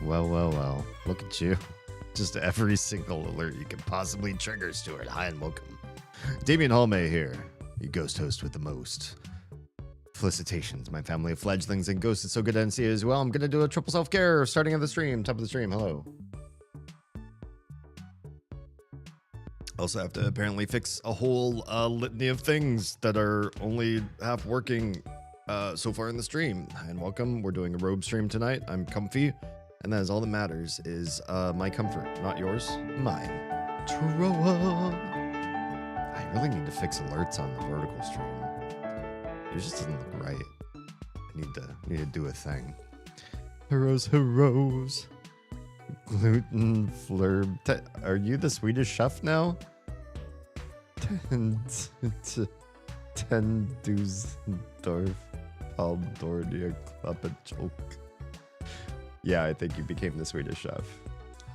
Well. Look at you. Just every single alert you can possibly trigger, Stuart. Hi and welcome. Damien Hallmay here, your ghost host with the most. Felicitations, my family of fledglings and ghosts. It's so good to see you as well. I'm going to do a triple self-care starting at the stream, top of the stream. Hello. Also have to apparently fix a whole litany of things that are only half working so far in the stream. Hi and welcome. We're doing a robe stream tonight. I'm comfy. And that is all that matters is my comfort, not yours, mine. Troa. I really need to fix alerts on the vertical stream. It just doesn't look right. I need to do a thing. Heroes. Gluten flurb. Are you the Swedish chef now? Tendusdorf Paldordia Klapachok. Yeah, I think you became the Swedish chef.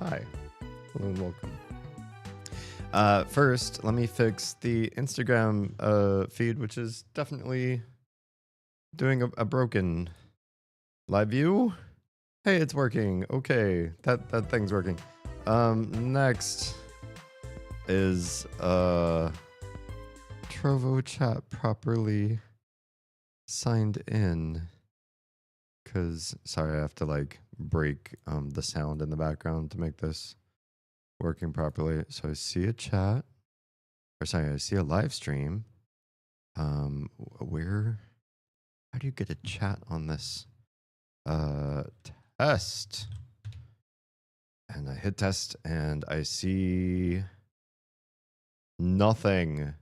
Hi. Hello and welcome. First, let me fix the Instagram feed, which is definitely doing a broken live view. Hey, it's working. Okay, that thing's working. Next is Trovo chat properly signed in. Cause sorry, I have to like break the sound in the background to make this working properly. So I see a chat, or sorry, I see a live stream. Where? How do you get a chat on this? Test. And I hit test, and I see nothing.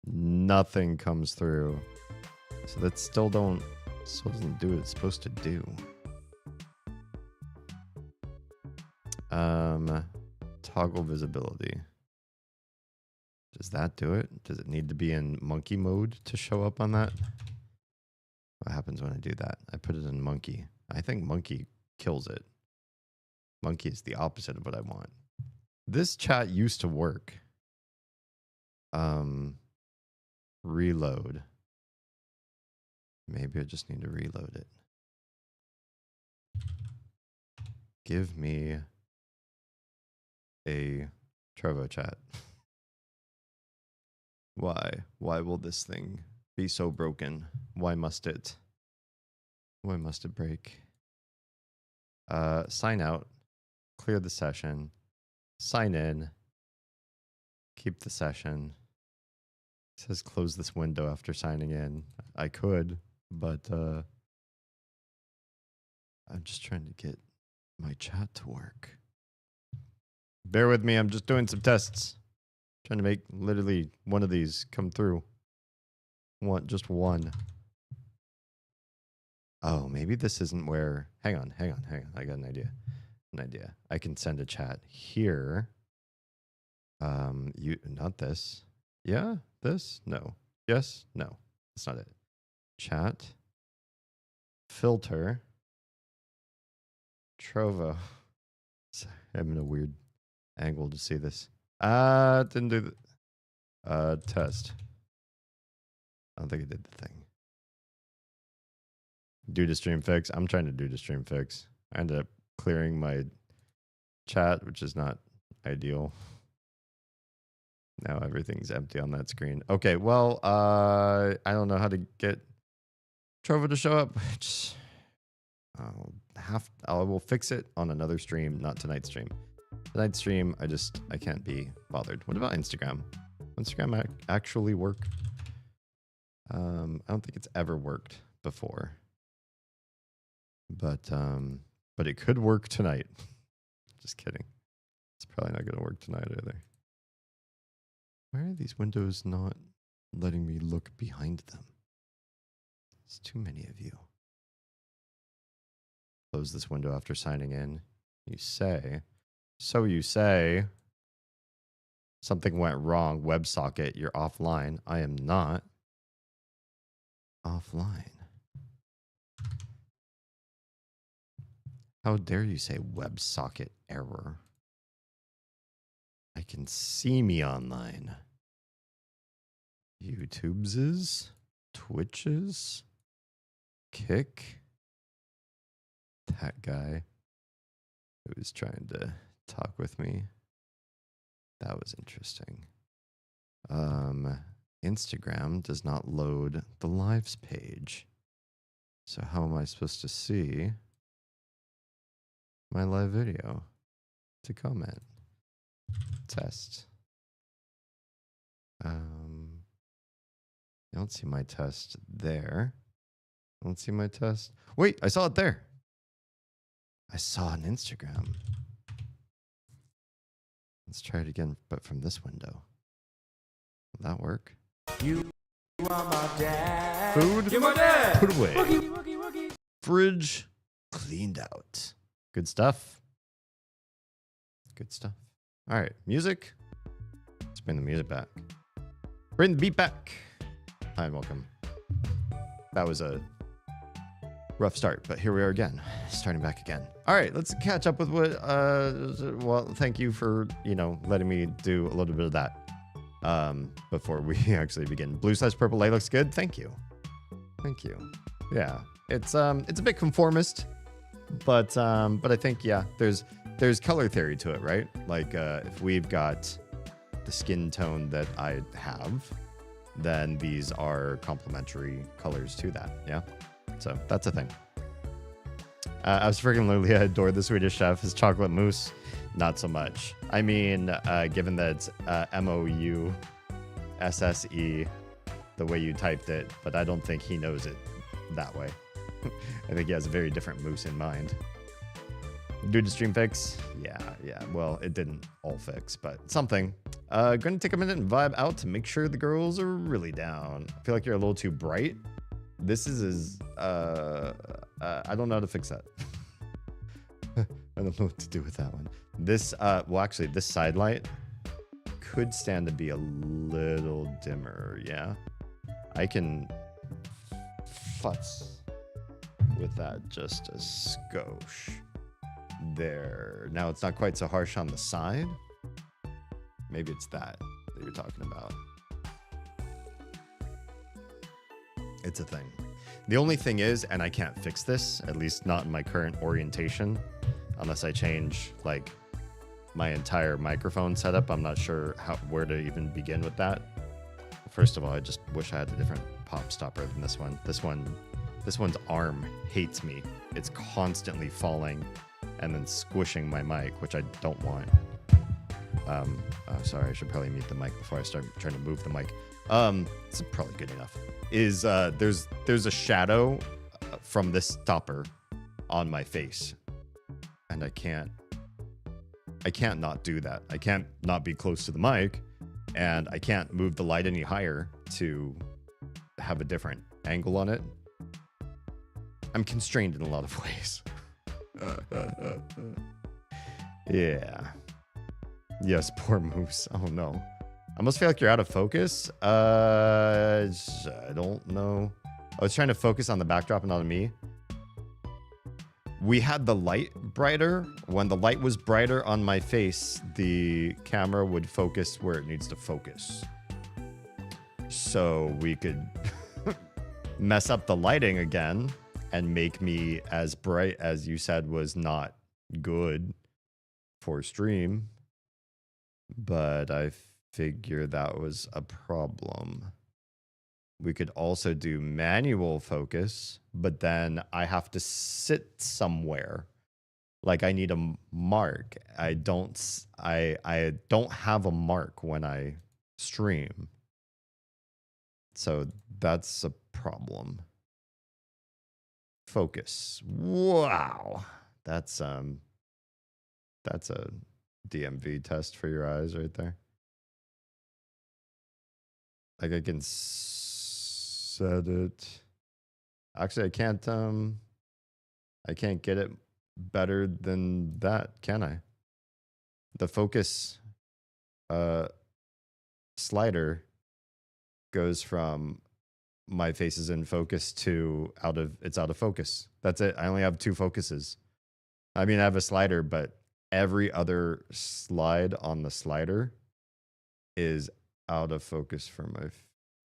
Nothing comes through. So that still doesn't do what it's supposed to do. Toggle visibility. Does that do it? Does it need to be in monkey mode to show up on that? What happens when I do that? I put it in monkey. I think monkey kills it. Monkey is the opposite of what I want. This chat used to work. Reload. Maybe I just need to reload it. Give me a Trovo chat. Why? Why will this thing be so broken? Why must it? Why must it break? Sign out. Clear the session. Sign in. Keep the session. It says close this window after signing in. I could, but I'm just trying to get my chat to work. Bear with me, I'm just doing some tests. Trying to make literally one of these come through. Just one. Oh, maybe this isn't where... Hang on. I got an idea. I can send a chat here. Not this. Yeah, this? No. Yes? No. That's not it. Chat. Filter. Trovo. Sorry, I'm in a weird angle to see this. Didn't do the test. I don't think it did the thing. Do to stream fix. I'm trying to do to stream fix. I ended up clearing my chat, which is not ideal. Now everything's empty on that screen. Okay, well, I don't know how to get Trovo to show up. I will fix it on another stream, not tonight's stream. Tonight's stream, I can't be bothered. What about Instagram? Instagram actually work? I don't think it's ever worked before. But it could work tonight. Just kidding. It's probably not going to work tonight either. Why are these windows not letting me look behind them? There's too many of you. Close this window after signing in. You say. Something went wrong. WebSocket, you're offline. I am not offline. How dare you say WebSocket error? I can see me online. YouTube's, Twitch's, Kick, that guy. Who's trying to talk with me? That was interesting. Instagram does not load the lives page. So how am I supposed to see my live video to comment? Test. I don't see my test there. I don't see my test. Wait, I saw it there. I saw it on Instagram. Let's try it again, but from this window. Will that work? You are my dad. Food? You're my dad. Put away. Woogie. Fridge cleaned out. Good stuff. Good stuff. All right, music. Let's bring the music back. Bring the beat back. Hi, and welcome. That was a rough start, but here we are again, starting back again. All right, let's catch up with what, well, thank you for, letting me do a little bit of that before we actually begin. Blue/purple light looks good. Thank you. Thank you. Yeah, it's a bit conformist, but I think, yeah, there's color theory to it, right? Like, if we've got the skin tone that I have, then these are complementary colors to that, yeah? So that's a thing. I was freaking Lulia adored the Swedish chef. His chocolate mousse, not so much. I mean, given that it's MOUSSE, the way you typed it, but I don't think he knows it that way. I think he has a very different mousse in mind. Due to stream fix? Yeah. Well, it didn't all fix, but something. Gonna take a minute and vibe out to make sure the girls are really down. I feel like you're a little too bright. This is I don't know how to fix that. I don't know what to do with that one. This, well, actually, this side light could stand to be a little dimmer, yeah? I can futz with that just a skosh. There. Now it's not quite so harsh on the side. Maybe it's that you're talking about. It's a thing. The only thing is, and I can't fix this, at least not in my current orientation, unless I change like my entire microphone setup. I'm not sure where to even begin with that. First of all, I just wish I had a different pop stopper than this one. This one's arm hates me. It's constantly falling and then squishing my mic, which I don't want. Oh, sorry, I should probably mute the mic before I start trying to move the mic. It's probably good enough. There's a shadow from this stopper on my face, and I can't not do that. I can't not be close to the mic, and I can't move the light any higher to have a different angle on it. I'm constrained in a lot of ways. Yeah. Yes, poor moose. Oh no. I almost feel like you're out of focus. I don't know. I was trying to focus on the backdrop and not on me. We had the light brighter. When the light was brighter on my face, the camera would focus where it needs to focus. So we could mess up the lighting again and make me as bright as you said was not good for stream. But I figure that was a problem. We could also do manual focus, but then I have to sit somewhere. Like I need a mark. I don't have a mark when I stream. So that's a problem. Focus. Wow. That's a DMV test for your eyes right there. Like I can set it. Actually, I can't get it better than that, can I? The focus slider goes from my face is in focus to it's out of focus. That's it. I only have 2 focuses. I mean, I have a slider, but every other slide on the slider is out of focus for my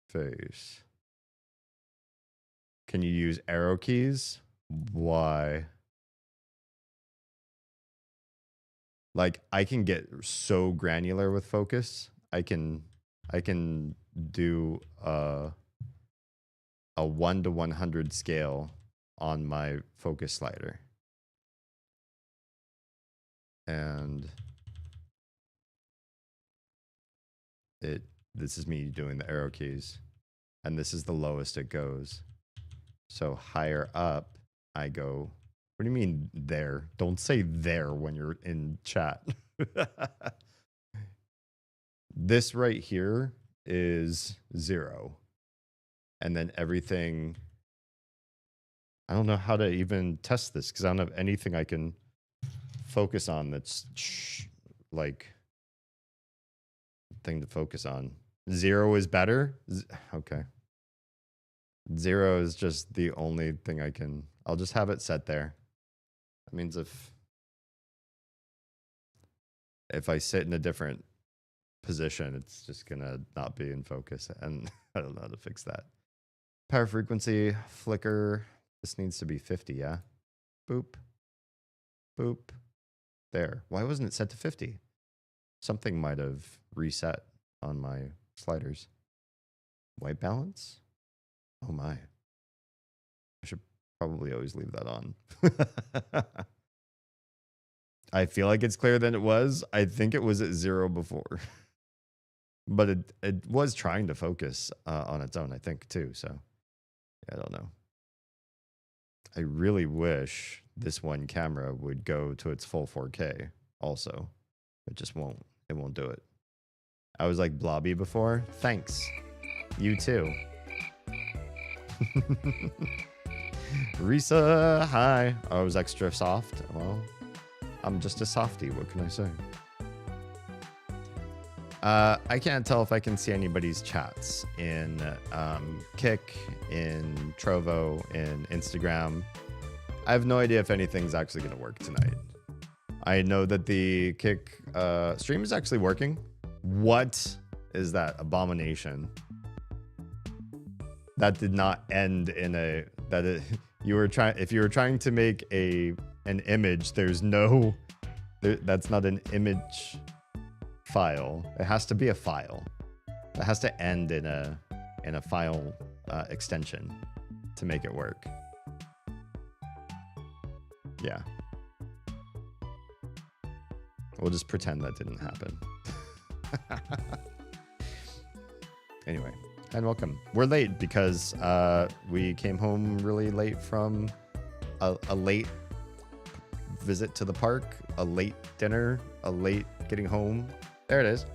face. Can you use arrow keys? Why? Like I can get so granular with focus. I can do a 1 to 100 scale on my focus slider. And this is me doing the arrow keys, and this is the lowest it goes. So higher up I go. What do you mean there? Don't say there when you're in chat. This right here is 0. And then everything, I don't know how to even test this because I don't have anything I can focus on that's like thing to focus on. 0 is better? Okay. 0 is just the only thing I can, I'll just have it set there. That means if I sit in a different position, it's just gonna not be in focus, and I don't know how to fix that. Power frequency, flicker, this needs to be 50, yeah? Boop. Boop. There. Why wasn't it set to 50? Something might have reset on my sliders. White balance? Oh my. I should probably always leave that on. I feel like it's clearer than it was. I think it was at 0 before. But it was trying to focus on its own, I think, too. So, yeah, I don't know. I really wish this one camera would go to its full 4K also. It just won't. It won't do it. I was like blobby before. Thanks. You too. Risa, hi. I was extra soft. Well, I'm just a softie. What can I say? I can't tell if I can see anybody's chats in Kick, in Trovo, in Instagram. I have no idea if anything's actually going to work tonight. I know that the Kick stream is actually working. What is that abomination? That did not end in a you were trying. If you were trying to make an image, there's no. That's not an image file. It has to be a file. It has to end in a file extension to make it work. Yeah. We'll just pretend that didn't happen. Anyway, and welcome. We're late because we came home really late from a late visit to the park, a late dinner, a late getting home. There it is.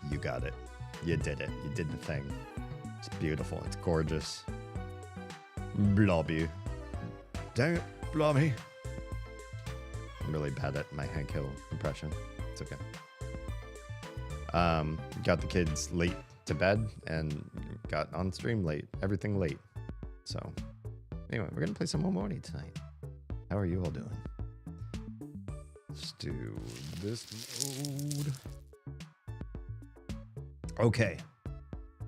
You got it. You did it. You did the thing. It's beautiful. It's gorgeous. Blobby. Dang it, Blobby. I'm really bad at my Hank Hill impression. It's okay. Got the kids late to bed and got on stream late. Everything late. So, anyway, we're going to play some Momoni tonight. How are you all doing? Let's do this mode. Okay.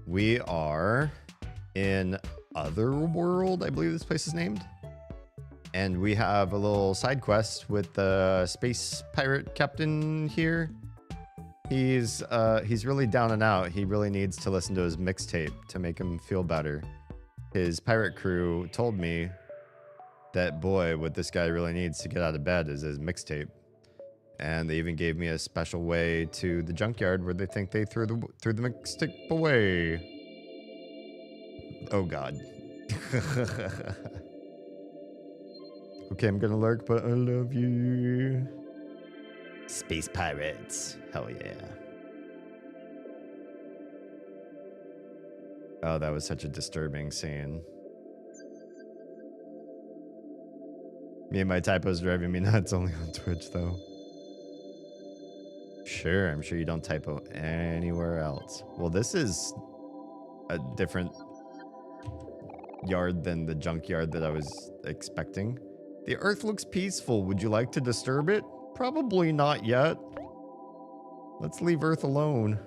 We are in Otherworld, I believe this place is named. And we have a little side quest with the space pirate captain here. He's really down and out. He really needs to listen to his mixtape to make him feel better. His pirate crew told me that, boy, what this guy really needs to get out of bed is his mixtape. And they even gave me a special way to the junkyard where they think they threw the mixtape away. Oh God. Okay, I'm gonna lurk, but I love you. Space pirates. Hell yeah. Oh, that was such a disturbing scene. Me and my typos driving me nuts, only on Twitch though. Sure, I'm sure you don't typo anywhere else. Well, this is a different yard than the junkyard that I was expecting. The earth looks peaceful. Would you like to disturb it? Probably not yet. Let's leave Earth alone.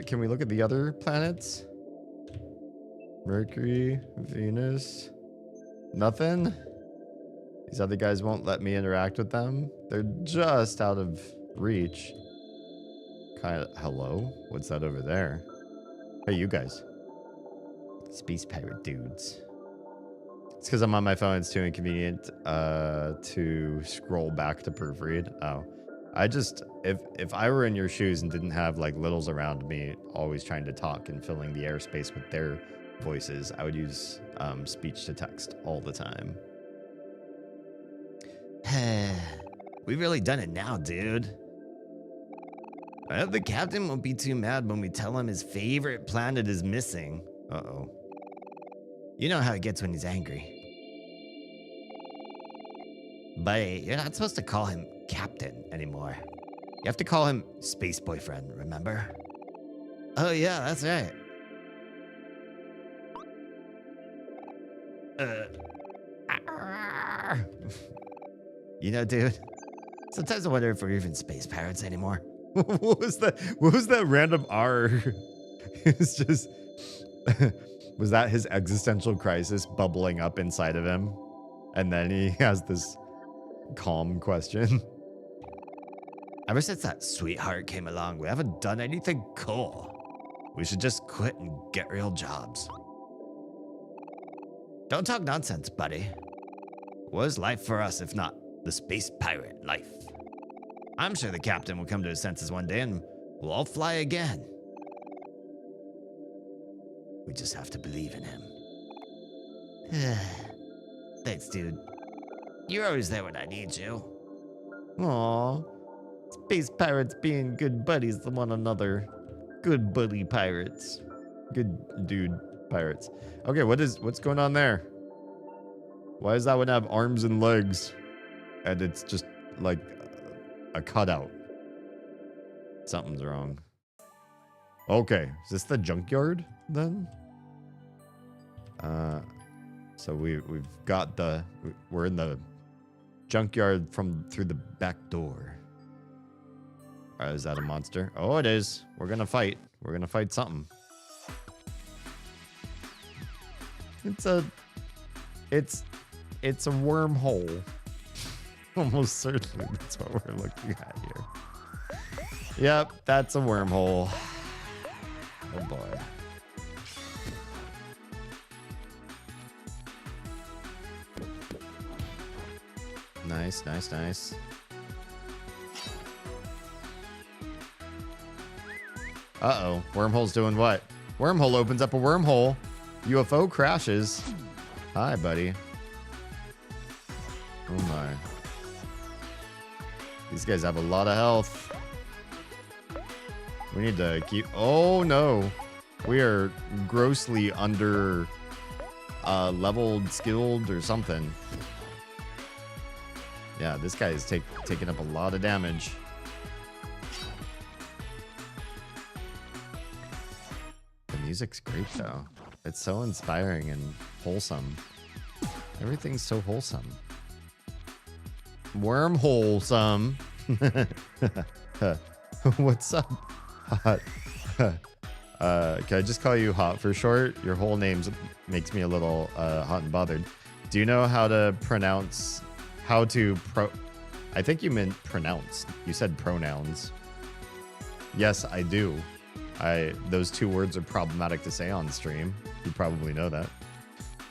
Can we look at the other planets? Mercury, Venus. Nothing? These other guys won't let me interact with them. They're just out of reach. Kind of, hello? What's that over there? Hey, you guys. Space pirate dudes. It's because I'm on my phone. It's too inconvenient to scroll back to proofread. Oh, if I were in your shoes and didn't have like littles around me always trying to talk and filling the airspace with their voices, I would use speech to text all the time. We've really done it now, dude. I hope the captain won't be too mad when we tell him his favorite planet is missing. Uh-oh. You know how it gets when he's angry. But you're not supposed to call him Captain anymore. You have to call him Space Boyfriend, remember? Oh yeah, that's right. You know, dude, sometimes I wonder if we're even space pirates anymore. What was that? What was that random R? It's just... Was that his existential crisis bubbling up inside of him? And then he has this calm question. Ever since that sweetheart came along, we haven't done anything cool. We should just quit and get real jobs. Don't talk nonsense, buddy. What is life for us if not the space pirate life? I'm sure the captain will come to his senses one day and we'll all fly again. We just have to believe in him. Thanks, dude. You're always there when I need you. Aww. Space pirates being good buddies to one another. Good buddy pirates. Good dude pirates. Okay, what's going on there? Why does that one have arms and legs? And it's just like a cutout. Something's wrong. Okay, is this the junkyard then? So we've got we're in the junkyard through the back door. Is that a monster? Oh, it is. We're gonna fight. We're gonna fight something. It's a wormhole. Almost certainly that's what we're looking at here. Yep, that's a wormhole. Oh boy. Nice, nice, nice. Uh-oh. Wormhole's doing what? Wormhole opens up a wormhole. UFO crashes. Hi, buddy. Oh my. These guys have a lot of health. We need to keep... Oh no. We are grossly under leveled, skilled, or something. Yeah, this guy is taking up a lot of damage. The music's great, though. It's so inspiring and wholesome. Everything's so wholesome. Wormholesome. What's up, Hot? Can I just call you Hot for short? Your whole name makes me a little hot and bothered. Do you know how to pronounce... I think you meant pronounce. You said pronouns. Yes, I do. Those two words are problematic to say on stream. You probably know that.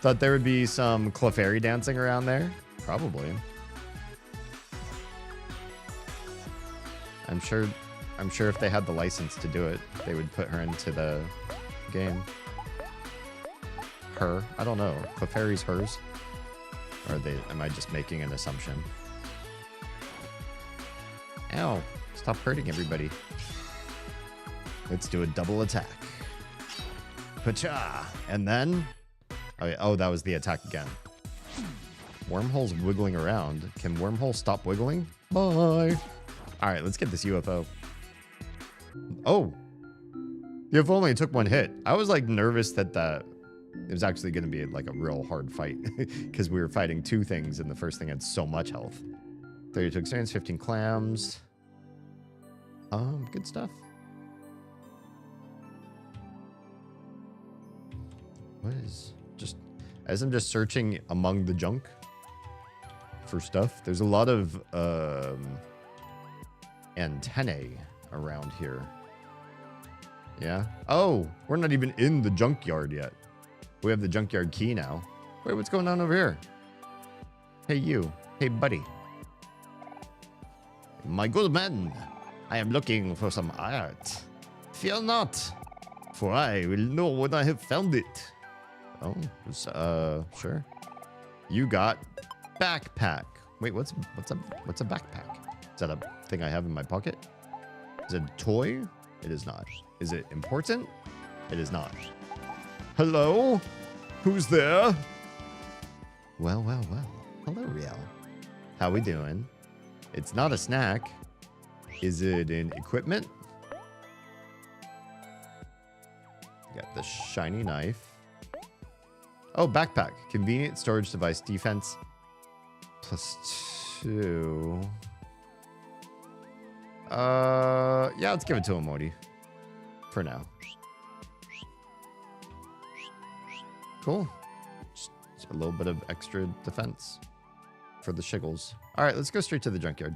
Thought there would be some Clefairy dancing around there. Probably. I'm sure if they had the license to do it, they would put her into the game. Her? I don't know. Clefairy's hers? Or am I just making an assumption? Ow. Stop hurting everybody. Let's do a double attack. Pacha! And then... Oh, that was the attack again. Wormhole's wiggling around. Can Wormhole stop wiggling? Bye! Alright, let's get this UFO. Oh! UFO only took one hit. I was like nervous that it was actually going to be like a real hard fight. Because we were fighting two things and the first thing had so much health. 32 experience, 15 clams. Good stuff. What is... As I'm just searching among the junk for stuff. There's a lot of antennae around here. Yeah. Oh, we're not even in the junkyard yet. We have the junkyard key now. Wait, what's going on over here? Hey, you. Hey, buddy. My good man, I am looking for some art. Fear not, for I will know when I have found it. Oh, sure. You got backpack. Wait, what's a backpack? Is that a thing I have in my pocket? Is it a toy? It is not. Is it important? It is not. Hello? Who's there? Well, well, well. Hello, Riel. How we doing? It's not a snack. Is it an equipment? Got the shiny knife. Oh, backpack. Convenient storage device. Defense +2. Yeah, let's give it to him, Modi. For now. Cool. Just a little bit of extra defense for the shiggles. All right, let's go straight to the junkyard.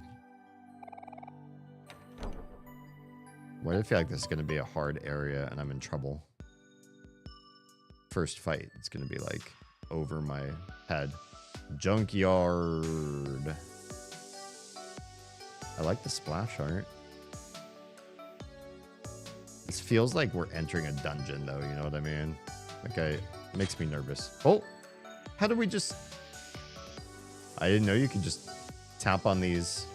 Why do I feel like this is going to be a hard area and I'm in trouble? First fight, it's going to be like over my head. Junkyard. I like the splash art. This feels like we're entering a dungeon though, you know what I mean? Like it makes me nervous. Oh, how do we just... I didn't know you could just tap on these.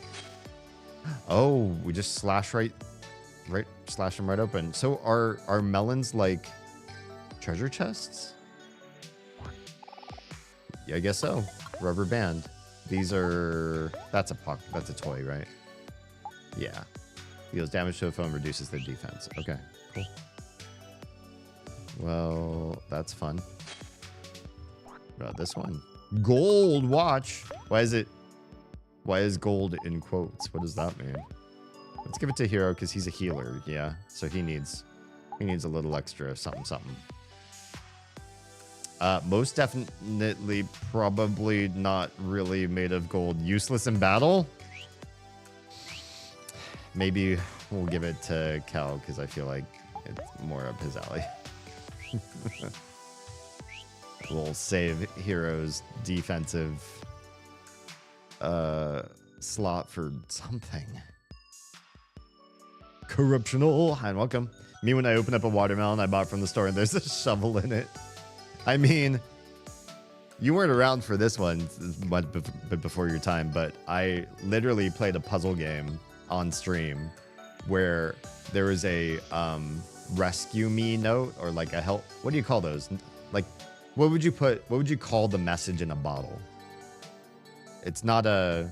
Oh, we just slash slash them right open. So are melons like treasure chests? Yeah, I guess so. Rubber band. These are... That's a toy, right? Yeah. Deals damage to a foe and reduces their defense. Okay, cool. Well, that's fun. What about this one? Gold watch. Why is gold in quotes? What does that mean? Let's give it to Hero because he's a healer. Yeah, so he needs a little extra something. Most definitely probably not really made of gold. Useless in battle? Maybe we'll give it to Kel because I feel like it's more up his alley. We'll save Hero's defensive slot for something. Corruptional. Hi and welcome. Me when I open up a watermelon I bought from the store and there's a shovel in it. I mean, you weren't around for this one much before your time, but I literally played a puzzle game on stream where there was a rescue me note or like a help. What do you call those? Like, what would you call the message in a bottle? It's not a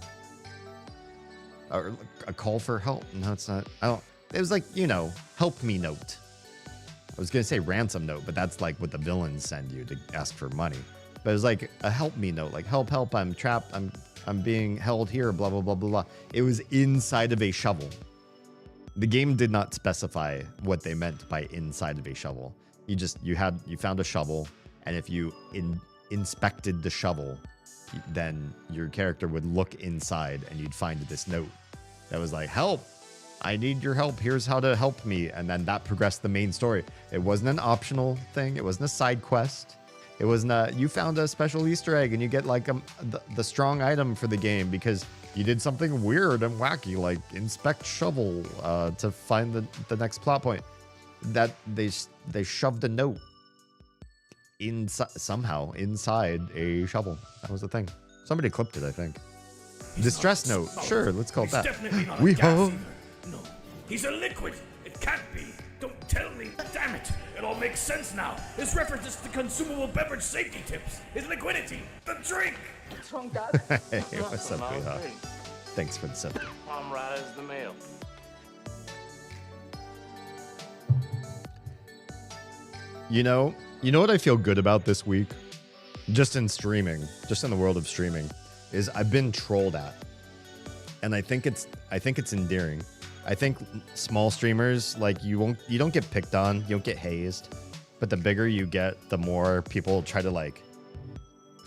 call for help. No, it's not. It was like, you know, help me note. I was gonna say ransom note, but that's like what the villains send you to ask for money. But it was like a help me note, like help, I'm trapped, I'm being held here, blah blah blah blah blah. It was inside of a shovel. The game did not specify what they meant by inside of a shovel. You found a shovel, and if you inspected the shovel, then your character would look inside and you'd find this note that was like, help, I need your help. Here's how to help me. And then that progressed the main story. It wasn't an optional thing. It wasn't a side quest. It wasn't you found a special Easter egg and you get like the strong item for the game because you did something weird and wacky, like inspect shovel to find the next plot point. That they shoved a note somehow inside a shovel. That was the thing. Somebody clipped it, I think. Distress note. Sure, let's call it that. Definitely not a gas either. No, he's a liquid. It can't be. Don't tell me. Damn it. It all makes sense now. His references to consumable beverage safety tips. His liquidity. The drink. What's wrong, Dad? Hey, what's up, Weehaw? Thanks for the sip. I'm right as the mail. You know what I feel good about this week? Just in streaming, just in the world of streaming, is I've been trolled at. And I think it's endearing. I think small streamers, like you don't get picked on, you don't get hazed. But the bigger you get, the more people try to like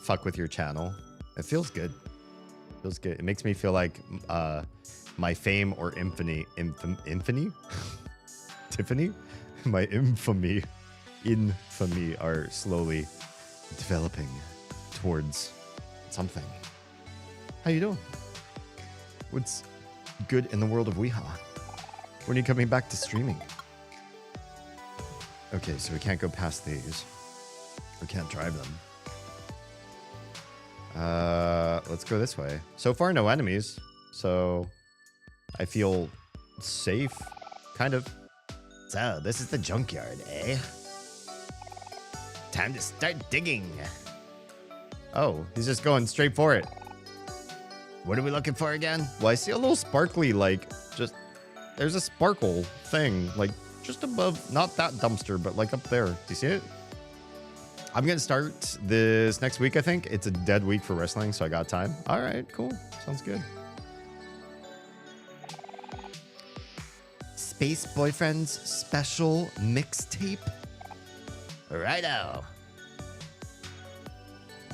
fuck with your channel. It feels good. Feels good. It makes me feel like my fame or infamy, Tiffany, my infamy are slowly developing towards something. How you doing? What's good in the world of Weehaw? When are you coming back to streaming? Okay, so we can't go past these. We can't drive them. Let's go this way. So far, no enemies. So I feel safe, kind of. So this is the junkyard, eh? Time to start digging. Oh, he's just going straight for it. What are we looking for again? Well, I see a little sparkly, like, just, there's a sparkle thing, like, just above, not that dumpster, but like up there. Do you see it? I'm going to start this next week, I think. It's a dead week for wrestling, so I got time. All right, cool. Sounds good. Space Boyfriend's special mixtape? Righto.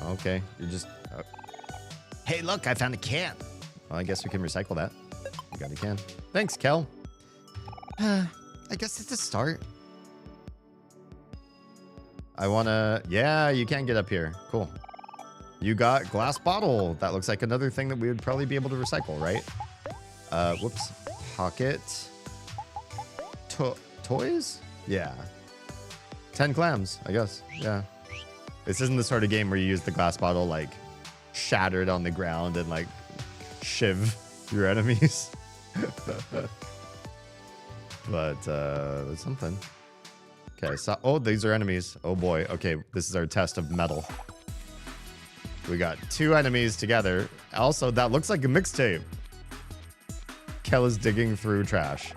Okay, you're just... Hey, look, I found a can. Well, I guess we can recycle that. We got a can. Thanks, Kel. I guess it's a start. I want to... Yeah, you can get up here. Cool. You got glass bottle. That looks like another thing that we would probably be able to recycle, right? Whoops. Pocket. Toys? Yeah. 10 clams, I guess. Yeah. This isn't the sort of game where you use the glass bottle, like, shattered on the ground and, like, shiv your enemies. But, there's something. Okay, so... Oh, these are enemies. Oh, boy. Okay, this is our test of metal. We got 2 enemies together. Also, that looks like a mixtape. Kel is digging through trash.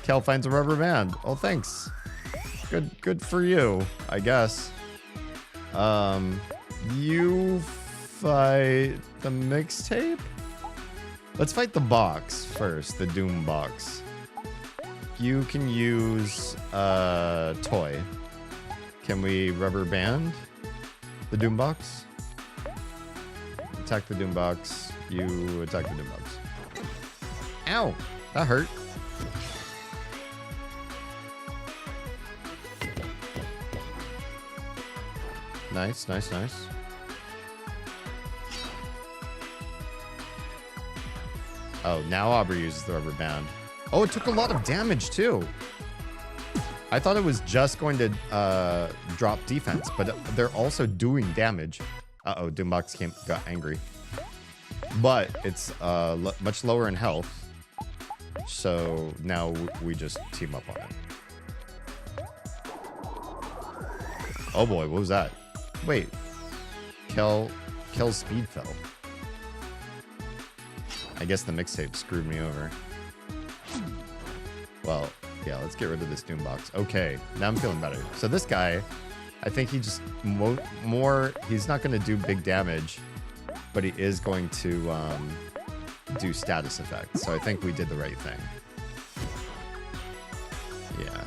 Kel finds a rubber band. Oh, thanks. Good for you, I guess. You fight the mixtape? Let's fight the box first, the Doom box. You can use toy. Can we rubber band the Doom box? Attack the Doom box. You attack the Doom box. Ow! That hurt. Nice, nice, nice. Oh, now Aubrey uses the rubber band. Oh, it took a lot of damage, too. I thought it was just going to drop defense, but they're also doing damage. Uh-oh, Doombox got angry. But it's much lower in health. So now we just team up on it. Oh boy, what was that? Wait. Kel's speed fell. I guess the mixtape screwed me over. Well, yeah, let's get rid of this Doom box. Okay, now I'm feeling better. So this guy, I think he just he's not going to do big damage, but he is going to do status effects. So I think we did the right thing. Yeah.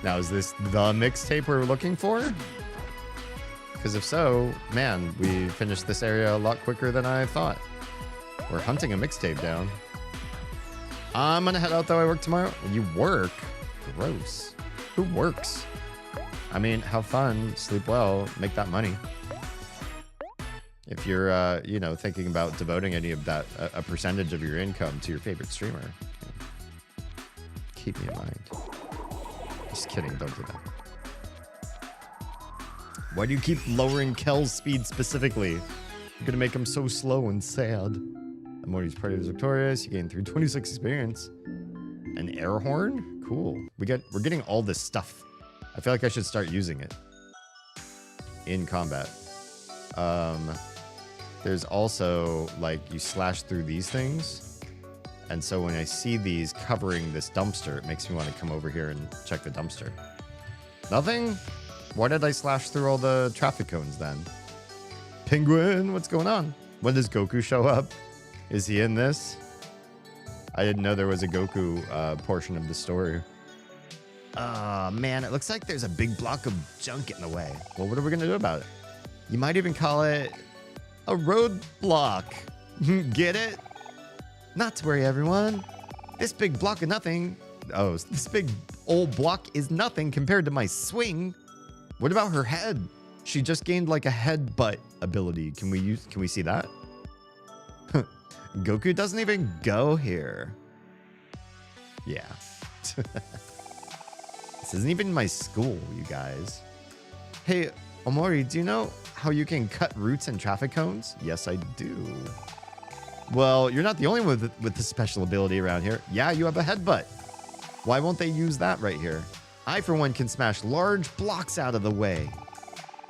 Now, is this the mixtape we're looking for? Because if so, man, we finished this area a lot quicker than I thought. We're hunting a mixtape down. I'm gonna head out though. I work tomorrow. You work? Gross. Who works? I mean, have fun, sleep well, make that money. If you're, you know, thinking about devoting any of that, a percentage of your income to your favorite streamer, keep me in mind. Just kidding, don't do that. Why do you keep lowering Kel's speed specifically? You're gonna make him so slow and sad. The more he's party is victorious, you gain 326 experience. An air horn? Cool. We're getting all this stuff. I feel like I should start using it in combat. There's also, like, you slash through these things. And so when I see these covering this dumpster, it makes me want to come over here and check the dumpster. Nothing? Why did I slash through all the traffic cones then? Penguin, what's going on? When does Goku show up? Is he in this? I didn't know there was a Goku portion of the story. Oh, man, it looks like there's a big block of junk in the way. Well, what are we going to do about it? You might even call it a roadblock. Get it? Not to worry, everyone. This big block of nothing. Oh, this big old block is nothing compared to my swing. What about her head? She just gained like a headbutt ability. Can we see that? Goku doesn't even go here. Yeah. This isn't even my school, you guys. Hey, Omori, do you know how you can cut routes and traffic cones? Yes, I do. Well, you're not the only one with the special ability around here. Yeah, you have a headbutt. Why won't they use that right here? I, for one, can smash large blocks out of the way.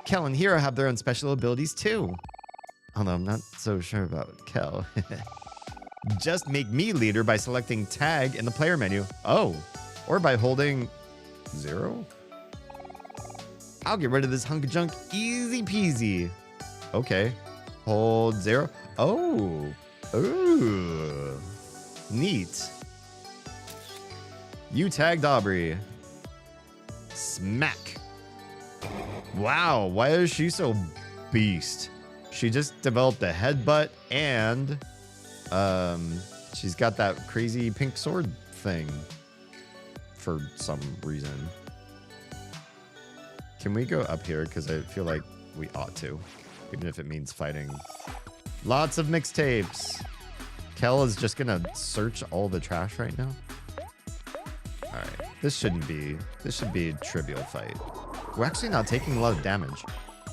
Kel and Hero have their own special abilities, too. Although I'm not so sure about Kel. Just make me leader by selecting tag in the player menu. Oh, or by holding 0? I'll get rid of this hunk of junk easy peasy. Okay. Hold 0. Oh. Ooh. Neat. You tagged Aubrey. Smack. Wow, why is she so beast? She just developed a headbutt and she's got that crazy pink sword thing for some reason. Can we go up here? Because I feel like we ought to, even if it means fighting. Lots of mixtapes. Kel is just gonna search all the trash right now. All right, this should be a trivial fight. We're actually not taking a lot of damage,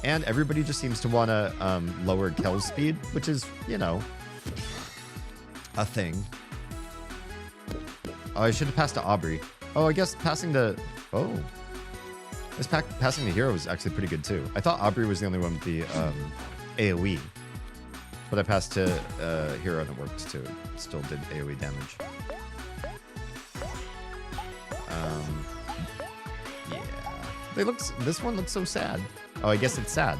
and everybody just seems to want to lower Kel's speed, which is, you know, a thing. Oh, I should have passed to Aubrey. Oh, I guess passing to passing to Hero was actually pretty good too. I thought Aubrey was the only one with the AoE. But I passed to Hero and it worked too. It still did AoE damage. Yeah. This one looks so sad. Oh, I guess it's sad.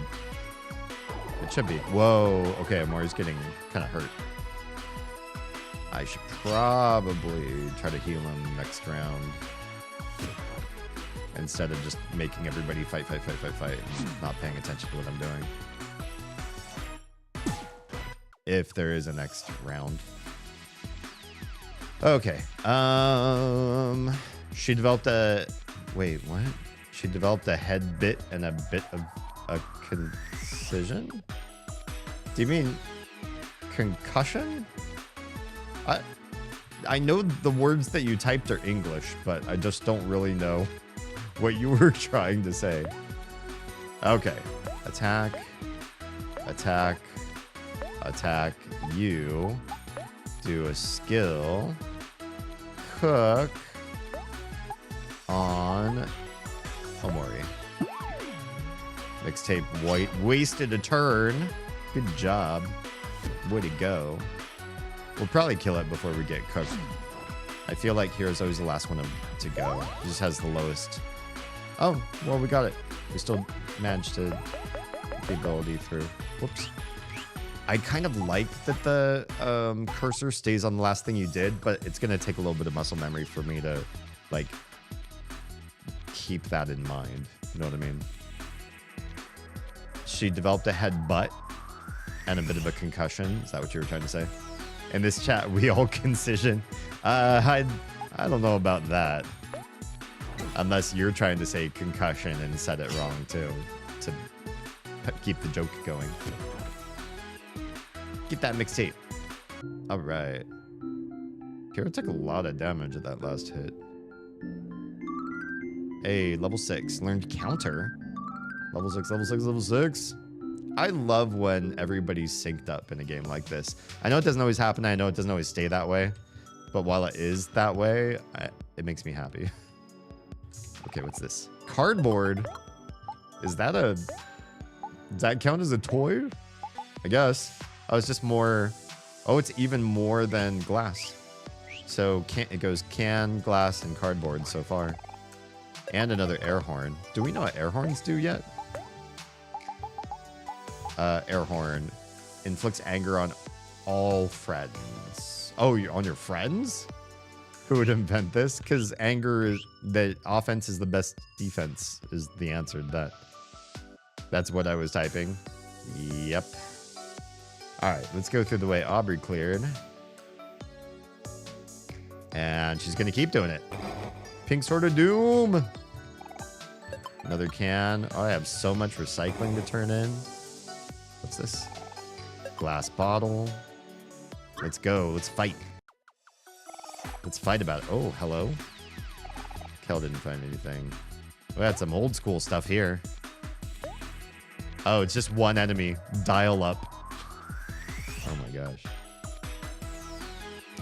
It should be. Whoa. Okay, Mori's getting kind of hurt. I should probably try to heal him next round. Instead of just making everybody fight, and not paying attention to what I'm doing. If there is a next round. Okay. She developed a... Wait, what? She developed a head bit and a bit of a concision? Do you mean concussion? I know the words that you typed are English, but I just don't really know what you were trying to say. Okay. Attack. Attack. Attack you. Do a skill. Cook on Omori. Mixtape white wasted a turn. Good job. Way to go. We'll probably kill it before we get cooked. I feel like Hero's always the last one to go. He just has the lowest. Oh, well, we got it. We still managed to get the ability through. Whoops. I kind of like that the cursor stays on the last thing you did, but it's going to take a little bit of muscle memory for me to, like, keep that in mind. You know what I mean? She developed a headbutt and a bit of a concussion. Is that what you were trying to say? In this chat, we all concision. I don't know about that. Unless you're trying to say concussion and said it wrong, too. To keep the joke going. Get that mixtape. All right. Hero took a lot of damage at that last hit. Hey, level 6. Learned counter. Level 6, level 6, level 6. I love when everybody's synced up in a game like this. I know it doesn't always happen. I know it doesn't always stay that way. But while it is that way, it makes me happy. Okay, what's this? Cardboard? Does that count as a toy? I guess. Oh, it's just more... Oh, it's even more than glass. So it goes can, glass, and cardboard so far. And another air horn. Do we know what air horns do yet? Air horn. Inflicts anger on all friends. Oh, you're on your friends? Who would invent this? Because anger is... The offense is the best defense is the answer to that. That's what I was typing. Yep. All right, let's go through the way Aubrey cleared. And she's going to keep doing it. Pink Sword of Doom. Another can. Oh, I have so much recycling to turn in. What's this? Glass bottle. Let's go. Let's fight. Let's fight about it. Oh, hello. Kel didn't find anything. We had some old school stuff here. Oh, it's just one enemy. Dial up. Oh my gosh.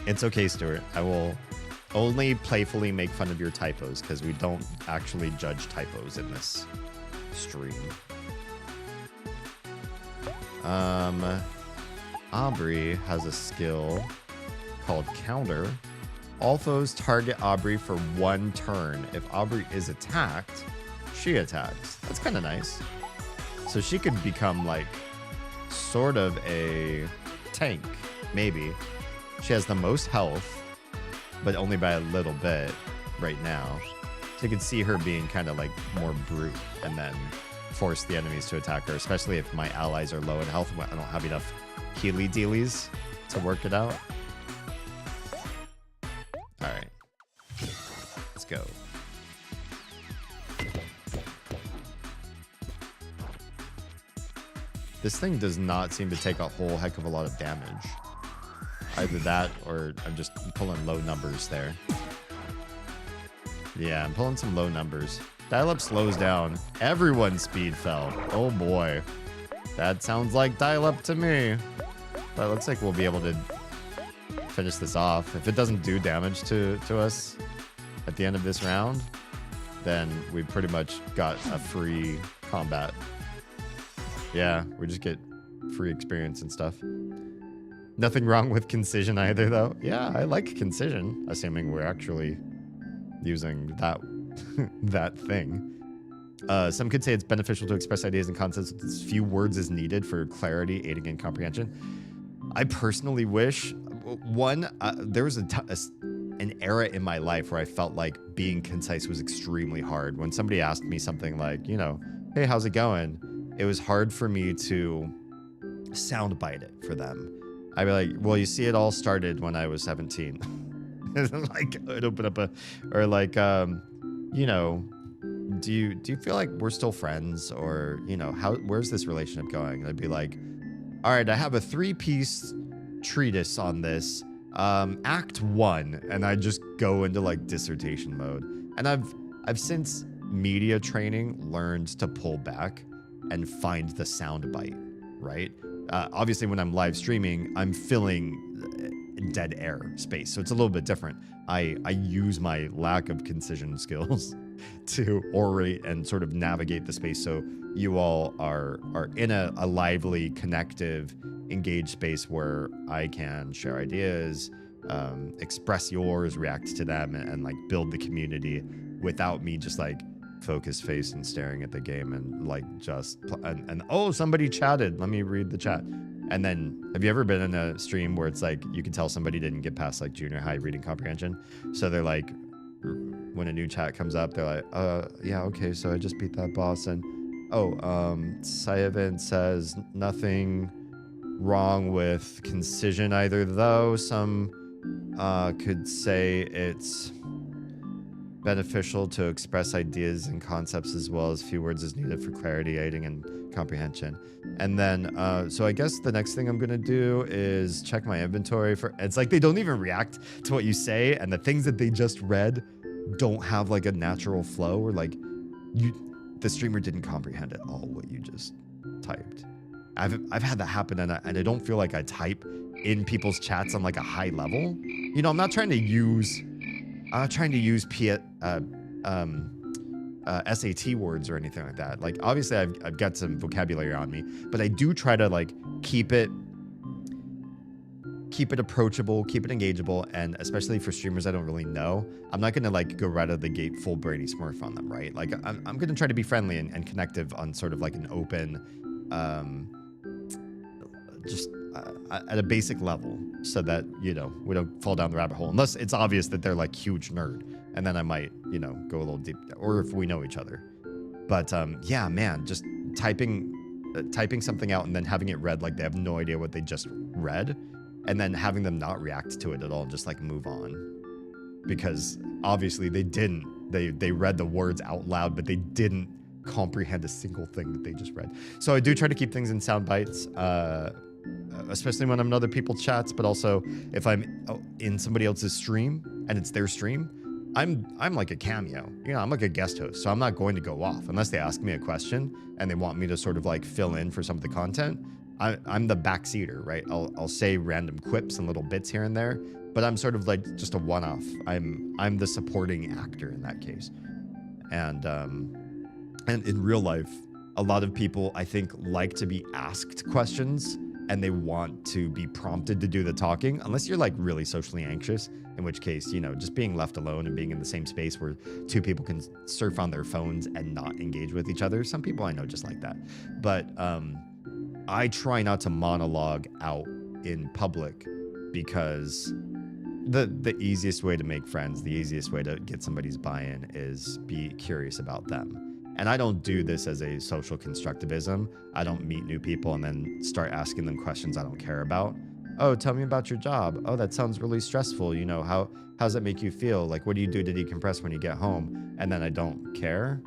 It's okay, Stuart. I will only playfully make fun of your typos because we don't actually judge typos in this stream. Aubrey has a skill called Counter. All foes target Aubrey for 1 turn. If Aubrey is attacked, she attacks. That's kind of nice. So she could become like sort of a tank, maybe. She has the most health, but only by a little bit right now. So you can see her being kind of like more brute and then force the enemies to attack her, especially if my allies are low in health. I don't have enough healy dealies to work it out. All right, let's go. This thing does not seem to take a whole heck of a lot of damage. Either that or I'm just pulling low numbers there. Yeah, I'm pulling some low numbers. Dial-up slows down. Everyone's speed fell. Oh boy. That sounds like dial-up to me. But it looks like we'll be able to finish this off. If it doesn't do damage to us at the end of this round, then we pretty much got a free combat. Yeah, we just get free experience and stuff. Nothing wrong with Concision either, though. Yeah, I like Concision, assuming we're actually using that that thing. Some could say it's beneficial to express ideas and concepts with as few words as needed for clarity, aiding in comprehension. I personally wish, there was an era in my life where I felt like being concise was extremely hard. When somebody asked me something like, you know, hey, how's it going? It was hard for me to soundbite it for them. I'd be like, well, you see, it all started when I was 17. Like, I'd open up or like, you know, do you feel like we're still friends, or, you know, where's this relationship going? And I'd be like, all right, I have a 3-piece treatise on this, act 1, and I just go into like dissertation mode. And I've since media training learned to pull back and find the sound bite, right? Obviously, when I'm live streaming, I'm filling dead air space, so it's a little bit different. I use my lack of concision skills to orate and sort of navigate the space, so you all are in a lively, connective, engaged space where I can share ideas, express yours, react to them, and like build the community without me just like focus face and staring at the game and like just and oh, somebody chatted, let me read the chat. And then, have you ever been in a stream where it's like you can tell somebody didn't get past like junior high reading comprehension, so they're like, when a new chat comes up, they're like, yeah, okay, so I just beat that boss, and Sayavin says nothing wrong with concision either, though some could say it's beneficial to express ideas and concepts as well as few words is needed for clarity, aiding and comprehension. And then, so I guess the next thing I'm gonna do is check my inventory for, it's like they don't even react to what you say, and the things that they just read don't have like a natural flow, or like the streamer didn't comprehend at all what you just typed. I've had that happen, and I don't feel like I type in people's chats on like a high level. You know, I'm not trying to use SAT words or anything like that. Like, obviously I've got some vocabulary on me, but I do try to like keep it approachable, keep it engageable, and especially for streamers I don't really know, I'm not gonna like go right out of the gate full Brady Smurf on them, right? Like I'm gonna try to be friendly and connective on sort of like an open, at a basic level, so that, you know, we don't fall down the rabbit hole, unless it's obvious that they're like huge nerd, and then I might, you know, go a little deep, or if we know each other. But yeah, man, just typing typing something out and then having it read like they have no idea what they just read, and then having them not react to it at all and just like move on, because obviously they didn't. They read the words out loud, but they didn't comprehend a single thing that they just read. So I do try to keep things in sound bites, especially when I'm in other people's chats, but also if I'm in somebody else's stream and it's their stream, I'm like a cameo. You know, I'm like a guest host, so I'm not going to go off unless they ask me a question and they want me to sort of like fill in for some of the content. I'm the backseater, right? I'll say random quips and little bits here and there, but I'm sort of like just a one-off. I'm the supporting actor in that case. And in real life, a lot of people, I think, like to be asked questions and they want to be prompted to do the talking, unless you're like really socially anxious, in which case, you know, just being left alone and being in the same space where two people can surf on their phones and not engage with each other. Some people I know just like that. But I try not to monologue out in public, because the easiest way to make friends, the easiest way to get somebody's buy-in is be curious about them. And I don't do this as a social constructivism. I don't meet new people and then start asking them questions I don't care about. Oh, tell me about your job. Oh, that sounds really stressful. You know, how's that make you feel? Like, what do you do to decompress when you get home? And then I don't care.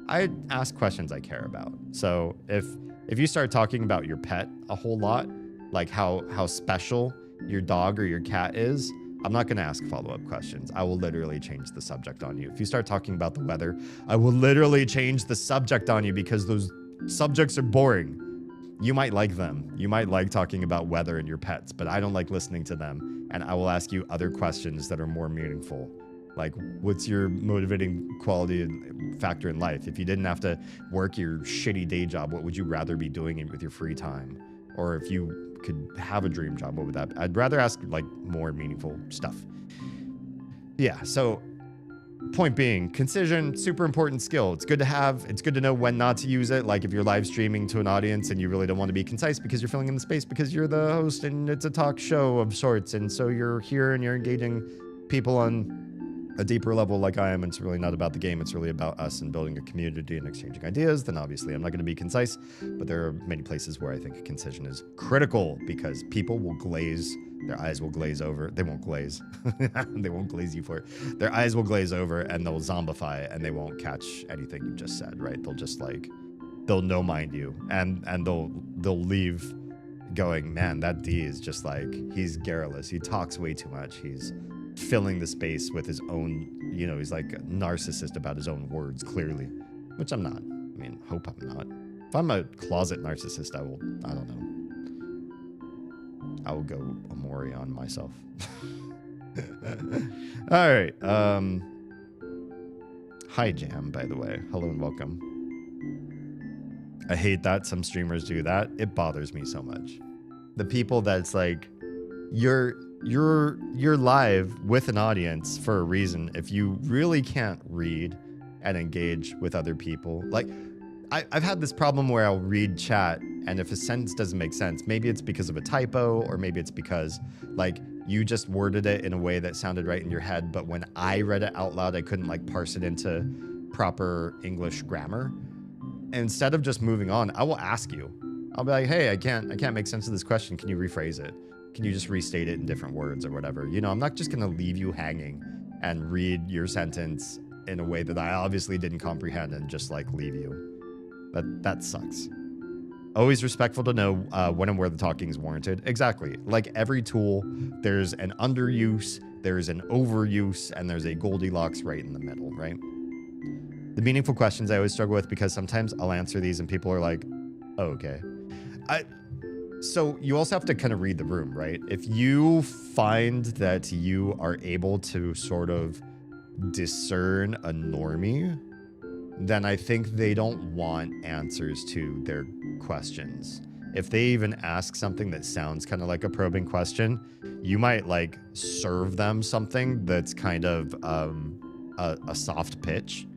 I ask questions I care about. So if you start talking about your pet a whole lot, like how special your dog or your cat is, I'm not going to ask follow-up questions. I will literally change the subject on you. If you start talking about the weather, I will literally change the subject on you, because those subjects are boring. You might like them. You might like talking about weather and your pets, but I don't like listening to them. And I will ask you other questions that are more meaningful. Like, what's your motivating quality and factor in life? If you didn't have to work your shitty day job, what would you rather be doing with your free time? Or if you could have a dream job, what would that be? I'd rather ask like more meaningful stuff. Yeah, so point being, concision, super important skill. It's good to have. It's good to know when not to use it. Like if you're live streaming to an audience and you really don't want to be concise because you're filling in the space because you're the host and it's a talk show of sorts, and so you're here and you're engaging people on a deeper level like I am, and it's really not about the game, it's really about us and building a community and exchanging ideas, then obviously I'm not going to be concise. But there are many places where I think concision is critical, because people will glaze, their eyes will glaze over. They won't glaze. They won't glaze you for it. Their eyes will glaze over and they'll zombify it and they won't catch anything you just said, right? They'll just like, they'll no mind you, and they'll leave going, man, that D is just like, he's garrulous. He talks way too much. He's filling the space with his own, you know, he's like a narcissist about his own words, clearly, which I'm not. I mean, hope I'm not. If I'm a closet narcissist, I don't know. I will go Amori on myself. All right. Hi, Jam, by the way. Hello and welcome. I hate that some streamers do that. It bothers me so much. The people that's like, you're live with an audience for a reason. If you really can't read and engage with other people, like I've had this problem where I'll read chat, and if a sentence doesn't make sense, maybe it's because of a typo, or maybe it's because like you just worded it in a way that sounded right in your head, but when I read it out loud, I couldn't like parse it into proper English grammar. And instead of just moving on, I will ask you. I'll be like, hey, I can't make sense of this question. Can you rephrase it? Can you just restate it in different words or whatever? You know, I'm not just going to leave you hanging and read your sentence in a way that I obviously didn't comprehend and just like leave you. That sucks. Always respectful to know when and where the talking is warranted. Exactly. Like every tool, there's an underuse, there's an overuse, and there's a Goldilocks right in the middle, right? The meaningful questions I always struggle with, because sometimes I'll answer these and people are like, oh, okay. So you also have to kind of read the room, right? If you find that you are able to sort of discern a normie, then I think they don't want answers to their questions. If they even ask something that sounds kind of like a probing question, you might like serve them something that's kind of a soft pitch.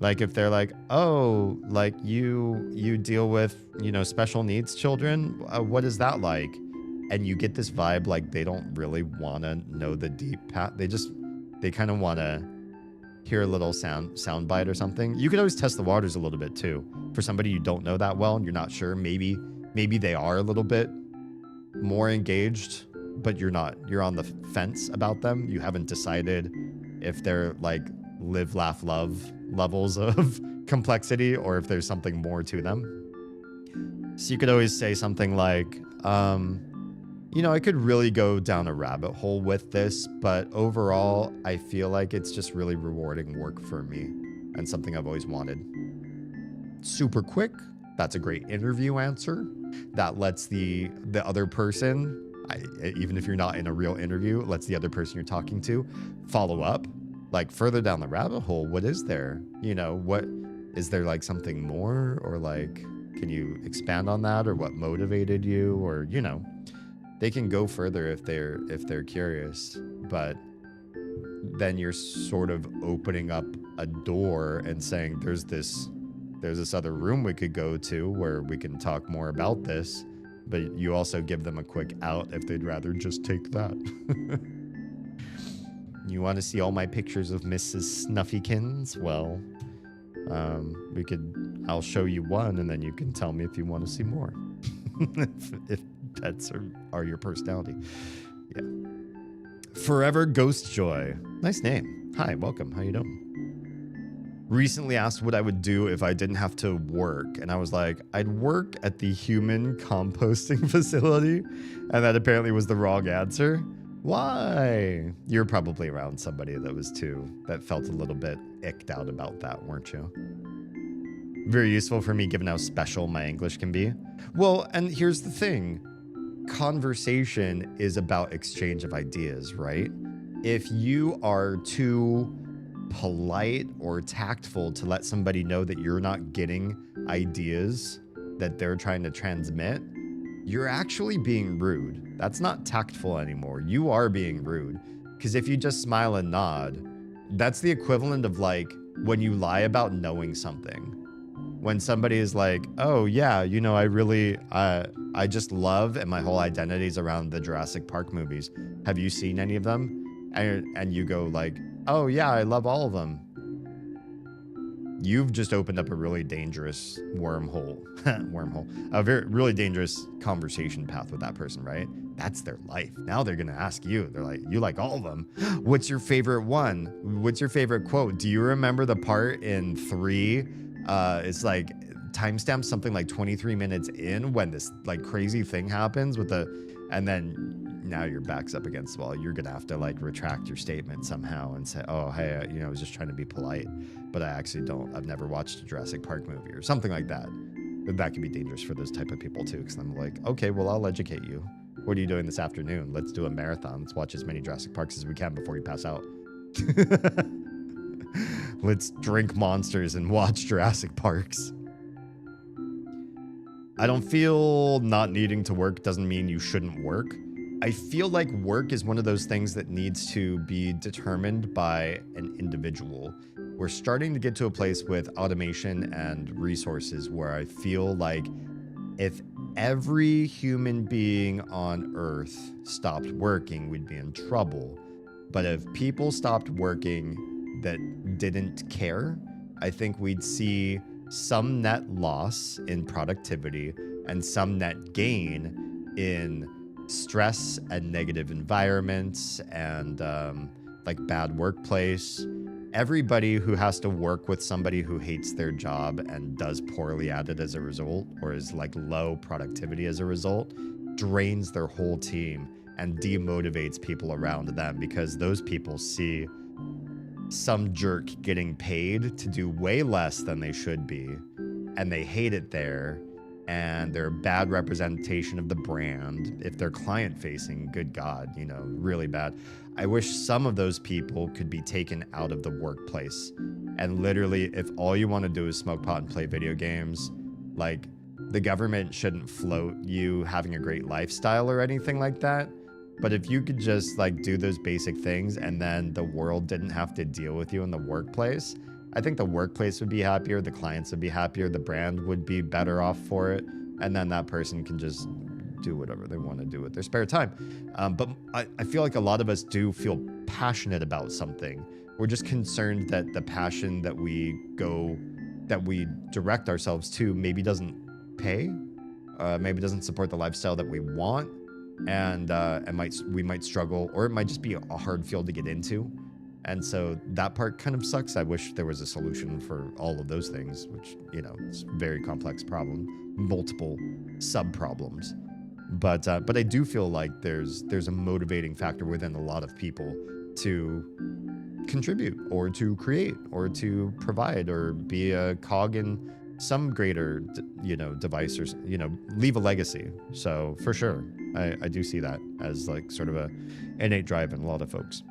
Like if they're like, oh, like you deal with, you know, special needs children, what is that like? And you get this vibe like they don't really want to know the deep path. They kind of want to hear a little sound bite or something. You could always test the waters a little bit too. For somebody you don't know that well and you're not sure, maybe they are a little bit more engaged, but you're not. You're on the fence about them. You haven't decided if they're like live, laugh, love levels of complexity or if there's something more to them. So you could always say something like, you know, I could really go down a rabbit hole with this, but overall, I feel like it's just really rewarding work for me and something I've always wanted. Super quick. That's a great interview answer. That lets the other person, even if you're not in a real interview, lets the other person you're talking to follow up. Like further down the rabbit hole, what is there? You know, what is there, like something more, or like, can you expand on that, or what motivated you, or, you know, they can go further if they're curious, but then you're sort of opening up a door and saying there's this other room we could go to where we can talk more about this, but you also give them a quick out if they'd rather just take that. You want to see all my pictures of Mrs. Snuffykins? Well, I'll show you one and then you can tell me if you want to see more. if pets are your personality. Yeah. Forever Ghost Joy. Nice name. Hi, welcome. How you doing? Recently asked what I would do if I didn't have to work. And I was like, I'd work at the human composting facility. And that apparently was the wrong answer. Why? You're probably around somebody that felt a little bit icked out about that, weren't you? Very useful for me given how special my English can be. Well, and here's the thing. Conversation is about exchange of ideas, right? If you are too polite or tactful to let somebody know that you're not getting ideas that they're trying to transmit, you're actually being rude. That's not tactful anymore. You are being rude. Because if you just smile and nod, that's the equivalent of like when you lie about knowing something. When somebody is like, oh yeah, you know, I just love, and my whole identity is around the Jurassic Park movies. Have you seen any of them? And you go like, oh yeah, I love all of them. You've just opened up a really dangerous wormhole, a really dangerous conversation path with that person, right? That's their life. Now they're gonna ask you. They're like, you like all of them. What's your favorite one? What's your favorite quote? Do you remember the part in 3? It's like timestamp something like 23 minutes in when this like crazy thing happens and then now your back's up against the wall. You're gonna have to like retract your statement somehow and say, oh, hey, you know, I was just trying to be polite, but I actually I've never watched a Jurassic Park movie or something like that. But that can be dangerous for those type of people too, because I'm like, okay, well, I'll educate you. What are you doing this afternoon? Let's do a marathon. Let's watch as many Jurassic Parks as we can before you pass out. Let's drink monsters and watch Jurassic Parks. I don't feel not needing to work doesn't mean you shouldn't work. I feel like work is one of those things that needs to be determined by an individual. We're starting to get to a place with automation and resources where I feel like if every human being on Earth stopped working, we'd be in trouble. But if people stopped working that didn't care, I think we'd see some net loss in productivity and some net gain in stress and negative environments and like bad workplace. Everybody who has to work with somebody who hates their job and does poorly at it as a result, or is like low productivity as a result, drains their whole team and demotivates people around them, because those people see some jerk getting paid to do way less than they should be, and they hate it there, and they're a bad representation of the brand. If they're client facing, good God, you know, really bad. I wish some of those people could be taken out of the workplace. And literally, if all you want to do is smoke pot and play video games, like, the government shouldn't float you having a great lifestyle or anything like that. But if you could just like do those basic things and then the world didn't have to deal with you in the workplace, I think the workplace would be happier, the clients would be happier, the brand would be better off for it, and then that person can just do whatever they want to do with their spare time. But I feel like a lot of us do feel passionate about something. We're just concerned that the passion that we direct ourselves to maybe doesn't pay, maybe doesn't support the lifestyle that we want, and we might struggle, or it might just be a hard field to get into. And so that part kind of sucks. I wish there was a solution for all of those things, which, you know, it's a very complex problem, multiple sub problems. But I do feel like there's a motivating factor within a lot of people to contribute or to create or to provide or be a cog in some greater, you know, device, or, you know, leave a legacy. So for sure, I do see that as like sort of a innate drive in a lot of folks.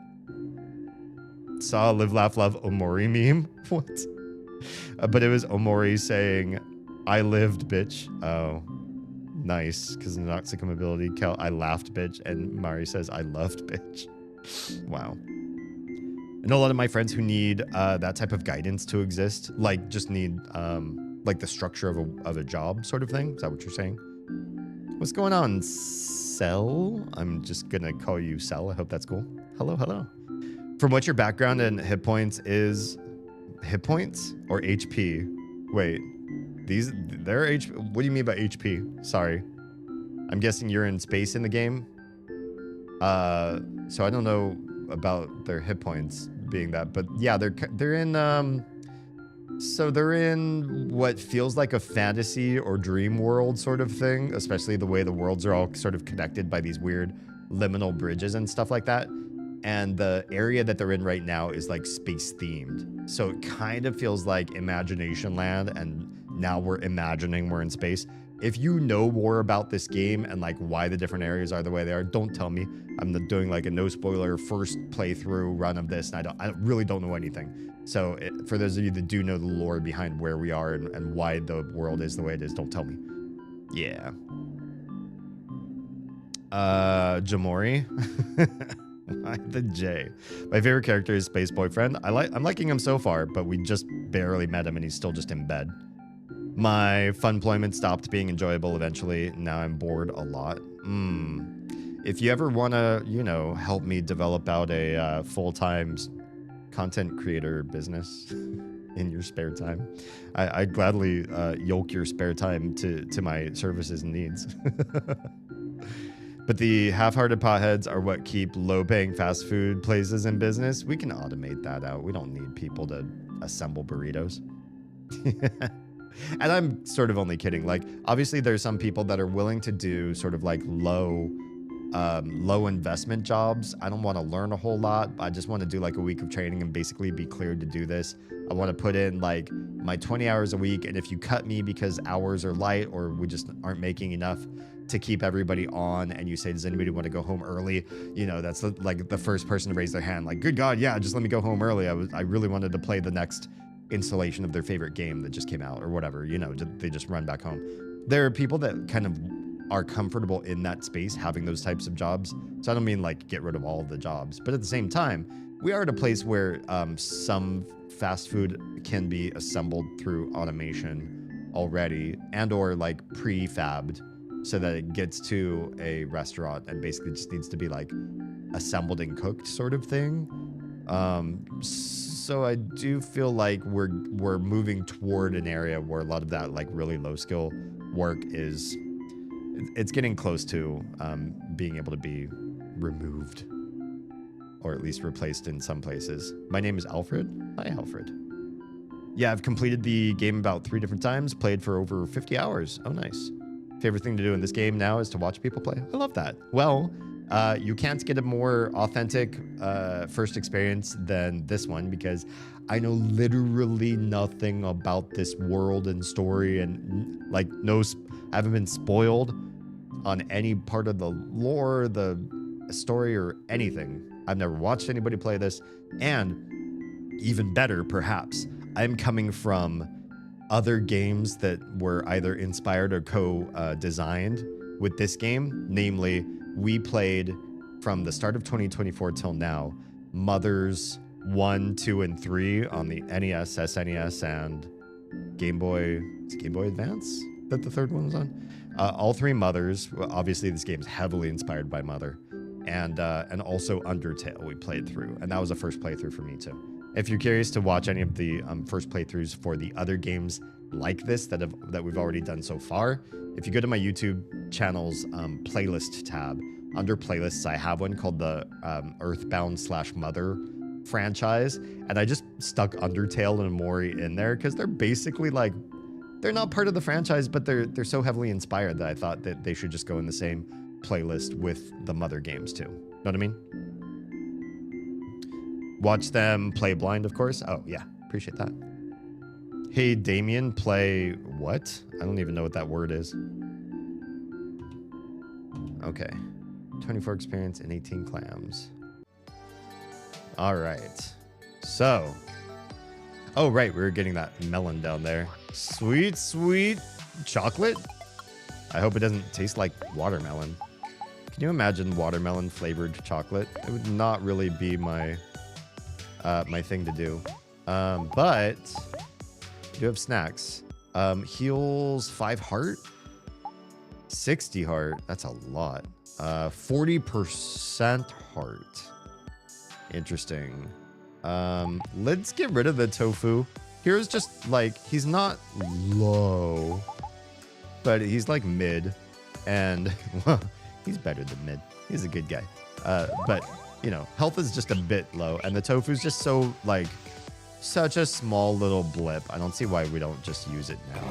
Saw Live Laugh Love Omori meme. What? But it was Omori saying, "I lived, bitch." Oh, nice. Because in the Noxicum ability, I laughed, bitch. And Mari says, "I loved, bitch." Wow. I know a lot of my friends who need that type of guidance to exist, like just need like the structure of a job sort of thing. Is that what you're saying? What's going on, Cell? I'm just gonna call you Cell. I hope that's cool. Hello, hello. From what your background and hit points is, hit points or HP? Wait, they're HP. What do you mean by HP? Sorry, I'm guessing you're in space in the game. So I don't know about their hit points being that, but yeah, they're in so they're in what feels like a fantasy or dream world sort of thing, especially the way the worlds are all sort of connected by these weird liminal bridges and stuff like that. And the area that they're in right now is like space themed. So it kind of feels like Imagination Land, and now we're imagining we're in space. If you know more about this game and like why the different areas are the way they are, don't tell me. I'm doing like a no spoiler first playthrough run of this, and I really don't know anything. So for those of you that do know the lore behind where we are and why the world is the way it is, don't tell me. Yeah. Jamori. Why the J? My favorite character is Space Boyfriend. I'm liking him so far, but we just barely met him and he's still just in bed. My funployment stopped being enjoyable eventually. Now I'm bored a lot. If you ever want to, you know, help me develop out a full-time content creator business in your spare time, I gladly yoke your spare time to my services and needs. But the half-hearted potheads are what keep low-paying fast food places in business. We can automate that out. We don't need people to assemble burritos. And I'm sort of only kidding. Like, obviously, there's some people that are willing to do sort of like low investment jobs. I don't want to learn a whole lot. I just want to do like a week of training and basically be cleared to do this. I want to put in like my 20 hours a week. And if you cut me because hours are light or we just aren't making enough to keep everybody on, and you say, does anybody want to go home early? You know, that's like the first person to raise their hand. Like, good God, yeah, just let me go home early. I really wanted to play the next installation of their favorite game that just came out or whatever, you know, they just run back home. There are people that kind of are comfortable in that space having those types of jobs. So I don't mean like get rid of all of the jobs, but at the same time, we are at a place where some fast food can be assembled through automation already and or like prefabbed so that it gets to a restaurant and basically just needs to be like assembled and cooked sort of thing. So I do feel like we're moving toward an area where a lot of that like really low skill work it's getting close to being able to be removed or at least replaced in some places. My name is Alfred. Hi, Alfred. Yeah, I've completed the game about 3 different times, played for over 50 hours. Oh, nice. Favorite thing to do in this game now is to watch people play. I love that. Well, you can't get a more authentic first experience than this one because I know literally nothing about this world and story and like I haven't been spoiled on any part of the lore, the story, or anything. I've never watched anybody play this, and even better, perhaps, I'm coming from other games that were either inspired or co-designed with this game. Namely, we played from the start of 2024 till now, Mothers 1, 2, and 3 on the NES, SNES, and Game Boy. Is it Game Boy Advance that the third one was on? All 3 Mothers. Well, obviously, this game is heavily inspired by Mother, and also Undertale we played through, and that was the first playthrough for me too. If you're curious to watch any of the first playthroughs for the other games like this that we've already done so far, if you go to my YouTube channel's playlist tab, under playlists, I have one called the Earthbound/Mother franchise, and I just stuck Undertale and Amori in there because they're basically like, they're not part of the franchise, but they're so heavily inspired that I thought that they should just go in the same playlist with the Mother games too. Know what I mean? Watch them play blind, of course. Oh yeah, appreciate that. Hey, Damien, play what? I don't even know what that word is. Okay. 24 experience and 18 clams. All right. So. Oh, right. We were getting that melon down there. Sweet, sweet chocolate. I hope it doesn't taste like watermelon. Can you imagine watermelon flavored chocolate? It would not really be my my thing to do. But we do have snacks. Heals 5 heart. 60 heart. That's a lot. 40% heart. Interesting. Let's get rid of the tofu. Here's just like, he's not low, but he's like mid, and well, he's better than mid. He's a good guy. But you know, health is just a bit low, and the tofu's just so like such a small little blip. I don't see why we don't just use it now.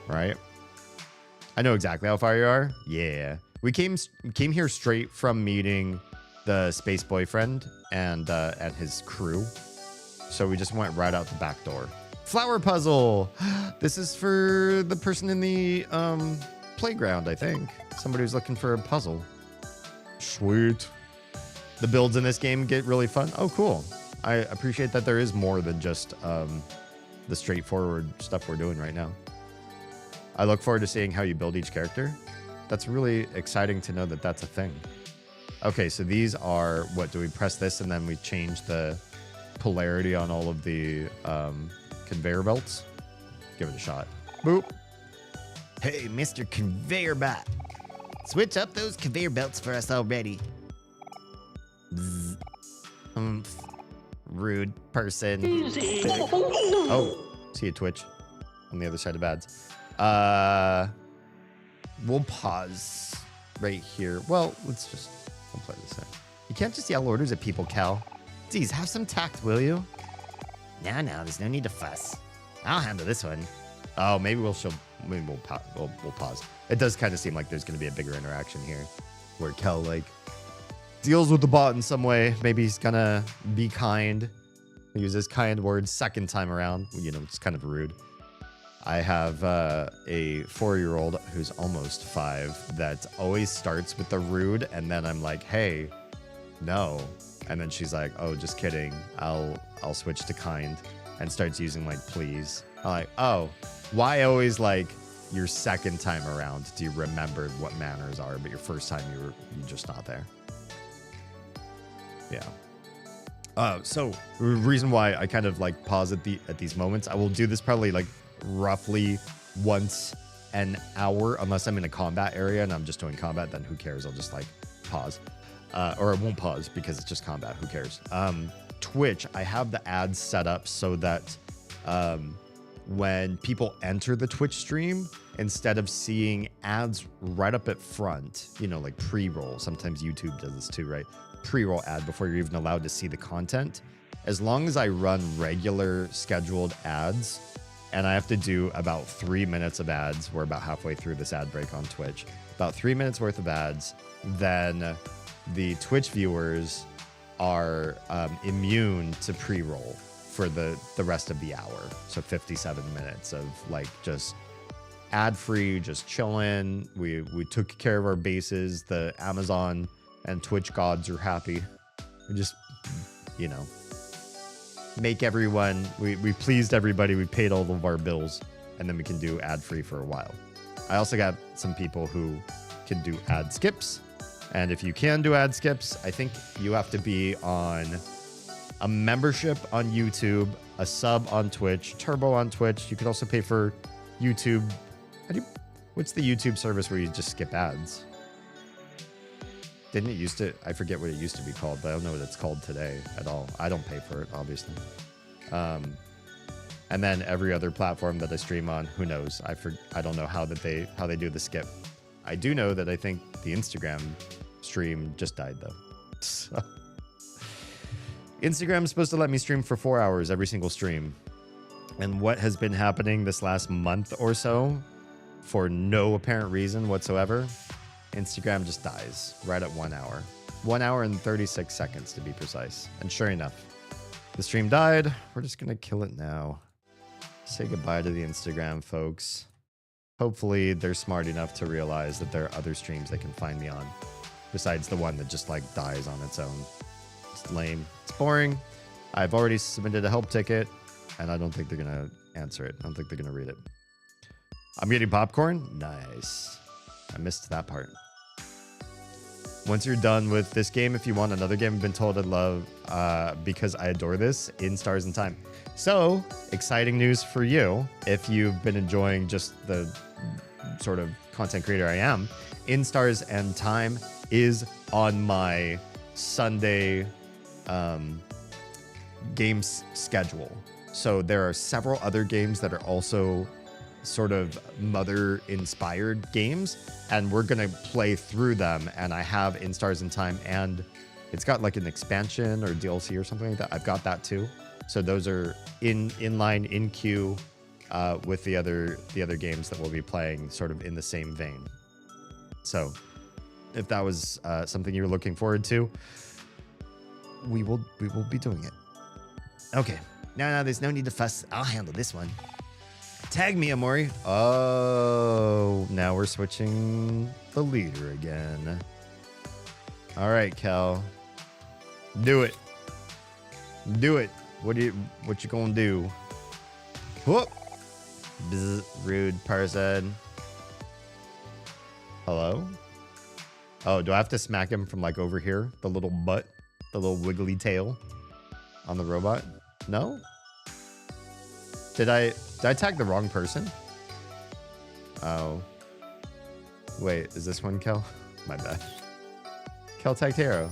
Right? I know exactly how far you are. Yeah. We came here straight from meeting the space boyfriend and his crew. So we just went right out the back door. Flower puzzle. This is for the person in the playground, I think. Somebody who's looking for a puzzle. Sweet. The builds in this game get really fun. Oh, cool. I appreciate that there is more than just the straightforward stuff we're doing right now. I look forward to seeing how you build each character. That's really exciting to know that that's a thing. Okay, so these are, what, do we press this and then we change the polarity on all of the conveyor belts? Give it a shot. Boop. Hey, Mr. Conveyor Bot. Switch up those conveyor belts for us already. Bzz. Rude person. Oh, see a Twitch on the other side of ads. We'll pause right here. Well, we'll play this thing. You can't just yell orders at people, Cal. Geez, have some tact, will you? No, there's no need to fuss. I'll handle this one. Oh, maybe we'll pause. It does kind of seem like there's going to be a bigger interaction here, where Cal like deals with the bot in some way. Maybe he's gonna be kind. He uses kind words second time around. You know, it's kind of rude. I have a 4-year-old who's almost 5 that always starts with the rude, and then I'm like, hey, no. And then she's like, oh, just kidding. I'll switch to kind, and starts using like please. I'm like, oh, why always like your second time around do you remember what manners are, but your first time you're just not there? Yeah. So the reason why I kind of like pause at these moments, I will do this probably like roughly once an hour, unless I'm in a combat area and I'm just doing combat, then who cares? I'll just like pause. Or I won't pause because it's just combat. Who cares? Twitch, I have the ads set up so that when people enter the Twitch stream, instead of seeing ads right up at front, you know, like pre-roll, sometimes YouTube does this too, right? Pre-roll ad before you're even allowed to see the content. As long as I run regular scheduled ads, and I have to do about 3 minutes of ads, we're about halfway through this ad break on Twitch, about 3 minutes worth of ads, then the Twitch viewers are immune to pre-roll for the rest of the hour. So 57 minutes of like just ad-free, just chilling. We took care of our bases. The Amazon and Twitch gods are happy. We just, you know, make everyone, we pleased everybody. We paid all of our bills, and then we can do ad-free for a while. I also got some people who can do ad skips. And if you can do ad skips, I think you have to be on a membership on YouTube, a sub on Twitch, Turbo on Twitch. You could also pay for YouTube. What's the YouTube service where you just skip ads? Didn't it used to? I forget what it used to be called, but I don't know what it's called today at all. I don't pay for it, obviously. And then every other platform that I stream on, who knows? I don't know how they do the skip. I do know that I think the Instagram stream just died though. So, Instagram's supposed to let me stream for 4 hours every single stream. And what has been happening this last month or so, for no apparent reason whatsoever, Instagram just dies right at 1 hour. 1 hour and 36 seconds to be precise. And sure enough, the stream died. We're just gonna kill it now. Say goodbye to the Instagram folks. Hopefully they're smart enough to realize that there are other streams they can find me on, besides the one that just like dies on its own. It's lame. It's boring. I've already submitted a help ticket, and I don't think they're gonna answer it. I don't think they're gonna read it. I'm getting popcorn. Nice. I missed that part. Once you're done with this game, if you want another game I've been told I love, because I adore this, In Stars and Time. So, exciting news for you. If you've been enjoying just the sort of content creator I am, In Stars and Time is on my Sunday games schedule. So there are several other games that are also sort of mother-inspired games, and we're gonna play through them. And I have In Stars and Time, and it's got like an expansion or DLC or something like that. I've got that too. So those are in line, in queue, with the other games that we'll be playing, sort of in the same vein. So if that was something you were looking forward to, we will be doing it. Okay. No, there's no need to fuss. I'll handle this one. Tag me, Amori. Oh, now we're switching the leader again. All right, Kel. Do it. Do it. What you gonna do? Whoop. Bzz, rude person. Hello? Oh, do I have to smack him from like over here? The little butt? The little wiggly tail on the robot? No? Did I tag the wrong person? Oh. Wait, is this one Kel? My bad. Kel tagged Hero.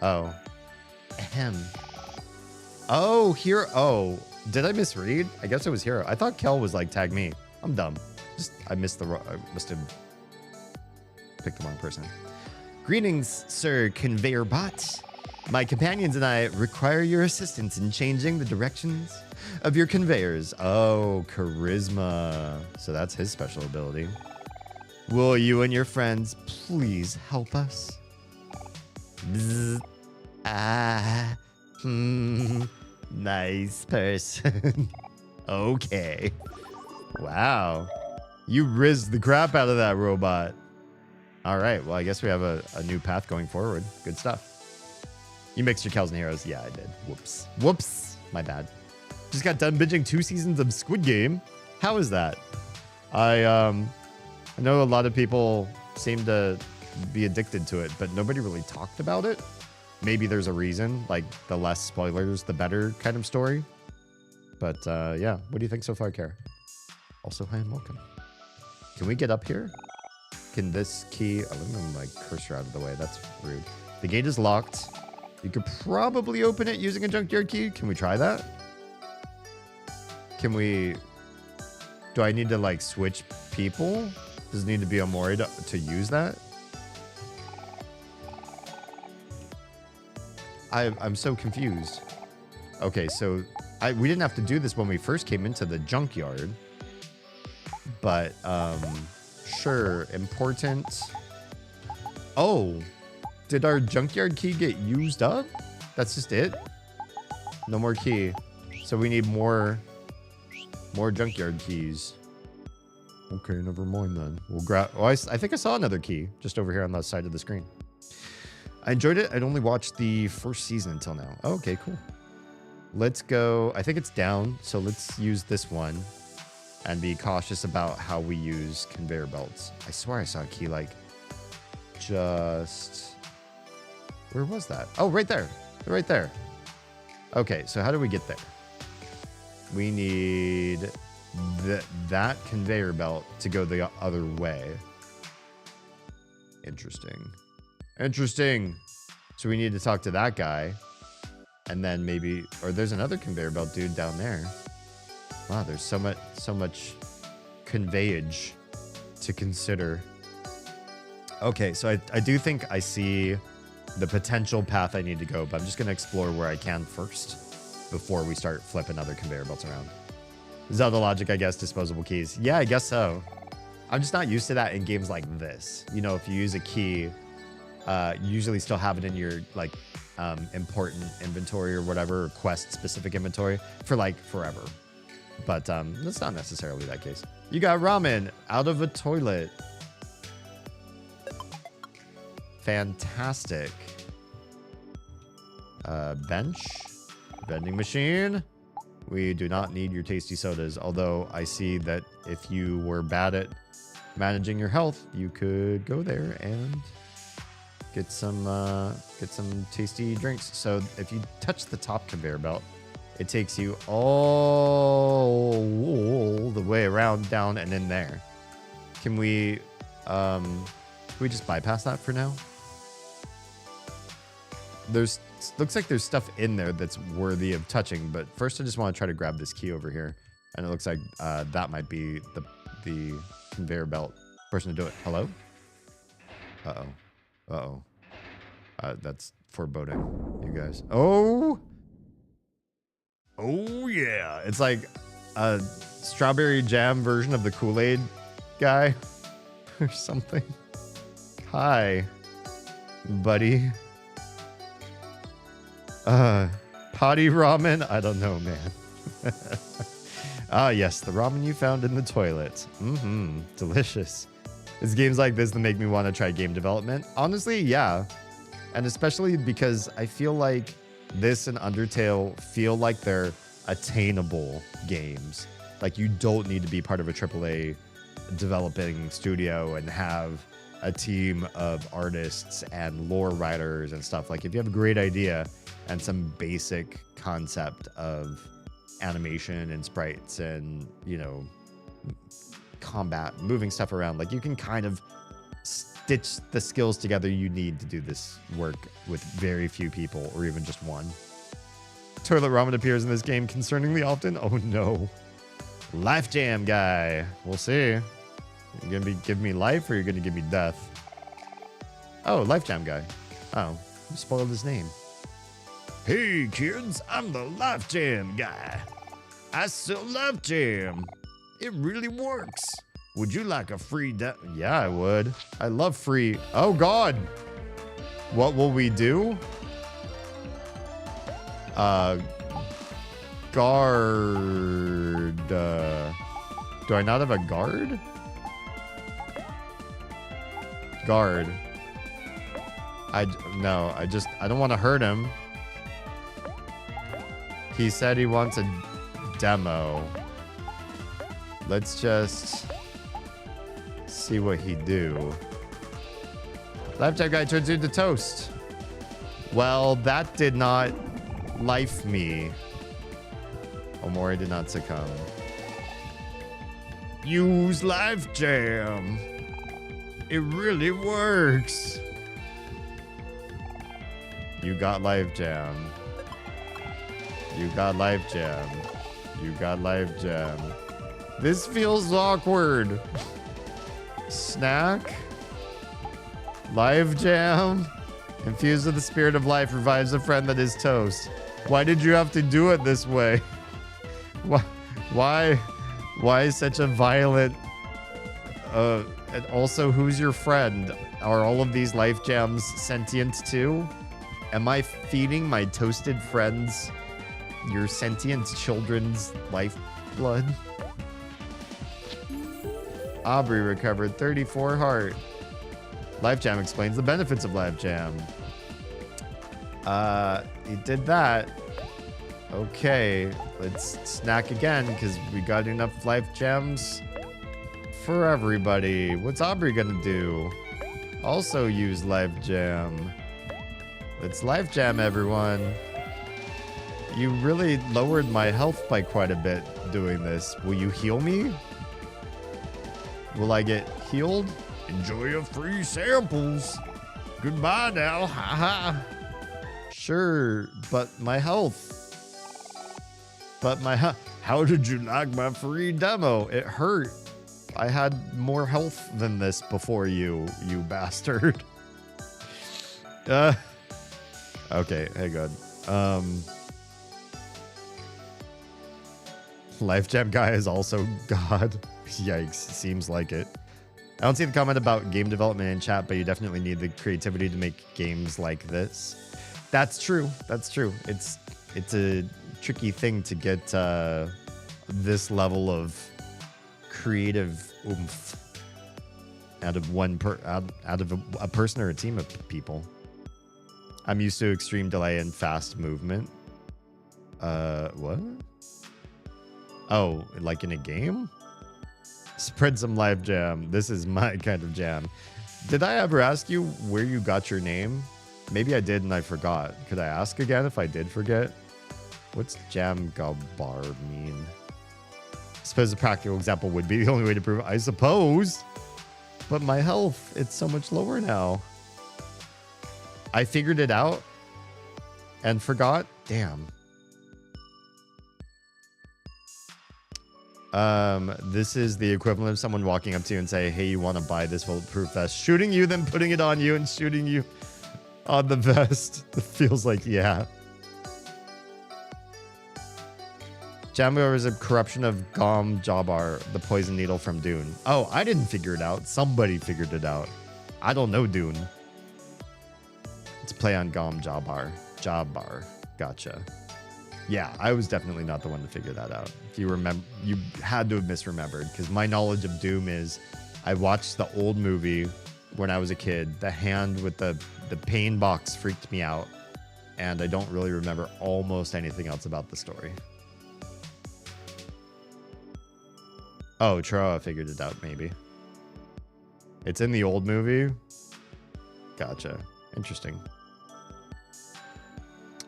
Oh. Ahem. Oh, Hero. Oh, did I misread? I guess it was Hero. I thought Kel was like, tag me. I'm dumb. I must have picked the wrong person. Greetings, Sir Conveyor Bot. My companions and I require your assistance in changing the directions of your conveyors. Oh, charisma. So that's his special ability. Will you and your friends please help us? Bzz. Nice person. Okay. Wow. You rizzed the crap out of that robot. All right. Well, I guess we have a new path going forward. Good stuff. You mixed your Kells and Heroes. Yeah, I did. Whoops. Whoops. My bad. Just got done binging 2 seasons of Squid Game. How is that? I know a lot of people seem to be addicted to it, but nobody really talked about it. Maybe there's a reason, like the less spoilers, the better kind of story. But yeah, what do you think so far, Kara? Also, hi and welcome. Can we get up here? Can this key... Oh, let me move my cursor out of the way. That's rude. The gate is locked. You could probably open it using a junkyard key. Can we try that? Can we... Do I need to, like, switch people? Does it need to be a Mori to use that? I'm so confused. Okay, so we didn't have to do this when we first came into the junkyard. But, sure, important. Oh, did our junkyard key get used up? That's just it? No more key. So we need more junkyard keys. Okay, never mind then. We'll grab... Oh, I think I saw another key just over here on the side of the screen. I enjoyed it. I'd only watched the first season until now. Oh, okay, cool. Let's go... I think it's down, so let's use this one and be cautious about how we use conveyor belts. I swear I saw a key, like, just... Where was that? Oh, right there. Right there. Okay, so how do we get there? We need that conveyor belt to go the other way. Interesting. Interesting. So we need to talk to that guy. And then maybe, or there's another conveyor belt dude down there. Wow, there's so much conveyage to consider. Okay, so I do think I see the potential path I need to go, but I'm just going to explore where I can first before we start flipping other conveyor belts around. Zelda logic, I guess, disposable keys. Yeah, I guess so. I'm just not used to that in games like this. You know, if you use a key, you usually still have it in your, like, important inventory or whatever, or quest-specific inventory for, like, forever. But that's not necessarily that case. You got ramen out of a toilet. Fantastic. Bench. Vending machine. We do not need your tasty sodas, although I see that if you were bad at managing your health, you could go there and get some tasty drinks. So if you touch the top conveyor belt, it takes you all the way around, down, and in there. Can we just bypass that for now? Looks like there's stuff in there that's worthy of touching, but first I just want to try to grab this key over here. And it looks like that might be the conveyor belt person to do it. Hello? Uh-oh. Uh-oh. That's foreboding, you guys. Oh! Oh, yeah. It's like a strawberry jam version of the Kool-Aid guy or something. Hi, buddy. Potty ramen? I don't know, man. Ah, yes, the ramen you found in the toilet. Mm-hmm, delicious. It's games like this that make me want to try game development. Honestly, yeah. And especially because I feel like this and Undertale feel like they're attainable games. Like, you don't need to be part of a AAA developing studio and have a team of artists and lore writers and stuff. Like, if you have a great idea and some basic concept of animation and sprites and, you know, combat, moving stuff around, like, you can kind of stitch the skills together you need to do this work with very few people, or even just one. Toilet ramen appears in this game concerningly often. Oh no. Life Jam guy. We'll see. You're gonna be giving me life, or you're gonna give me death? Oh, Life Jam guy. Oh, you spoiled his name. Hey kids, I'm the Life Jam guy. I sell Life Jam. It really works. Would you like a free Yeah, I would. I love free. Oh God. What will we do? Guard. Do I not have a guard? Guard. I don't want to hurt him. He said he wants a demo. Let's just see what he do. Laptop guy turns into toast. Well, that did not life me. Omori did not succumb. Use Life Jam. It really works. You got Life Jam. You got Life Jam. You got Life Jam. This feels awkward. Snack. Life Jam. Infused with the spirit of life, revives a friend that is toast. Why did you have to do it this way? Why such a violent... and also, who's your friend? Are all of these Life Jams sentient too? Am I feeding my toasted friends your sentient children's lifeblood? Aubrey recovered 34 heart. Life Jam explains the benefits of Life Jam. He did that. Okay, let's snack again because we got enough Life Gems for everybody. What's Aubrey gonna do? Also use Life Jam. Let's Life Jam, everyone. You really lowered my health by quite a bit doing this. Will you heal me? Will I get healed? Enjoy your free samples. Goodbye now. Haha. Sure, but my health. How did you like my free demo? It hurt. I had more health than this before you bastard. Okay, hey, good. Life Jam guy is also God. Yikes, seems like it. I don't see the comment about game development in chat, but you definitely need the creativity to make games like this. That's true. That's true. It's a tricky thing to get this level of creative oomph out of a person or a team of people. I'm used to extreme delay and fast movement. What? Oh, like in a game? Spread some live jam. This is my kind of jam. Did I ever ask you where you got your name? Maybe I did and I forgot. Could I ask again if I did forget? What's jam gabar mean? I suppose a practical example would be the only way to prove it. I suppose. But my health, it's so much lower now. I figured it out and forgot. Damn. This is the equivalent of someone walking up to you and say, hey, you want to buy this bulletproof vest? Shooting you, then putting it on you and shooting you on the vest. It feels like, yeah. Jambo is a corruption of Gom Jabbar, the poison needle from Dune. Oh, I didn't figure it out. Somebody figured it out. I don't know Dune. It's a play on Gom Jabbar. Jabbar. Gotcha. Yeah, I was definitely not the one to figure that out. If you remember, you had to have misremembered, because my knowledge of Doom is I watched the old movie when I was a kid. The hand with the pain box freaked me out, and I don't really remember almost anything else about the story. Oh, Troa figured it out, maybe. It's in the old movie? Gotcha. Interesting.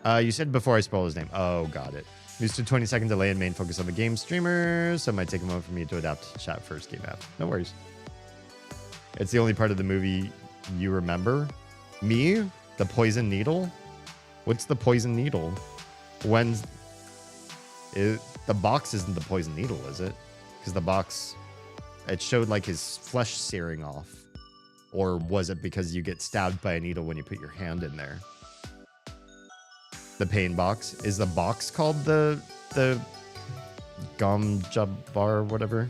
You said before I spoil his name. Oh, got it. Used to 20-second delay and main focus on the game streamer, so it might take a moment for me to adapt to chat first game app. No worries. It's the only part of the movie you remember. Me? The poison needle? What's the poison needle? The box isn't the poison needle, is it? Because the box, it showed like his flesh searing off. Or was it because you get stabbed by a needle when you put your hand in there? The pain box. Is the box called the Gom Jabbar, whatever?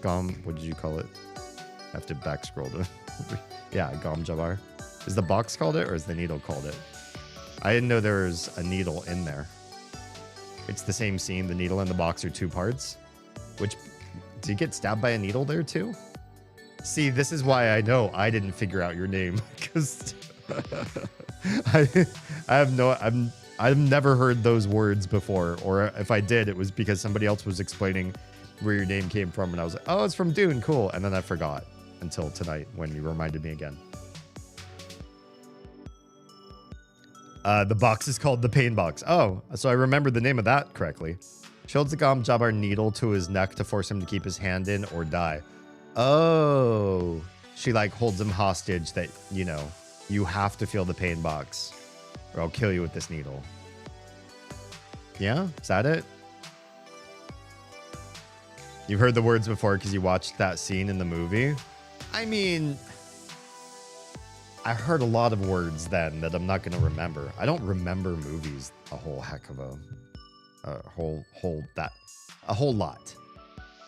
What did you call it? I have to back scroll to yeah, Gom Jabbar. Is the box called it or is the needle called it? I didn't know there was a needle in there. It's the same scene. The needle and the box are two parts. Which, did you get stabbed by a needle there too? See, this is why I know I didn't figure out your name, because I've never heard those words before, or if I did, it was because somebody else was explaining where your name came from, and I was like, oh, it's from Dune, cool, and then I forgot until tonight when you reminded me again. The box is called the pain box. Oh, so I remembered the name of that correctly. She holds the Gom Jabbar needle to his neck to force him to keep his hand in or die. Oh, she like holds him hostage that, you know, you have to feel the pain box or I'll kill you with this needle. Yeah, is that it? You've heard the words before because you watched that scene in the movie. I mean, I heard a lot of words then that I'm not going to remember. I don't remember movies a whole heck of a whole lot.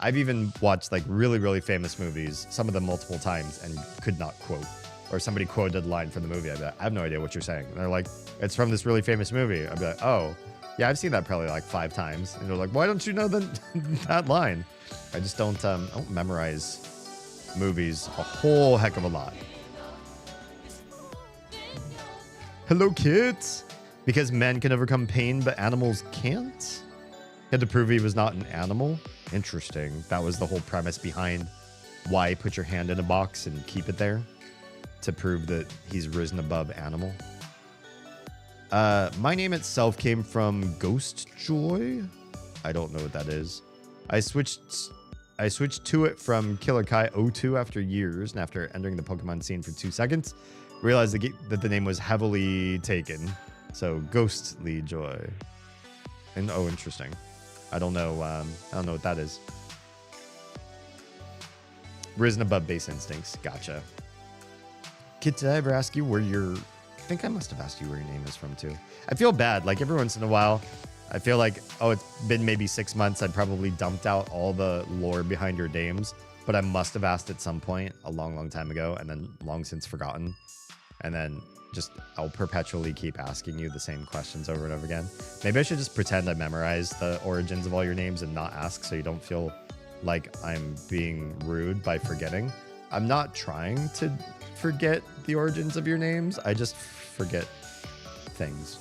I've even watched like really, really famous movies, some of them multiple times, and could not quote. Or somebody quoted a line from the movie. I'd be like, I have no idea what you're saying. And they're like, it's from this really famous movie. I'd be like, oh, yeah, I've seen that probably like 5 times. And they're like, why don't you know that line? I just don't memorize movies a whole heck of a lot. Hello, kids. Because men can overcome pain, but animals can't? He had to prove he was not an animal. Interesting. That was the whole premise behind why put your hand in a box and keep it there. To prove that he's risen above animal. My name itself came from Ghost Joy. I don't know what that is. I switched I switched to it from Killer Kai 02 after years, and after entering the Pokemon scene for 2 seconds, realized that the name was heavily taken. So Ghostly Joy. And oh, interesting. I don't know what that is. Risen above base instincts. Gotcha. Kid, did I ever ask you where your... I think I must have asked you where your name is from too. I feel bad. Like every once in a while, I feel like, oh, it's been maybe 6 months. I'd probably dumped out all the lore behind your names, but I must have asked at some point a long, long time ago and then long since forgotten. And then just I'll perpetually keep asking you the same questions over and over again. Maybe I should just pretend I memorized the origins of all your names and not ask so you don't feel like I'm being rude by forgetting. I'm not trying to forget the origins of your names. I just forget things.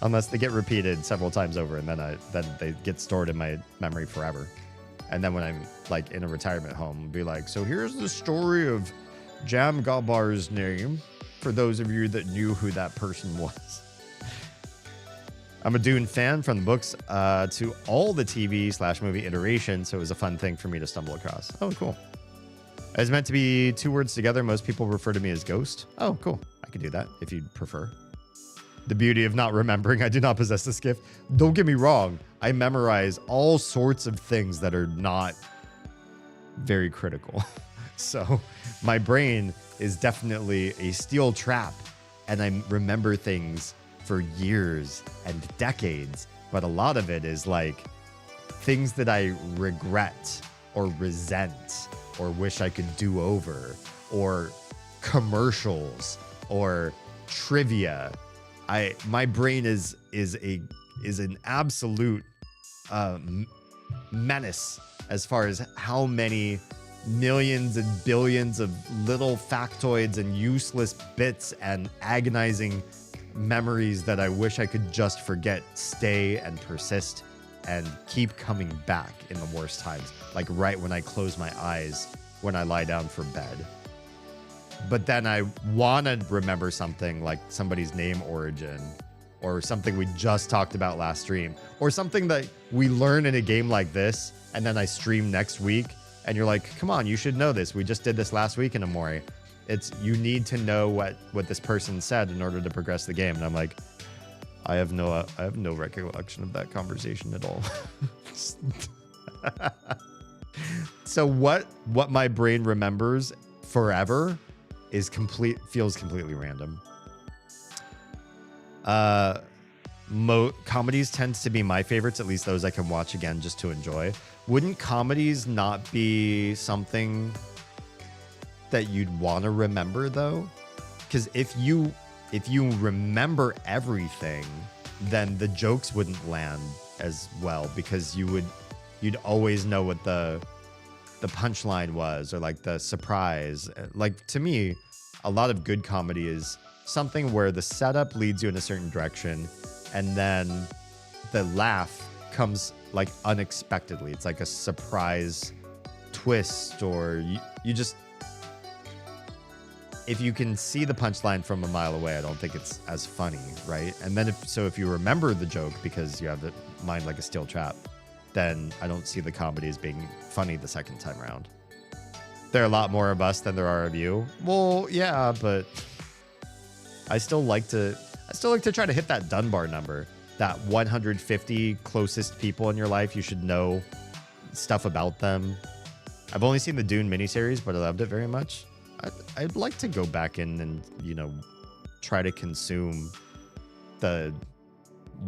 Unless they get repeated several times over and then they get stored in my memory forever. And then when I'm like in a retirement home, I'll be like, so here's the story of Jam Gabar's name for those of you that knew who that person was. I'm a Dune fan from the books to all the TV/movie iterations, so it was a fun thing for me to stumble across. Oh, cool. It's meant to be 2 words together. Most people refer to me as Ghost. Oh, cool. I could do that if you'd prefer. The beauty of not remembering. I do not possess this gift. Don't get me wrong. I memorize all sorts of things that are not very critical. So my brain is definitely a steel trap, and I remember things for years and decades. But a lot of it is like things that I regret or resent or wish I could do over, or commercials or trivia. My brain is an absolute menace as far as how many millions and billions of little factoids and useless bits and agonizing memories that I wish I could just forget stay and persist and keep coming back in the worst times, like right when I close my eyes when I lie down for bed. But then I want to remember something like somebody's name origin, or something we just talked about last stream, or something that we learn in a game like this, and then I stream next week, and you're like, come on, you should know this. We just did this last week in Amori. It's, you need to know what this person said in order to progress the game. And I'm like, I have no recollection of that conversation at all. So what my brain remembers forever is feels completely random. Comedies tends to be my favorites, at least those I can watch again just to enjoy. Wouldn't comedies not be something that you'd want to remember though? Because if you remember everything, then the jokes wouldn't land as well, because you'd always know what the punchline was, or like the surprise. Like, to me, a lot of good comedy is something where the setup leads you in a certain direction and then the laugh comes like unexpectedly. It's like a surprise twist, or you just, if you can see the punchline from a mile away, I don't think it's as funny, right? And then if you remember the joke because you have the mind like a steel trap, then I don't see the comedy as being funny the second time around. There are a lot more of us than there are of you. Well, yeah, but I still like to try to hit that Dunbar number, that 150 closest people in your life. You should know stuff about them. I've only seen the Dune miniseries, but I loved it very much. I'd like to go back in and, try to consume the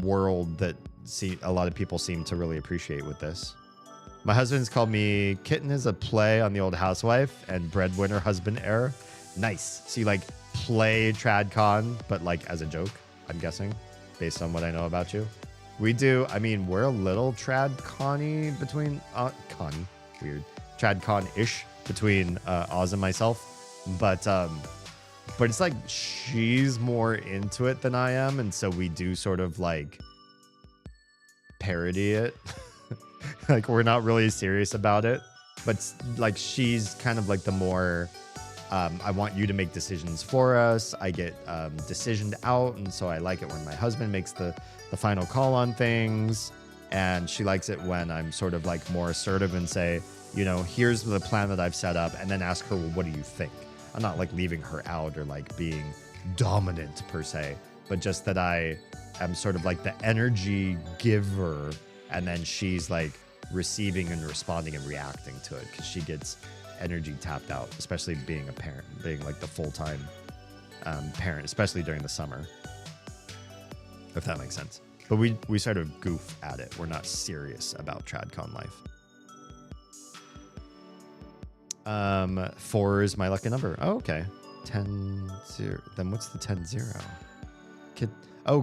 world that a lot of people seem to really appreciate with this. My husband's called me Kitten is a play on the old housewife and breadwinner husband error. Nice. So you like play TradCon, but like as a joke, I'm guessing, based on what I know about you. We do. I mean, we're a little TradCon-y between Connie, weird, TradCon-ish between Oz and myself. But it's like she's more into it than I am, and so we do sort of like parody it. Like, we're not really serious about it, but like she's kind of like the more I want you to make decisions for us. I get decisioned out, and so I like it when my husband makes the final call on things. And she likes it when I'm sort of like more assertive and say, you know, here's the plan that I've set up, and then ask her, well, what do you think? I'm not like leaving her out or like being dominant per se, but just that I am sort of like the energy giver, and then she's like receiving and responding and reacting to it because she gets energy tapped out, especially being a parent, being like the full-time parent, especially during the summer, if that makes sense. But we sort of goof at it. We're not serious about TradCon life. 4 is my lucky number. Oh, okay. 10-0. Then what's the 10-0?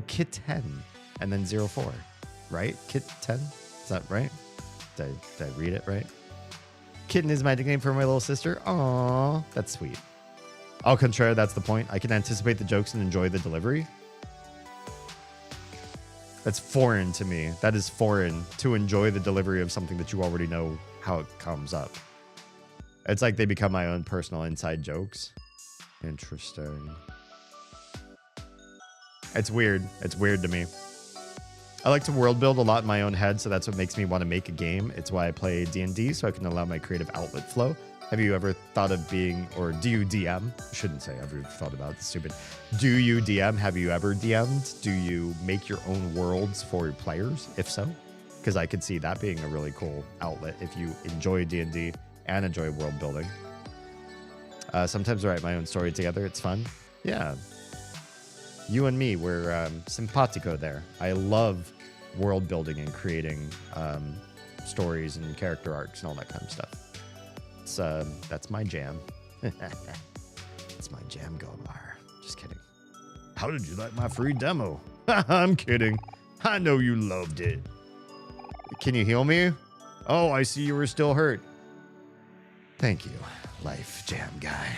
Kit 10. And then 04. Right? Kit 10? Is that right? Did I read it right? Kitten is my nickname for my little sister. Aww. That's sweet. Au contraire, that's the point. I can anticipate the jokes and enjoy the delivery. That's foreign to me. That is foreign to enjoy the delivery of something that you already know how it comes up. It's like they become my own personal inside jokes. Interesting. It's weird. It's weird to me. I like to world build a lot in my own head, so that's what makes me want to make a game. It's why I play D&D, so I can allow my creative outlet flow. Have you ever thought of being, or do you DM? I shouldn't say ever thought about it, it's stupid. Do you DM? Have you ever DM'd? Do you make your own worlds for your players, if so? Because I could see that being a really cool outlet if you enjoy D&D and enjoy world building. Sometimes I write my own story together. It's fun. Yeah. You and me, we're simpatico there. I love world building and creating stories and character arcs and all that kind of stuff. That's my jam. It's my jam, Gomar. Just kidding. How did you like my free demo? I'm kidding. I know you loved it. Can you heal me? Oh, I see you were still hurt. Thank you, life jam guy.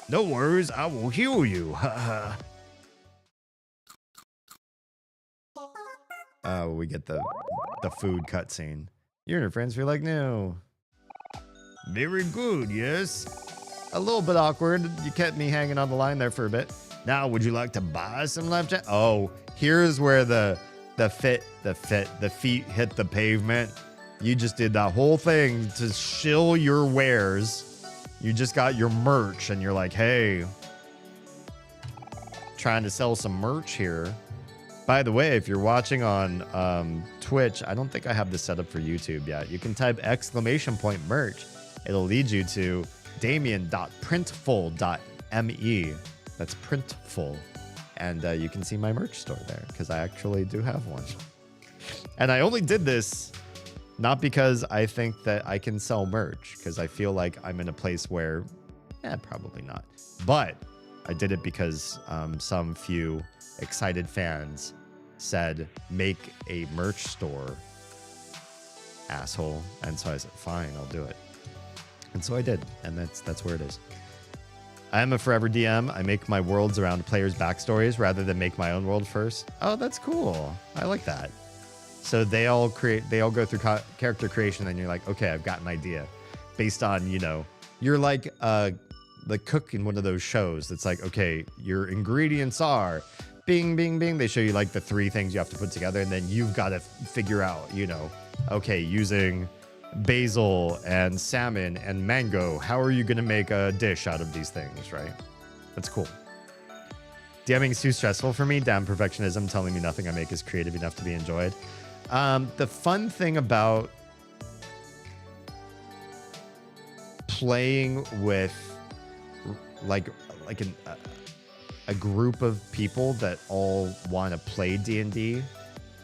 No worries, I will heal you. Oh, we get the food cutscene. You and your friends feel like new. Very good, yes. A little bit awkward. You kept me hanging on the line there for a bit. Now, would you like to buy some life jam? Oh, here's where the feet hit the pavement. You just did that whole thing to shill your wares. You just got your merch and you're like, hey, trying to sell some merch here. By the way, if you're watching on Twitch, I don't think I have this set up for YouTube yet. You can type !merch. It'll lead you to damien.printful.me. That's Printful. And you can see my merch store there because I actually do have one. And I only did this not because I think that I can sell merch, because I feel like I'm in a place where, probably not. But I did it because some few excited fans said, make a merch store, asshole. And so I said, fine, I'll do it. And so I did. And that's where it is. I am a forever DM. I make my worlds around players' backstories rather than make my own world first. Oh, that's cool. I like that. So they all go through character creation, and you're like, okay, I've got an idea based on, you're like the cook in one of those shows that's like, okay, your ingredients are bing, bing, bing. They show you like the 3 things you have to put together, and then you've got to figure out, okay, using basil and salmon and mango, how are you going to make a dish out of these things, right? That's cool. DMing is too stressful for me. Damn perfectionism telling me nothing I make is creative enough to be enjoyed. The fun thing about playing with like a group of people that all want to play D&D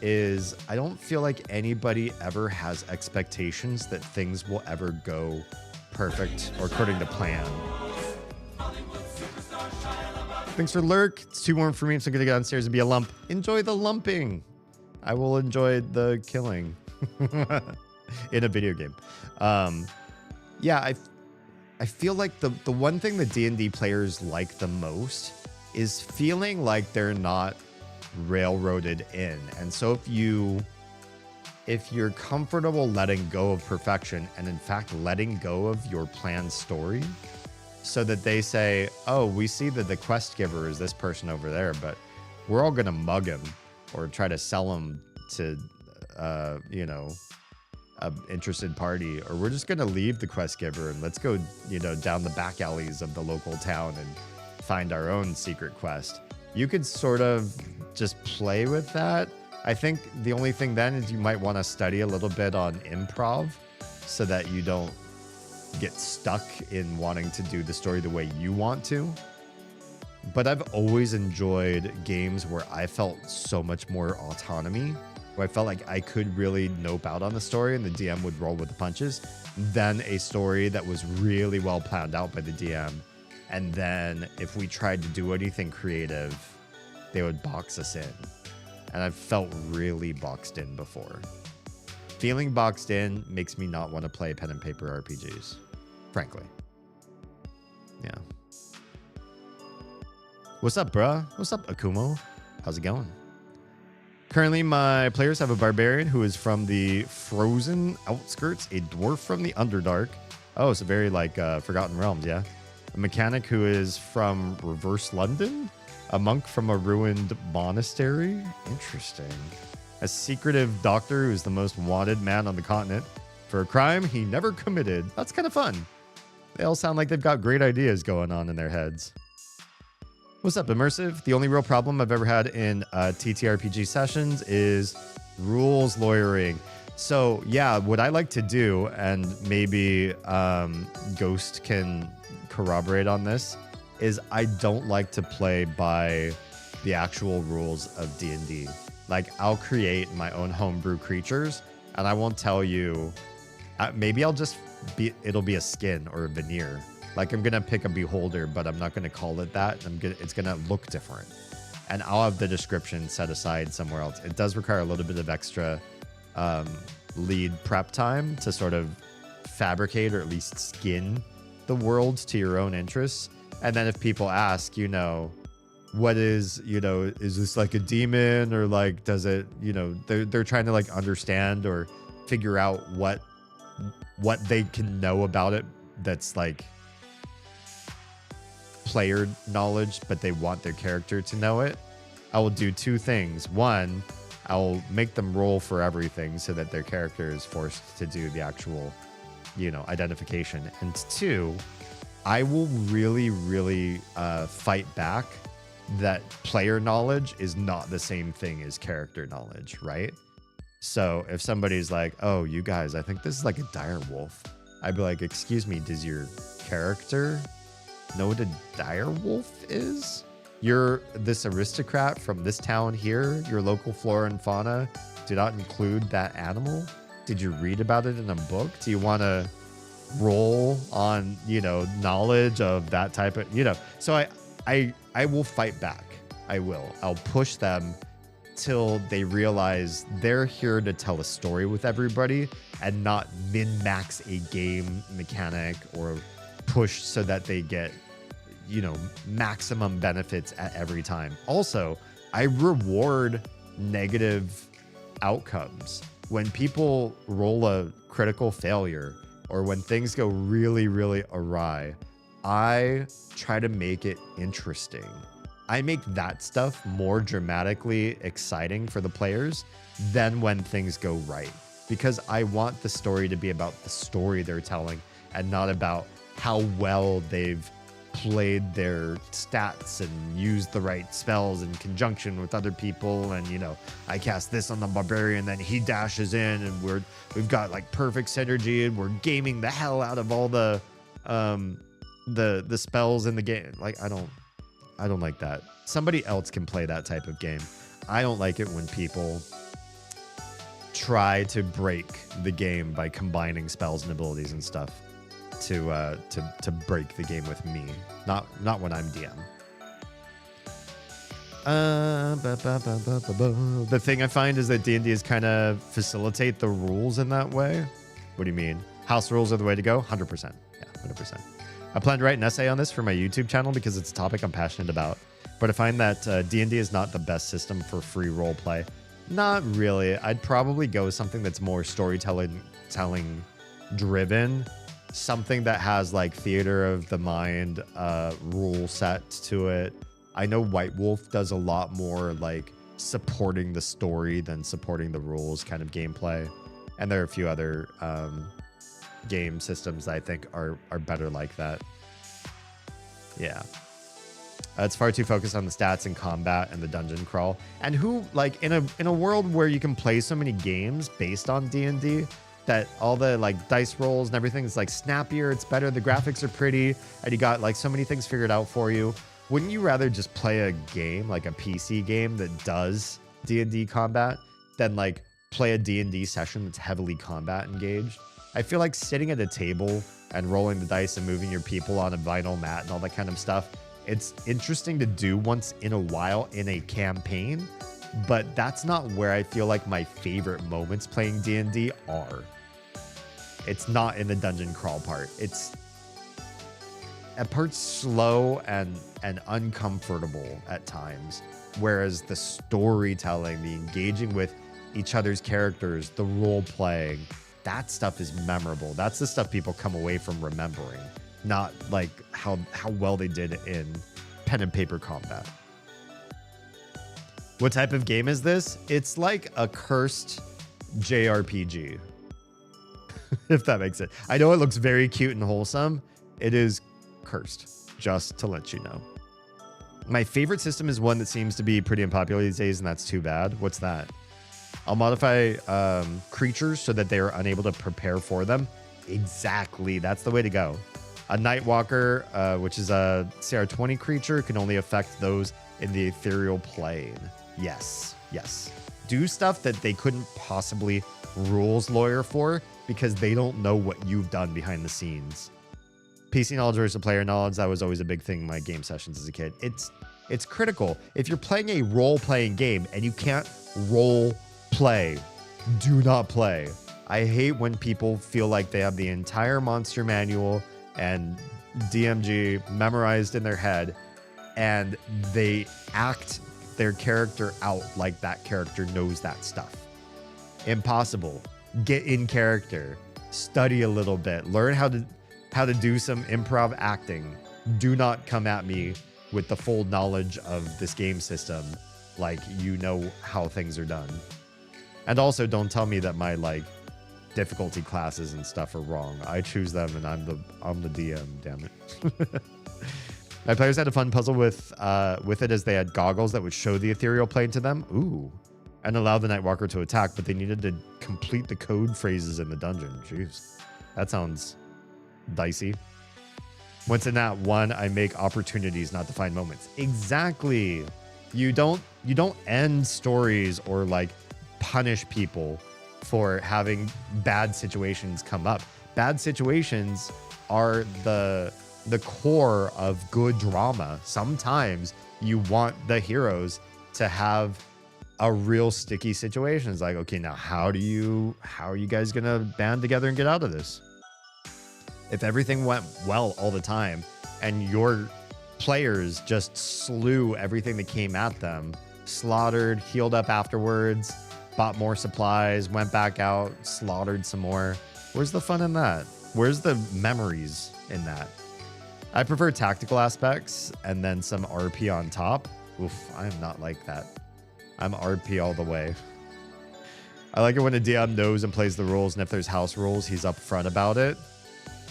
is I don't feel like anybody ever has expectations that things will ever go perfect or according to plan. Thanks for lurk. It's too warm for me, so I'm gonna go downstairs and be a lump. Enjoy the lumping. I will enjoy the killing in a video game. I feel like the one thing that D&D players like the most is feeling like they're not railroaded in. And so if you're comfortable letting go of perfection and in fact letting go of your planned story so that they say, oh, we see that the quest giver is this person over there, but we're all going to mug him or try to sell him to you know, a interested party, or we're just gonna leave the quest giver and let's go, you know, down the back alleys of the local town and find our own secret quest. You could sort of just play with that. I think the only thing then is you might want to study a little bit on improv so that you don't get stuck in wanting to do the story the way you want to. But I've always enjoyed games where I felt so much more autonomy, where I felt like I could really nope out on the story and the DM would roll with the punches, than a story that was really well planned out by the DM. And then if we tried to do anything creative, they would box us in. And I've felt really boxed in before. Feeling boxed in makes me not want to play pen and paper RPGs, frankly. Yeah. What's up, bruh? What's up, Akumo? How's it going? Currently, my players have a barbarian who is from the frozen outskirts, a dwarf from the Underdark. Oh, it's a very like Forgotten Realms, yeah. A mechanic who is from Reverse London. A monk from a ruined monastery. Interesting. A secretive doctor who's the most wanted man on the continent for a crime he never committed. That's kind of fun. They all sound like they've got great ideas going on in their heads. What's up, Immersive? The only real problem I've ever had in TTRPG sessions is rules lawyering. So yeah, what I like to do, and maybe Ghost can corroborate on this, is I don't like to play by the actual rules of D&D. Like, I'll create my own homebrew creatures, and I won't tell you. Maybe I'll just it'll be a skin or a veneer. Like, I'm gonna pick a beholder, but I'm not gonna call it that. It's gonna look different, and I'll have the description set aside somewhere else. It does require a little bit of extra lead prep time to sort of fabricate or at least skin the world to your own interests. And then if people ask, you know, what is, you know, is this like a demon, or like, does it, you know, they're trying to like understand or figure out what they can know about it that's like player knowledge, but they want their character to know it. I will do two things. One, I will make them roll for everything so that their character is forced to do the actual, you know, identification. And two, I will really, really fight back that player knowledge is not the same thing as character knowledge, right? So if somebody's like, oh, you guys, I think this is like a dire wolf, I'd be like, excuse me, does your character know what a dire wolf is? You're this aristocrat from this town here, your local flora and fauna do not include that animal? Did you read about it in a book? Do you want to roll on, you know, knowledge of that type of, you know? So I will fight back. I'll push them till they realize they're here to tell a story with everybody and not min-max a game mechanic or push so that they get, you know, maximum benefits at every time. Also, I reward negative outcomes. When people roll a critical failure or when things go really, really awry, I try to make it interesting. I make that stuff more dramatically exciting for the players than when things go right, because I want the story to be about the story they're telling and not about how well they've played their stats and used the right spells in conjunction with other people. And, you know, I cast this on the barbarian, then he dashes in and we've got like perfect synergy and we're gaming the hell out of all the spells in the game. Like, I don't like that. Somebody else can play that type of game. I don't like it when people try to break the game by combining spells and abilities and stuff to break the game with me. Not when I'm DM. The thing I find is that D&D is kind of facilitate the rules in that way. What do you mean? House rules are the way to go? 100%. Yeah, 100%. I plan to write an essay on this for my YouTube channel because it's a topic I'm passionate about. But I find that D&D is not the best system for free role play. Not really. I'd probably go with something that's more storytelling driven. Something that has like theater of the mind rule set to it. I know White Wolf does a lot more like supporting the story than supporting the rules kind of gameplay. And there are a few other game systems that I think are better like that. Yeah. It's far too focused on the stats and combat and the dungeon crawl. And who, like, in a world where you can play so many games based on D&D, that all the like dice rolls and everything is like snappier, it's better, the graphics are pretty, and you got like so many things figured out for you. Wouldn't you rather just play a game, like a PC game that does D&D combat, than like play a D&D session that's heavily combat engaged? I feel like sitting at a table and rolling the dice and moving your people on a vinyl mat and all that kind of stuff, it's interesting to do once in a while in a campaign, but that's not where I feel like my favorite moments playing D&D are. It's not in the dungeon crawl part. It's at parts slow and uncomfortable at times, whereas the storytelling, the engaging with each other's characters, the role playing, that stuff is memorable. That's the stuff people come away from remembering, not like how well they did in pen and paper combat. What type of game is this? It's like a cursed JRPG, if that makes sense. I know it looks very cute and wholesome. It is cursed, just to let you know. My favorite system is one that seems to be pretty unpopular these days, and that's too bad. What's that? I'll modify creatures so that they are unable to prepare for them. Exactly. That's the way to go. A Nightwalker, which is a CR20 creature, can only affect those in the ethereal plane. Yes. Yes. Do stuff that they couldn't possibly rules lawyer for because they don't know what you've done behind the scenes. PC knowledge versus player knowledge, that was always a big thing in my game sessions as a kid. It's critical. If you're playing a role-playing game and you can't role play, do not play. I hate when people feel like they have the entire monster manual and DMG memorized in their head and they act their character out like that character knows that stuff. Impossible. Get in character, study a little bit, learn how to do some improv acting. Do not come at me with the full knowledge of this game system like you know how things are done. And also don't tell me that my like difficulty classes and stuff are wrong. I choose them and I'm the DM, damn it. My players had a fun puzzle with it as they had goggles that would show the ethereal plane to them. Ooh. And allow the Nightwalker to attack, but they needed to complete the code phrases in the dungeon. Jeez. That sounds dicey. Once in that one, I make opportunities, not defined moments. Exactly. You don't end stories or like punish people for having bad situations come up. Bad situations are the core of good drama. Sometimes you want the heroes to have a real sticky situation. It's like, okay, now how are you guys gonna band together and get out of this? If everything went well all the time and your players just slew everything that came at them, slaughtered, healed up afterwards, bought more supplies, went back out, slaughtered some more, where's the fun in that? Where's the memories in that? I prefer tactical aspects and then some RP on top. Oof, I am not like that. I'm RP all the way. I like it when a DM knows and plays the rules, and if there's house rules, he's upfront about it.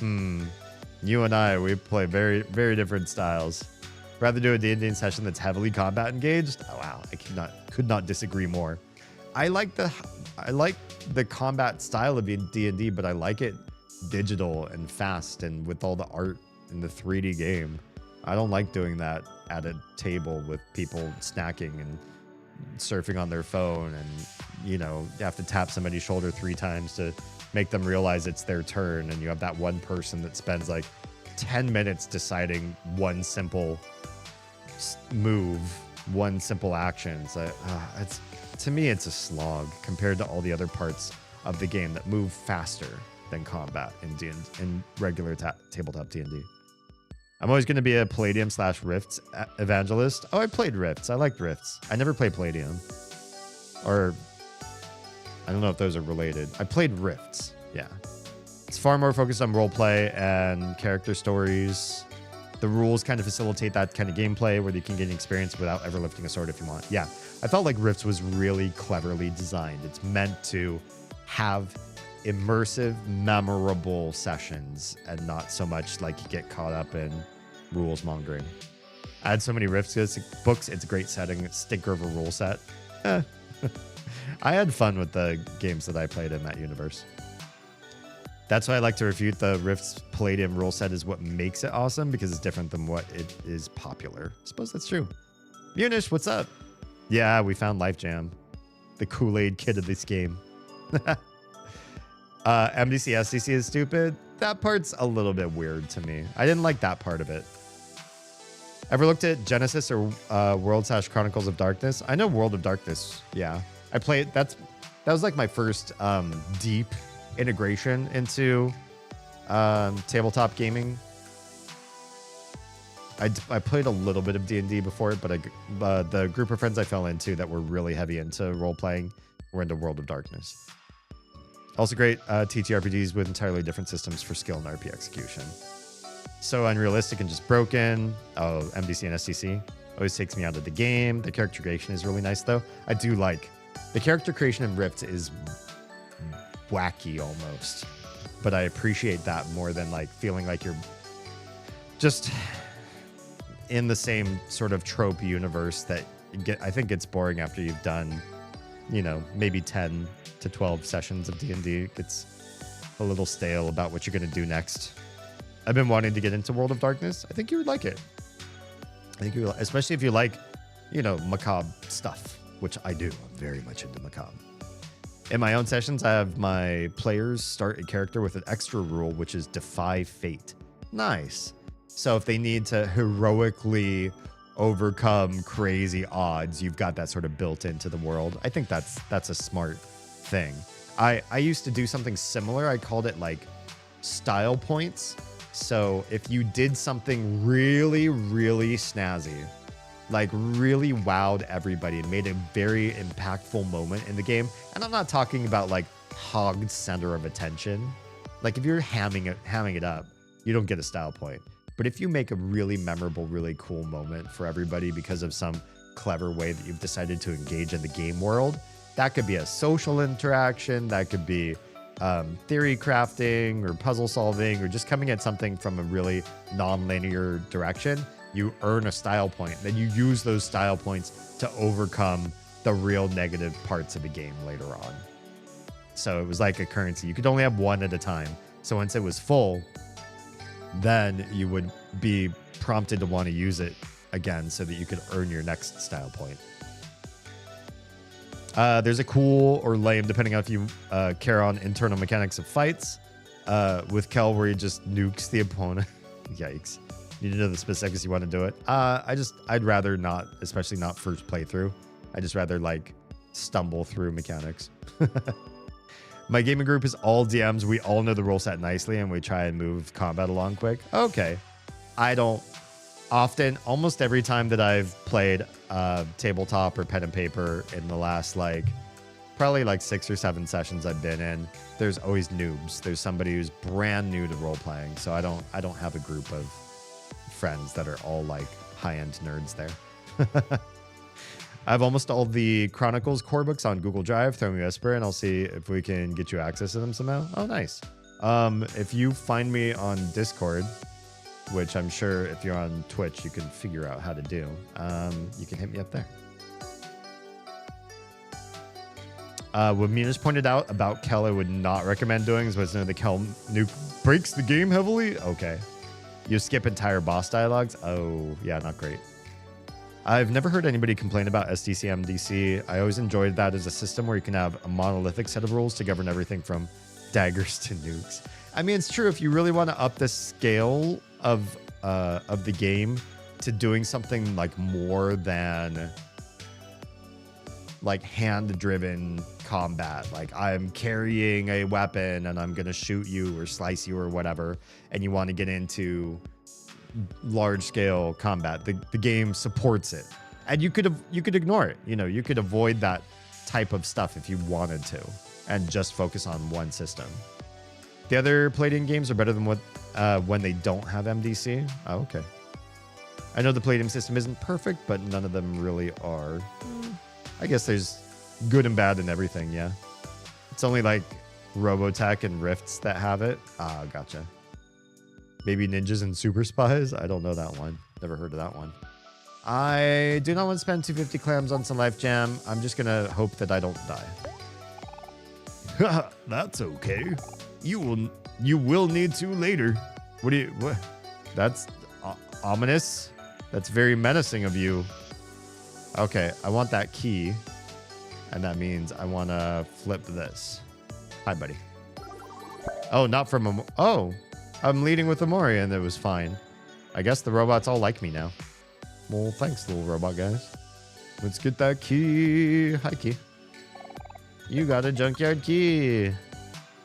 You and I, we play very, very different styles. Rather do a D&D session that's heavily combat engaged. Oh wow, I could not disagree more. I like the combat style of D&D, but I like it digital and fast and with all the art in the 3D game. I don't like doing that at a table with people snacking and surfing on their phone, and you know, you have to tap somebody's shoulder 3 times to make them realize it's their turn, and you have that one person that spends like 10 minutes deciding one simple move, one simple action. So it's, to me, it's a slog compared to all the other parts of the game that move faster than combat in regular tabletop D&D. I'm always going to be a Palladium/Rifts evangelist. Oh, I played Rifts. I liked Rifts. I never played Palladium. Or, I don't know if those are related. I played Rifts. Yeah. It's far more focused on roleplay and character stories. The rules kind of facilitate that kind of gameplay where you can gain experience without ever lifting a sword if you want. Yeah, I felt like Rifts was really cleverly designed. It's meant to have immersive, memorable sessions and not so much like you get caught up in rules mongering. I had so many Rifts books. It's a great setting. It's stinker of a rule set. I had fun with the games that I played in that universe. That's why I like to refute the Rift's Palladium rule set is what makes it awesome because it's different than what it is popular. I suppose that's true. Munish, what's up? Yeah, we found Life Jam, the Kool-Aid kid of this game. MDC SDC is stupid. That part's a little bit weird to me. I didn't like that part of it. Ever looked at Genesis or World / Chronicles of Darkness? I know World of Darkness. Yeah, I played. That was like my first deep integration into tabletop gaming. I played a little bit of D&D before it, but the group of friends I fell into that were really heavy into role playing were into World of Darkness. Also great TTRPGs with entirely different systems for skill and RP execution. So unrealistic and just broken. Oh, MDC and STC always takes me out of the game. The character creation is really nice though. I do like the character creation in Rift is wacky almost, but I appreciate that more than like feeling like you're just in the same sort of trope universe that I think it's boring after you've done, you know, maybe 10 to 12 sessions of D&D. It gets a little stale about what you're going to do next. I've been wanting to get into World of Darkness. I think you would like it. I think you would, especially if you like, you know, macabre stuff, which I do. I'm very much into macabre. In my own sessions, I have my players start a character with an extra rule, which is Defy Fate. Nice. So if they need to heroically overcome crazy odds, you've got that sort of built into the world. I think that's a smart thing. I used to do something similar. I called it like style points. So if you did something really, really snazzy, like really wowed everybody and made a very impactful moment in the game. And I'm not talking about like hogged center of attention. Like if you're hamming it up, you don't get a style point. But if you make a really memorable, really cool moment for everybody because of some clever way that you've decided to engage in the game world, that could be a social interaction, that could be theory crafting or puzzle solving or just coming at something from a really non-linear direction. You earn a style point. Then you use those style points to overcome the real negative parts of the game later on. So it was like a currency. You could only have one at a time. So once it was full, then you would be prompted to want to use it again so that you could earn your next style point. There's a cool or lame, depending on if you care on internal mechanics of fights, with Kel where he just nukes the opponent. Yikes. You need to know the specifics you want to do it. I'd rather not, especially not first playthrough. I just rather like stumble through mechanics. My gaming group is all DMs. We all know the rule set nicely and we try and move combat along quick. Okay. I don't often, almost every time that I've played tabletop or pen and paper in the last probably 6 or 7 sessions I've been in, there's always noobs. There's somebody who's brand new to role playing. So I don't have a group of friends that are all like high-end nerds there. I have almost all the Chronicles core books on Google Drive. Throw me a whisper and I'll see if we can get you access to them somehow. Oh, nice. If you find me on Discord, which I'm sure if you're on Twitch, you can figure out how to do, you can hit me up there. What Mina's pointed out about Kel I would not recommend doing is what's known the Kel nuke breaks the game heavily. Okay. You skip entire boss dialogues. Oh, yeah, not great. I've never heard anybody complain about SDC MDC. I always enjoyed that as a system where you can have a monolithic set of rules to govern everything from daggers to nukes. I mean, it's true if you really want to up the scale of the game to doing something like more than like hand-driven combat. Like I'm carrying a weapon and I'm gonna shoot you or slice you or whatever, and you want to get into large-scale combat. The game supports it, and you could ignore it. You know, you could avoid that type of stuff if you wanted to, and just focus on one system. The other Palladium games are better than what when they don't have MDC. Oh, okay. I know the Palladium system isn't perfect, but none of them really are. I guess there's good and bad in everything, yeah. It's only like Robotech and Rifts that have it. Ah, gotcha. Maybe ninjas and super spies? I don't know that one. Never heard of that one. I do not want to spend 250 clams on some life jam. I'm just gonna hope that I don't die. That's okay. You will need to later. What? That's ominous. That's very menacing of you. Okay, I want that key. And that means I want to flip this. Hi, buddy. Oh, not from... Oh, I'm leading with Amori and it was fine. I guess the robots all like me now. Well, thanks, little robot guys. Let's get that key. Hi, key. You got a junkyard key.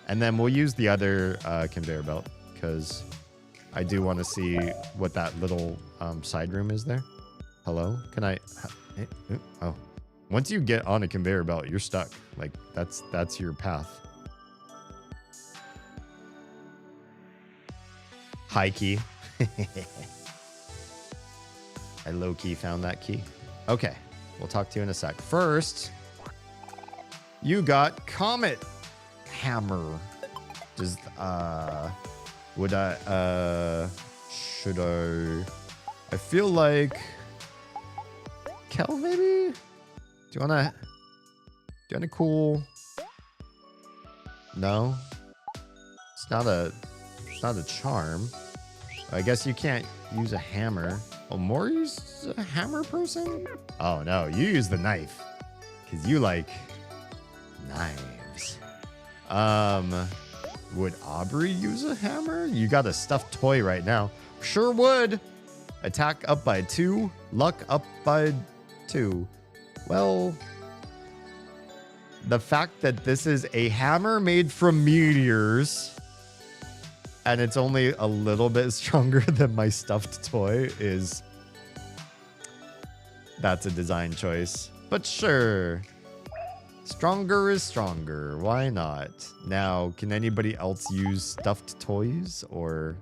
And then we'll use the other conveyor belt because I do want to see what that little side room is there. Hello? Can I... Oh. Once you get on a conveyor belt, you're stuck. Like, that's your path. Hi, key. I low-key found that key. Okay. We'll talk to you in a sec. First, you got Comet Hammer. Does, would I, should I feel like... Kel, maybe? Do you want a cool... No? It's not a charm. I guess you can't use a hammer. Oh, Maury's a hammer person? Oh, no. You use the knife. Because you like knives. Would Aubrey use a hammer? You got a stuffed toy right now. Sure would. Attack up by 2. Luck up by 2. Well, the fact that this is a hammer made from meteors and it's only a little bit stronger than my stuffed toy is... That's a design choice. But sure. Stronger is stronger. Why not? Now, can anybody else use stuffed toys? Or...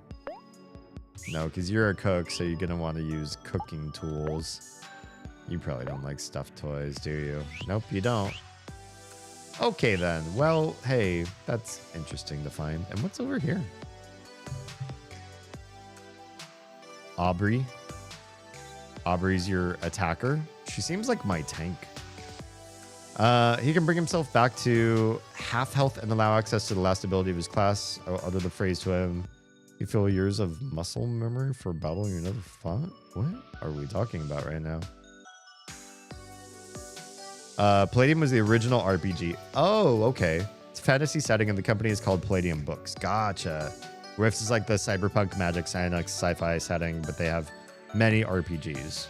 No, because you're a cook, so you're going to want to use cooking tools. You probably don't like stuffed toys, do you? Nope, you don't. Okay, then. Well, hey, that's interesting to find. And what's over here? Aubrey. Aubrey's your attacker. She seems like my tank. He can bring himself back to half health and allow access to the last ability of his class. I'll utter the phrase to him. You feel years of muscle memory for battling you never fought? What are we talking about right now? Palladium was the original RPG. Oh, okay. It's a fantasy setting and the company is called Palladium Books. Gotcha. Rifts is like the cyberpunk magic science sci-fi setting, but they have many RPGs.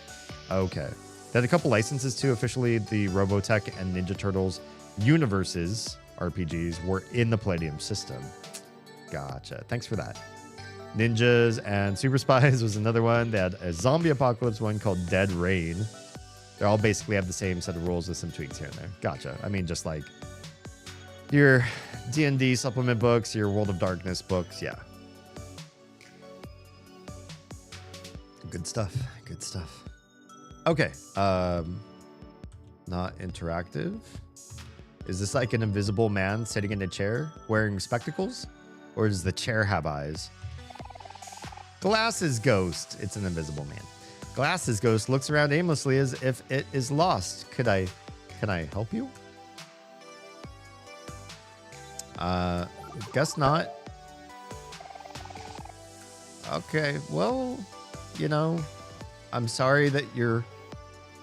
Okay. They had a couple licenses too. Officially, the Robotech and Ninja Turtles universes RPGs were in the Palladium system. Gotcha. Thanks for that. Ninjas and Super Spies was another one. They had a zombie apocalypse one called Dead Rain. They all basically have the same set of rules with some tweaks here and there. Gotcha. I mean, just like your D&D supplement books, your World of Darkness books. Yeah. Good stuff. Good stuff. Okay. Not interactive. Is this like an invisible man sitting in a chair wearing spectacles? Or does the chair have eyes? Glasses Ghost. It's an invisible man. Glasses Ghost looks around aimlessly as if it is lost. Can I help you? Guess not. Okay, well, you know, I'm sorry that you're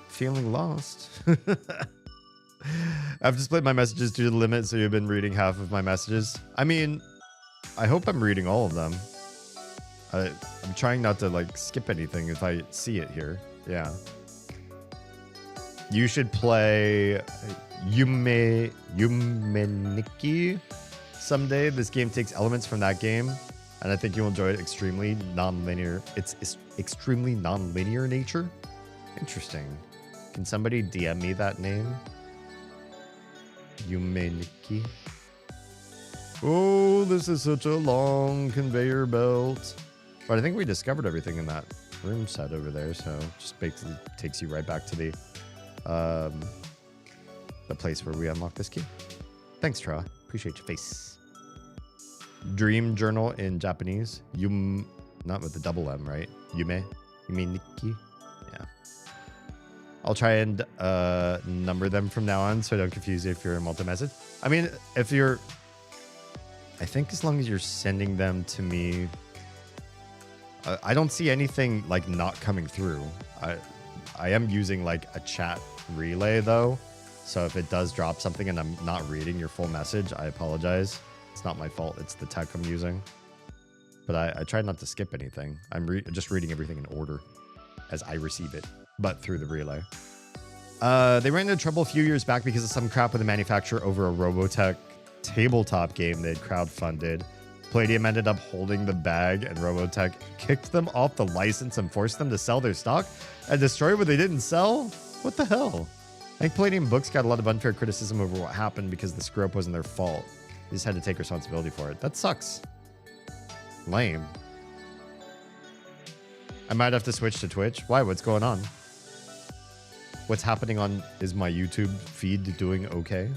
feeling lost. I've split my messages to the limit, so you've been reading half of my messages. I mean, I hope I'm reading all of them. I'm trying not to like skip anything if I see it here. Yeah. You should play Yumeniki someday. This game takes elements from that game, and I think you'll enjoy it. Extremely non-linear. It's extremely non-linear nature. Interesting. Can somebody DM me that name? Yumeniki. Oh, this is such a long conveyor belt. But I think we discovered everything in that room set over there, so just basically takes you right back to the place where we unlock this key. Thanks, Tra. Appreciate your face. Dream journal in Japanese. Not with the double M, right? Yume? Yume Nikki? Yeah. I'll try and number them from now on so I don't confuse you if you're a multi-message. I mean, if you're... I think as long as you're sending them to me... I don't see anything like not coming through. I am using like a chat relay though. So if it does drop something and I'm not reading your full message, I apologize. It's not my fault. It's the tech I'm using. But I try not to skip anything. I'm just reading everything in order as I receive it, but through the relay. They ran into trouble a few years back because of some crap with the manufacturer over a Robotech tabletop game they'd crowdfunded. Palladium ended up holding the bag, and Robotech kicked them off the license and forced them to sell their stock and destroy what they didn't sell? What the hell? I think Palladium Books got a lot of unfair criticism over what happened because the screw-up wasn't their fault. They just had to take responsibility for it. That sucks. Lame. I might have to switch to Twitch. Why? What's going on? What's happening on... Is my YouTube feed doing okay?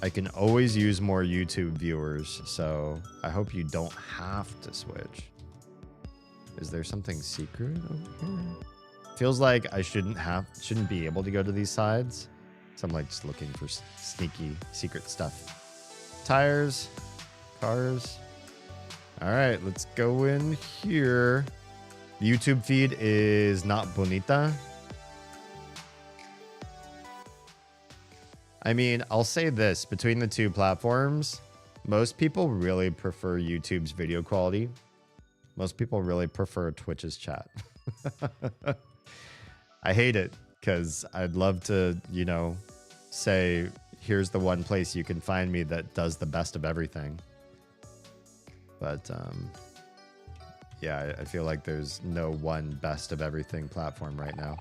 I can always use more YouTube viewers, so I hope you don't have to switch. Is there something secret over here? Feels like I shouldn't be able to go to these sides. So I'm like just looking for sneaky secret stuff. Tires, cars. All right, let's go in here. The YouTube feed is not bonita. I mean, I'll say this, between the two platforms, most people really prefer YouTube's video quality. Most people really prefer Twitch's chat. I hate it because I'd love to, you know, say, here's the one place you can find me that does the best of everything. But, yeah, I feel like there's no one best of everything platform right now.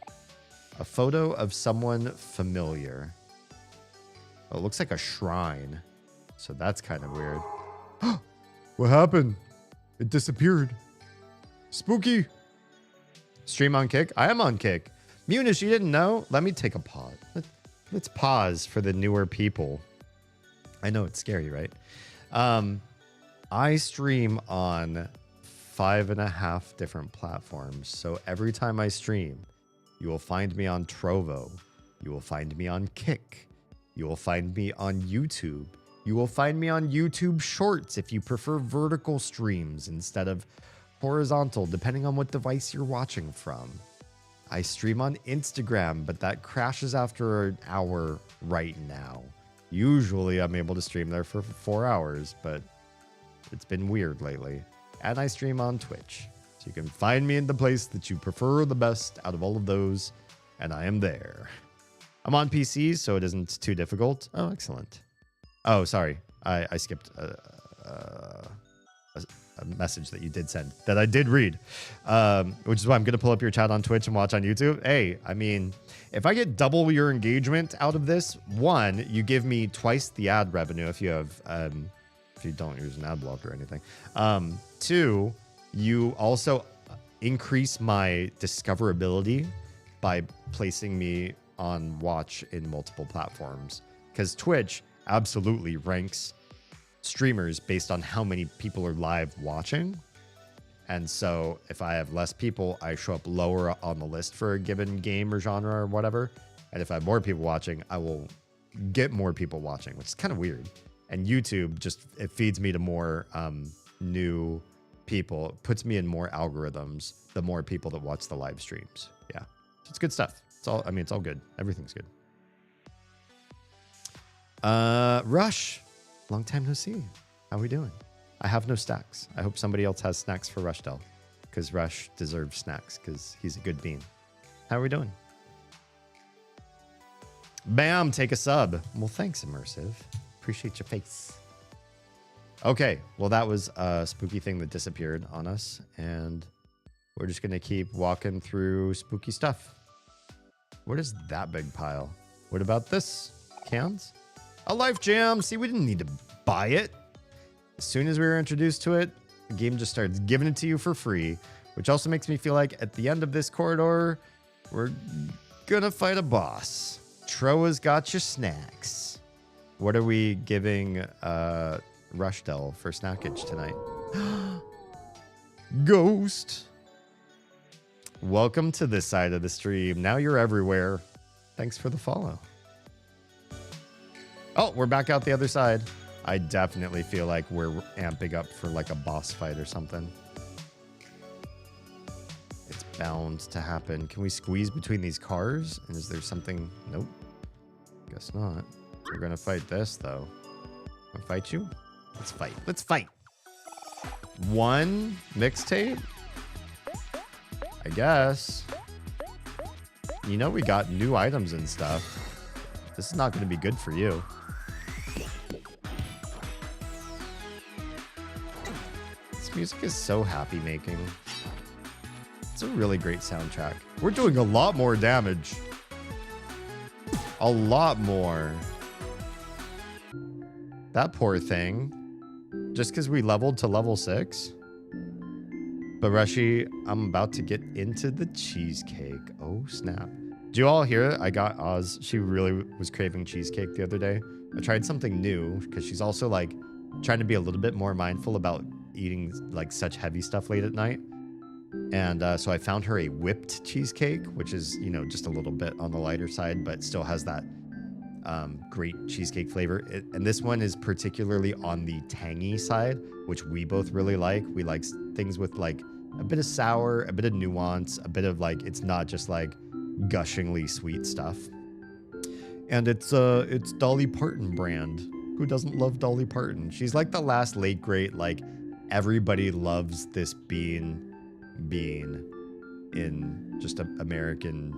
A photo of someone familiar. Oh, it looks like a shrine. So that's kind of weird. What happened? It disappeared. Spooky. Stream on Kick? I am on Kick. Munish, you didn't know? Let me take a pause. Let's pause for the newer people. I know it's scary, right? I stream on 5.5 different platforms. So every time I stream, you will find me on Trovo. You will find me on Kick. You will find me on YouTube. You will find me on YouTube Shorts if you prefer vertical streams instead of horizontal, depending on what device you're watching from. I stream on Instagram, but that crashes after an hour right now. Usually I'm able to stream there for 4 hours, but it's been weird lately. And I stream on Twitch. So you can find me in the place that you prefer the best out of all of those, and I am there. I'm on PC, so it isn't too difficult. Oh, excellent. Oh, sorry. I skipped a message that you did send that I did read, which is why I'm going to pull up your chat on Twitch and watch on YouTube. Hey, I mean, if I get double your engagement out of this, one, you give me twice the ad revenue if you have, if you don't use an ad block or anything. Two, you also increase my discoverability by placing me on watch in multiple platforms, because Twitch absolutely ranks streamers based on how many people are live watching. And so if I have less people, I show up lower on the list for a given game or genre or whatever. And if I have more people watching, I will get more people watching, which is kind of weird. And YouTube just, it feeds me to more new people. It puts me in more algorithms, the more people that watch the live streams. Yeah, so it's good stuff. It's all, I mean, it's all good. Everything's good. Rush, long time no see. How are we doing? I have no stacks. I hope somebody else has snacks for Rushdell, because Rush deserves snacks because he's a good bean. How are we doing? Bam, take a sub. Well, thanks, Immersive. Appreciate your face. Okay, well, that was a spooky thing that disappeared on us, and we're just going to keep walking through spooky stuff. What is that big pile? What about this? Cans? A life jam. See, we didn't need to buy it. As soon as we were introduced to it, the game just starts giving it to you for free, which also makes me feel like at the end of this corridor, we're gonna fight a boss. Troa's got your snacks. What are we giving Rushdell for snackage tonight? Ghost. Welcome to this side of the stream. Now you're everywhere. Thanks for the follow. Oh, we're back out the other side. I definitely feel like we're amping up for like a boss fight or something. It's bound to happen. Can we squeeze between these cars? And is there something? Nope. Guess not. We're gonna fight this though. I'll fight you? Let's fight. Let's fight. One mixtape? I guess. You know we got new items and stuff. This is not gonna be good for you. This music is so happy making. It's a really great soundtrack. We're doing a lot more damage. A lot more. That poor thing. Just because we leveled to level 6. But Rushy, I'm about to get into the cheesecake. Oh, snap. Do you all hear it? I got Oz. She really was craving cheesecake the other day. I tried something new because she's also like trying to be a little bit more mindful about eating like such heavy stuff late at night. And so I found her a whipped cheesecake, which is, you know, just a little bit on the lighter side, but still has that great cheesecake flavor. And this one is particularly on the tangy side, which we both really like. We like things with like a bit of sour, a bit of nuance, a bit of like, it's not just like gushingly sweet stuff. And it's Dolly Parton brand. Who doesn't love Dolly Parton? She's like the last late great, like everybody loves this bean in just American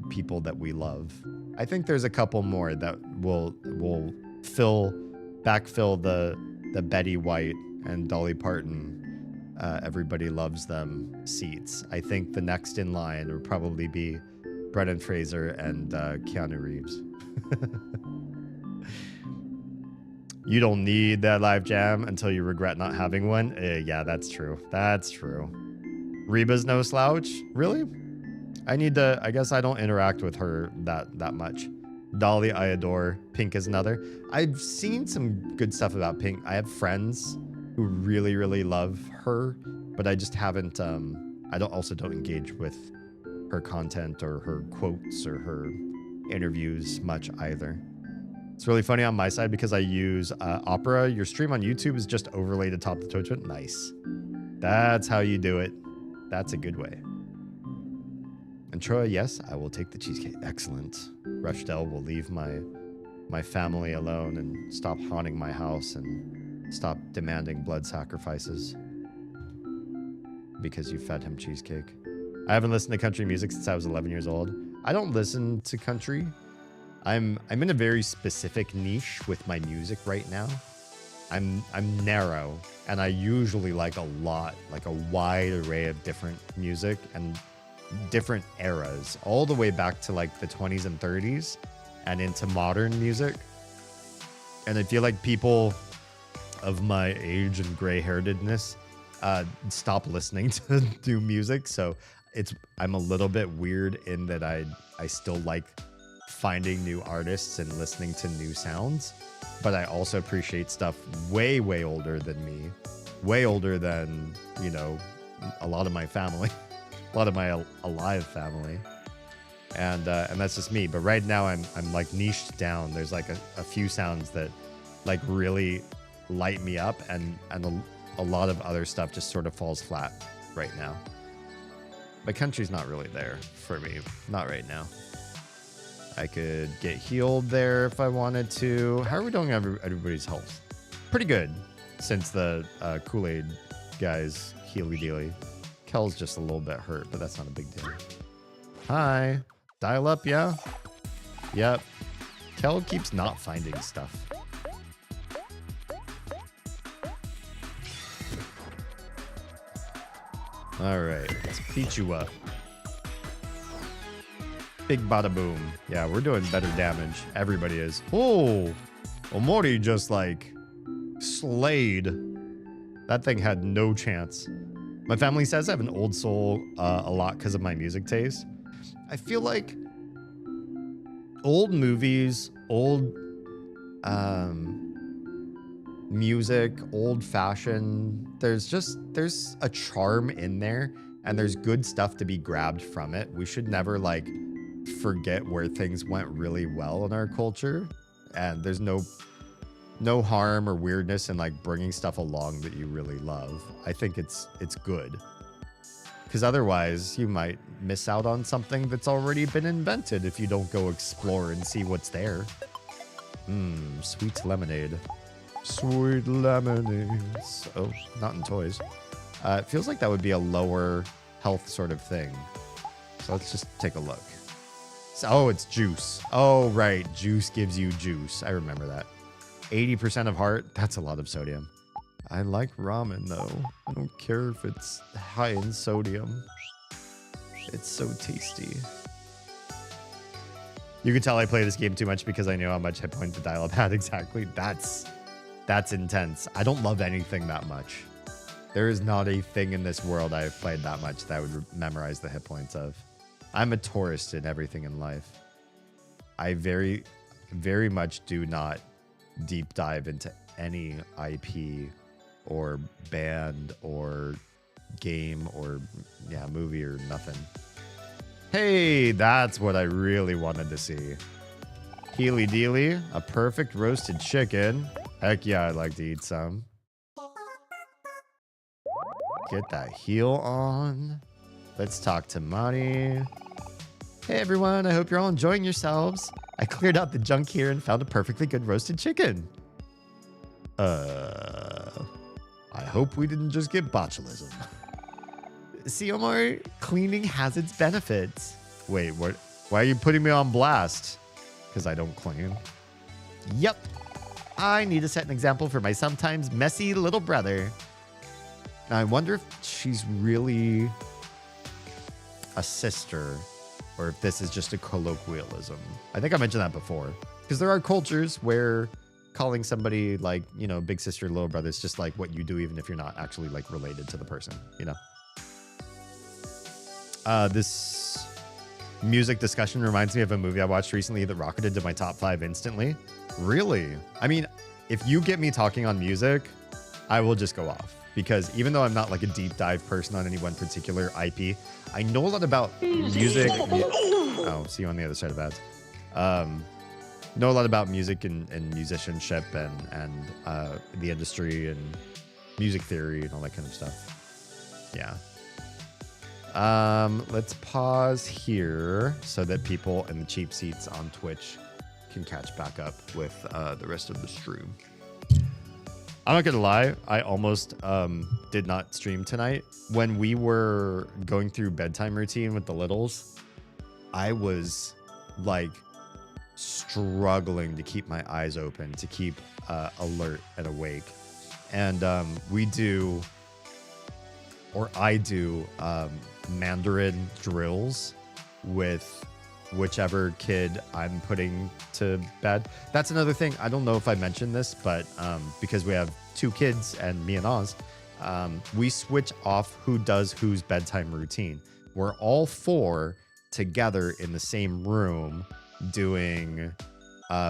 people that we love. I think there's a couple more that will backfill the Betty White and Dolly Parton everybody loves them seats. I think the next in line would probably be Brendan Fraser and Keanu Reeves. You don't need that live jam until you regret not having one. Yeah, that's true. That's true. Reba's no slouch? Really? I need to, I guess I don't interact with her that much. Dolly, I adore. Pink is another. I've seen some good stuff about Pink. I have friends who really, really love her, but I just haven't, I don't engage with her content or her quotes or her interviews much either. It's really funny on my side because I use Opera. Your stream on YouTube is just overlaid atop the Twitch. Nice. That's how you do it. That's a good way. And Troy, yes, I will take the cheesecake. Excellent. Rushdell will leave my family alone and stop haunting my house and stop demanding blood sacrifices because you fed him cheesecake. I haven't listened to country music since I was 11 years old. I don't listen to country. I'm in a very specific niche with my music right now. I'm narrow, and I usually like a wide array of different music and different eras, all the way back to like the 20s and 30s and into modern music. And I feel like people of my age and gray-hairedness stop listening to new music. So I'm a little bit weird in that I still like finding new artists and listening to new sounds, but I also appreciate stuff way, way older than me, way older than, you know, a lot of my family, a lot of my alive family. And that's just me. But right now I'm like niched down. There's like a few sounds that like really light me up, and a lot of other stuff just sort of falls flat right now. But country's not really there for me. Not right now. I could get healed there if I wanted to. How are we doing everybody's health? Pretty good, since the Kool-Aid guy's healy-dealy. Kel's just a little bit hurt, but that's not a big deal. Hi. Dial up, yeah? Yep. Kel keeps not finding stuff. All right, let's beat you up. Big bada boom. Yeah, we're doing better damage. Everybody is. Oh, Omori just like slayed. That thing had no chance. My family says I have an old soul a lot because of my music taste. I feel like old movies, old music, old fashion, there's a charm in there and there's good stuff to be grabbed from it. We should never like forget where things went really well in our culture, and there's no harm or weirdness in like bringing stuff along that you really love. I think it's good, because otherwise you might miss out on something that's already been invented if you don't go explore and see what's there. Sweet lemonade. Sweet lemonade. Oh, not in toys. It feels like that would be a lower health sort of thing. So let's just take a look. So, oh, it's juice. Oh, right. Juice gives you juice. I remember that. 80% of heart. That's a lot of sodium. I like ramen, though. I don't care if it's high in sodium. It's so tasty. You can tell I play this game too much because I know how much hit point the dial-up had. Exactly. That's intense. I don't love anything that much. There is not a thing in this world I've played that much that I would memorize the hit points of. I'm a tourist in everything in life. I very, very much do not deep dive into any IP or band or game or movie or nothing. Hey, that's what I really wanted to see. Healy dealy, a perfect roasted chicken. Heck yeah, I'd like to eat some. Get that heel on. Let's talk to Mari. Hey everyone, I hope you're all enjoying yourselves. I cleared out the junk here and found a perfectly good roasted chicken. I hope we didn't just get botulism. See, Omar, cleaning has its benefits. Wait, what? Why are you putting me on blast? Because I don't clean. Yep. I need to set an example for my sometimes messy little brother. Now, I wonder if she's really a sister or if this is just a colloquialism. I think I mentioned that before. Because there are cultures where calling somebody like, you know, big sister, little brother is just like what you do even if you're not actually like related to the person, you know? This music discussion reminds me of a movie I watched recently that rocketed to my top 5 instantly. Really? I mean, if you get me talking on music, I will just go off. Because even though I'm not like a deep dive person on any one particular IP, I know a lot about music. Oh, see you on the other side of that. Know a lot about music and musicianship and the industry and music theory and all that kind of stuff. Yeah. Let's pause here so that people in the cheap seats on Twitch can catch back up with the rest of the stream. I'm not gonna lie, I almost did not stream tonight. When we were going through bedtime routine with the littles, I was like struggling to keep my eyes open, to keep alert and awake. And I do Mandarin drills with whichever kid I'm putting to bed. That's another thing. I don't know if I mentioned this, but because we have 2 kids and me and Oz, we switch off who does whose bedtime routine. We're all 4 together in the same room doing,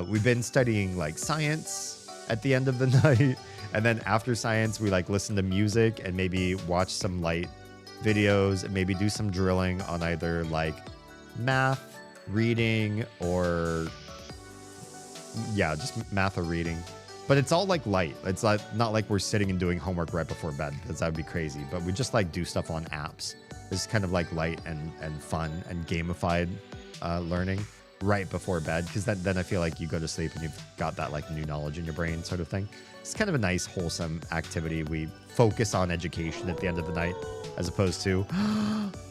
we've been studying like science at the end of the night. And then after science, we like listen to music and maybe watch some light videos and maybe do some drilling on either like math, reading, or just math or reading. But it's all like light. It's like not like we're sitting and doing homework right before bed, because that would be crazy. But we just like do stuff on apps. It's kind of like light and fun and gamified learning right before bed, because then I feel like you go to sleep and you've got that like new knowledge in your brain sort of thing. It's kind of a nice wholesome activity. We focus on education at the end of the night as opposed to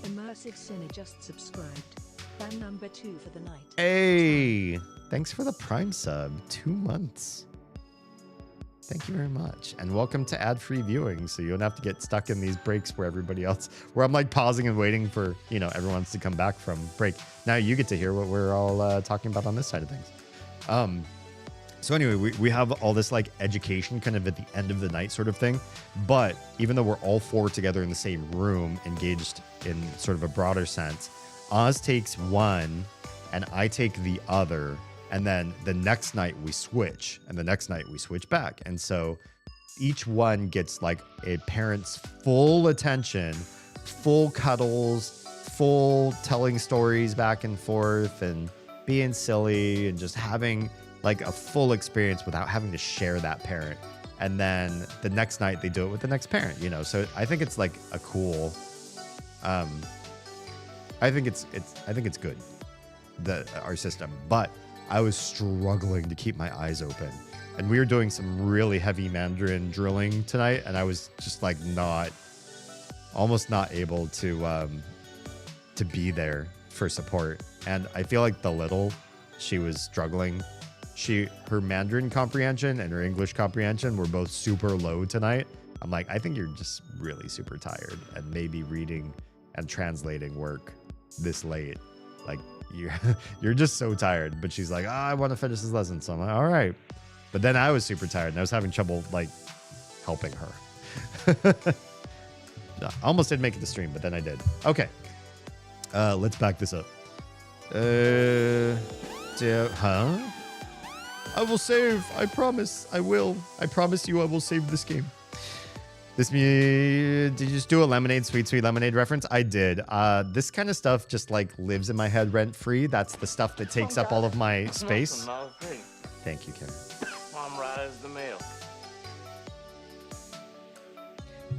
Immersive Sinner just subscribed. Fan number 2 for the night. Hey, thanks for the Prime sub. 2 months. Thank you very much. And welcome to ad-free viewing, so you don't have to get stuck in these breaks where everybody else, where I'm like pausing and waiting for, you know, everyone to come back from break. Now you get to hear what we're all talking about on this side of things. So anyway, we have all this like education kind of at the end of the night sort of thing. But even though we're all four together in the same room, engaged in sort of a broader sense, Oz takes one and I take the other. And then the next night we switch, and the next night we switch back. And so each one gets like a parent's full attention, full cuddles, full telling stories back and forth and being silly and just having like a full experience without having to share that parent. And then the next night they do it with the next parent, you know? So I think it's like a cool, I think it's good, our system, but I was struggling to keep my eyes open. And we were doing some really heavy Mandarin drilling tonight, and I was just like almost not able to be there for support. And I feel like the little, she was struggling. Her Mandarin comprehension and her English comprehension were both super low tonight. I'm like, I think you're just really super tired, and maybe reading and translating work this late, like, you're just so tired. But she's like, I want to finish this lesson. So I'm like, all right. But then I was super tired and I was having trouble like helping her. I almost didn't make it to stream, but then I did. Okay. Let's back this up. I will save. I promise. I will. I promise you I will save this game. Did you just do a lemonade, sweet lemonade reference? I did. This kind of stuff just like lives in my head rent free. That's the stuff that takes up all of my space. Thank you, Karen. I'm right as the mail.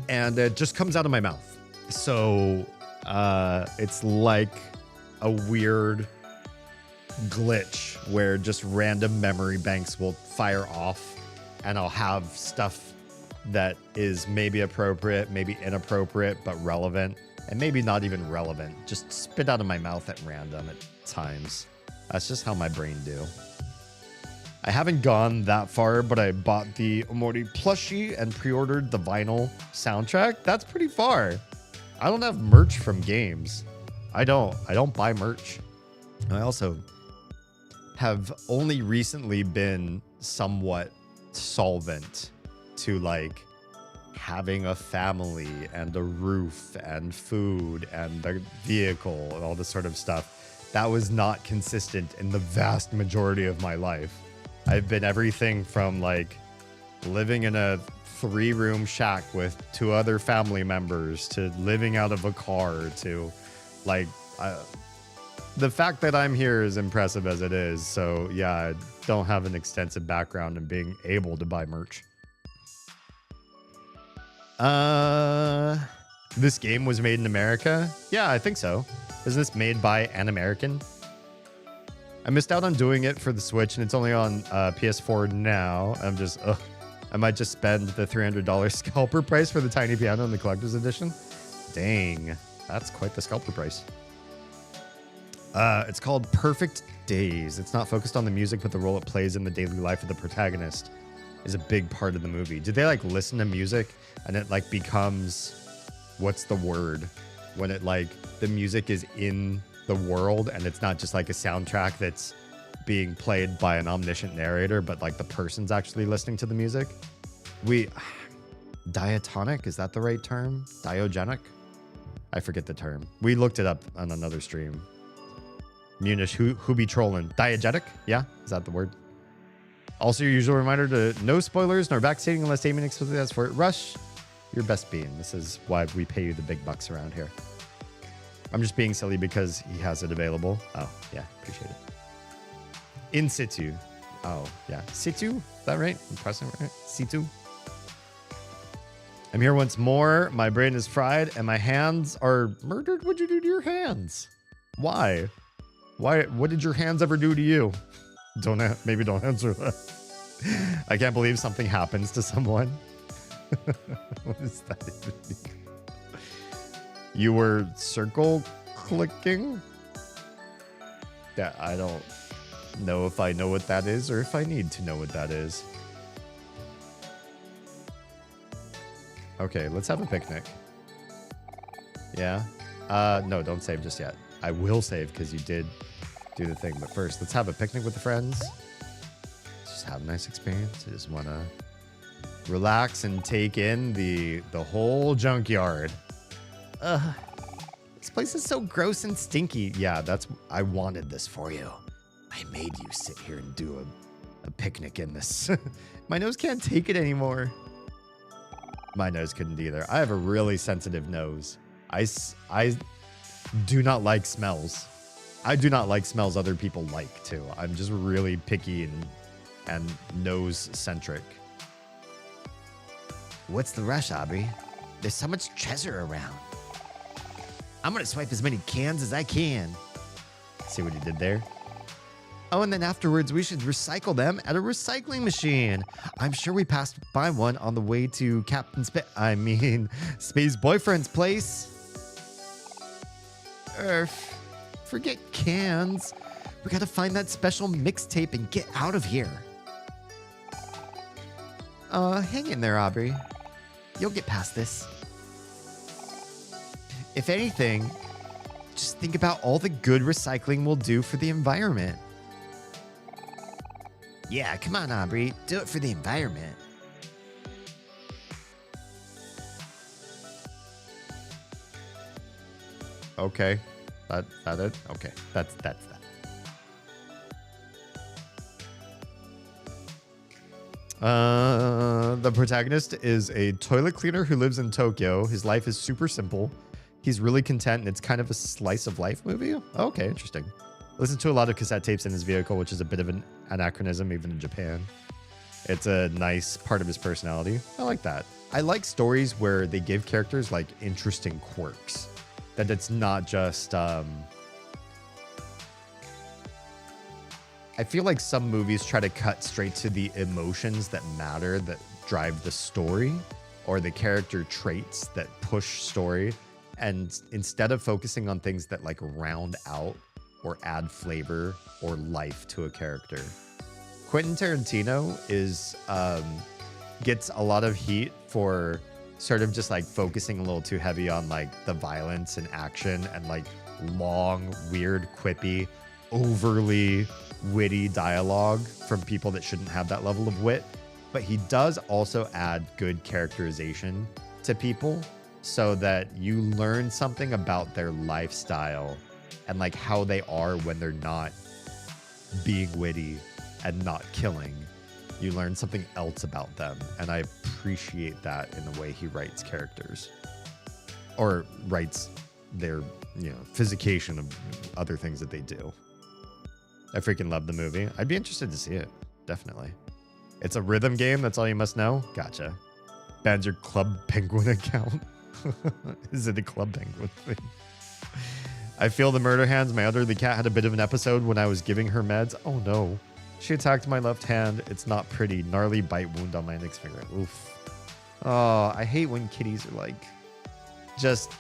And it just comes out of my mouth. So it's like a weird glitch where just random memory banks will fire off and I'll have stuff that is maybe appropriate, maybe inappropriate, but relevant, and maybe not even relevant. Just spit out of my mouth at random at times. That's just how my brain do. I haven't gone that far, but I bought the Omori plushie and pre-ordered the vinyl soundtrack. That's pretty far. I don't have merch from games. I don't buy merch. I also have only recently been somewhat solvent to like having a family and a roof and food and a vehicle and all this sort of stuff. That was not consistent in the vast majority of my life. I've been everything from like living in a 3-room shack with 2 other family members to living out of a car to like the fact that I'm here is impressive as it is. So yeah, I don't have an extensive background in being able to buy merch. This game was made in America? Yeah, I think so. Isn't this made by an American? I missed out on doing it for the Switch, and it's only on PS4 now. I'm just, I might just spend the $300 scalper price for the tiny piano in the collector's edition. Dang, that's quite the scalper price. It's called Perfect Days. It's not focused on the music, but the role it plays in the daily life of the protagonist is a big part of the movie. Did they like listen to music and it like becomes, what's the word? When it like, the music is in the world and it's not just like a soundtrack that's being played by an omniscient narrator, but like the person's actually listening to the music. Diatonic, is that the right term? Diogenic? I forget the term. We looked it up on another stream. Munish, who be trolling? Diegetic? Yeah, is that the word? Also, your usual reminder to no spoilers nor backstating unless aiming explicitly as for it. Rush, your best being. This is why we pay you the big bucks around here. I'm just being silly because he has it available. Oh, yeah, appreciate it. In situ. Oh, yeah. Situ? Is that right? I'm pressing right? Situ? I'm here once more. My brain is fried and my hands are murdered. What'd you do to your hands? Why? What did your hands ever do to you? Maybe don't answer that. I can't believe something happens to someone. What is that even mean? You were circle clicking? Yeah, I don't know if I know what that is or if I need to know what that is. Okay, let's have a picnic. Yeah. No, don't save just yet. I will save because you did do the thing. But first, let's have a picnic with the friends. Just have a nice experience. I just want to relax and take in the whole junkyard. This place is so gross and stinky. Yeah, I wanted this for you. I made you sit here and do a picnic in this. My nose can't take it anymore. My nose couldn't either. I have a really sensitive nose. I do not like smells. I do not like smells other people like too. I'm just really picky and nose centric. What's the rush, Aubrey? There's so much treasure around. I'm gonna swipe as many cans as I can. See what he did there? Oh, and then afterwards, we should recycle them at a recycling machine. I'm sure we passed by one on the way to Spade's boyfriend's place. Forget cans. We gotta find that special mixtape and get out of here. Hang in there, Aubrey. You'll get past this. If anything, just think about all the good recycling will do for the environment. Yeah, come on, Aubrey. Do it for the environment. Okay. That it? Okay. That's that. The protagonist is a toilet cleaner who lives in Tokyo. His life is super simple. He's really content, and it's kind of a slice of life movie. Okay, interesting. Listen to a lot of cassette tapes in his vehicle, which is a bit of an anachronism even in Japan. It's a nice part of his personality. I like that. I like stories where they give characters like interesting quirks. That it's not just I feel like some movies try to cut straight to the emotions that matter, that drive the story, or the character traits that push story. And instead of focusing on things that like round out or add flavor or life to a character. Quentin Tarantino gets a lot of heat for sort of just like focusing a little too heavy on like the violence and action and like long, weird, quippy, overly witty dialogue from people that shouldn't have that level of wit. But he does also add good characterization to people so that you learn something about their lifestyle and like how they are when they're not being witty and not killing. You learn something else about them. And I appreciate that in the way he writes characters or writes their, physication of other things that they do. I freaking love the movie. I'd be interested to see it. Definitely. It's a rhythm game. That's all you must know. Gotcha. Bans your Club Penguin account. Is it a Club Penguin thing? I feel the murder hands. My elderly cat had a bit of an episode when I was giving her meds. Oh no. She attacked my left hand. It's not pretty. Gnarly bite wound on my index finger. Oof. Oh, I hate when kitties are like, just,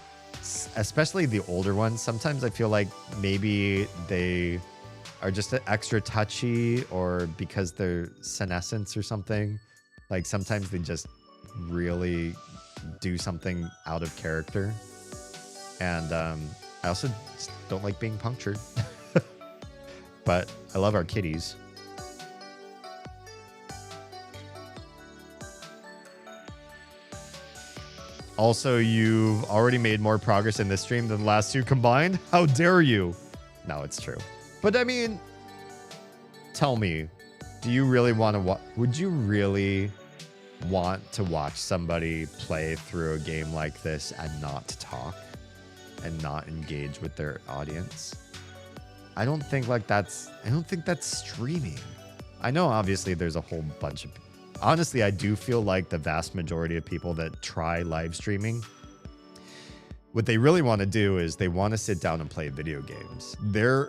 especially the older ones. Sometimes I feel like maybe they are just extra touchy, or because they're senescence or something. Like sometimes they just really do something out of character. And I also just don't like being punctured. But I love our kitties. Also, you've already made more progress in this stream than the last two combined. How dare you? No, it's true. But I mean, tell me, do you really want to would you really want to watch somebody play through a game like this and not talk and not engage with their audience? I don't think that's streaming. I know obviously there's a whole bunch of, honestly, I do feel like the vast majority of people that try live streaming, what they really want to do is they want to sit down and play video games. Their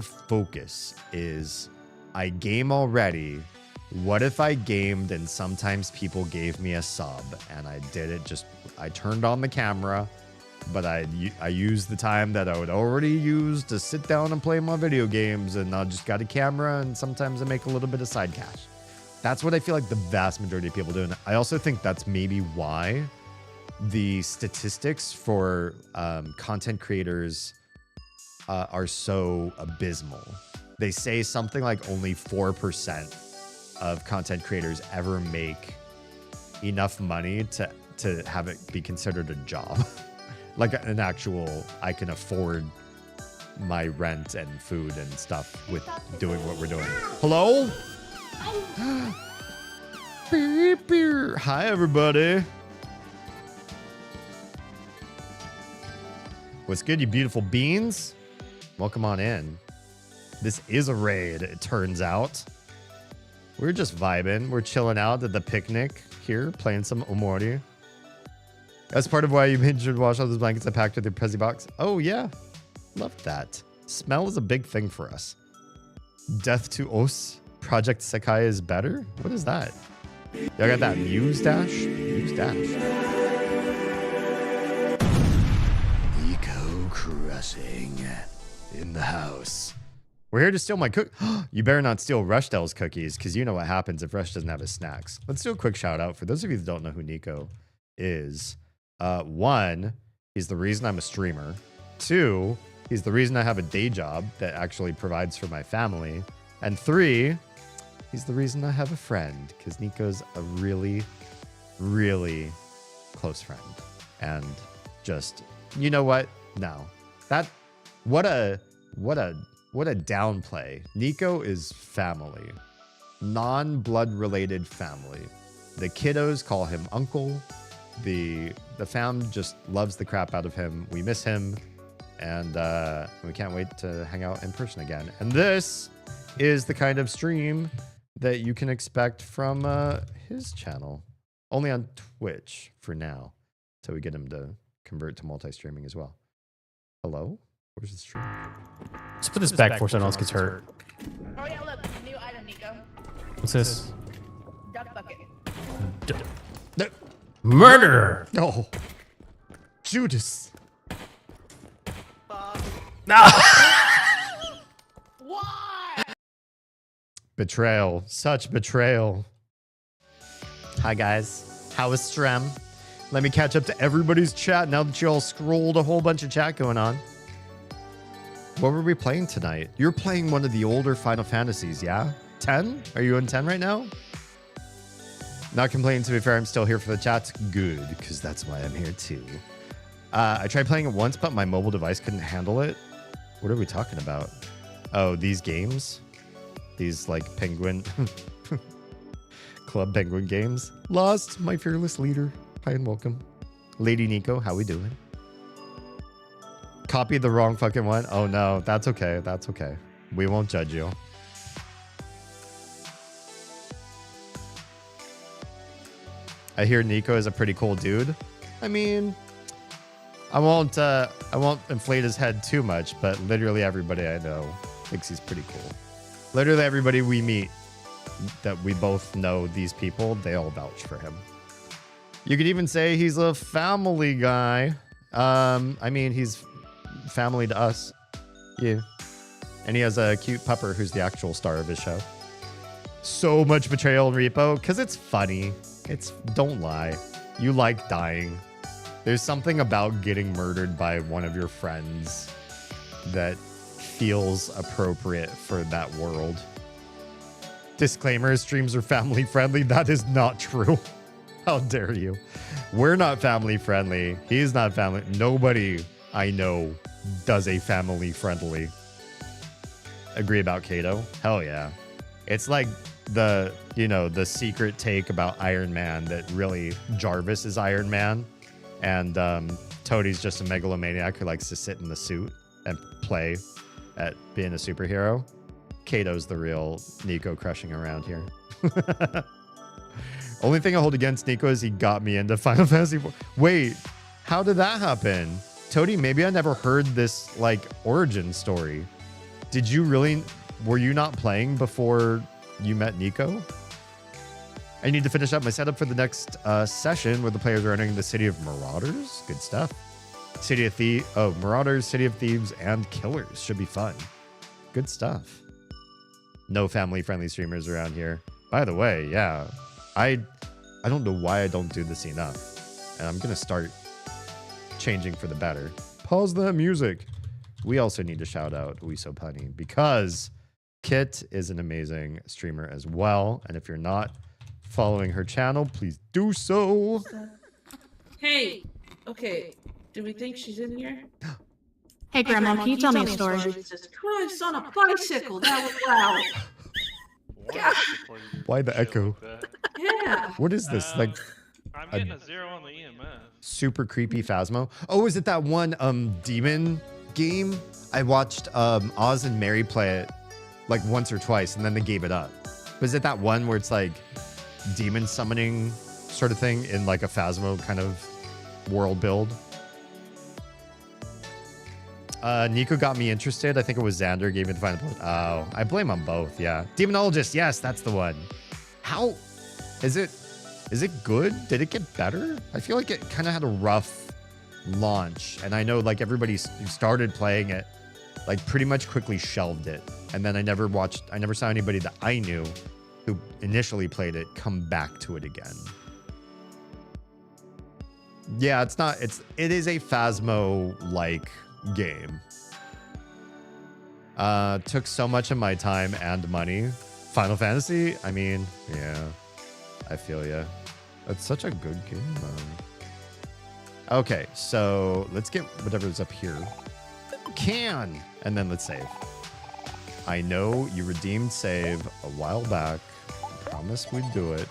focus is, I game already. What if I gamed and sometimes people gave me a sub and I did it just, I turned on the camera, but I used the time that I would already use to sit down and play my video games, and I just got a camera and sometimes I make a little bit of side cash. That's what I feel like the vast majority of people do. And I also think that's maybe why the statistics for content creators are so abysmal. They say something like only 4% of content creators ever make enough money to have it be considered a job. Like an actual, I can afford my rent and food and stuff with doing what we're doing. Hello? Hi, everybody. What's good, you beautiful beans? Welcome on in. This is a raid, it turns out. We're just vibing. We're chilling out at the picnic here, playing some Omori. That's part of why you made sure to wash all those blankets I packed with your Prezi box. Oh, yeah. Love that. Smell is a big thing for us. Death to Os. Project Sekai is better? What is that? Y'all got that Muse Dash? Muse Dash. Eco Crushing in the house. We're here to steal my cook. You better not steal Rushdell's cookies, because you know what happens if Rush doesn't have his snacks. Let's do a quick shout out for those of you that don't know who Nico is. One, he's the reason I'm a streamer. Two, he's the reason I have a day job that actually provides for my family. And three, he's the reason I have a friend, because Nico's a really, really close friend. And just, you know what? No. What a downplay. Nico is family. Non-blood related family. The kiddos call him uncle. The fam just loves the crap out of him. We miss him. And we can't wait to hang out in person again. And this is the kind of stream that you can expect from his channel. Only on Twitch for now. So we get him to convert to multi-streaming as well. Hello? Where's the stream? Let's put this back before someone else gets hurt. Oh yeah, look, new item, Nico. What's this? Duck bucket. Murder! No. Judas. Why? Betrayal. Such betrayal. Hi, guys. How is Strem? Let me catch up to everybody's chat now that you all scrolled a whole bunch of chat going on. What were we playing tonight? You're playing one of the older Final Fantasies, yeah? 10? Are you in 10 right now? Not complaining, to be fair. I'm still here for the chats. Good, because that's why I'm here too. I tried playing it once, but my mobile device couldn't handle it. What are we talking about? Oh, these games? These, like, penguin... Club Penguin games. Lost, my fearless leader. Hi and welcome. Lady Nico, how we doing? Copied the wrong fucking one? Oh no, that's okay. That's okay. We won't judge you. I hear Nico is a pretty cool dude. I mean, I won't inflate his head too much, but literally everybody I know thinks he's pretty cool. Literally everybody we meet that we both know these people, they all vouch for him. You could even say he's a family guy. I mean, he's family to us. Yeah. And he has a cute pupper who's the actual star of his show. So much betrayal in Repo, because it's funny. Don't lie. You like dying. There's something about getting murdered by one of your friends that feels appropriate for that world. Disclaimer, streams are family friendly. That is not true. How dare you? We're not family friendly. He's not family. Nobody I know does a family friendly. Agree about Kato? Hell yeah. It's like the secret take about Iron Man that really Jarvis is Iron Man and Toadie's just a megalomaniac who likes to sit in the suit and play at being a superhero. Kato's the real Nico crushing around here. Only thing I hold against Nico is he got me into Final Fantasy IV. Wait, how did that happen? Toadie, maybe I never heard this like origin story. Did you really, were you not playing before you met Nico? I need to finish up my setup for the next session where the players are entering the City of Marauders. Good stuff. Marauders, City of Thieves, and Killers. Should be fun. Good stuff. No family-friendly streamers around here. By the way, yeah, I don't know why I don't do this enough. and I'm gonna start changing for the better. Pause that music. We also need to shout out We So Punny because Kit is an amazing streamer as well. And if you're not following her channel, please do so. Hey, okay, do we think she's in here? Hey, Grandma, can you tell me a story? Jesus Christ, on a bicycle, that was loud. Why the echo? Yeah. What is this? Like I'm getting a 0 on the EMF. super creepy Phasmo. Oh, is it that one demon game? I watched Oz and Mary play it like once or twice and then they gave it up. Was it that one where it's like demon summoning sort of thing in like a Phasmo kind of world build? Nico got me interested. I think it was Xander gave me the final post. Oh, I blame on both. Yeah. Demonologist. Yes, that's the one. How is it? Is it good? Did it get better? I feel like it kind of had a rough launch. And I know like everybody who started playing it, like pretty much quickly shelved it. And then I never saw anybody that I knew who initially played it come back to it again. Yeah, it is a Phasmo-like game. Took so much of my time and money. Final Fantasy, I mean, yeah, I feel ya. That's such a good game, though. Okay, so let's get whatever's up here. And then let's save. I know you redeemed save a while back. Promise we'd do it.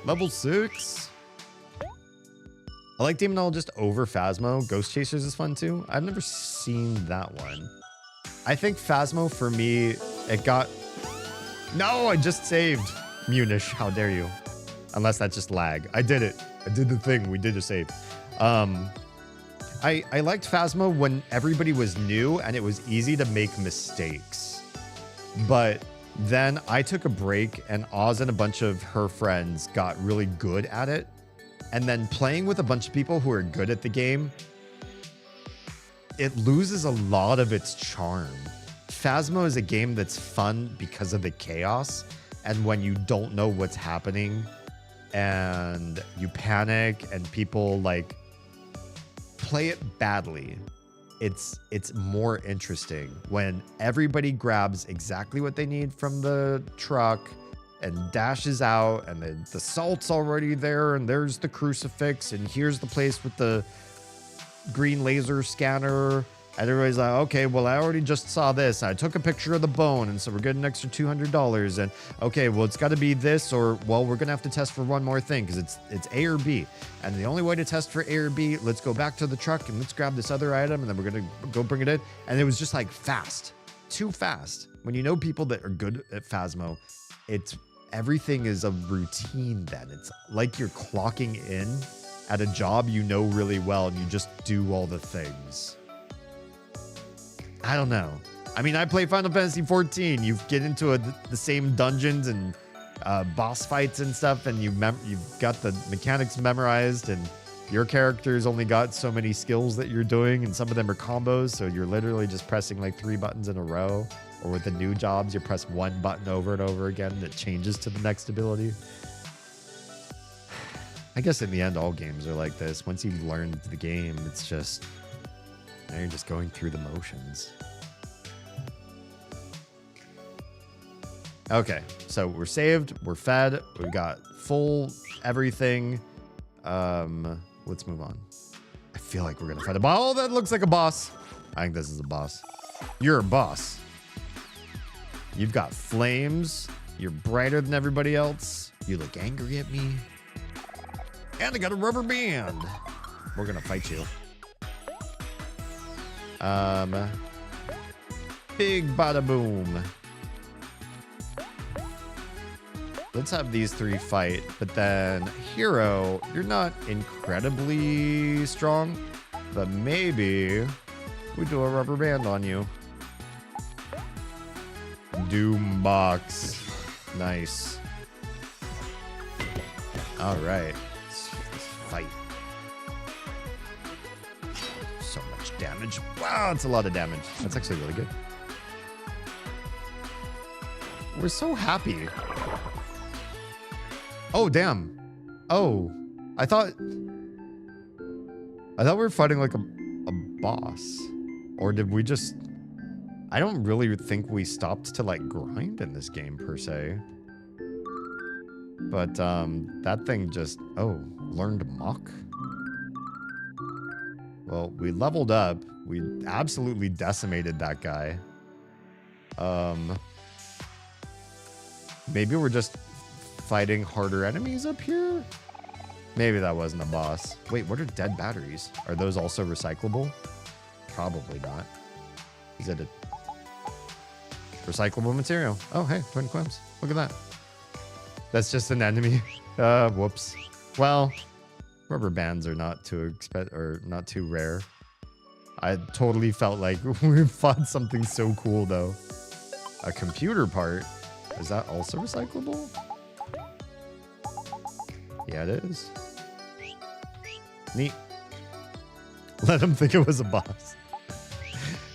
Level 6. I like Demonologist over Phasmo. Ghost Chasers is fun too. I've never seen that one. I think Phasmo for me, it got... No, I just saved. Munish, how dare you? Unless that's just lag. I did it. I did the thing. We did a save. I liked Phasmo when everybody was new and it was easy to make mistakes. But then I took a break and Oz and a bunch of her friends got really good at it. And then playing with a bunch of people who are good at the game, it loses a lot of its charm. Phasmo is a game that's fun because of the chaos. And when you don't know what's happening and you panic and people like play it badly, it's more interesting when everybody grabs exactly what they need from the truck and dashes out and the salt's already there and there's the crucifix and here's the place with the green laser scanner and everybody's like, okay, well, I already just saw this. I took a picture of the bone and so we're getting an extra $200 and okay, well, it's got to be this or, well, we're gonna have to test for one more thing because it's A or B and the only way to test for A or B, let's go back to the truck and let's grab this other item and then we're gonna go bring it in. And it was just like fast, too fast. When you know people that are good at Phasmo, everything is a routine then. It's like you're clocking in at a job you know really well and you just do all the things. I don't know. I mean, I play Final Fantasy 14. You get into the same dungeons and boss fights and stuff and you've got the mechanics memorized and your character's only got so many skills that you're doing and some of them are combos, so you're literally just pressing like 3 buttons in a row. Or with the new jobs, you press one button over and over again that changes to the next ability. I guess in the end, all games are like this. Once you've learned the game, it's just... Now you're just going through the motions. Okay, so we're saved. We're fed. We've got full everything. Let's move on. I feel like we're going to fight a boss. Oh, that looks like a boss. I think this is a boss. You're a boss. You've got flames. You're brighter than everybody else. You look angry at me. And I got a rubber band. We're gonna fight you. Big bada boom. Let's have these 3 fight, but then Hero, you're not incredibly strong, but maybe we do a rubber band on you. Doombox. Nice. All right. Let's fight. So much damage. Wow, it's a lot of damage. That's actually really good. We're so happy. Oh, damn. Oh, I thought I thought we were fighting like a boss. Or did we just... I don't really think we stopped to like grind in this game per se. But that thing just... Oh, learned Muck? Well, we leveled up. We absolutely decimated that guy. Maybe we're just fighting harder enemies up here? Maybe that wasn't a boss. Wait, what are dead batteries? Are those also recyclable? Probably not. Is it a recyclable material? Oh, hey, twin quims. Look at that. That's just an enemy. Whoops. Well, rubber bands are not too not too rare. I totally felt like we fought something so cool though. A computer part. Is that also recyclable? Yeah, it is. Neat. Let him think it was a boss.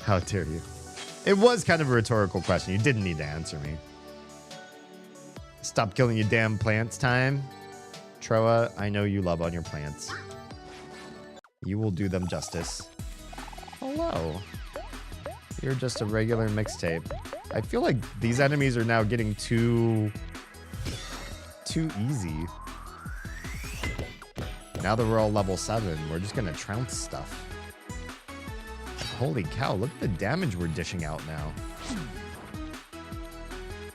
How dare you? It was kind of a rhetorical question. You didn't need to answer me. Stop killing your damn plants time. Troa, I know you love on your plants. You will do them justice. Hello. You're just a regular mixtape. I feel like these enemies are now getting too easy. Now that we're all level 7, we're just gonna trounce stuff. Holy cow, look at the damage we're dishing out now.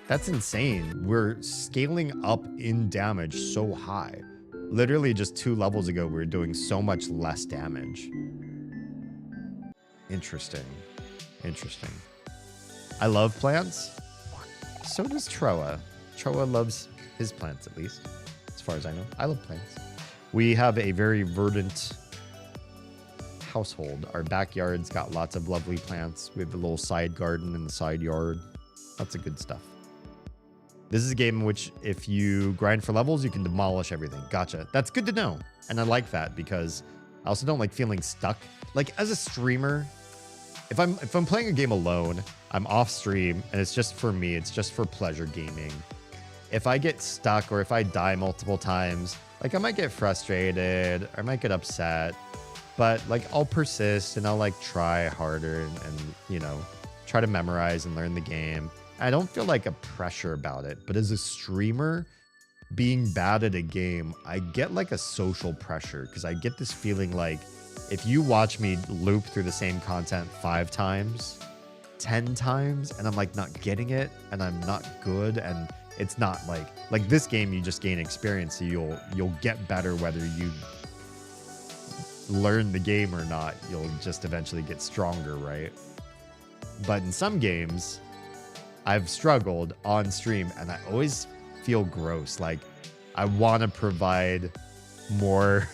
That's insane. We're scaling up in damage so high. Literally just 2 levels ago, we were doing so much less damage. Interesting. Interesting. I love plants. So does Troa. Troa loves his plants, at least. As far as I know. I love plants. We have a very verdant household. Our backyard's got lots of lovely plants. We have a little side garden in the side yard. Lots of good stuff. This is a game in which if you grind for levels, you can demolish everything. Gotcha. That's good to know. And I like that because I also don't like feeling stuck. Like as a streamer, if I'm playing a game alone, I'm off stream and it's just for me. It's just for pleasure gaming. If I get stuck or if I die multiple times, like I might get frustrated or I might get upset, but like I'll persist and I'll like try harder and you know, try to memorize and learn the game. I don't feel like a pressure about it, but as a streamer, being bad at a game, I get like a social pressure because I get this feeling like if you watch me loop through the same content 5 times, 10 times, and I'm like not getting it and I'm not good and it's not like this game, you just gain experience, so you'll get better whether you learn the game or not. You'll just eventually get stronger, right? But in some games, I've struggled on stream and I always feel gross. Like I want to provide more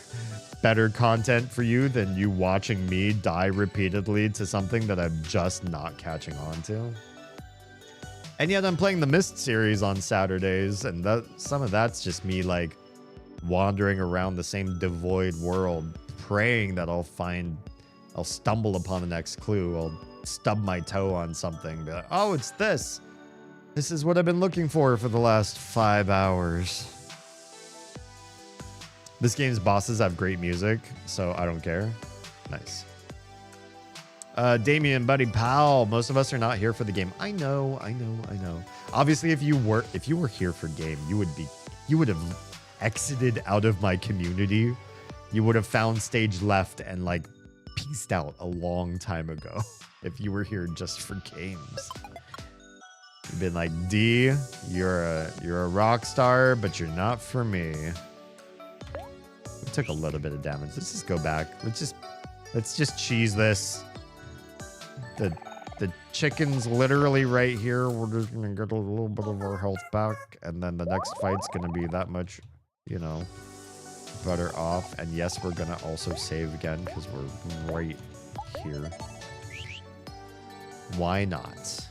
better content for you than you watching me die repeatedly to something that I'm just not catching on to. And yet I'm playing the Myst series on Saturdays, and some of that's just me like wandering around the same devoid world, praying that I'll stumble upon the next clue. I'll stub my toe on something, be like, oh, it's this. This is what I've been looking for the last 5 hours. This game's bosses have great music, so I don't care. Nice. Damien, buddy, pal. Most of us are not here for the game. I know. Obviously, if you were here for game, you would have exited out of my community. You would have found stage left and like peaced out a long time ago. If you were here just for games. You've been like, D, you're a rock star, but you're not for me. We took a little bit of damage. Let's just go back. Let's just cheese this. The chicken's literally right here. We're just gonna get a little bit of our health back, and then the next fight's gonna be that much, you know, better off. And yes, we're gonna also save again because we're right here. Why not?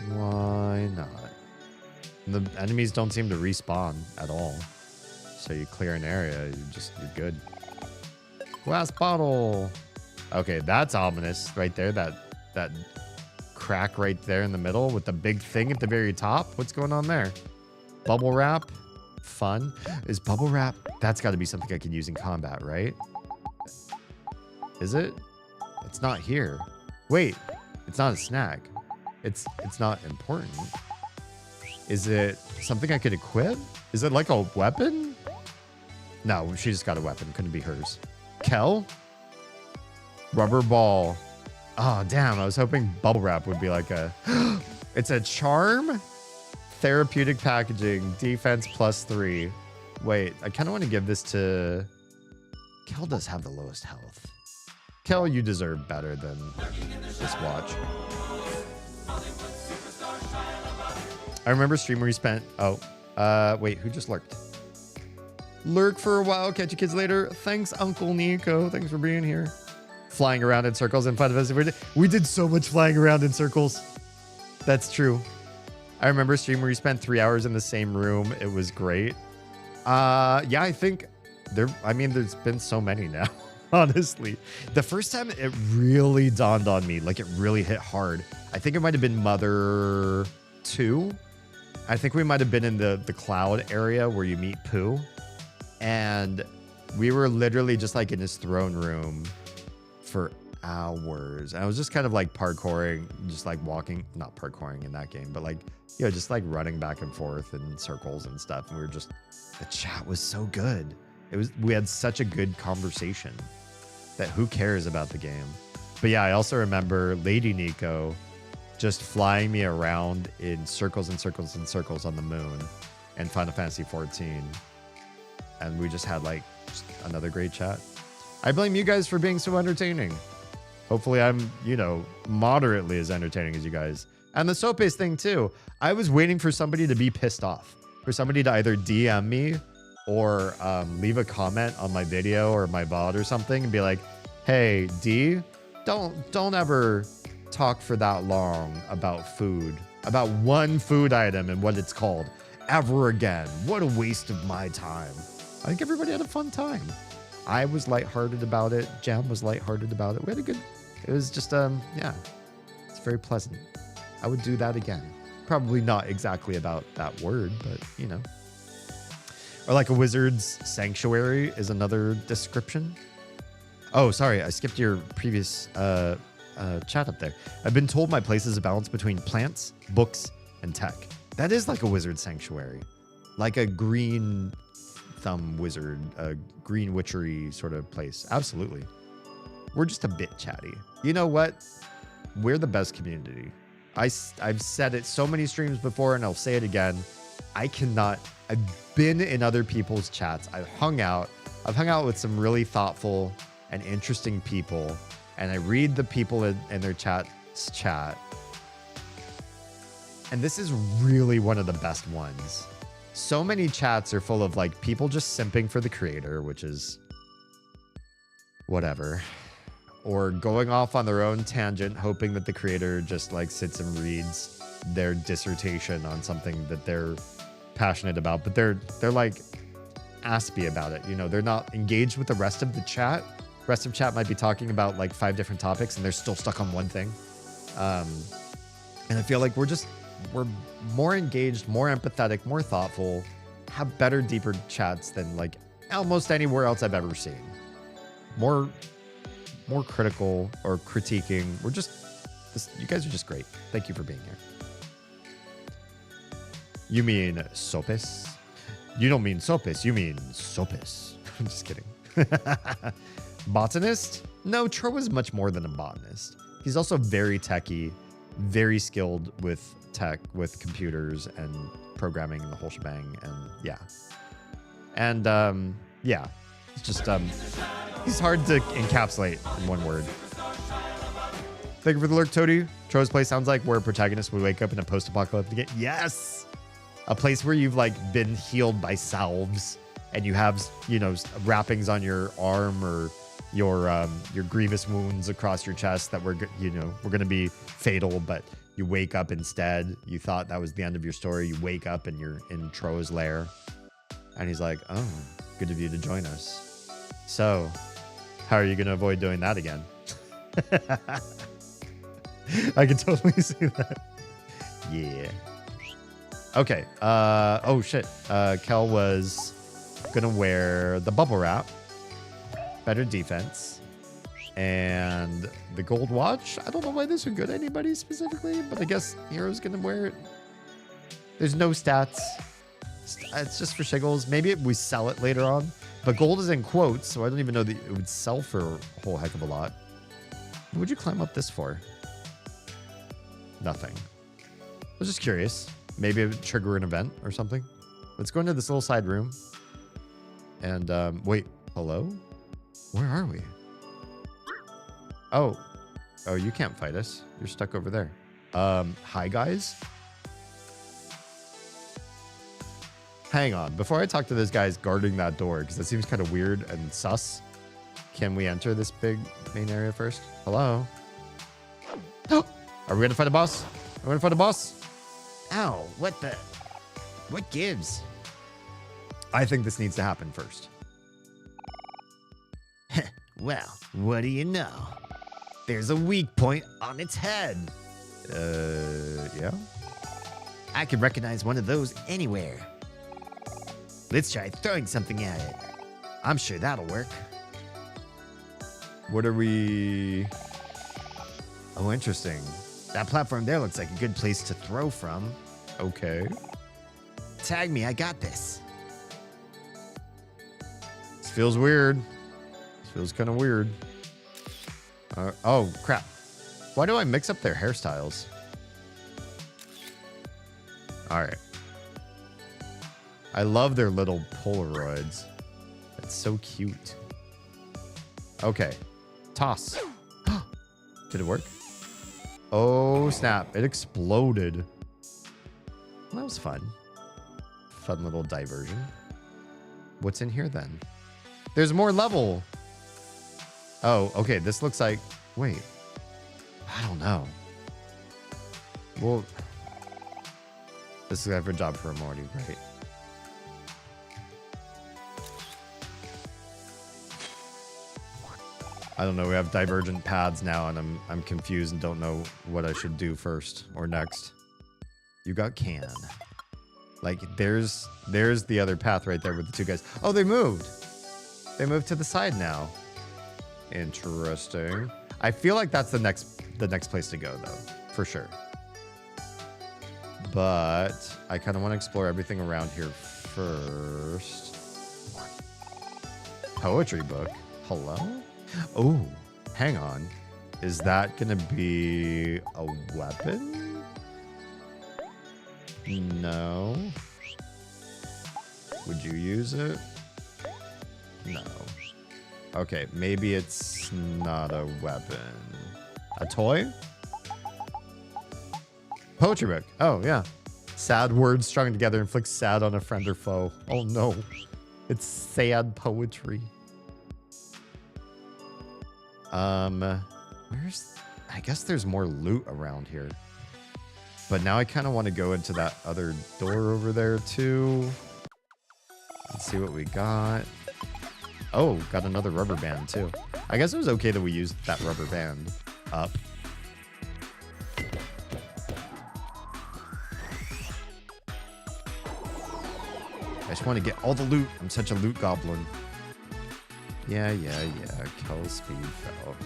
Why not? The enemies don't seem to respawn at all. So you clear an area, you're good. Glass bottle. Okay, that's ominous right there. That crack right there in the middle with the big thing at the very top. What's going on there? Bubble wrap. Fun. Is bubble wrap? That's got to be something I can use in combat, right? Is it? It's not here. Wait, it's not a snack. It's not important. Is it something I could equip? Is it like a weapon? No, she just got a weapon. Couldn't be hers. Kel? Rubber ball. Oh, damn. I was hoping bubble wrap would be like a... It's a charm? Therapeutic packaging. Defense +3. Wait, I kind of want to give this to... Kel does have the lowest health. Kel, you deserve better than this watch. I remember a stream where you spent... Oh, wait, who just lurked? Lurk for a while. Catch you kids later. Thanks, Uncle Nico. Thanks for being here. Flying around in circles in Final Fantasy. We did so much flying around in circles. That's true. I remember a stream where you spent 3 hours in the same room. It was great. Yeah, I think there's been so many now, honestly. The first time it really dawned on me, like it really hit hard. I think it might have been Mother 2. I think we might have been in the cloud area where you meet Pooh. And we were literally just like in his throne room for hours. And I was just kind of like parkouring, just like walking, not parkouring in that game, but like, you know, just like running back and forth in circles and stuff. And we were just, the chat was so good. We had such a good conversation that who cares about the game? But yeah, I also remember Lady Nico just flying me around in circles and circles and circles on the moon and Final Fantasy 14. And we just had like just another great chat. I blame you guys for being so entertaining. Hopefully I'm, you know, moderately as entertaining as you guys. And the soap-based thing too. I was waiting for somebody to be pissed off. For somebody to either DM me or leave a comment on my video or my VOD or something and be like, hey, D, don't ever talk for that long about food. About one food item and what it's called ever again. What a waste of my time. I think everybody had a fun time. I was lighthearted about it. Jam was lighthearted about it. We had a good, it was just, yeah, it's very pleasant. I would do that again. Probably not exactly about that word, but you know. Or like a wizard's sanctuary is another description. Oh, sorry, I skipped your previous chat up there. I've been told my place is a balance between plants, books, and tech. That is like a wizard sanctuary. Like a green thumb wizard, a green witchery sort of place. Absolutely. We're just a bit chatty. You know what? We're the best community. I've said it so many streams before and I'll say it again. I've been in other people's chats. I've hung out with some really thoughtful and interesting people. And I read the people in their chat. And this is really one of the best ones. So many chats are full of like people just simping for the creator, which is whatever. Or going off on their own tangent, hoping that the creator just like sits and reads their dissertation on something that they're passionate about, but they're like aspy about it. You know, they're not engaged with the rest of the chat. The rest of chat might be talking about like 5 different topics and they're still stuck on one thing. And I feel like we're more engaged, more empathetic, more thoughtful, have better, deeper chats than like almost anywhere else I've ever seen. More critical or critiquing. You guys are just great. Thank you for being here. You mean sopes? You don't mean sopes, you mean sopes. I'm just kidding. Botanist? No, Tro is much more than a botanist. He's also very techie, very skilled with tech, with computers and programming and the whole shebang. And yeah. And yeah, it's just, he's hard to encapsulate in one word. Thank you for the lurk, Toady. Tro's place sounds like where a protagonist would wake up in a post-apocalyptic game. Yes! A place where you've like been healed by salves and you have, you know, wrappings on your arm or your grievous wounds across your chest that were going to be fatal, but you wake up instead. You thought that was the end of your story. You wake up and you're in Tro's lair. And he's like, oh, good of you to join us. So, how are you going to avoid doing that again? I can totally see that. Yeah. Okay. Oh, shit. Kel was going to wear the bubble wrap. Better defense. And the gold watch, I don't know why this would go to anybody specifically, but I guess Hero's gonna wear it. There's no stats. It's just for shiggles. Maybe we sell it later on. But gold is in quotes, so I don't even know that it would sell for a whole heck of a lot. What would you climb up this for? Nothing. I was just curious. Maybe it would trigger an event or something. Let's go into this little side room. And, wait. Hello? Where are we? Oh. Oh, you can't fight us. You're stuck over there. Hi, guys. Hang on. Before I talk to those guys guarding that door, because that seems kind of weird and sus, can we enter this big main area first? Hello? Are we going to fight a boss? Are we going to fight a boss? Ow, what the? What gives? I think this needs to happen first. Well, what do you know? There's a weak point on its head. Yeah? I can recognize one of those anywhere. Let's try throwing something at it. I'm sure that'll work. What are we... Oh, interesting. That platform there looks like a good place to throw from. Okay. Tag me, I got this. This feels weird. This feels kind of weird. Oh, crap. Why do I mix up their hairstyles? All right. I love their little Polaroids. It's so cute. Okay. Toss. Did it work? Oh, snap. It exploded. Well, that was fun. Fun little diversion. What's in here then? There's more level. Oh, okay. This looks like... Wait. I don't know. Well... This is a good job for Morty, right? I don't know. We have divergent paths now, and I'm confused and don't know what I should do first or next. You got can. Like there's the other path right there with the two guys. Oh, they moved. They moved to the side now. Interesting. I feel like that's the next place to go though, for sure. But I kind of want to explore everything around here first. Poetry book. Hello? Oh, hang on. Is that going to be a weapon? No. Would you use it? No. Okay, maybe it's not a weapon. A toy? Poetry book. Oh, yeah. Sad words strung together inflict sad on a friend or foe. Oh, no. It's sad poetry. I guess there's more loot around here. But now I kind of want to go into that other door over there too. Let's see what we got. Oh, got another rubber band too. I guess it was okay that we used that rubber band up. I just want to get all the loot. I'm such a loot goblin. Yeah. Kill speed fell.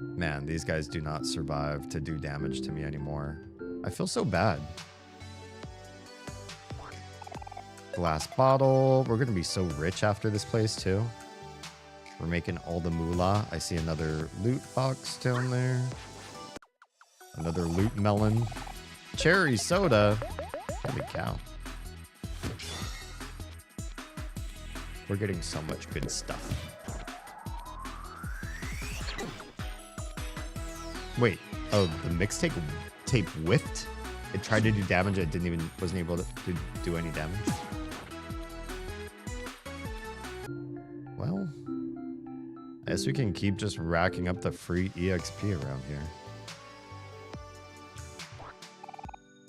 Man, these guys do not survive to do damage to me anymore. I feel so bad. Glass bottle. We're going to be so rich after this place, too. We're making all the moolah. I see another loot box down there. Another loot melon. Cherry soda. Holy cow. We're getting so much good stuff. Wait. Oh, the mixtape whiffed? It tried to do damage. It wasn't able to do any damage. Well, I guess we can keep just racking up the free EXP around here.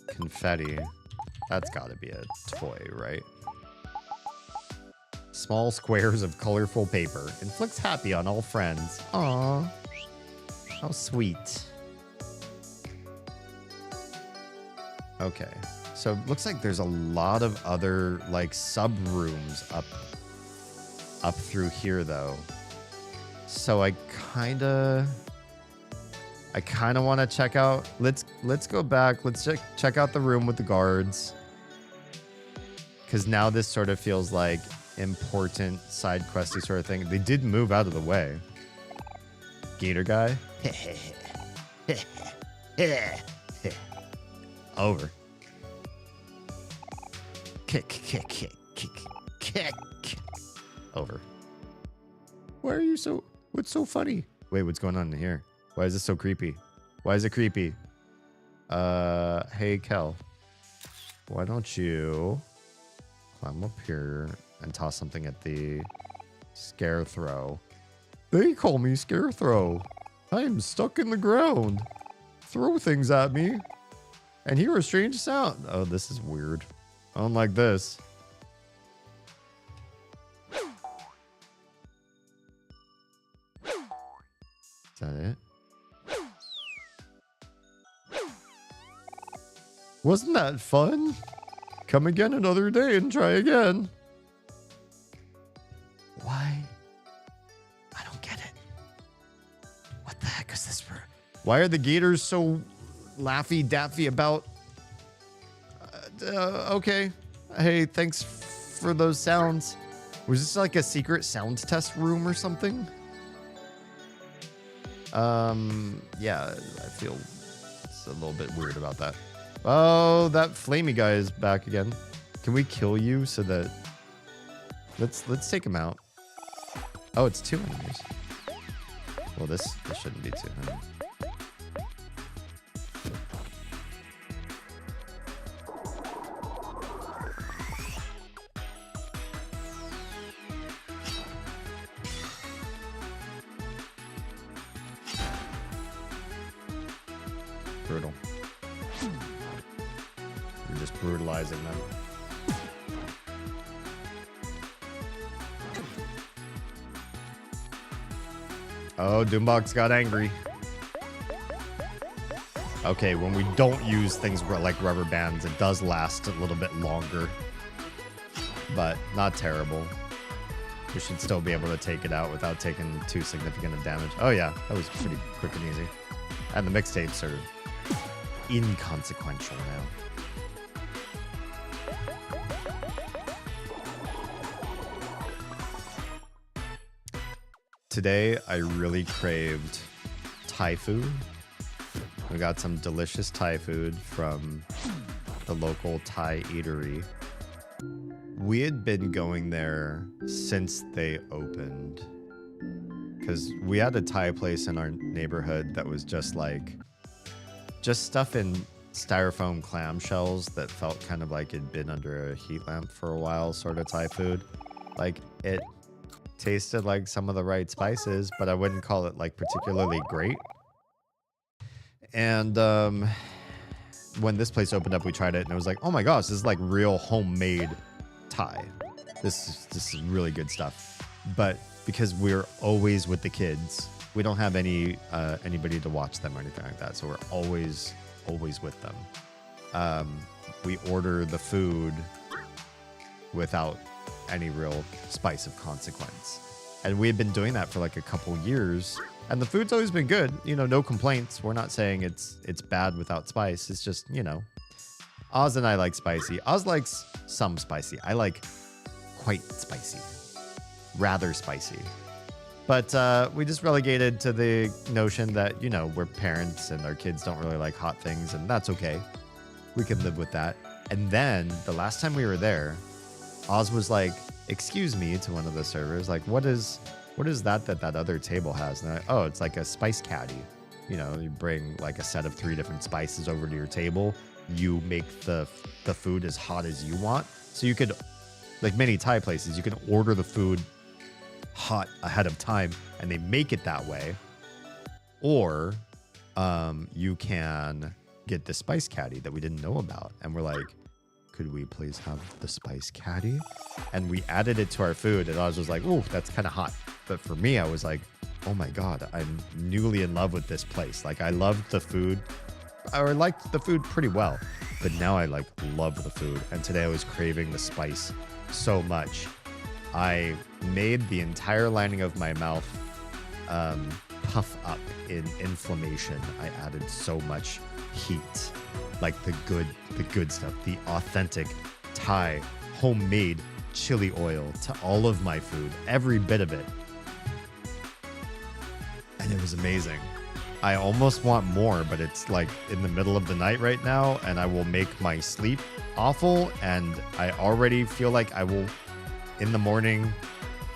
Confetti. That's gotta be a toy, right? Small squares of colorful paper. Inflicts happy on all friends. Aww. How sweet. Okay. So it looks like there's a lot of other like sub rooms up through here though. So I kind of want to check out. Let's go back. Let's check out the room with the guards. Cuz now this sort of feels like important side questy sort of thing. They did move out of the way. Gator guy. Over. Kick. Over. Why are you so... What's so funny? Wait, what's going on in here? Why is this so creepy? Why is it creepy? Hey, Kel. Why don't you climb up here and toss something at the Scarethrow? They call me Scarethrow. I am stuck in the ground. Throw things at me and hear a strange sound. Oh, this is weird. I don't like this. Is that it? Wasn't that fun? Come again another day and try again. Why? I don't get it. What the heck is this for? Why are the gators so laffy daffy about? Okay. Hey, thanks for those sounds. Was this like a secret sound test room or something? Yeah, I feel it's a little bit weird about that. Oh, that flamey guy is back again. Can we kill you so that... Let's take him out. Oh, it's 2 enemies. Well, this shouldn't be 2 enemies. Brutal. We're just brutalizing them. Oh, Doombox got angry. Okay, when we don't use things like rubber bands, it does last a little bit longer. But not terrible. We should still be able to take it out without taking too significant of damage. Oh yeah, that was pretty quick and easy. And the mixtapes are inconsequential now. Today, I really craved Thai food. We got some delicious Thai food from the local Thai eatery. We had been going there since they opened. Because we had a Thai place in our neighborhood that was just like... just stuff in styrofoam clamshells that felt kind of like it'd been under a heat lamp for a while, sort of Thai food. Like, it tasted like some of the right spices, but I wouldn't call it like particularly great. And when this place opened up, we tried it and it was like, oh my gosh, this is like real homemade Thai. This is really good stuff. But because we're always with the kids, we don't have anybody to watch them or anything like that, so we're always with them. We order the food without any real spice of consequence, and we had been doing that for like a couple years, and the food's always been good. You know, no complaints. We're not saying it's bad without spice. It's just, you know, Oz and I like spicy. Oz likes some spicy. I like quite spicy, rather spicy. But we just relegated to the notion that, you know, we're parents and our kids don't really like hot things, and that's okay. We can live with that. And then the last time we were there, Oz was like, excuse me, to one of the servers, like, what is that other table has? And oh, it's like a spice caddy. You know, you bring like a set of 3 different spices over to your table. You make the food as hot as you want. So you could, like many Thai places, you can order the food hot ahead of time and they make it that way. Or you can get the spice caddy that we didn't know about. And we're like, could we please have the spice caddy? And we added it to our food, and I was just like, ooh, that's kind of hot. But for me, I was like, oh my God, I'm newly in love with this place. Like, I loved the food. liked the food pretty well, but now I like love the food. And today I was craving the spice so much. I made the entire lining of my mouth puff up in inflammation. I added so much heat, like the good stuff, the authentic Thai homemade chili oil to all of my food, every bit of it. And it was amazing. I almost want more, but it's like in the middle of the night right now, and I will make my sleep awful, and I already feel like I will, in the morning,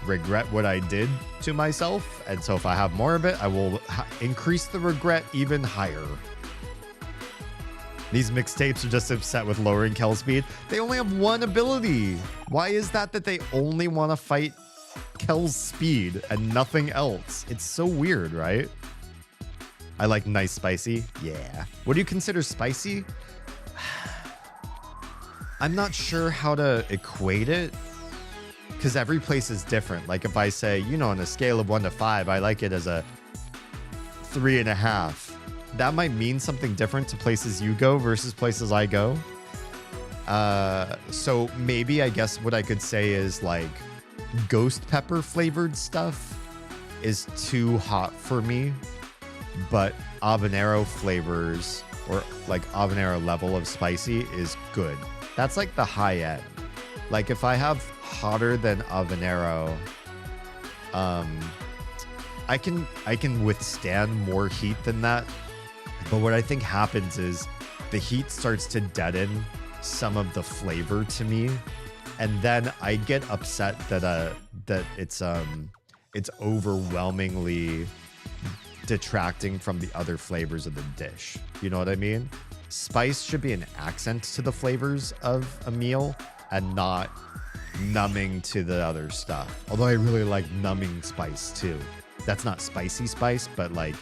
regret what I did to myself. And so if I have more of it, I will increase the regret even higher. These mixtapes are just upset with lowering Kel's speed. They only have one ability. Why is that they only want to fight Kel's speed and nothing else? It's so weird, right? I like nice spicy. Yeah. What do you consider spicy? I'm not sure how to equate it because every place is different. Like if I say, you know, on a scale of 1 to 5, I like it as a 3.5. That might mean something different to places you go versus places I go. So maybe I guess what I could say is like ghost pepper flavored stuff is too hot for me, but habanero flavors or like habanero level of spicy is good. That's like the high end. Like if I have hotter than habanero, I can withstand more heat than that. But what I think happens is the heat starts to deaden some of the flavor to me, and then I get upset that it's overwhelmingly detracting from the other flavors of the dish. You know what I mean? Spice should be an accent to the flavors of a meal and not numbing to the other stuff. Although I really like numbing spice too. That's not spicy spice, but like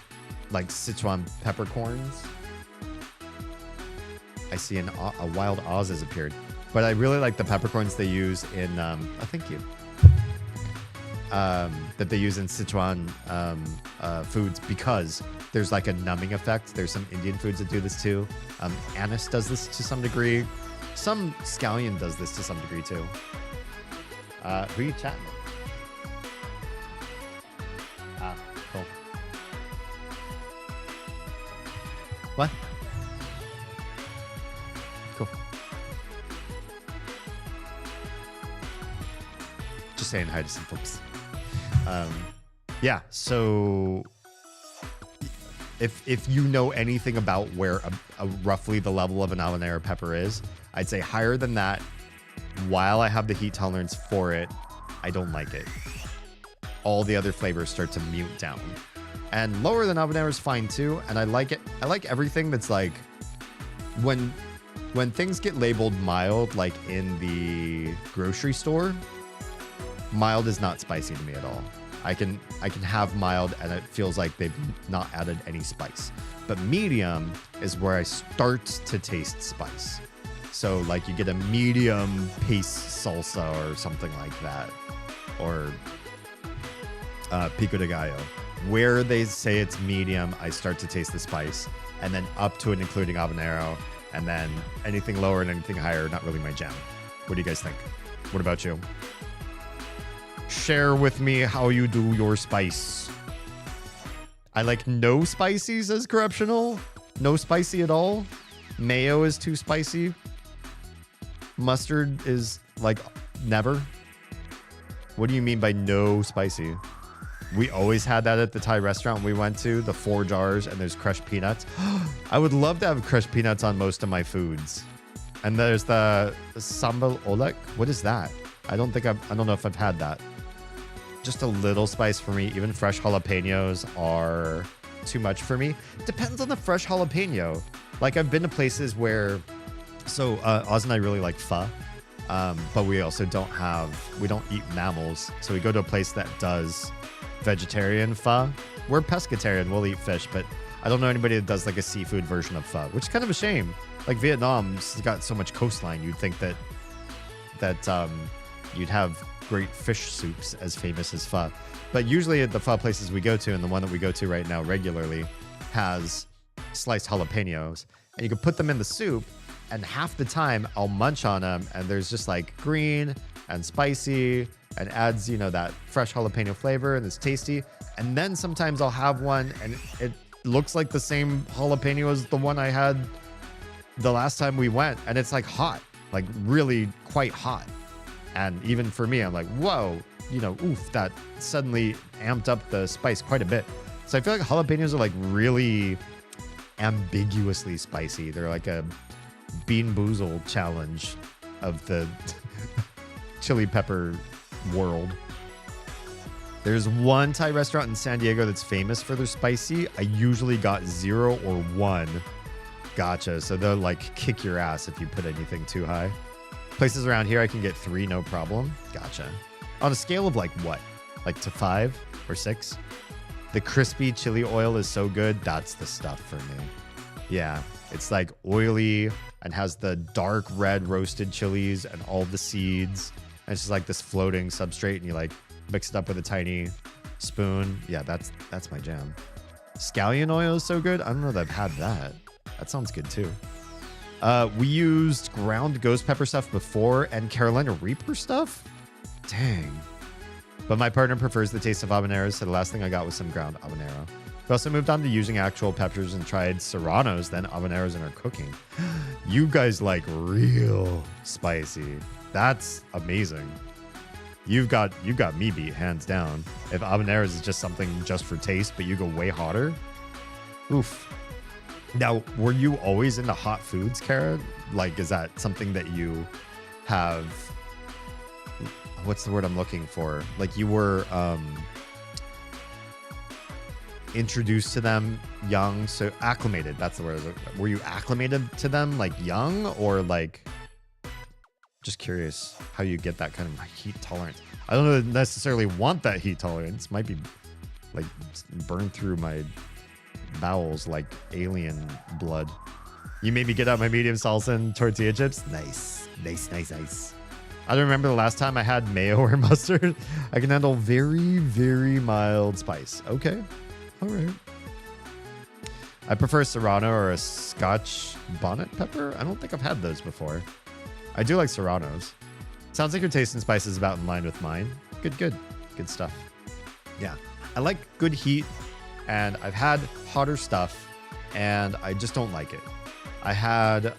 Sichuan peppercorns. I see a wild Oz has appeared, but I really like the peppercorns they use in thank you, that they use in Sichuan foods because there's like a numbing effect. There's some Indian foods that do this too. Anise does this to some degree. Some scallion does this to some degree too. Who are you chatting with? Cool. What? Cool. Just saying hi to some folks. Yeah, so if you know anything about where a roughly the level of an habanero pepper is, I'd say higher than that. While I have the heat tolerance for it, I don't like it. All the other flavors start to mute down. And lower than habanero is fine too, and I like it. I like everything that's like when things get labeled mild, like in the grocery store. Mild is not spicy to me at all. I can have mild and it feels like they've not added any spice. But medium is where I start to taste spice. So like you get a medium paste salsa or something like that, or pico de gallo. Where they say it's medium, I start to taste the spice, and then up to and including habanero, and then anything lower and anything higher, not really my jam. What do you guys think? What about you? Share with me how you do your spice. I like no spicy, says Corruptional. No spicy at all. Mayo is too spicy. Mustard is like never. What do you mean by no spicy? We always had that at the Thai restaurant we went to, the 4 jars, and there's crushed peanuts. I would love to have crushed peanuts on most of my foods. And there's the sambal olek. What is that? I don't know if I've had that. Just a little spice for me. Even fresh jalapenos are too much for me. Depends on the fresh jalapeno. Like I've been to places where, so Oz and I really like pho, but we also don't eat mammals. So we go to a place that does vegetarian pho. We're pescatarian, we'll eat fish, but I don't know anybody that does like a seafood version of pho, which is kind of a shame. Like Vietnam's got so much coastline, you'd think that you'd have great fish soups as famous as pho. But usually at the pho places we go to, and the one that we go to right now regularly has sliced jalapenos. and you can put them in the soup, and half the time I'll munch on them, and there's just like green and spicy, and adds, you know, that fresh jalapeno flavor, and it's tasty. And then sometimes I'll have one, and it looks like the same jalapeno as the one I had the last time we went, and it's like hot, like really quite hot. And even for me, I'm like, whoa, you know, oof, that suddenly amped up the spice quite a bit. So I feel like jalapenos are like really ambiguously spicy. They're like a Bean Boozled challenge of the chili pepper world. There's one Thai restaurant in San Diego that's famous for their spicy. I usually got 0 or 1. Gotcha. So they'll like kick your ass if you put anything too high. Places around here I can get 3, no problem. Gotcha. On a scale of like what? Like to 5 or 6? The crispy chili oil is so good. That's the stuff for me. Yeah. It's like oily and has the dark red roasted chilies and all the seeds. And it's just like this floating substrate, and you like mix it up with a tiny spoon. Yeah, that's my jam. Scallion oil is so good. I don't know that I've had that. That sounds good too. We used ground ghost pepper stuff before and Carolina Reaper stuff. Dang. But my partner prefers the taste of habaneros, so the last thing I got was some ground habanero. We also moved on to using actual peppers and tried serranos, then habaneros in our cooking. You guys like real spicy. That's amazing. You've got me beat hands down. If habaneros is just something just for taste, but you go way hotter. Oof. Now, were you always into hot foods, Kara? Like, is that something that you have? What's the word I'm looking for? Like, you were introduced to them young, so acclimated. That's the word. Were you acclimated to them like young, or like? Just curious how you get that kind of heat tolerance. I don't necessarily want that heat tolerance. Might be like burned through my bowels like alien blood. You made me get out my medium salsa and tortilla chips. Nice. I don't remember the last time I had mayo or mustard. I can handle very, very mild spice. Okay. All right. I prefer serrano or a Scotch bonnet pepper. I don't think I've had those before. I do like serranos. Sounds like your taste in spice is about in line with mine. Good stuff. Yeah, I like good heat, and I've had hotter stuff, and I just don't like it. I had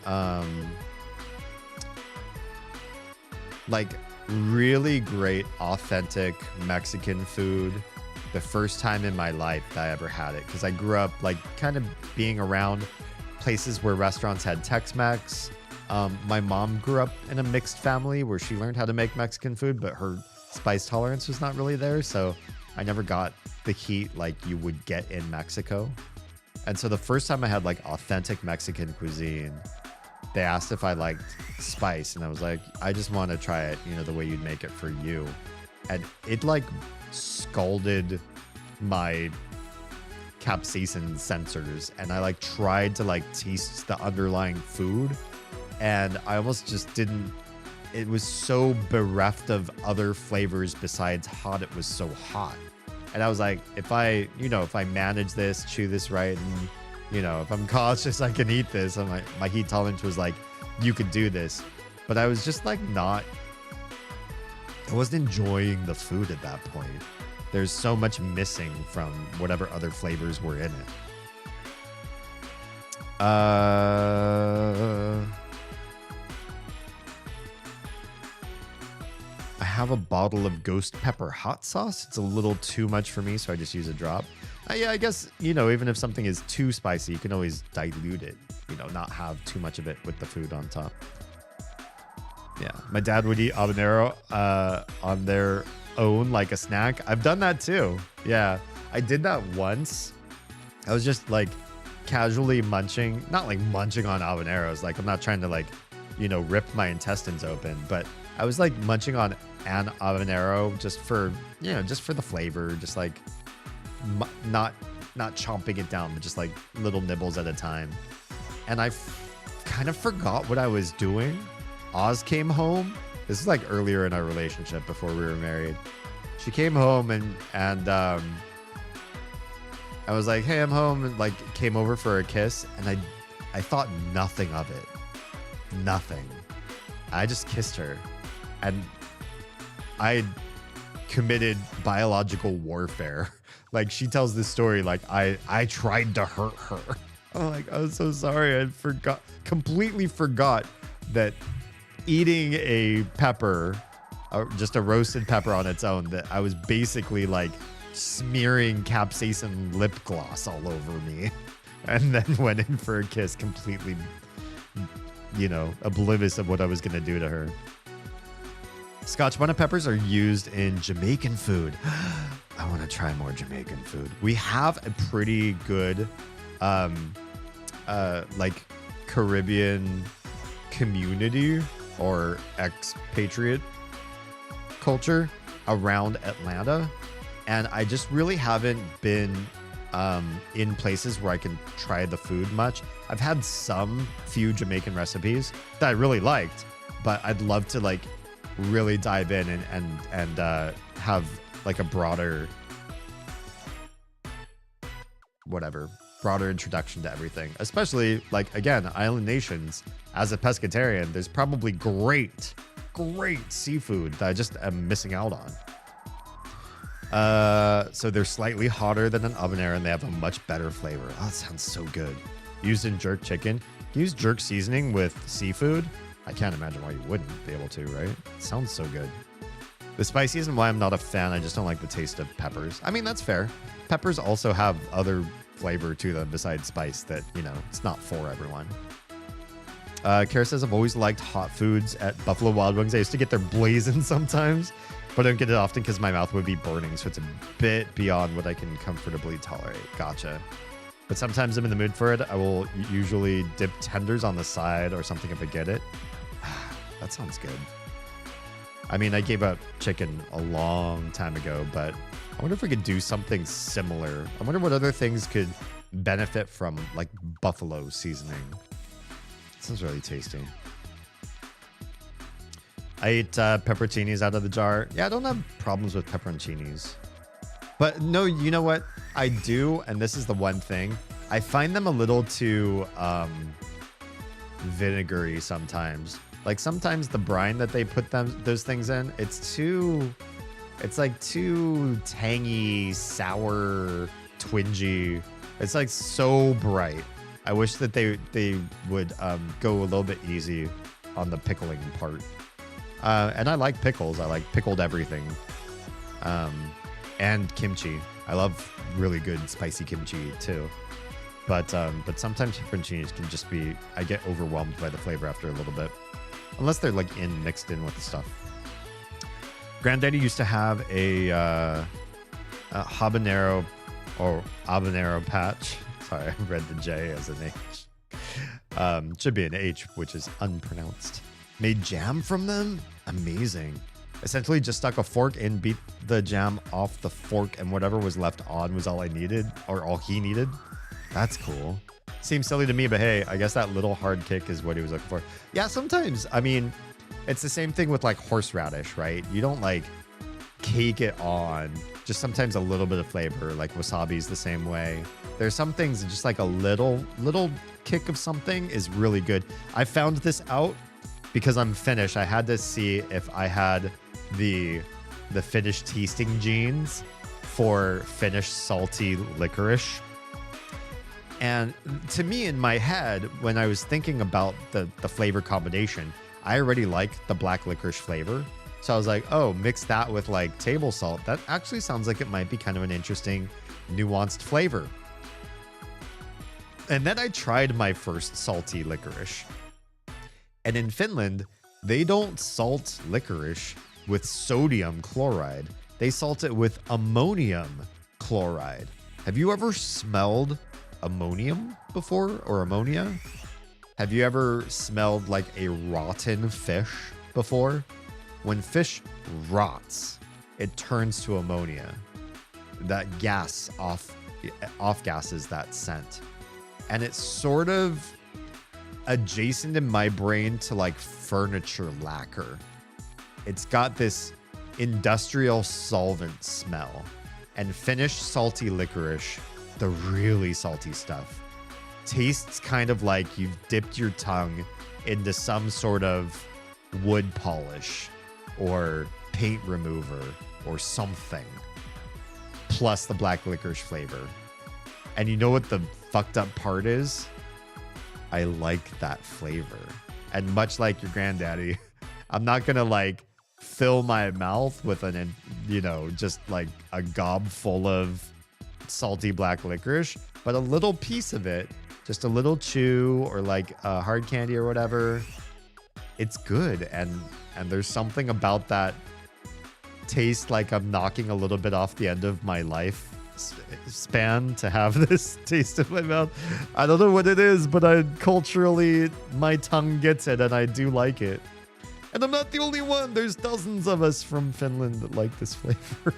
like really great authentic Mexican food the first time in my life that I ever had it, because I grew up like kind of being around places where restaurants had Tex-Mex. My mom grew up in a mixed family where she learned how to make Mexican food, but her spice tolerance was not really there. So I never got the heat like you would get in Mexico. And so the first time I had like authentic Mexican cuisine, they asked if I liked spice. And I was like, I just want to try it, you know, the way you'd make it for you. And it like scalded my capsaicin sensors. And I like tried to like taste the underlying food. And I almost just didn't. It was so bereft of other flavors besides hot. It was so hot. And I was like, if I manage this, chew this right, and, you know, if I'm cautious, I can eat this. And my heat tolerance was like, you could do this. But I was just like I wasn't enjoying the food at that point. There's so much missing from whatever other flavors were in it. I have a bottle of ghost pepper hot sauce. It's a little too much for me, so I just use a drop. Yeah, I guess, you know, even if something is too spicy, you can always dilute it, you know, not have too much of it with the food on top. Yeah, my dad would eat habanero on their own like a snack. I've done that too. Yeah, I did that once. I was just like casually munching, not like munching on habaneros. Like, I'm not trying to like, you know, rip my intestines open, but I was like munching on an habanero just for, you know, just for the flavor, just like not chomping it down, but just like little nibbles at a time. And I kind of forgot what I was doing. Oz came home. This is like earlier in our relationship before we were married. She came home and I was like, hey, I'm home, and like came over for a kiss. And I thought nothing of it. Nothing. I just kissed her. And I committed biological warfare. Like, she tells this story like I tried to hurt her. I'm like, I'm so sorry. I completely forgot that eating a pepper, just a roasted pepper on its own, that I was basically like smearing capsaicin lip gloss all over me. And then went in for a kiss completely, you know, oblivious of what I was going to do to her. Scotch bonnet peppers are used in Jamaican food. I want to try more Jamaican food. We have a pretty good, like Caribbean community or expatriate culture around Atlanta. And I just really haven't been in places where I can try the food much. I've had few Jamaican recipes that I really liked, but I'd love to like really dive in and have like a broader introduction to everything. Especially like, again, island nations. As a pescatarian, there's probably great seafood that I just am missing out on. So they're slightly hotter than an habanero and they have a much better flavor. Oh, that sounds so good. Used in jerk chicken. Use jerk seasoning with seafood. I can't imagine why you wouldn't be able to, right? It sounds so good. The spicy isn't why I'm not a fan. I just don't like the taste of peppers. I mean, that's fair. Peppers also have other flavor to them besides spice that, you know, it's not for everyone. Kara says, I've always liked hot foods at Buffalo Wild Wings. I used to get their blazing sometimes, but I don't get it often because my mouth would be burning. So it's a bit beyond what I can comfortably tolerate. Gotcha. But sometimes I'm in the mood for it. I will usually dip tenders on the side or something if I get it. That sounds good. I mean, I gave up chicken a long time ago, but I wonder if we could do something similar. I wonder what other things could benefit from like buffalo seasoning. Sounds really tasty. I ate pepperoncinis out of the jar. Yeah, I don't have problems with pepperoncinis. But no, you know what? I do, and this is the one thing. I find them a little too vinegary sometimes. Like sometimes the brine that they put those things in, it's like too tangy, sour, twingy. It's like so bright. I wish that they would go a little bit easy on the pickling part. And I like pickles. I like pickled everything. And kimchi. I love really good spicy kimchi too. But sometimes pepperoncinis can just be, I get overwhelmed by the flavor after a little bit. Unless they're like mixed in with the stuff. Granddaddy used to have a habanero or habanero patch. Sorry, I read the J as an H. Should be an H, which is unpronounced. Made jam from them? Amazing. Essentially just stuck a fork in, beat the jam off the fork, and whatever was left on was all I needed, or all he needed. That's cool. Seems silly to me, but hey, I guess that little hard kick is what he was looking for. Yeah, sometimes, I mean, it's the same thing with like horseradish, right? You don't like cake it on, just sometimes a little bit of flavor. Like wasabi's the same way. There's some things that just like a little kick of something is really good. I found this out because I'm Finnish. I had to see if I had the Finnish tasting genes for Finnish salty licorice. And to me, in my head, when I was thinking about the flavor combination, I already like the black licorice flavor. So I was like, oh, mix that with like table salt. That actually sounds like it might be kind of an interesting, nuanced flavor. And then I tried my first salty licorice. And in Finland, they don't salt licorice with sodium chloride. They salt it with ammonium chloride. Have you ever smelled ammonium before, or ammonia? Have you ever smelled like a rotten fish before? When fish rots, it turns to ammonia. That gas off gases that scent. And it's sort of adjacent in my brain to like furniture lacquer. It's got this industrial solvent smell. And Finnish salty licorice, the really salty stuff, tastes kind of like you've dipped your tongue into some sort of wood polish or paint remover or something, plus the black licorice flavor. And you know what the fucked up part is? I like that flavor. And much like your granddaddy, I'm not gonna like fill my mouth with an, you know, just like a gob full of salty black licorice, but a little piece of it, just a little chew or like a hard candy or whatever. It's good. And there's something about that taste like I'm knocking a little bit off the end of my life span to have this taste in my mouth. I don't know what it is, but culturally my tongue gets it and I do like it. And I'm not the only one. There's dozens of us from Finland that like this flavor.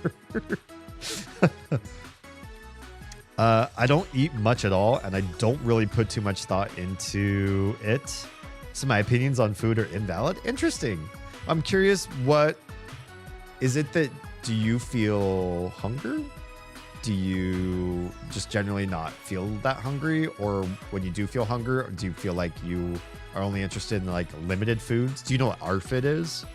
I don't eat much at all, and I don't really put too much thought into it. So my opinions on food are invalid. Interesting. I'm curious, what is it that, do you feel hunger? Do you just generally not feel that hungry? Or when you do feel hunger, do you feel like you are only interested in like limited foods? Do you know what ARFID is?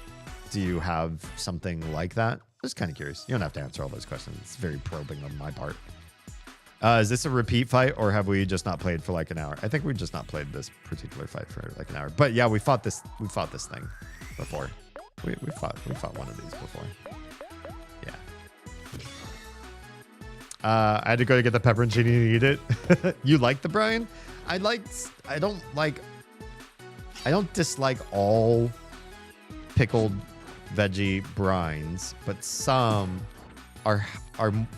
Do you have something like that? Just kind of curious. You don't have to answer all those questions. It's very probing on my part. Is this a repeat fight, or have we just not played for like an hour? I think we just not played this particular fight for like an hour. But yeah, we fought this thing before. We fought one of these before. Yeah. I had to go to get the pepperoncini and eat it. You like the brine? I don't dislike all pickled veggie brines, but some are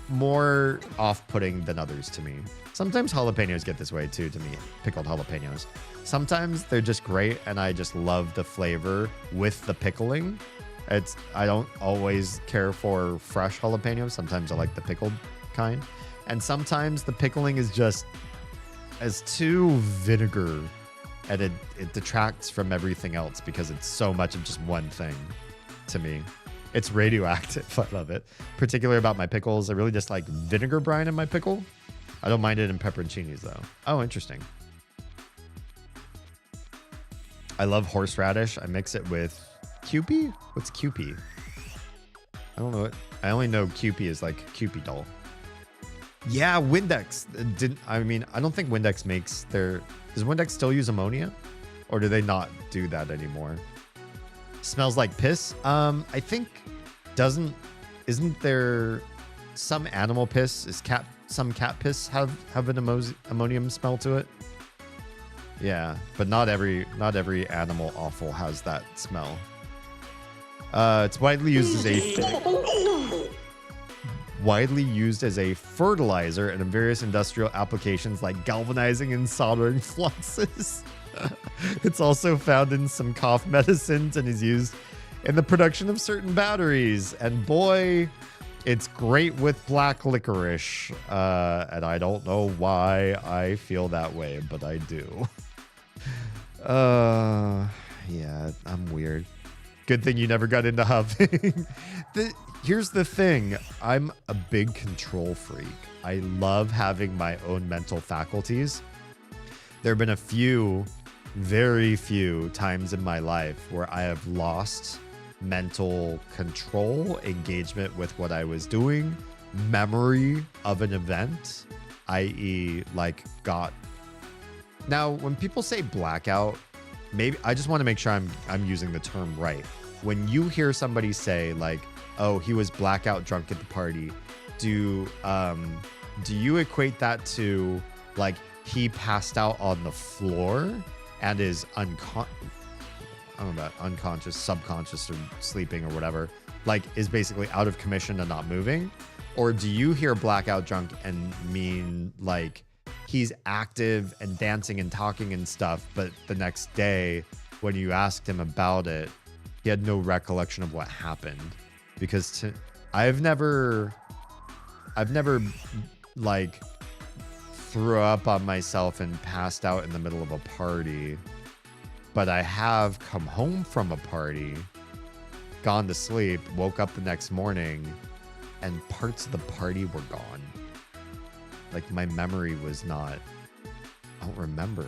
more off-putting than others to me. Sometimes jalapenos get this way too to me, pickled jalapenos. Sometimes they're just great and I just love the flavor with the pickling. I don't always care for fresh jalapenos. Sometimes I like the pickled kind. And sometimes the pickling is just as too vinegar and it detracts from everything else because it's so much of just one thing to me. It's radioactive. I love it. Particularly about my pickles. I really just like vinegar brine in my pickle. I don't mind it in pepperoncinis though. Oh, interesting. I love horseradish. I mix it with Kewpie? What's Kewpie? I don't know. I only know Kewpie is like Kewpie doll. Yeah, Windex. I don't think Windex makes their... Does Windex still use ammonia? Or do they not do that anymore? Smells like piss? I think isn't there some animal piss? Some cat piss have an ammonium smell to it? Yeah, but not every animal offal has that smell. It's widely used as a fertilizer and in various industrial applications like galvanizing and soldering fluxes. It's also found in some cough medicines and is used in the production of certain batteries. And boy, it's great with black licorice. And I don't know why I feel that way, but I do. Yeah, I'm weird. Good thing you never got into huffing. Here's the thing. I'm a big control freak. I love having my own mental faculties. There have been very few times in my life where I have lost mental control, engagement with what I was doing, memory of an event, i.e. like Now, when people say blackout, maybe I just want to make sure I'm using the term right. When you hear somebody say like, oh, he was blackout drunk at the party, do you equate that to like he passed out on the floor and is unconscious, subconscious, or sleeping or whatever, like is basically out of commission and not moving? Or do you hear blackout drunk and mean like he's active and dancing and talking and stuff, but the next day when you asked him about it, he had no recollection of what happened? Because I've never like threw up on myself and passed out in the middle of a party, but I have come home from a party, gone to sleep, woke up the next morning, and parts of the party were gone. Like my memory was not don't remember.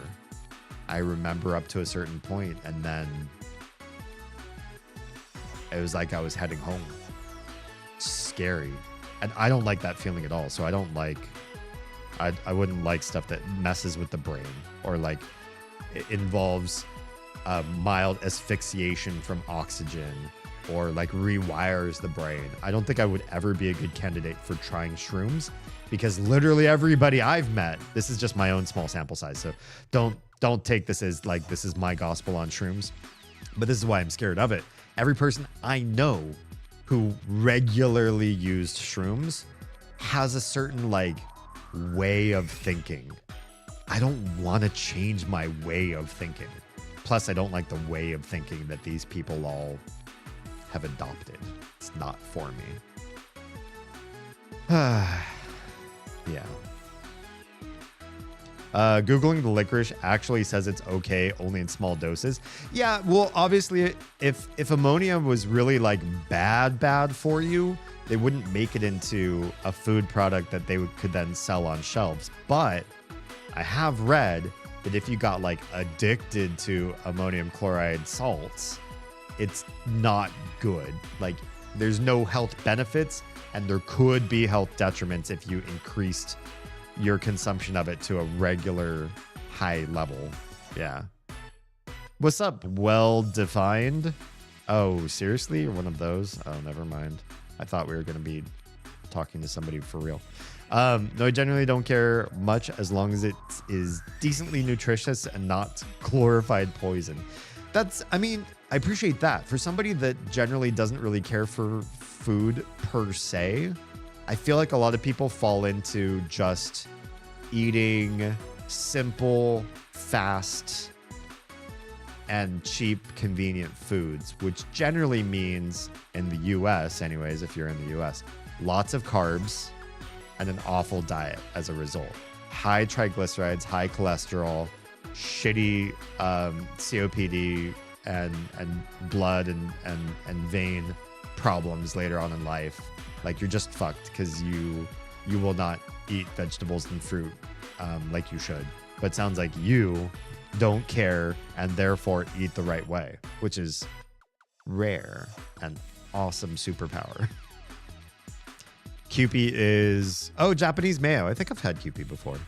I remember up to a certain point, and then it was like I was heading home. Scary. And I don't like that feeling at all. So I don't like, I wouldn't like stuff that messes with the brain or like it involves mild asphyxiation from oxygen or like rewires the brain. I don't think I would ever be a good candidate for trying shrooms because literally everybody I've met, this is just my own small sample size. So don't take this as like, this is my gospel on shrooms, but this is why I'm scared of it. Every person I know who regularly used shrooms has a certain like way of thinking. I don't want to change my way of thinking. Plus, I don't like the way of thinking that these people all have adopted. It's not for me. Yeah. Googling the licorice actually says it's okay only in small doses. Yeah, well, obviously, if ammonia was really like bad for you, they wouldn't make it into a food product that they could then sell on shelves. But I have read that if you got like addicted to ammonium chloride salts, it's not good. Like there's no health benefits and there could be health detriments if you increased your consumption of it to a regular high level. Yeah. What's up? Well defined. Oh, seriously? You're one of those? Oh, never mind. I thought we were going to be talking to somebody for real. No, I generally don't care much as long as it is decently nutritious and not glorified poison. I mean, I appreciate that. For somebody that generally doesn't really care for food per se, I feel like a lot of people fall into just eating simple, fast, and cheap, convenient foods, which generally means in the US, anyways, if you're in the US, lots of carbs and an awful diet as a result. High triglycerides, high cholesterol, shitty COPD and blood and vein problems later on in life. Like you're just fucked because you will not eat vegetables and fruit like you should. But it sounds like you don't care and therefore eat the right way, which is rare and awesome superpower. Kewpie is, Japanese mayo. I think I've had Kewpie before.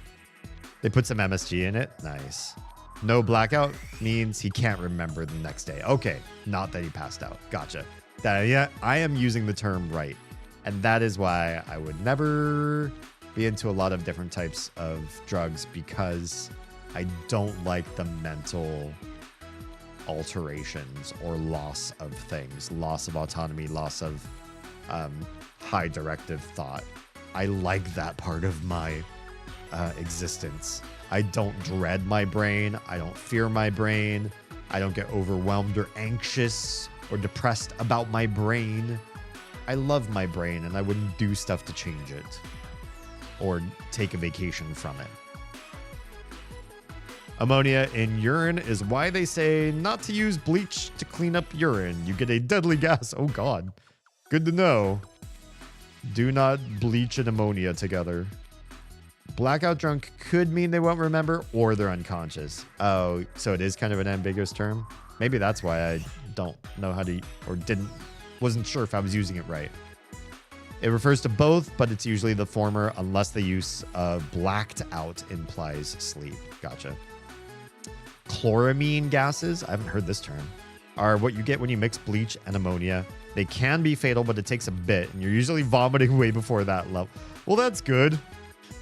They put some MSG in it. Nice. No blackout means he can't remember the next day. Okay, not that he passed out. Gotcha. Yeah, I am using the term right. And that is why I would never be into a lot of different types of drugs because I don't like the mental alterations or loss of things, loss of autonomy, loss of high directive thought. I like that part of my existence. I don't dread my brain. I don't fear my brain. I don't get overwhelmed or anxious or depressed about my brain. I love my brain and I wouldn't do stuff to change it or take a vacation from it. Ammonia in urine is why they say not to use bleach to clean up urine. You get a deadly gas. Oh God. Good to know. Do not bleach and ammonia together. Blackout drunk could mean they won't remember or they're unconscious. Oh, so it is kind of an ambiguous term. Maybe that's why I don't know how to, or wasn't sure if I was using it right. It refers to both, but it's usually the former unless the use of blacked out implies sleep. Gotcha. Chloramine gases, I haven't heard this term, are what you get when you mix bleach and ammonia. They can be fatal, but it takes a bit, and you're usually vomiting way before that level. Well, that's good.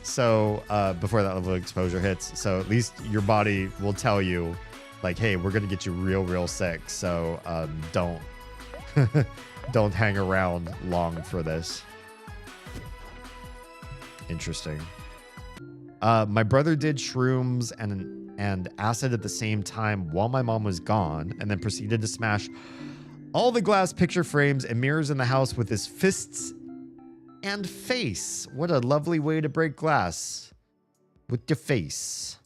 So before that level of exposure hits, so at least your body will tell you, like, hey, we're gonna get you real sick. So don't don't hang around long for this. Interesting. My brother did shrooms and acid at the same time while my mom was gone, and then proceeded to smash all the glass picture frames and mirrors in the house with his fists and face. What a lovely way to break glass. With your face.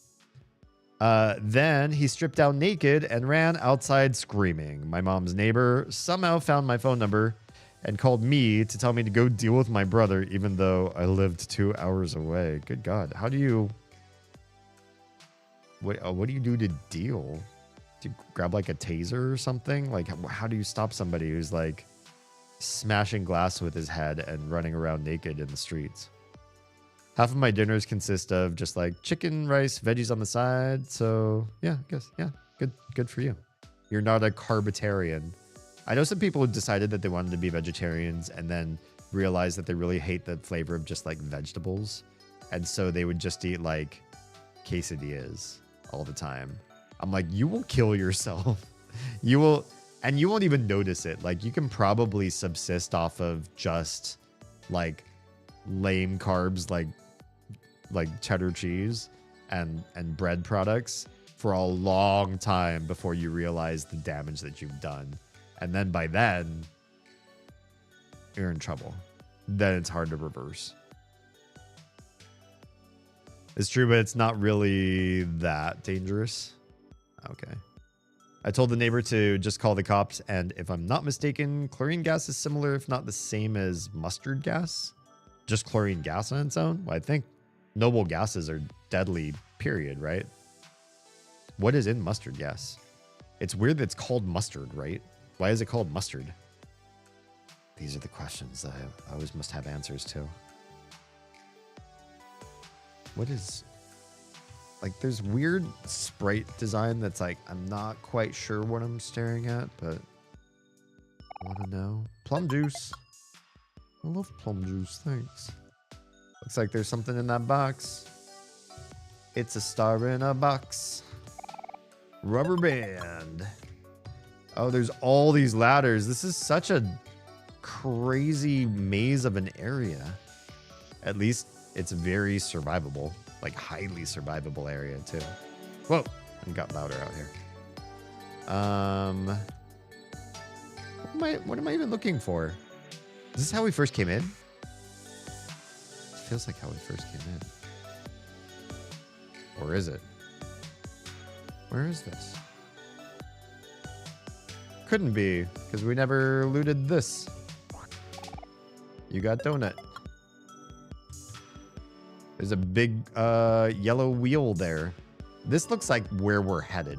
Then he stripped down naked and ran outside screaming. My mom's neighbor somehow found my phone number and called me to tell me to go deal with my brother, even though I lived 2 hours away. Good God. How do you What do you do to deal? Do you grab like a taser or something? Like, how do you stop somebody who's like smashing glass with his head and running around naked in the streets? Half of my dinners consist of just like chicken, rice, veggies on the side. So yeah, I guess, yeah, good for you. You're not a carbitarian. I know some people who decided that they wanted to be vegetarians and then realized that they really hate the flavor of just like vegetables. And so they would just eat like quesadillas all the time. I'm like, you will kill yourself. You will, and you won't even notice it. Like, you can probably subsist off of just like lame carbs, like cheddar cheese and bread products for a long time before you realize the damage that you've done. And then by then, you're in trouble. Then it's hard to reverse. It's true, but it's not really that dangerous. Okay. I told the neighbor to just call the cops, and if I'm not mistaken, chlorine gas is similar, if not the same as mustard gas. Just chlorine gas on its own? Well, I think noble gases are deadly, period, right? What is in mustard gas? It's weird that it's called mustard, right? Why is it called mustard? These are the questions that I always must have answers to. What is... Like, there's weird sprite design that's like, I'm not quite sure what I'm staring at, but I want to know. Plum juice. I love plum juice, thanks. Looks like there's something in that box. It's a star in a box. Rubber band. Oh, there's all these ladders. This is such a crazy maze of an area. At least it's very survivable. Like, highly survivable area, too. Whoa! It got louder out here. What am I even looking for? Is this how we first came in? It feels like how we first came in. Or is it? Where is this? Couldn't be, because we never looted this. You got donut. There's a big yellow wheel there. This looks like where we're headed.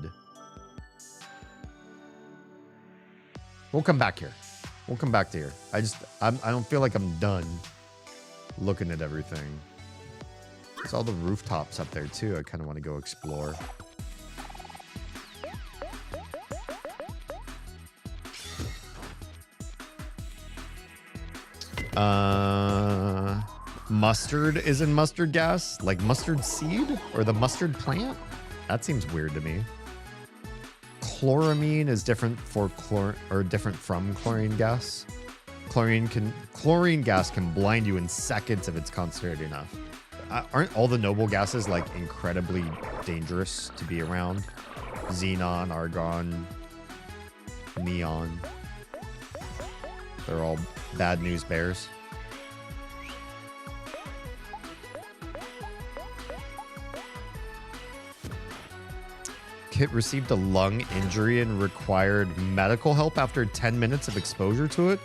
We'll come back here. We'll come back to here. I don't feel like I'm done looking at everything. There's all the rooftops up there too. I kind of want to go explore. Mustard is in mustard gas? Like mustard seed? Or the mustard plant? That seems weird to me. Chloramine is different different from chlorine gas. Chlorine gas can blind you in seconds if it's concentrated enough. Aren't all the noble gases like incredibly dangerous to be around? Xenon, argon, neon. They're all bad news bears. Kit received a lung injury and required medical help after 10 minutes of exposure to it.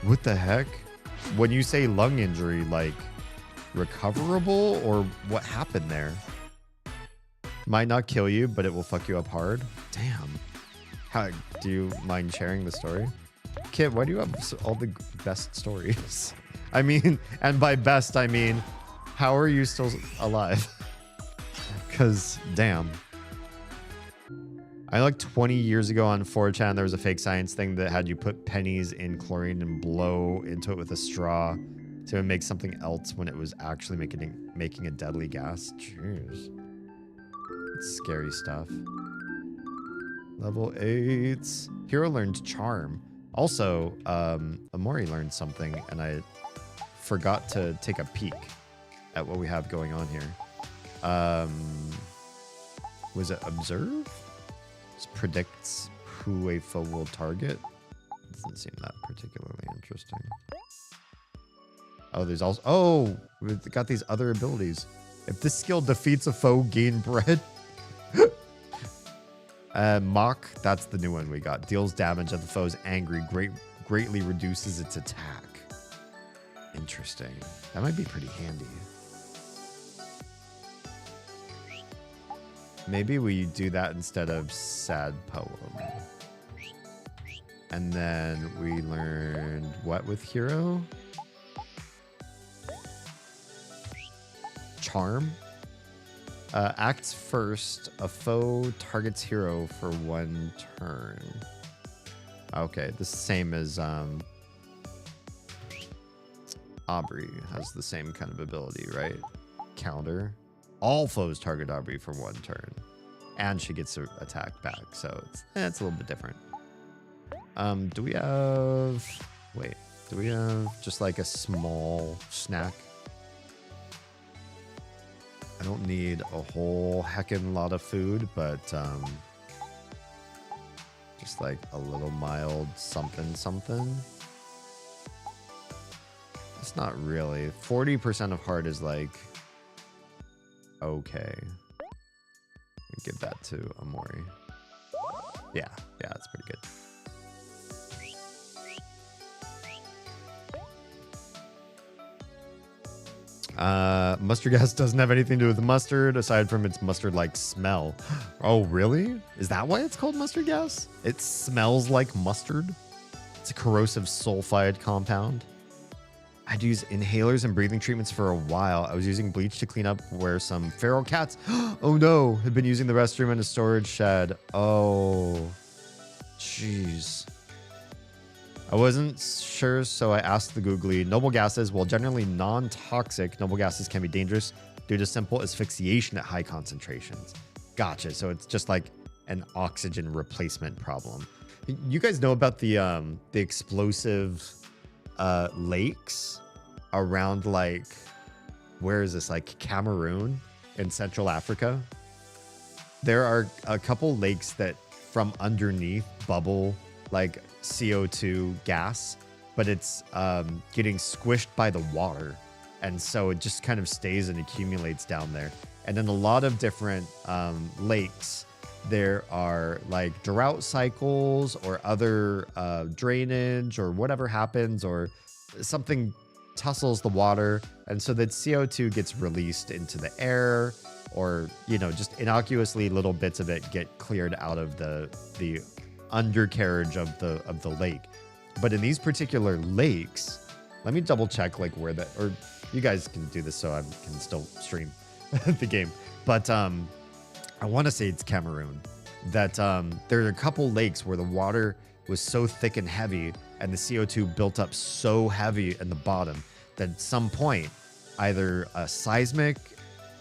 What the heck? When you say lung injury, like recoverable, or what happened there? Might not kill you, but it will fuck you up hard. Damn. How do you mind sharing the story? Kit, why do you have all the best stories? I mean, and by best, I mean, how are you still alive? Because, damn. I like 20 years ago on 4chan, there was a fake science thing that had you put pennies in chlorine and blow into it with a straw to make something else when it was actually making a deadly gas. Jeez. It's scary stuff. Level 8. Hero learned Charm. Also, Amori learned something, and I forgot to take a peek at what we have going on here. Was it Observe? This predicts who a foe will target. Doesn't seem that particularly interesting. Oh, there's also... Oh! We've got these other abilities. If this skill defeats a foe, gain bread. Mock, that's the new one we got. Deals damage at the foe's angry, greatly reduces its attack. Interesting. That might be pretty handy. maybe we do that instead of sad poem. And then we learned what with hero? Charm. Acts first, a foe targets hero for 1 turn. Okay, the same as Aubrey has the same kind of ability, right? Counter. All foes target Aubrey for 1 turn. And she gets her attack back, so it's a little bit different. Do we have... Wait, do we have just like a small snack? I don't need a whole heckin' lot of food, but just like a little mild something something. It's not really. 40% of heart is like okay. Give that to Amori. Yeah, that's pretty good. Mustard gas doesn't have anything to do with the mustard aside from its mustard-like smell. Oh, really? Is that why it's called mustard gas? It smells like mustard? It's a corrosive sulfide compound. I'd use inhalers and breathing treatments for a while. I was using bleach to clean up where some feral cats, oh no, had been using the restroom and a storage shed. Oh, jeez. I wasn't sure, so I asked the googly. Noble gases, while generally non-toxic, noble gases can be dangerous due to simple asphyxiation at high concentrations. Gotcha. So it's just like an oxygen replacement problem. You guys know about the explosive lakes around, like, where is this, like Cameroon in Central Africa? There are a couple lakes that from underneath bubble like CO2 gas, but it's getting squished by the water, and so it just kind of stays and accumulates down there. And in a lot of different lakes, there are like drought cycles or other drainage or whatever happens, or something tussles the water, and so that CO2 gets released into the air, or, you know, just innocuously little bits of it get cleared out of the undercarriage of the lake. But in these particular lakes, let me double check like where that, or you guys can do this so I can still stream the game. But I want to say it's Cameroon, that there are a couple lakes where the water was so thick and heavy and the CO2 built up so heavy in the bottom that at some point either a seismic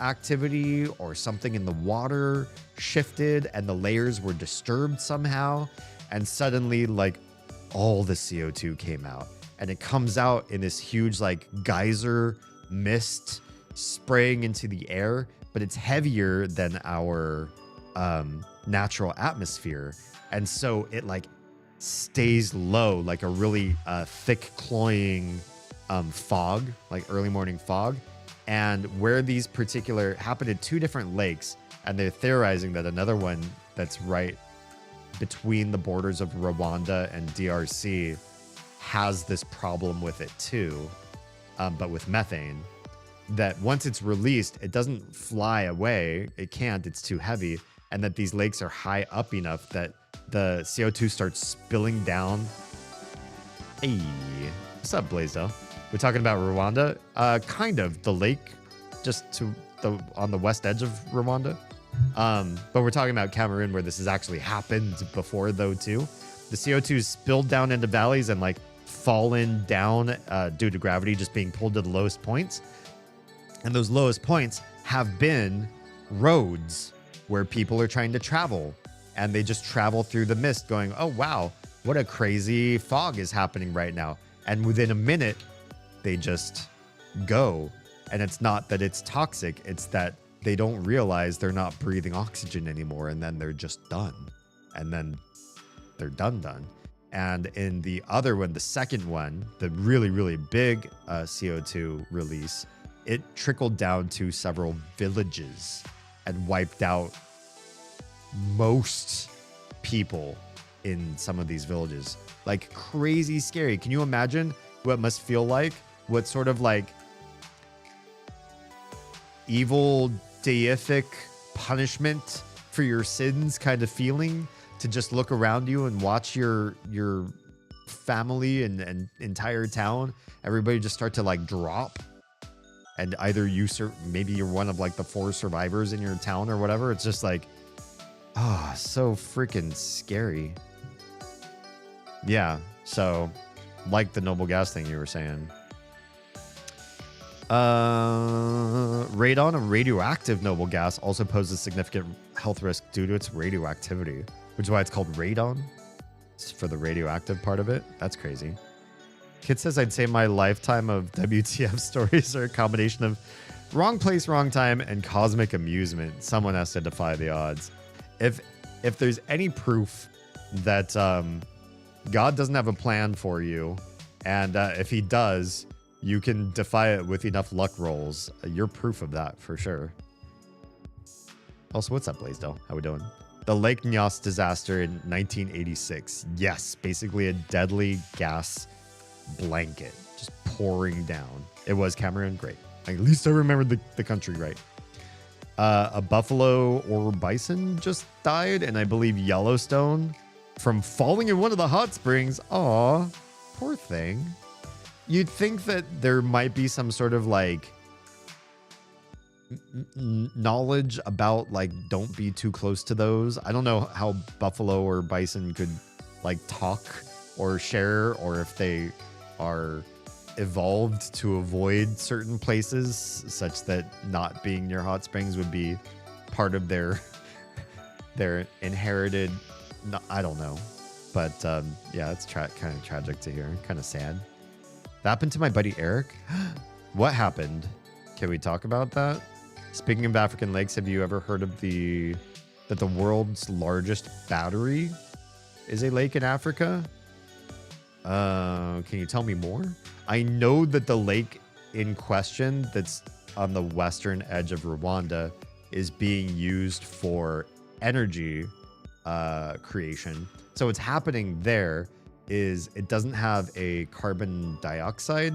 activity or something in the water shifted and the layers were disturbed somehow, and suddenly like all the CO2 came out, and it comes out in this huge like geyser mist spraying into the air, but it's heavier than our natural atmosphere, and so it like stays low like a really thick cloying fog, like early morning fog. And where these particular happened in 2 different lakes, and they're theorizing that another one that's right between the borders of Rwanda and DRC has this problem with it too, but with methane, that once it's released, it doesn't fly away. It can't, it's too heavy. And that these lakes are high up enough that the CO2 starts spilling down. Hey, what's up, Blazo? We're talking about Rwanda, kind of the lake just to on the west edge of Rwanda. But we're talking about Cameroon, where this has actually happened before though too. The CO2 is spilled down into valleys and like fallen down due to gravity just being pulled to the lowest points. And those lowest points have been roads where people are trying to travel, and they just travel through the mist going, oh wow, what a crazy fog is happening right now. And within a minute, they just go. And it's not that it's toxic, it's that they don't realize they're not breathing oxygen anymore, and then they're just done. And then they're done. And in the other one, the second one, the really, really big CO2 release, it trickled down to several villages and wiped out most people in some of these villages. Like crazy scary. Can you imagine what it must feel like? What sort of like evil deific punishment for your sins kind of feeling to just look around you and watch your family and entire town, everybody just start to like drop, and either maybe you're one of like the 4 survivors in your town or whatever. It's just like, so freaking scary. Yeah, so like the noble gas thing you were saying. Radon, a radioactive noble gas, also poses significant health risk due to its radioactivity, which is why it's called radon. It's for the radioactive part of it. That's crazy. Kid says, I'd say my lifetime of WTF stories are a combination of wrong place, wrong time, and cosmic amusement. Someone has to defy the odds. If there's any proof that God doesn't have a plan for you, and if he does, you can defy it with enough luck rolls, you're proof of that for sure. Also, what's up, Blaisdell? How we doing? The Lake Nyos disaster in 1986. Yes, basically a deadly gas blanket just pouring down. It was Cameroon. Great. At least I remembered the country right. A buffalo or bison just died, and I believe Yellowstone from falling in one of the hot springs. Aw, poor thing. You'd think that there might be some sort of like knowledge about like don't be too close to those. I don't know how buffalo or bison could like talk or share, or if they are evolved to avoid certain places such that not being near hot springs would be part of their inherited. I don't know, but yeah, it's kind of tragic to hear. Kind of sad. That happened to my buddy Eric. What happened? Can we talk about that? Speaking of African lakes, have you ever heard of that the world's largest battery is a lake in Africa? Can you tell me more? I know that the lake in question that's on the western edge of Rwanda is being used for energy creation. So what's happening there is it doesn't have a carbon dioxide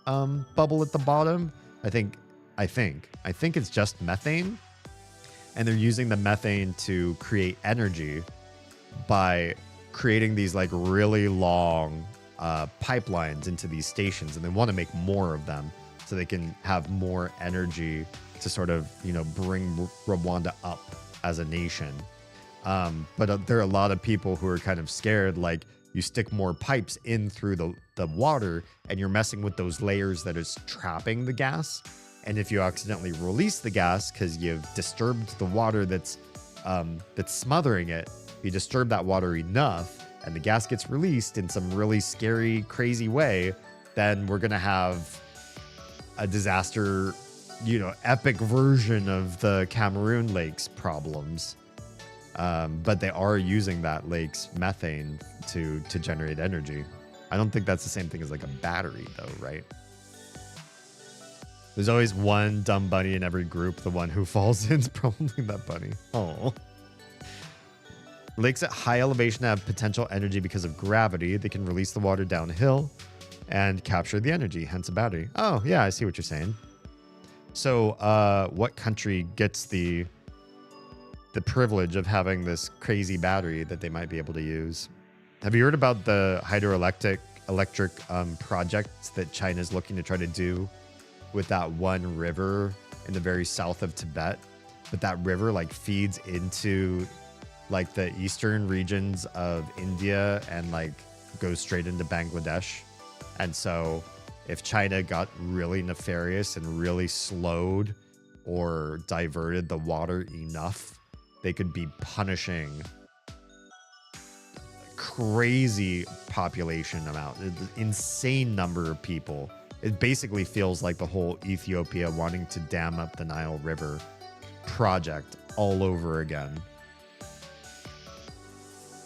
bubble at the bottom. I think it's just methane, and they're using the methane to create energy by creating these like really long pipelines into these stations, and they want to make more of them so they can have more energy to sort of, bring Rwanda up as a nation. But there are a lot of people who are kind of scared, like, you stick more pipes in through the water and you're messing with those layers that is trapping the gas. And if you accidentally release the gas because you've disturbed the water that's smothering it, you disturb that water enough and the gas gets released in some really scary, crazy way, then we're going to have a disaster, epic version of the Cameroon Lakes problems. But they are using that lake's methane to generate energy. I don't think that's the same thing as like a battery though, right? There's always one dumb bunny in every group. The one who falls in is probably that bunny. Oh. Lakes at high elevation have potential energy because of gravity. They can release the water downhill and capture the energy, hence a battery. Oh, yeah, I see what you're saying. So what country gets the privilege of having this crazy battery that they might be able to use? Have you heard about the hydroelectric projects that China's looking to try to do with that one river in the very south of Tibet? But that river like feeds into like the eastern regions of India and like goes straight into Bangladesh. And so if China got really nefarious and really slowed or diverted the water enough, they could be punishing crazy population amount, an insane number of people. It basically feels like the whole Ethiopia wanting to dam up the Nile River project all over again.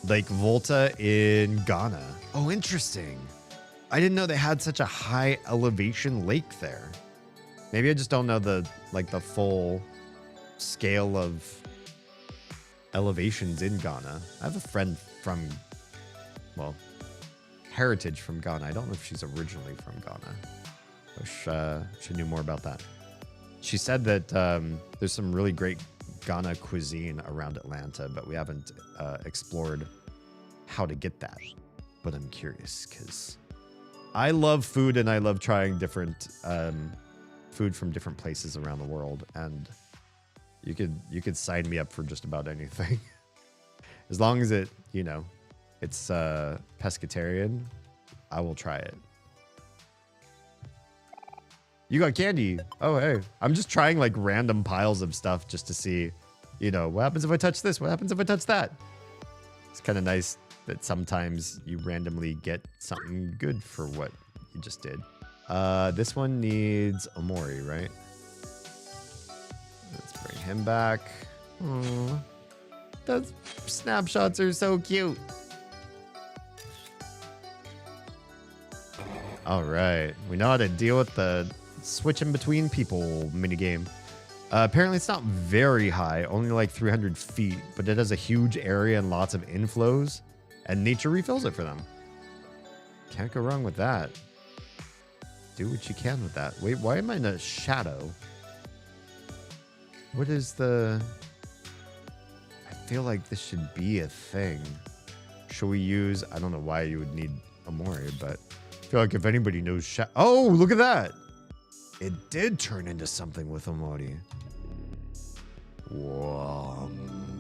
Lake Volta in Ghana. Oh, interesting. I didn't know they had such a high elevation lake there. Maybe I just don't know the full scale of elevations in Ghana. I have a friend from, heritage from Ghana. I don't know if she's originally from Ghana. Wish she knew more about that. She said that there's some really great Ghana cuisine around Atlanta, but we haven't explored how to get that. But I'm curious because I love food and I love trying different food from different places around the world. And you could sign me up for just about anything. As long as it's pescatarian, I will try it. You got candy. Oh, hey. I'm just trying like random piles of stuff just to see, what happens if I touch this? What happens if I touch that? It's kind of nice that sometimes you randomly get something good for what you just did. This one needs Omori, right? Let's bring him back. Aww. Those snapshots are so cute. All right. We know how to deal with the switching between people minigame. Apparently it's not very high, only like 300 feet, but it has a huge area and lots of inflows, and nature refills it for them. Can't go wrong with that. Do what you can with that. Wait, why am I in a shadow? What is the... I feel like this should be a thing. Should we use... I don't know why you would need Omori, but I feel like if anybody knows... Oh, look at that! It did turn into something with Omori. Whoa,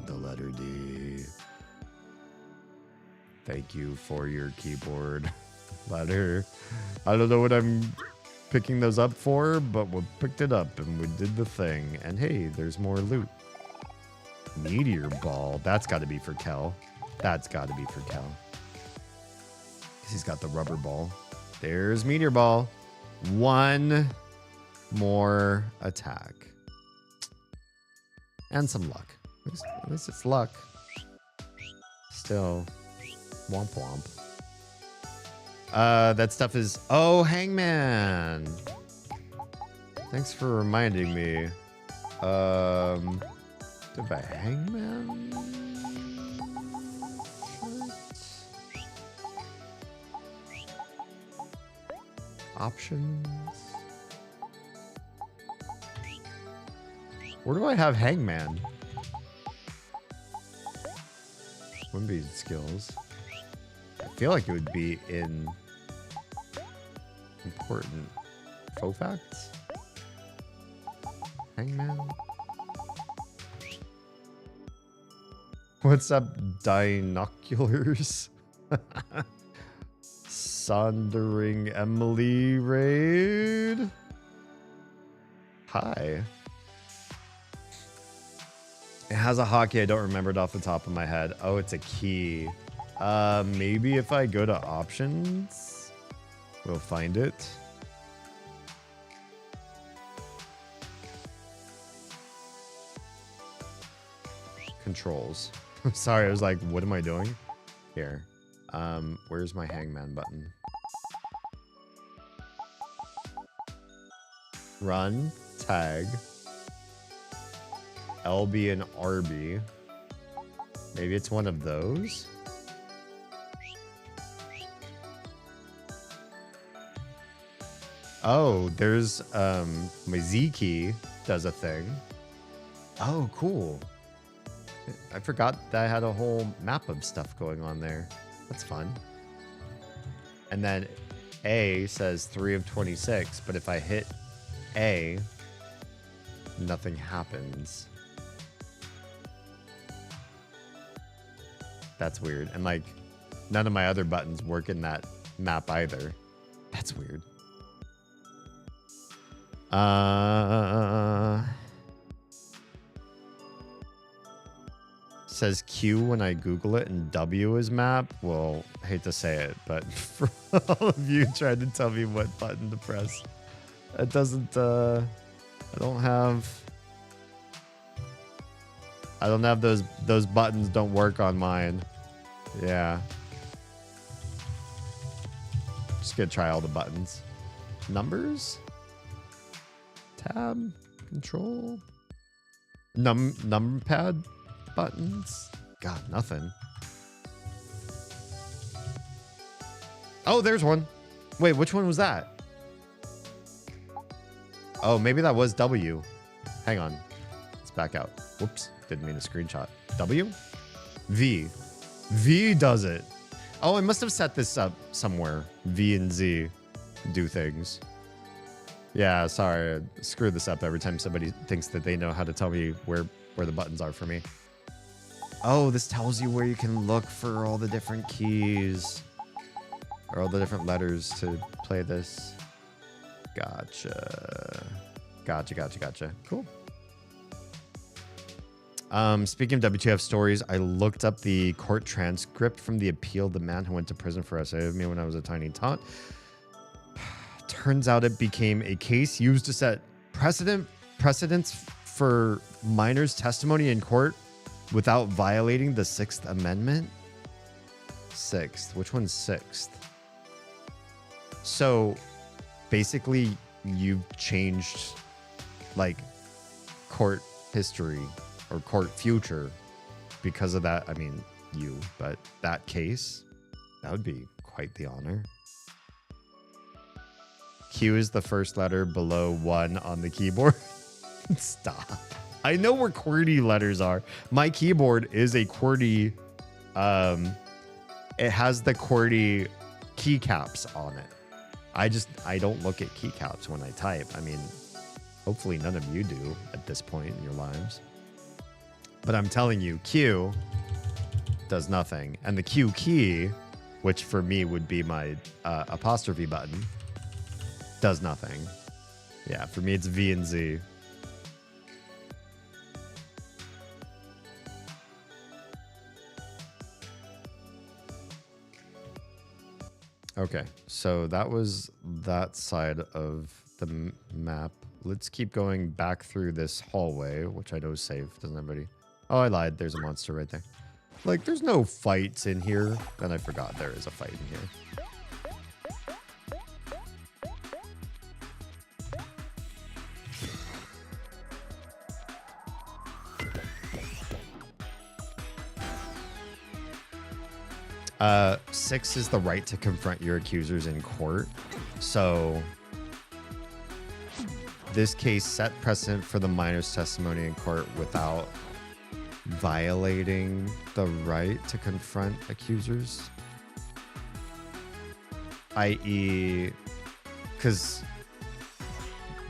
the letter D. Thank you for your keyboard letter. I don't know what I'm picking those up for, but we picked it up and we did the thing. And hey, there's more loot. Meteor ball. That's got to be for Kel. That's got to be for Kel. Because he's got the rubber ball. There's meteor ball. One more attack. And some luck. At least it's luck. Still. Womp womp. That stuff is... Oh, Hangman! Thanks for reminding me. Did I buy Hangman? Options? Where do I have Hangman? Wouldn't be skills. I feel like it would be in important faux facts. Hangman. What's up, Dinoculars? Sondering Emily raid. Hi. It has a hotkey. I don't remember it off the top of my head. Oh, it's a key. Maybe if I go to options, we'll find it. Controls. Sorry, I was like, what am I doing? Here. Where's my Hangman button? Run, tag, LB and RB. Maybe it's one of those. Oh, there's my Z key does a thing. Oh, cool. I forgot that I had a whole map of stuff going on there. That's fun. And then A says 3 of 26, but if I hit A, nothing happens. That's weird. And like, none of my other buttons work in that map either. That's weird. Says Q when I Google it and W is map. Well, hate to say it, but for all of you trying to tell me what button to press, it doesn't, I don't have those buttons don't work on mine. Yeah. Just gonna try all the buttons. Numbers? Tab? Control? Numpad buttons? God, nothing. Oh, there's one. Wait, which one was that? Oh, maybe that was W. Hang on. Let's back out. Whoops, didn't mean a screenshot. W? V. V does it. Oh, I must have set this up somewhere. V and Z do things. Yeah, sorry, I screw this up every time somebody thinks that they know how to tell me where the buttons are for me. Oh, this tells you where you can look for all the different keys. Or all the different letters to play this. Gotcha. Gotcha. Cool. Speaking of WTF stories, I looked up the court transcript from the appeal of the man who went to prison for assaulting me when I was a tiny tot. Turns out it became a case used to set precedents for minors' testimony in court without violating the Sixth Amendment. Sixth. Which one's sixth? So basically you've changed like court history or court future because of that. I mean, but that case, that would be quite the honor. Q is the first letter below 1 on the keyboard. Stop. I know where QWERTY letters are. My keyboard is a QWERTY. It has the QWERTY keycaps on it. I don't look at keycaps when I type. I mean, hopefully none of you do at this point in your lives. But I'm telling you, Q does nothing. And the Q key, which for me would be my apostrophe button, does nothing. Yeah, for me it's V and Z. Okay, so that was that side of the map. Let's keep going back through this hallway, which I know is safe. Doesn't everybody? Oh, I lied. There's a monster right there. Like, there's no fights in here. And I forgot there is a fight in here. Six is the right to confront your accusers in court. So this case set precedent for the minor's testimony in court without violating the right to confront accusers. I.e., because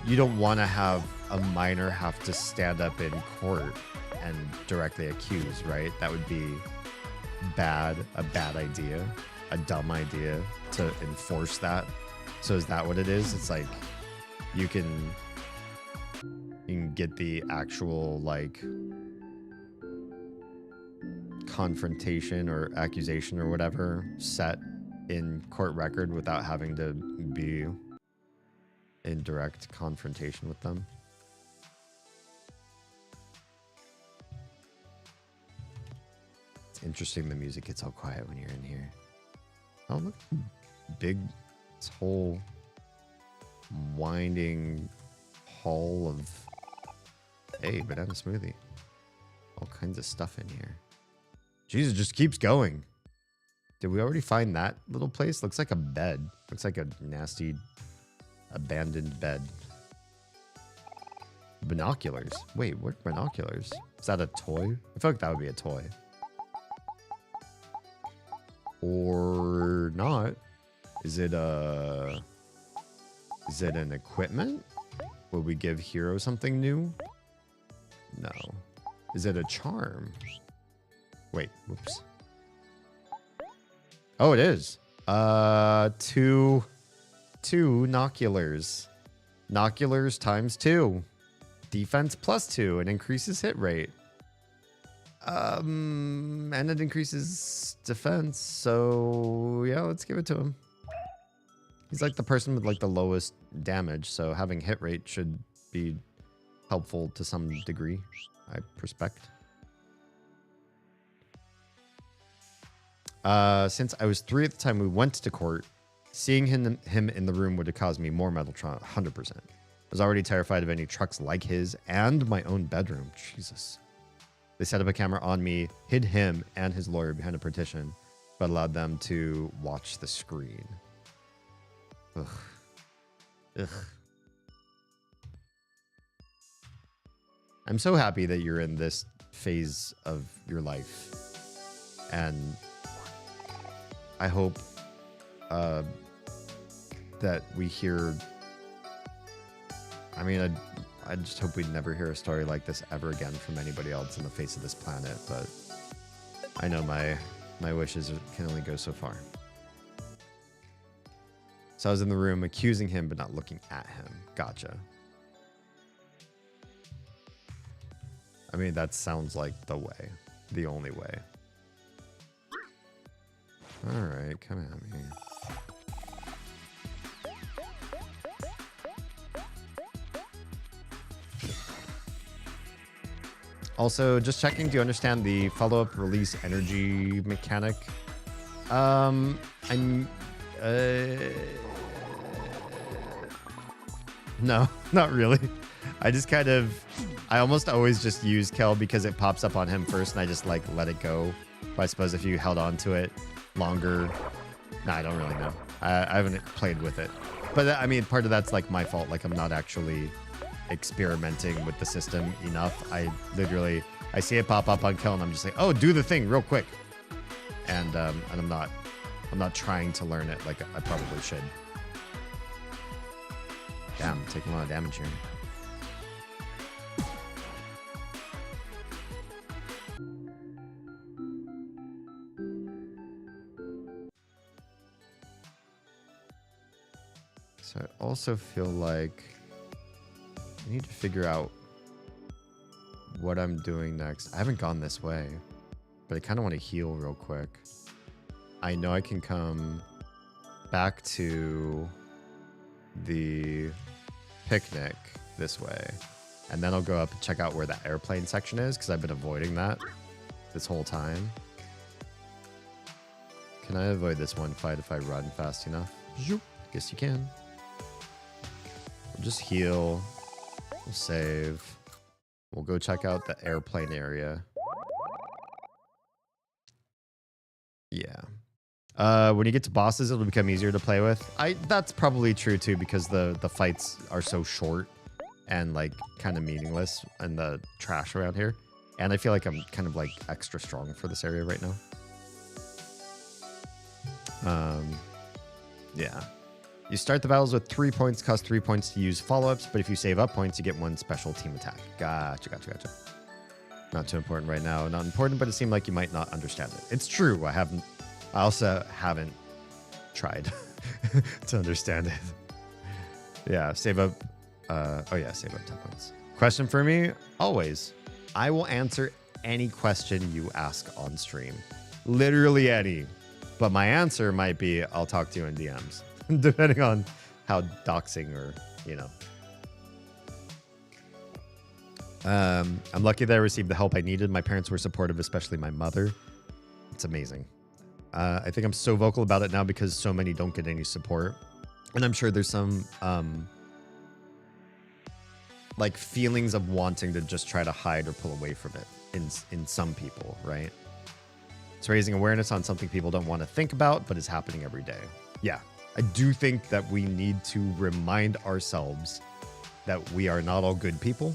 you don't want to have a minor have to stand up in court and directly accuse, right? That would be a bad idea, a dumb idea to enforce that. So is that what it is? It's like you can get the actual like confrontation or accusation or whatever set in court record without having to be in direct confrontation with them. Interesting the music gets all quiet when you're in here. Oh, look. Big, this whole winding hall of... Hey, banana smoothie. All kinds of stuff in here. Jesus, just keeps going. Did we already find that little place? Looks like a bed. Looks like a nasty, abandoned bed. Binoculars. Wait, what binoculars? Is that a toy? I feel like that would be a toy. Or not. Is it an equipment? Will we give Hero something new? No. Is it a charm? Wait, whoops. Oh, it is. Two noculars. Noculars times 2. Defense plus 2 and increases hit rate. And it increases defense, so yeah, let's give it to him. He's like the person with like the lowest damage, so having hit rate should be helpful to some degree, I suspect. Since I was 3 at the time we went to court, seeing him in the room would have caused me more mental trauma, 100%. I was already terrified of any trucks like his and my own bedroom. Jesus. They set up a camera on me, hid him and his lawyer behind a partition, but allowed them to watch the screen. Ugh. Ugh. I'm so happy that you're in this phase of your life. And I hope that we hear... I mean, I just hope we never hear a story like this ever again from anybody else on the face of this planet, but I know my wishes can only go so far. So I was in the room accusing him, but not looking at him. Gotcha. I mean, that sounds like the way. The only way. Alright, come at me. Also, just checking, do you understand the follow-up release energy mechanic? No, not really. I just kind of, I almost always just use Kel because it pops up on him first and I just like let it go. But I suppose if you held on to it longer, nah, I don't really know. I haven't played with it. But I mean, part of that's like my fault. Like I'm not actually experimenting with the system enough. I literally, I see it pop up on Kel and I'm just like, oh, do the thing real quick. And I'm not trying to learn it like I probably should. Damn, I'm taking a lot of damage here. So I also feel like I need to figure out what I'm doing next. I haven't gone this way, but I kind of want to heal real quick. I know I can come back to the picnic this way, and then I'll go up and check out where the airplane section is because I've been avoiding that this whole time. Can I avoid this one fight if I run fast enough? Guess you can. We'll just heal. We'll save. We'll go check out the airplane area. Yeah. When you get to bosses, it'll become easier to play with. That's probably true too, because the fights are so short and like kind of meaningless and the trash around here. And I feel like I'm kind of like extra strong for this area right now. Yeah. You start the battles with 3 points, cost 3 points to use follow-ups, but if you save up points, you get 1 special team attack. Gotcha. Not too important right now. Not important, but it seemed like you might not understand it. It's true. I also haven't tried to understand it. Yeah, save up. Save up 10 points. Question for me? Always. I will answer any question you ask on stream. Literally any. But my answer might be, I'll talk to you in DMs. Depending on how doxing or, you know. I'm lucky that I received the help I needed. My parents were supportive, especially my mother. It's amazing. I think I'm so vocal about it now because so many don't get any support. And I'm sure there's some like feelings of wanting to just try to hide or pull away from it in some people, right? It's raising awareness on something people don't want to think about, but is happening every day. Yeah, I do think that we need to remind ourselves that we are not all good people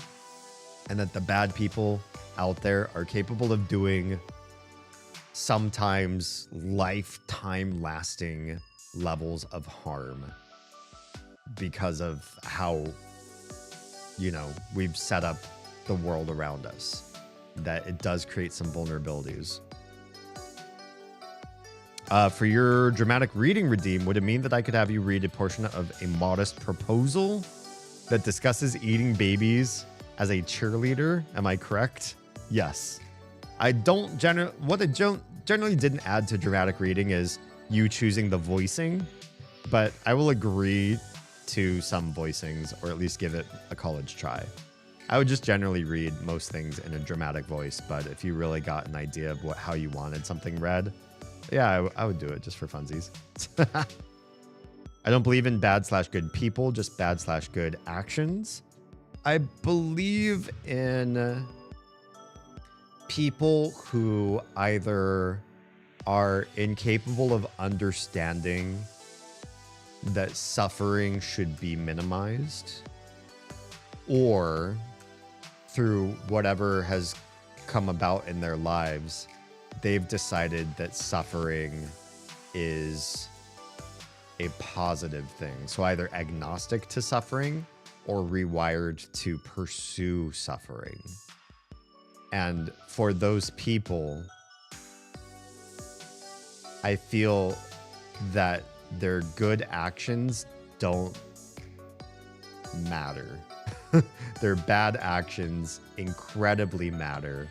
and that the bad people out there are capable of doing sometimes lifetime lasting levels of harm because of how, you know, we've set up the world around us, that it does create some vulnerabilities. For your dramatic reading redeem, would it mean that I could have you read a portion of a modest proposal that discusses eating babies as a cheerleader? Am I correct? Yes. I don't generally didn't add to dramatic reading is you choosing the voicing, but I will agree to some voicings, or at least give it a college try. I would just generally read most things in a dramatic voice, but if you really got an idea of how you wanted something read, yeah, I would do it just for funsies. I don't believe in bad/good people, just bad/good actions. I believe in people who either are incapable of understanding that suffering should be minimized, or through whatever has come about in their lives, they've decided that suffering is a positive thing. So either agnostic to suffering or rewired to pursue suffering. And for those people, I feel that their good actions don't matter. Their bad actions incredibly matter,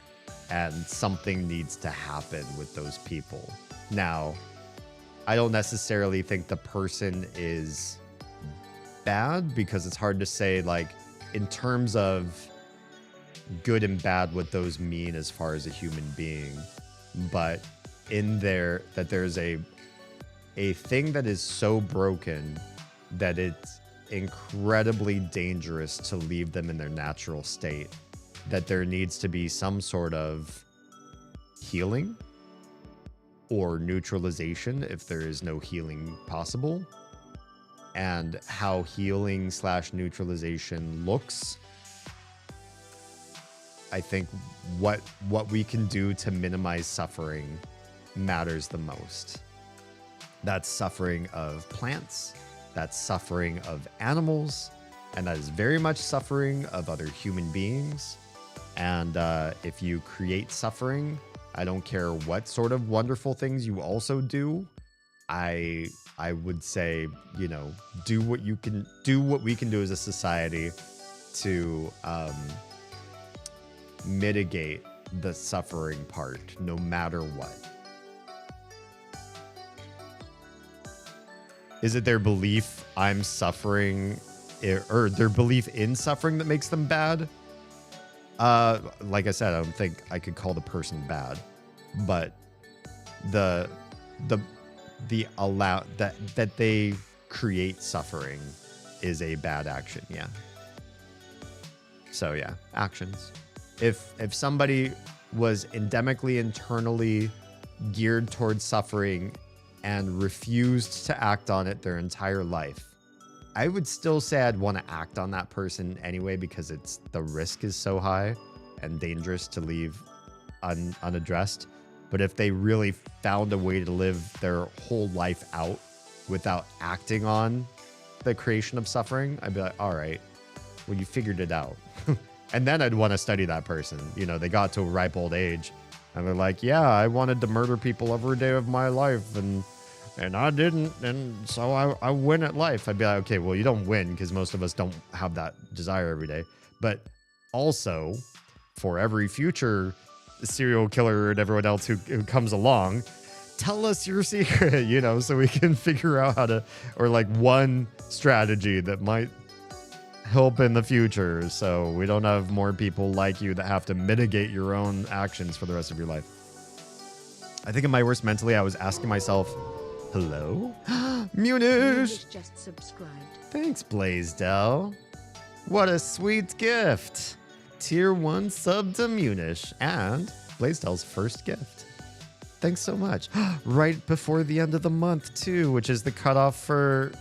and something needs to happen with those people. Now, I don't necessarily think the person is bad, because it's hard to say, like, in terms of good and bad, what those mean as far as a human being. But in there, that there's a thing that is so broken that it's incredibly dangerous to leave them in their natural state, that there needs to be some sort of healing or neutralization if there is no healing possible. And how healing / neutralization looks, I think what we can do to minimize suffering matters the most. That's suffering of plants, that's suffering of animals, and that is very much suffering of other human beings. And if you create suffering, I don't care what sort of wonderful things you also do, I would say, you know, do what we can do as a society to mitigate the suffering part, no matter what. Is it their belief I'm suffering, or their belief in suffering that makes them bad? Like I said, I don't think I could call the person bad, but that they create suffering is a bad action. Yeah. So yeah, actions. If somebody was endemically internally geared towards suffering and refused to act on it their entire life, I would still say I'd want to act on that person anyway, because the risk is so high and dangerous to leave unaddressed. But if they really found a way to live their whole life out without acting on the creation of suffering, I'd be like, all right, well, you figured it out. And then I'd want to study that person. You know, they got to a ripe old age and they're like, yeah, I wanted to murder people every day of my life, and I didn't, and so I win at life. I'd be like, okay, well, you don't win, because most of us don't have that desire every day. But also, for every future serial killer and everyone else who comes along, tell us your secret, you know, so we can figure out how to, or like one strategy that might help in the future, so we don't have more people like you that have to mitigate your own actions for the rest of your life. I think at my worst mentally, I was asking myself, hello? Munish! Just subscribed. Thanks, Blaisdell. What a sweet gift. Tier 1 sub to Munish, and Blaisdell's first gift. Thanks so much. Right before the end of the month, too, which is the cutoff for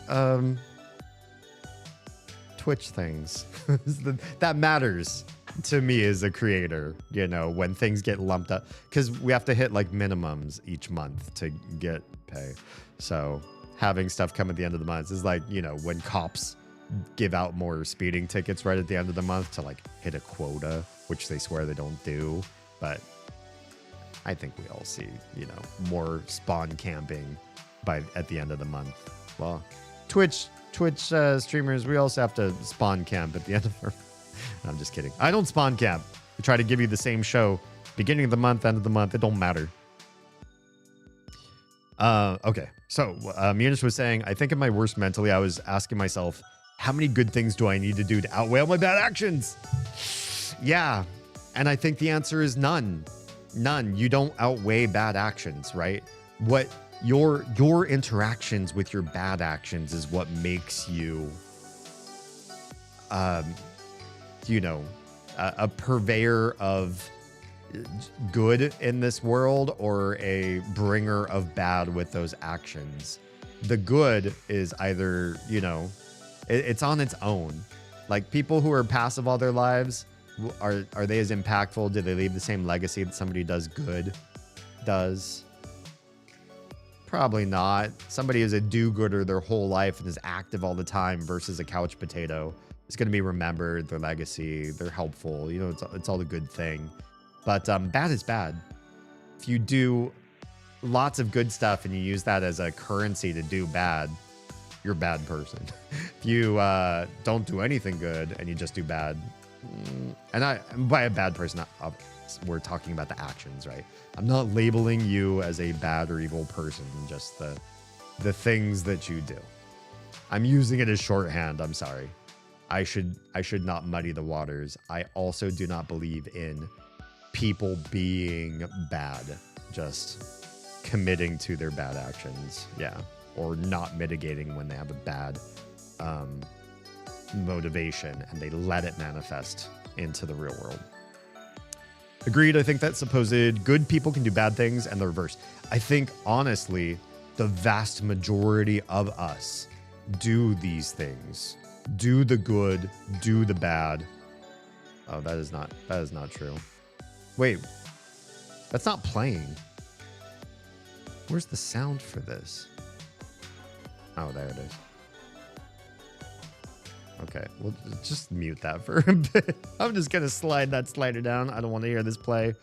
Twitch things. That matters to me as a creator, you know, when things get lumped up, because we have to hit like minimums each month to get pay. So having stuff come at the end of the month is like, you know, when cops give out more speeding tickets right at the end of the month to like hit a quota, which they swear they don't do. But I think we all see, you know, more spawn camping at the end of the month. Well, Twitch streamers, we also have to spawn camp at the end of our... I'm just kidding. I don't spawn camp. We try to give you the same show. Beginning of the month, end of the month. It don't matter. Okay. So, Munish was saying, I think at my worst mentally, I was asking myself, how many good things do I need to do to outweigh all my bad actions? Yeah. And I think the answer is none. None. You don't outweigh bad actions, right? What your interactions with your bad actions is what makes you, you know, a purveyor of good in this world or a bringer of bad with those actions. The good is either, you know, it's on its own. Like people who are passive all their lives, Are they as impactful? Do they leave the same legacy that somebody who does good does? Probably not. Somebody who's a do-gooder their whole life and is active all the time versus a couch potato is going to be remembered, their legacy, they're helpful. You know, it's all a good thing. But bad is bad. If you do lots of good stuff and you use that as a currency to do bad, you're a bad person. If you don't do anything good and you just do bad, and by a bad person, we're talking about the actions, right? I'm not labeling you as a bad or evil person, just the things that you do. I'm using it as shorthand. I'm sorry. I should not muddy the waters. I also do not believe in people being bad, just committing to their bad actions. Yeah. Or not mitigating when they have a bad motivation and they let it manifest into the real world. Agreed. I think that supposed good people can do bad things and the reverse. I think, honestly, the vast majority of us do these things. Do the good, do the bad. Oh, that is not true. Wait, that's not playing. Where's the sound for this? Oh, there it is. Okay, we'll just mute that for a bit. I'm just going to slide that slider down. I don't want to hear this play.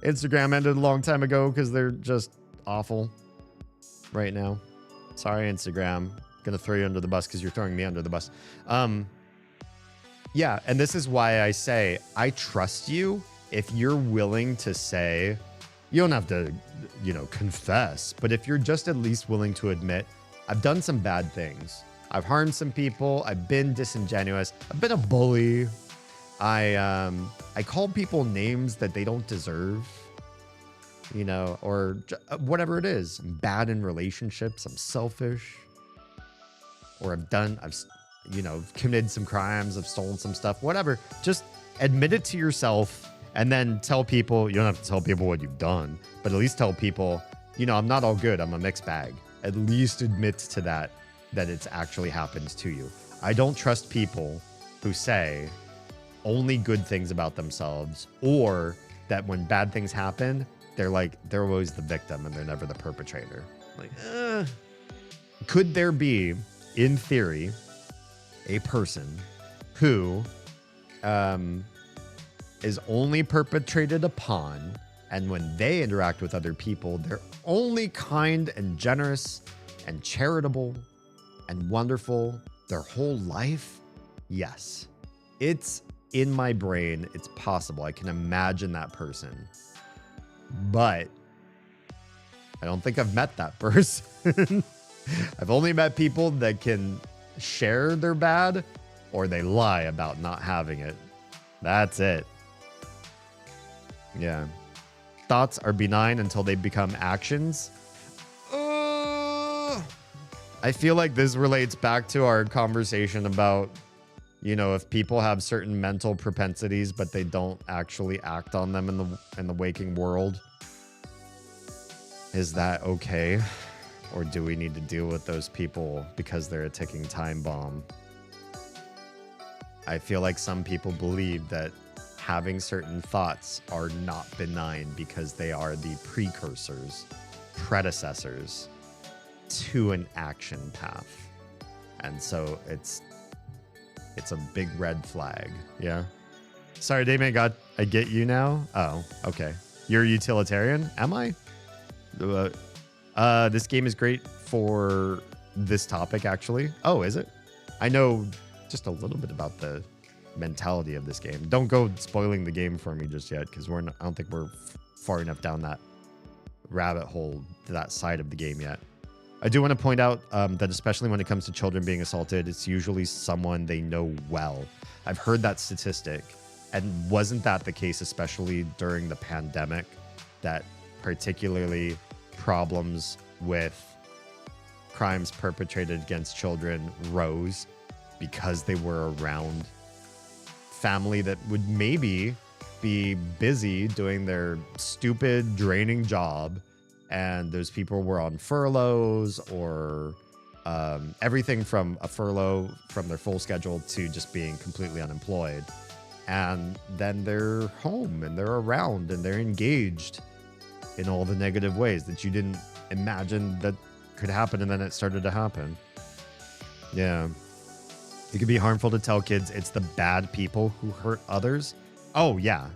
Instagram ended a long time ago because they're just awful right now. Sorry, Instagram. Going to throw you under the bus because you're throwing me under the bus. Yeah, and this is why I say I trust you if you're willing to say, you don't have to, confess, but if you're just at least willing to admit, I've done some bad things. I've harmed some people. I've been disingenuous. I've been a bully. I call people names that they don't deserve, or whatever it is. I'm bad in relationships. I'm selfish. Or I've committed some crimes. I've stolen some stuff, whatever. Just admit it to yourself and then tell people. You don't have to tell people what you've done, but at least tell people, I'm not all good. I'm a mixed bag. At least admit to that it's actually happened to you. I don't trust people who say only good things about themselves, or that when bad things happen, they're always the victim and they're never the perpetrator. Could there be, in theory, a person who is only perpetrated upon, and when they interact with other people, they're only kind and generous and charitable and wonderful their whole life? Yes. It's in my brain. It's possible. I can imagine that person. But I don't think I've met that person. I've only met people that can share their bad or they lie about not having it. That's it. Yeah. Thoughts are benign until they become actions. I feel like this relates back to our conversation about, if people have certain mental propensities, but they don't actually act on them in the waking world. Is that okay? Or do we need to deal with those people because they're a ticking time bomb? I feel like some people believe that having certain thoughts are not benign because they are the predecessors to an action path. And so it's a big red flag. Yeah. Sorry, Damien, I get you now. Oh, okay. You're a utilitarian? Am I? This game is great for this topic, actually. Oh, is it? I know just a little bit about the mentality of this game. Don't go spoiling the game for me just yet, because I don't think we're far enough down that rabbit hole to that side of the game yet. I do want to point out that especially when it comes to children being assaulted, it's usually someone they know well. I've heard that statistic, and wasn't that the case especially during the pandemic, that particularly problems with crimes perpetrated against children rose because they were around family that would maybe be busy doing their stupid, draining job, and those people were on furloughs or everything from a furlough from their full schedule to just being completely unemployed. and then they're home and they're around and they're engaged in all the negative ways that you didn't imagine that could happen, and then it started to happen. Yeah. It could be harmful to tell kids it's the bad people who hurt others. Oh, yeah.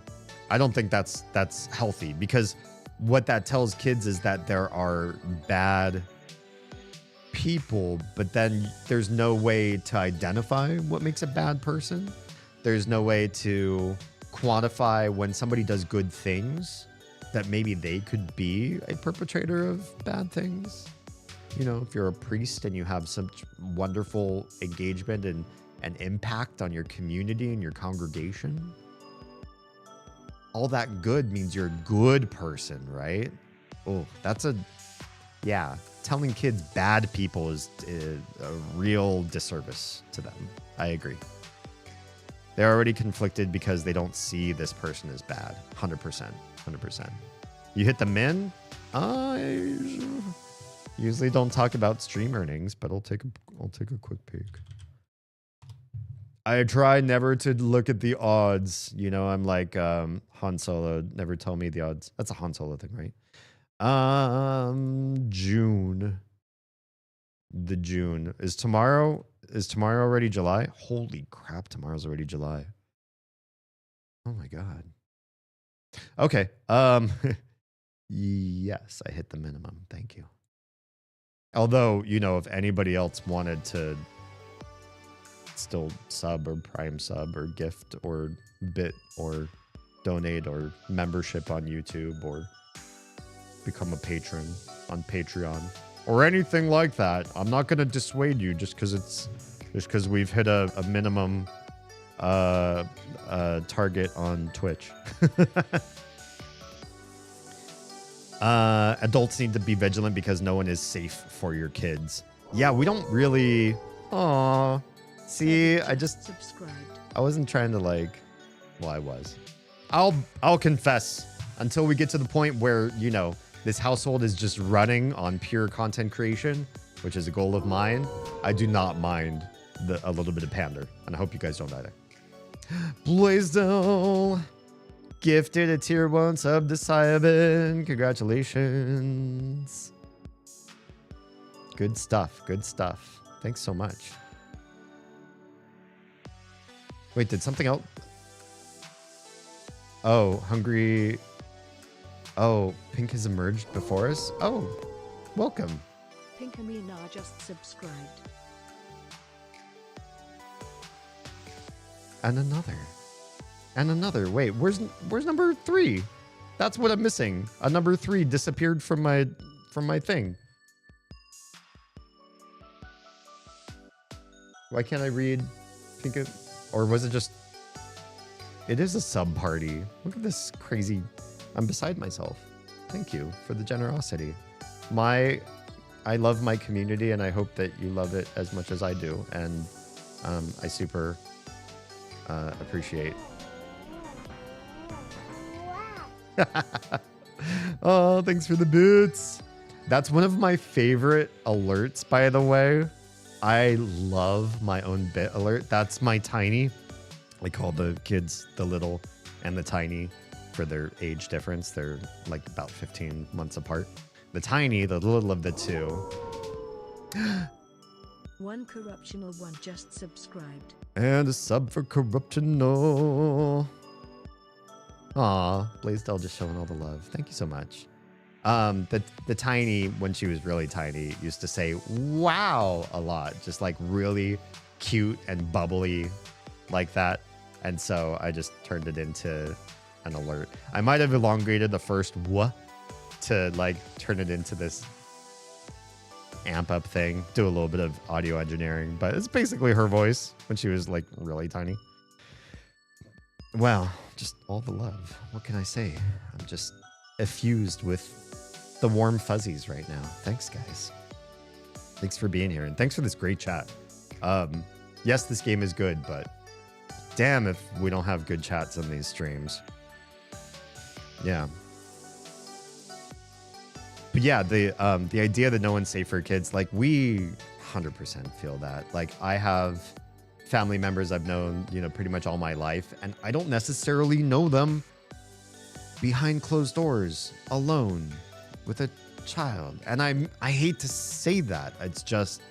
I don't think that's healthy, because what that tells kids is that there are bad people, but then there's no way to identify what makes a bad person. There's no way to quantify when somebody does good things that maybe they could be a perpetrator of bad things. You know, if you're a priest and you have such wonderful engagement and impact on your community and your congregation, all that good means you're a good person, right? Oh, yeah. Telling kids bad people is a real disservice to them. I agree. They're already conflicted because they don't see this person as bad. 100%. You hit the min? I usually don't talk about stream earnings, but I'll take a quick peek. I try never to look at the odds. You know, I'm like Han Solo. Never tell me the odds. That's a Han Solo thing, right? June. The June. Is tomorrow already July? Holy crap, tomorrow's already July. Oh my god. Okay. Yes, I hit the minimum. Thank you. Although, you know, if anybody else wanted to still sub or prime sub or gift or bit or donate or membership on YouTube or become a patron on Patreon or anything like that, I'm not going to dissuade you just because we've hit a minimum target on Twitch. Adults need to be vigilant because no one is safe for your kids. Yeah, we don't really. Aww. See, I wasn't trying to well, I was. I'll confess, until we get to the point where, you know, this household is just running on pure content creation, which is a goal of mine, I do not mind a little bit of pander, and I hope you guys don't either. Blaisdell gifted a tier 1 sub to Cyabin. Congratulations. Good stuff. Thanks so much. Wait, did something else? Oh, hungry. Oh, Pink has emerged before us. Oh, welcome. Pink Amina just subscribed. And another. Wait, where's number 3? That's what I'm missing. A number 3 disappeared from my thing. Why can't I read Pink? Or was it just... It is a sub party. Look at this crazy... I'm beside myself. Thank you for the generosity. I love my community, and I hope that you love it as much as I do. And I super appreciate. Oh, thanks for the boots. That's one of my favorite alerts, by the way. I love my own bit alert. That's my tiny. I call the kids the little and the tiny for their age difference. They're like about 15 months apart. The tiny, the little of the two. One Corruptional One just subscribed. And a sub for Corruptional. Aw, Blaisdell just showing all the love. Thank you so much. The tiny, when she was really tiny, used to say wow a lot, just like really cute and bubbly like that. And so I just turned it into an alert. I might have elongated the first "wha" to like turn it into this amp up thing, do a little bit of audio engineering, but it's basically her voice when she was like really tiny. Well, just all the love. What can I say? I'm just effused with the warm fuzzies right now. Thanks, guys. Thanks for being here, and thanks for this great chat. Yes, this game is good, but damn if we don't have good chats on these streams. Yeah. But yeah, the idea that no one's safe for kids, like we 100% feel that. Like I have family members I've known, pretty much all my life, and I don't necessarily know them behind closed doors, alone, with a child. And I hate to say that. It's just,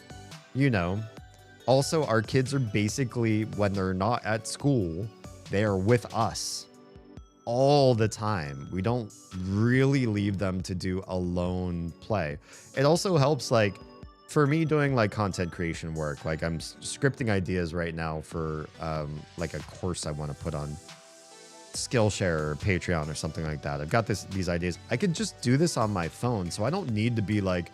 Also, our kids are basically, when they're not at school, they are with us all the time. We don't really leave them to do alone play. It also helps, like, for me doing like content creation work, like I'm scripting ideas right now for like a course I want to put on Skillshare or Patreon or something like that. I've got these ideas. I could just do this on my phone, so I don't need to be like,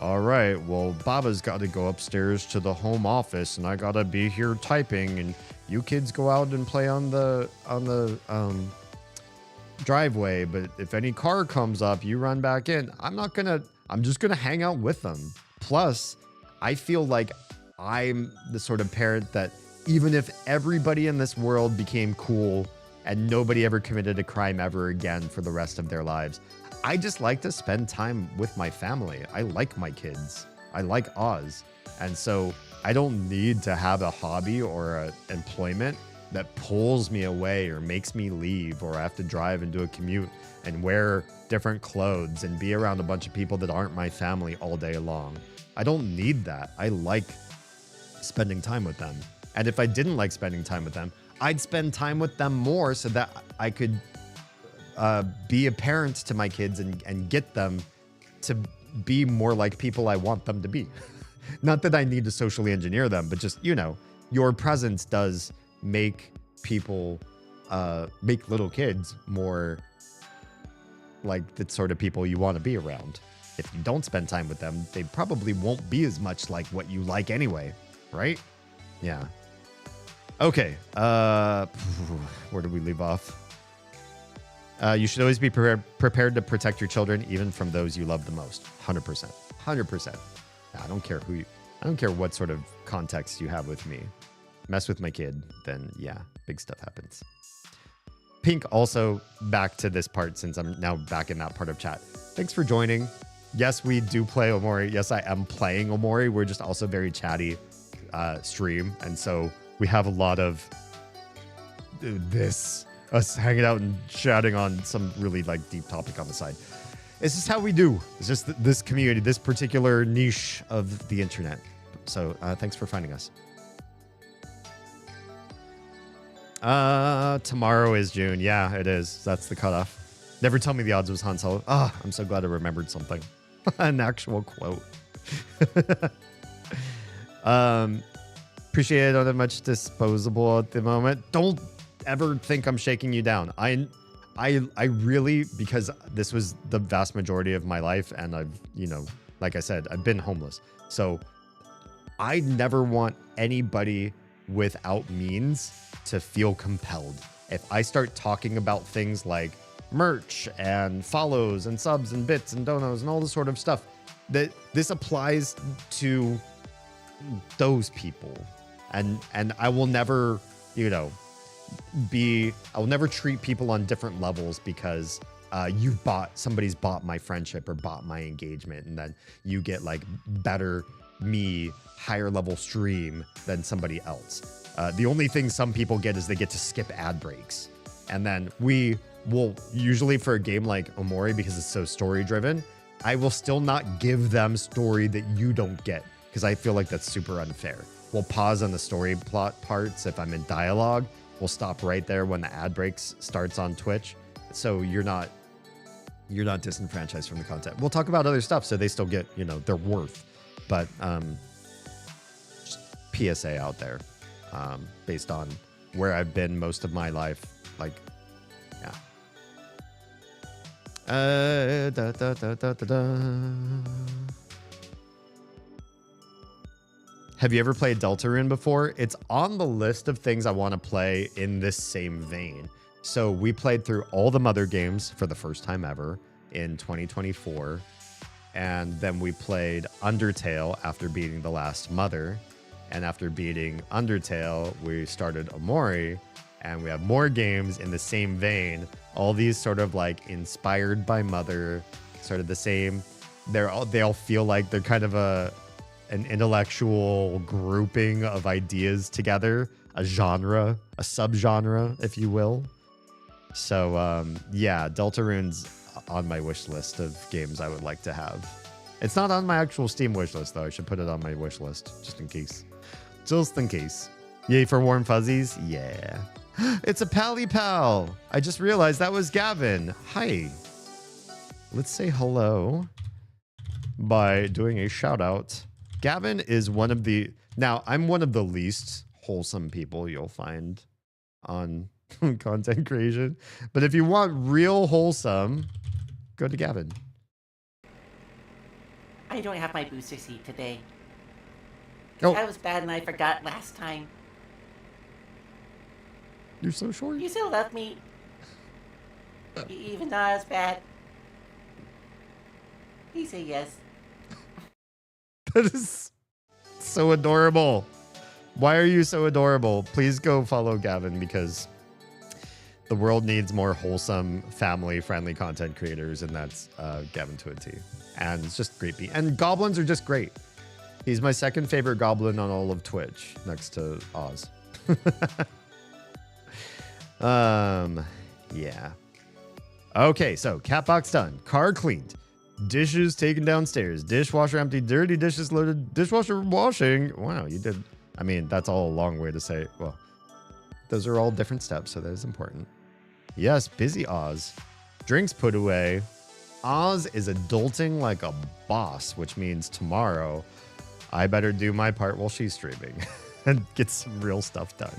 all right, well, Baba's got to go upstairs to the home office and I got to be here typing, and you kids go out and play on the driveway, but if any car comes up, you run back in. I'm just gonna hang out with them. Plus, I feel like I'm the sort of parent that even if everybody in this world became cool and nobody ever committed a crime ever again for the rest of their lives, I just like to spend time with my family. I like my kids. I like Oz. And so I don't need to have a hobby or an employment that pulls me away or makes me leave, or I have to drive and do a commute and wear different clothes and be around a bunch of people that aren't my family all day long. I don't need that. I like spending time with them. And if I didn't like spending time with them, I'd spend time with them more so that I could be a parent to my kids and get them to be more like people I want them to be. Not that I need to socially engineer them, but just, your presence does make people, make little kids more like the sort of people you want to be around. If you don't spend time with them, they probably won't be as much like what you like anyway, right? Yeah. Okay. Where did we leave off? You should always be prepared to protect your children, even from those you love the most. 100%. 100%. I don't care what sort of context you have with me. Mess with my kid, then yeah, big stuff happens. Pink, also back to this part since I'm now back in that part of chat. Thanks for joining. Yes, we do play Omori. Yes, I am playing Omori. We're just also very chatty stream. And so we have a lot of us hanging out and chatting on some really like deep topic on the side. It's just how we do. It's just this community, this particular niche of the internet. So thanks for finding us. Tomorrow is June. Yeah, it is. That's the cutoff. Never tell me the odds was Han Solo. Ah, I'm so glad I remembered something. An actual quote. Appreciate I don't have much disposable at the moment. Don't ever think I'm shaking you down. I really, because this was the vast majority of my life, and I've, like I said, I've been homeless. So I never want anybody without means to feel compelled. If I start talking about things like merch and follows and subs and bits and donos and all this sort of stuff, that this applies to those people. And I will never, I'll never treat people on different levels because somebody's bought my friendship or bought my engagement, and then you get like better me, higher level stream than somebody else. The only thing some people get is they get to skip ad breaks. And then we will usually, for a game like Omori, because it's so story driven, I will still not give them story that you don't get, because I feel like that's super unfair. We'll pause on the story plot parts if I'm in dialogue. We'll stop right there when the ad breaks starts on Twitch. So you're not disenfranchised from the content. We'll talk about other stuff so they still get, their worth. But just PSA out there, based on where I've been most of my life. Like, yeah. Have you ever played Deltarune before? It's on the list of things I want to play in this same vein. So we played through all the Mother games for the first time ever in 2024. And then we played Undertale after beating the last Mother. And after beating Undertale, we started Omori. And we have more games in the same vein. All these sort of like inspired by Mother, sort of the same. They all feel like they're kind of an intellectual grouping of ideas together, a genre, a subgenre, if you will. So yeah, Deltarune's on my wish list of games I would like to have. It's not on my actual Steam wish list though. I should put it on my wish list just in case. Just in case. Yay for warm fuzzies? Yeah. It's a Pally Pal. I just realized that was Gavin. Hi. Let's say hello by doing a shout out. Gavin is one of the... Now, I'm one of the least wholesome people you'll find on content creation. But if you want real wholesome, go to Gavin. I don't have my booster seat today. Oh. That was bad and I forgot last time. You're so short. You still love me. Even though I was bad. He said yes. That is so adorable. Why are you so adorable? Please go follow Gavin because the world needs more wholesome, family-friendly content creators, and that's Gavin to a T. And it's just great. And goblins are just great. He's my second favorite goblin on all of Twitch, next to Oz. Yeah. Okay, so cat box done. Car cleaned. Dishes taken downstairs. Dishwasher empty. Dirty dishes loaded. Dishwasher washing. Wow, you did. I mean, that's all a long way to say. Well, those are all different steps, so that is important. Yes, busy Oz. Drinks put away. Oz is adulting like a boss, which means tomorrow I better do my part while she's streaming and get some real stuff done.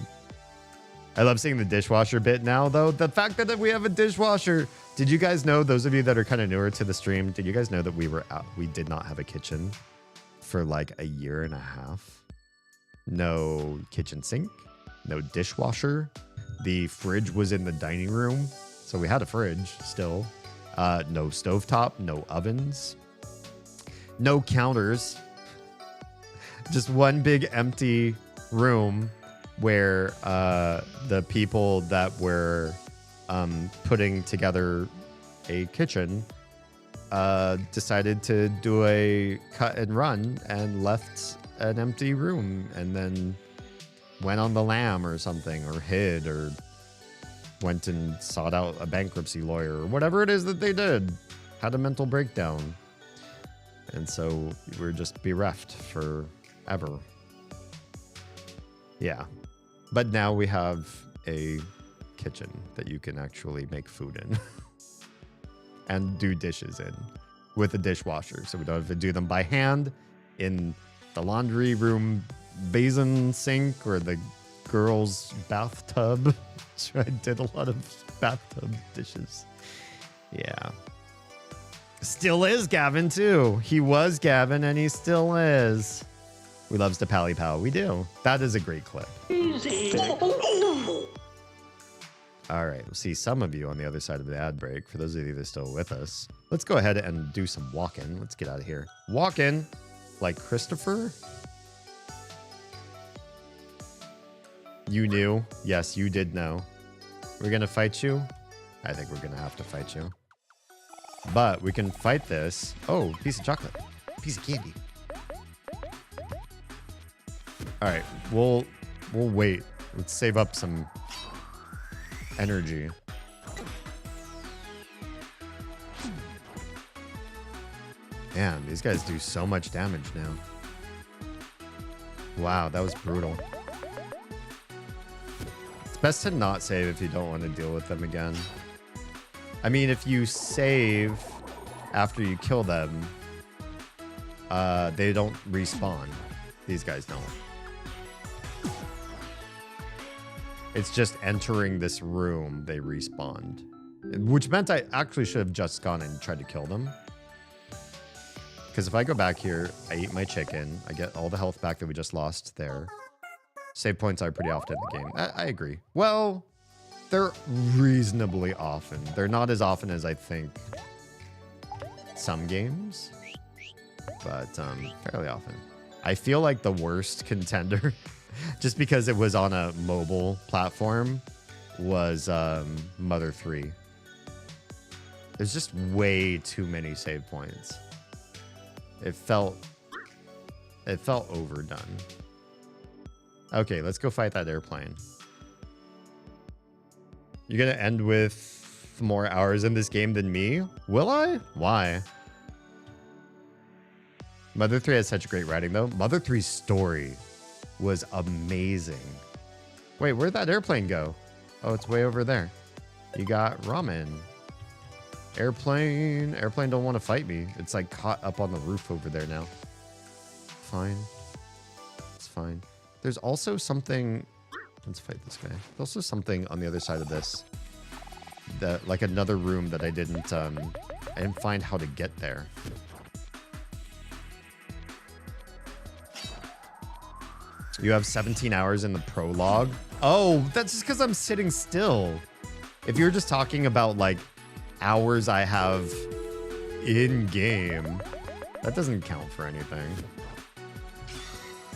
I love seeing the dishwasher bit now, though. The fact that we have a dishwasher. Did you guys know, those of you that are kind of newer to the stream, did you guys know that we did not have a kitchen for like a year and a half? No kitchen sink, no dishwasher. The fridge was in the dining room, so we had a fridge still. No stovetop, no ovens, no counters. Just one big empty room where the people that were putting together a kitchen decided to do a cut and run and left an empty room and then went on the lam or something, or hid, or went and sought out a bankruptcy lawyer, or whatever it is that they did. Had a mental breakdown. And so we're just bereft forever. Yeah. But now we have a kitchen that you can actually make food in and do dishes in with a dishwasher. So we don't have to do them by hand in the laundry room basin sink or the girls' bathtub. So I did a lot of bathtub dishes. Yeah. Still is Gavin, too. He was Gavin, and he still is. We loves to pally pal. We do. That is a great clip. All right. We'll see some of you on the other side of the ad break. For those of you that are still with us, let's go ahead and do some walking. Let's get out of here. Walking like Christopher. You knew. Yes, you did know. We're going to fight you. I think we're going to have to fight you. But we can fight this. Oh, piece of chocolate. Piece of candy. All right. We'll wait. Let's save up some energy. Man, these guys do so much damage now. Wow, that was brutal. It's best to not save if you don't want to deal with them again. I mean, if you save after you kill them, they don't respawn. These guys don't. It's just entering this room, they respawned. Which meant I actually should have just gone and tried to kill them. Because if I go back here, I eat my chicken, I get all the health back that we just lost there. Save points are pretty often in the game. I agree. Well, they're reasonably often. They're not as often as I think some games, but fairly often. I feel like the worst contender, just because it was on a mobile platform, was Mother 3. There's just way too many save points. It felt It felt overdone. Okay, let's go fight that airplane. You're gonna end with more hours in this game than me? Will I? Why? Mother 3 has such great writing, though. Mother 3's story was amazing. Wait, where'd that airplane go? Oh, it's way over there. You got ramen. Airplane. Airplane don't want to fight me. It's like caught up on the roof over there now. Fine. It's fine. There's also something... Let's fight this guy. There's also something on the other side of this. That, like another room that I didn't find how to get there. You have 17 hours in the prologue. Oh, that's just because I'm sitting still. If you're just talking about like hours I have in game, that doesn't count for anything.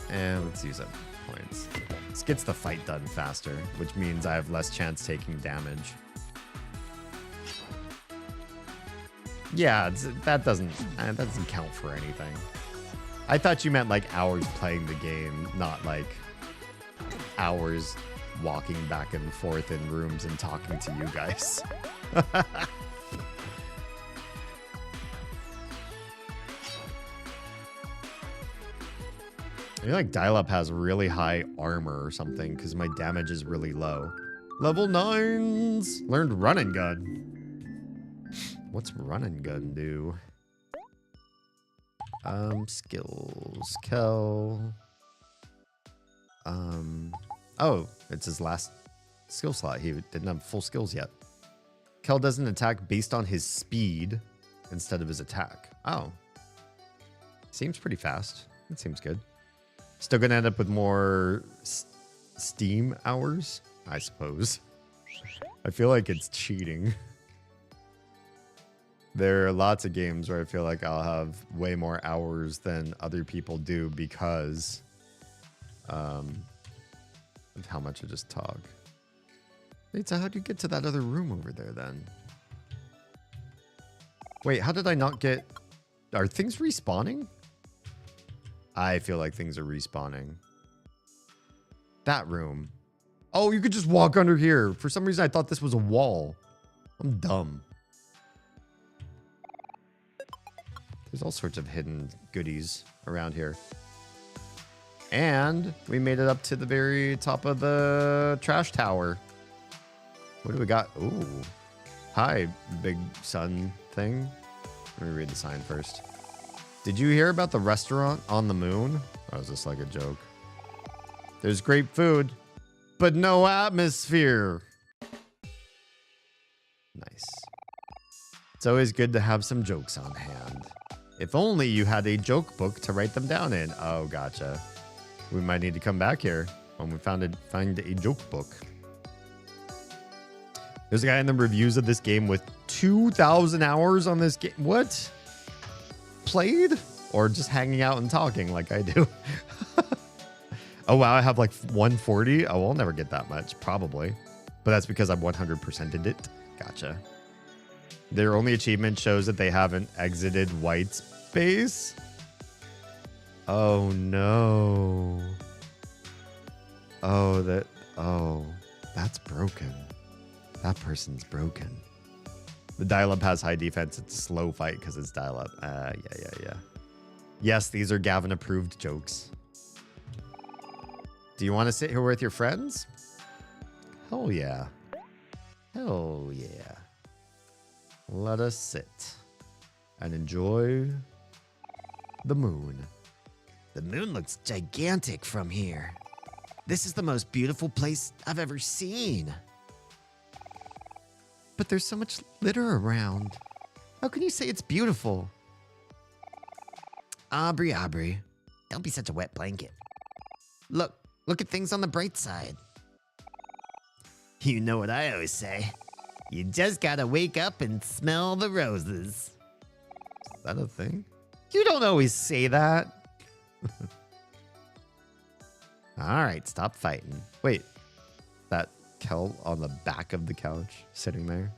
And let's use up points. This gets the fight done faster, which means I have less chance taking damage. Yeah, that doesn't count for anything. I thought you meant like hours playing the game, not like hours walking back and forth in rooms and talking to you guys. I feel like Dial-Up has really high armor or something because my damage is really low. Level 9s! Learned run and gun. What's run and gun do? Skills. Kel. Oh, it's his last skill slot. He didn't have full skills yet. Kel doesn't attack based on his speed instead of his attack. Oh. Seems pretty fast. It seems good. Still gonna end up with more Steam hours, I suppose. I feel like it's cheating. There are lots of games where I feel like I'll have way more hours than other people do because of how much I just talk. Wait, so how do you get to that other room over there then? Wait, how did I not get... Are things respawning? I feel like things are respawning. That room. Oh, you could just walk under here. For some reason, I thought this was a wall. I'm dumb. There's all sorts of hidden goodies around here. And we made it up to the very top of the trash tower. What do we got? Ooh. Hi, big sun thing. Let me read the sign first. Did you hear about the restaurant on the moon? Or was this like a joke? There's great food, but no atmosphere. Nice. It's always good to have some jokes on hand. If only you had a joke book to write them down in. Oh, gotcha. We might need to come back here when we find a joke book. There's a guy in the reviews of this game with 2,000 hours on this game. What? Played? Or just hanging out and talking like I do? Oh, wow. I have like 140. Oh, I'll never get that much, probably. But that's because I've 100%ed it. Gotcha. Their only achievement shows that they haven't exited white space. Oh, no. Oh, that's broken. That person's broken. The dial-up has high defense. It's a slow fight because it's dial-up. Yeah. Yes, these are Gavin-approved jokes. Do you want to sit here with your friends? Hell yeah. Hell yeah. Let us sit and enjoy the moon. The moon looks gigantic from here. This is the most beautiful place I've ever seen. But there's so much litter around. How can you say it's beautiful? Aubrey, don't be such a wet blanket. Look at things on the bright side. You know what I always say. You just gotta wake up and smell the roses. Is that a thing? You don't always say that. All right, stop fighting. Wait, that Kel on the back of the couch sitting there?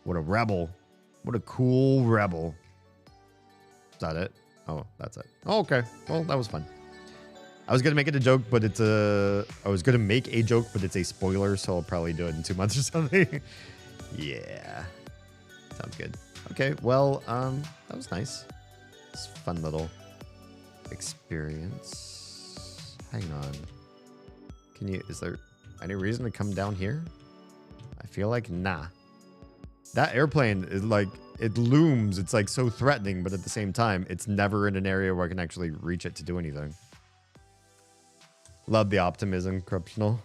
What a rebel. What a cool rebel. Is that it? Oh, that's it. Oh, okay. Well, that was fun. I was gonna make it a joke, but it's a. I was gonna make a joke, but it's a spoiler, so I'll probably do it in 2 months or something. Yeah, sounds good. Okay, well, that was nice. It's a fun little experience. Hang on. Can you? Is there any reason to come down here? I feel like nah. That airplane is like it looms. It's like so threatening, but at the same time, it's never in an area where I can actually reach it to do anything. Love the optimism, Corruptional.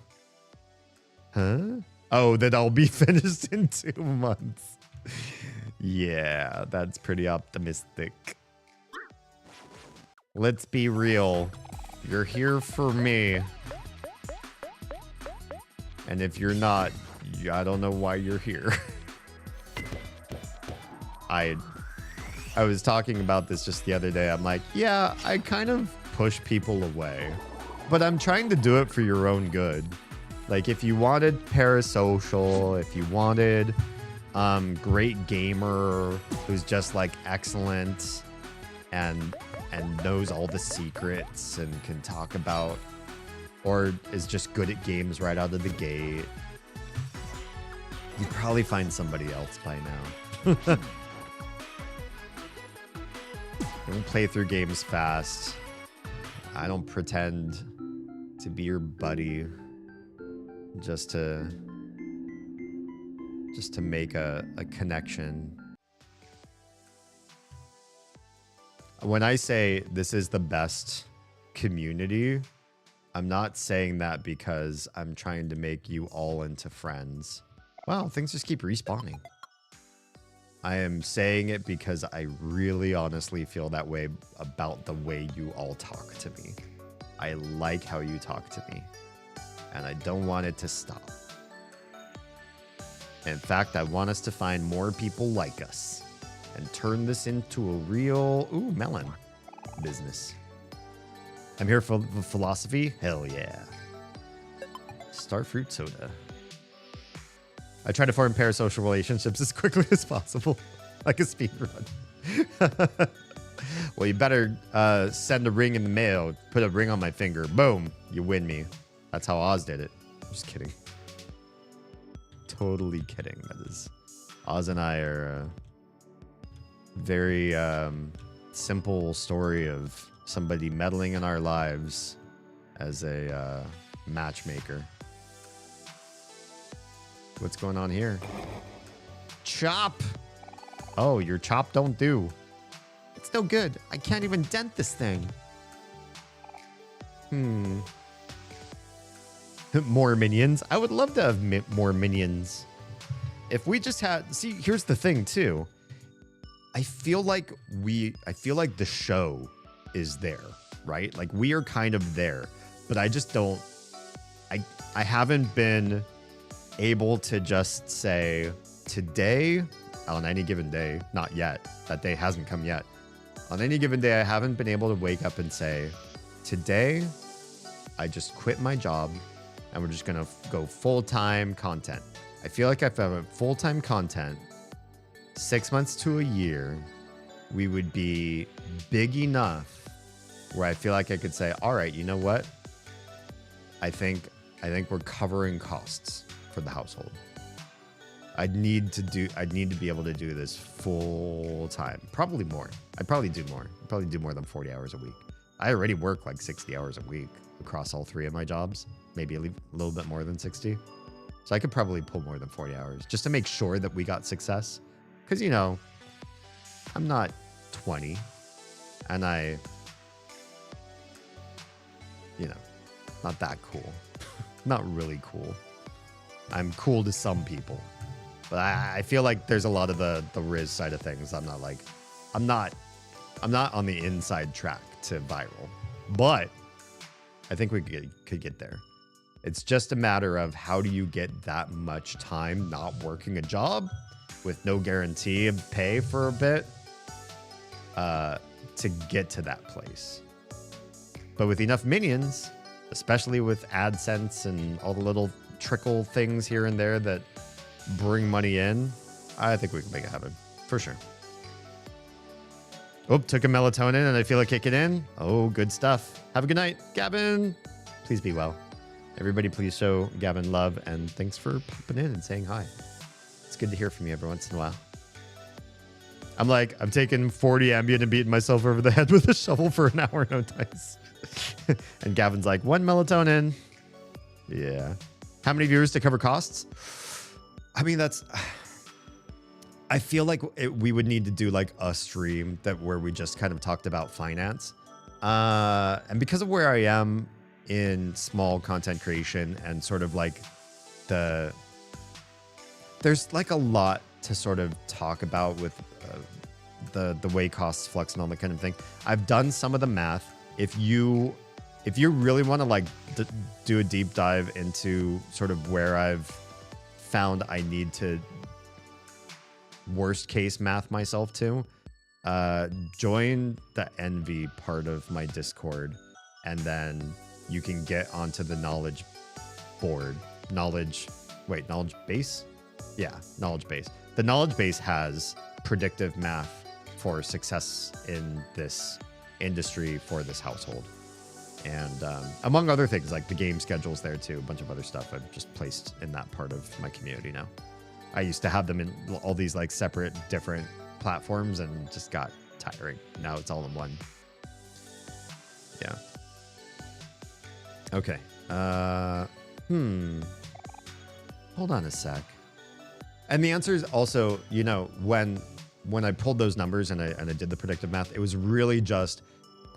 Huh? Oh, that I'll be finished in 2 months. Yeah, that's pretty optimistic. Let's be real. You're here for me. And if you're not, I don't know why you're here. I was talking about this just the other day. I'm like, yeah, I kind of push people away. But I'm trying to do it for your own good. Like, if you wanted parasocial, if you wanted great gamer who's just like excellent and knows all the secrets and can talk about, or is just good at games right out of the gate, you probably find somebody else by now. I don't play through games fast. I don't pretend to be your buddy just to make a connection. When I say this is the best community, I'm not saying that because I'm trying to make you all into friends. Wow, things just keep respawning. I am saying it because I really honestly feel that way about the way you all talk to me. I like how you talk to me, and I don't want it to stop. In fact, I want us to find more people like us and turn this into a real, melon business. I'm here for the philosophy. Hell yeah. Starfruit soda. I try to form parasocial relationships as quickly as possible, like a speed run. Well, you better send a ring in the mail. Put a ring on my finger. Boom. You win me. That's how Oz did it. Just kidding. Totally kidding. That is. Oz and I are a very simple story of somebody meddling in our lives as a matchmaker. What's going on here? Chop! Oh, your chop don't do. It's no good. I can't even dent this thing. More minions. I would love to have more minions. If we just had... See, here's the thing, too. I feel like the show is there, right? Like, we are kind of there. But I just don't... I haven't been able to just say, today, on any given day, not yet. That day hasn't come yet. On any given day, I haven't been able to wake up and say, today, I just quit my job and we're just going to go full-time content. I feel like if I have full-time content, 6 months to a year, we would be big enough where I feel like I could say, all right, you know what? I think we're covering costs for the household. I'd need to be able to do this full time. Probably more. I'd probably do more. I'd probably do more than 40 hours a week. I already work like 60 hours a week across all 3 of my jobs. Maybe a little bit more than 60. So I could probably pull more than 40 hours just to make sure that we got success. Because, you know, I'm not 20. And not that cool. Not really cool. I'm cool to some people. But I feel like there's a lot of the Riz side of things. I'm not on the inside track to viral. But I think we could get there. It's just a matter of how do you get that much time not working a job with no guarantee of pay for a bit to get to that place. But with enough minions, especially with AdSense and all the little trickle things here and there that bring money in, I think we can make it happen for sure. Oh, took a melatonin and I feel it kicking in. Oh, good stuff. Have a good night, Gavin. Please be well. Everybody, please show Gavin love and thanks for popping in and saying hi. It's good to hear from you every once in a while. I'm taking 40 Ambien and beating myself over the head with a shovel for an hour, no dice. And Gavin's like, 1 melatonin. Yeah. How many viewers to cover costs? I mean, I feel like we would need to do like a stream where we just kind of talked about finance. And because of where I am in small content creation and sort of like there's like a lot to sort of talk about with the way costs flux and all that kind of thing. I've done some of the math. If you really want to like do a deep dive into sort of where I've found I need to worst case math myself to, join the envy part of my Discord, and then you can get onto the knowledge board. Knowledge base? Yeah, knowledge base. The knowledge base has predictive math for success in this industry for this household. And among other things, like the game schedule's there too, a bunch of other stuff I've just placed in that part of my community now. I used to have them in all these like separate different platforms and just got tiring. Now it's all in one. Yeah. Okay. Hold on a sec. And the answer is also, you know, when I pulled those numbers and I did the predictive math, it was really just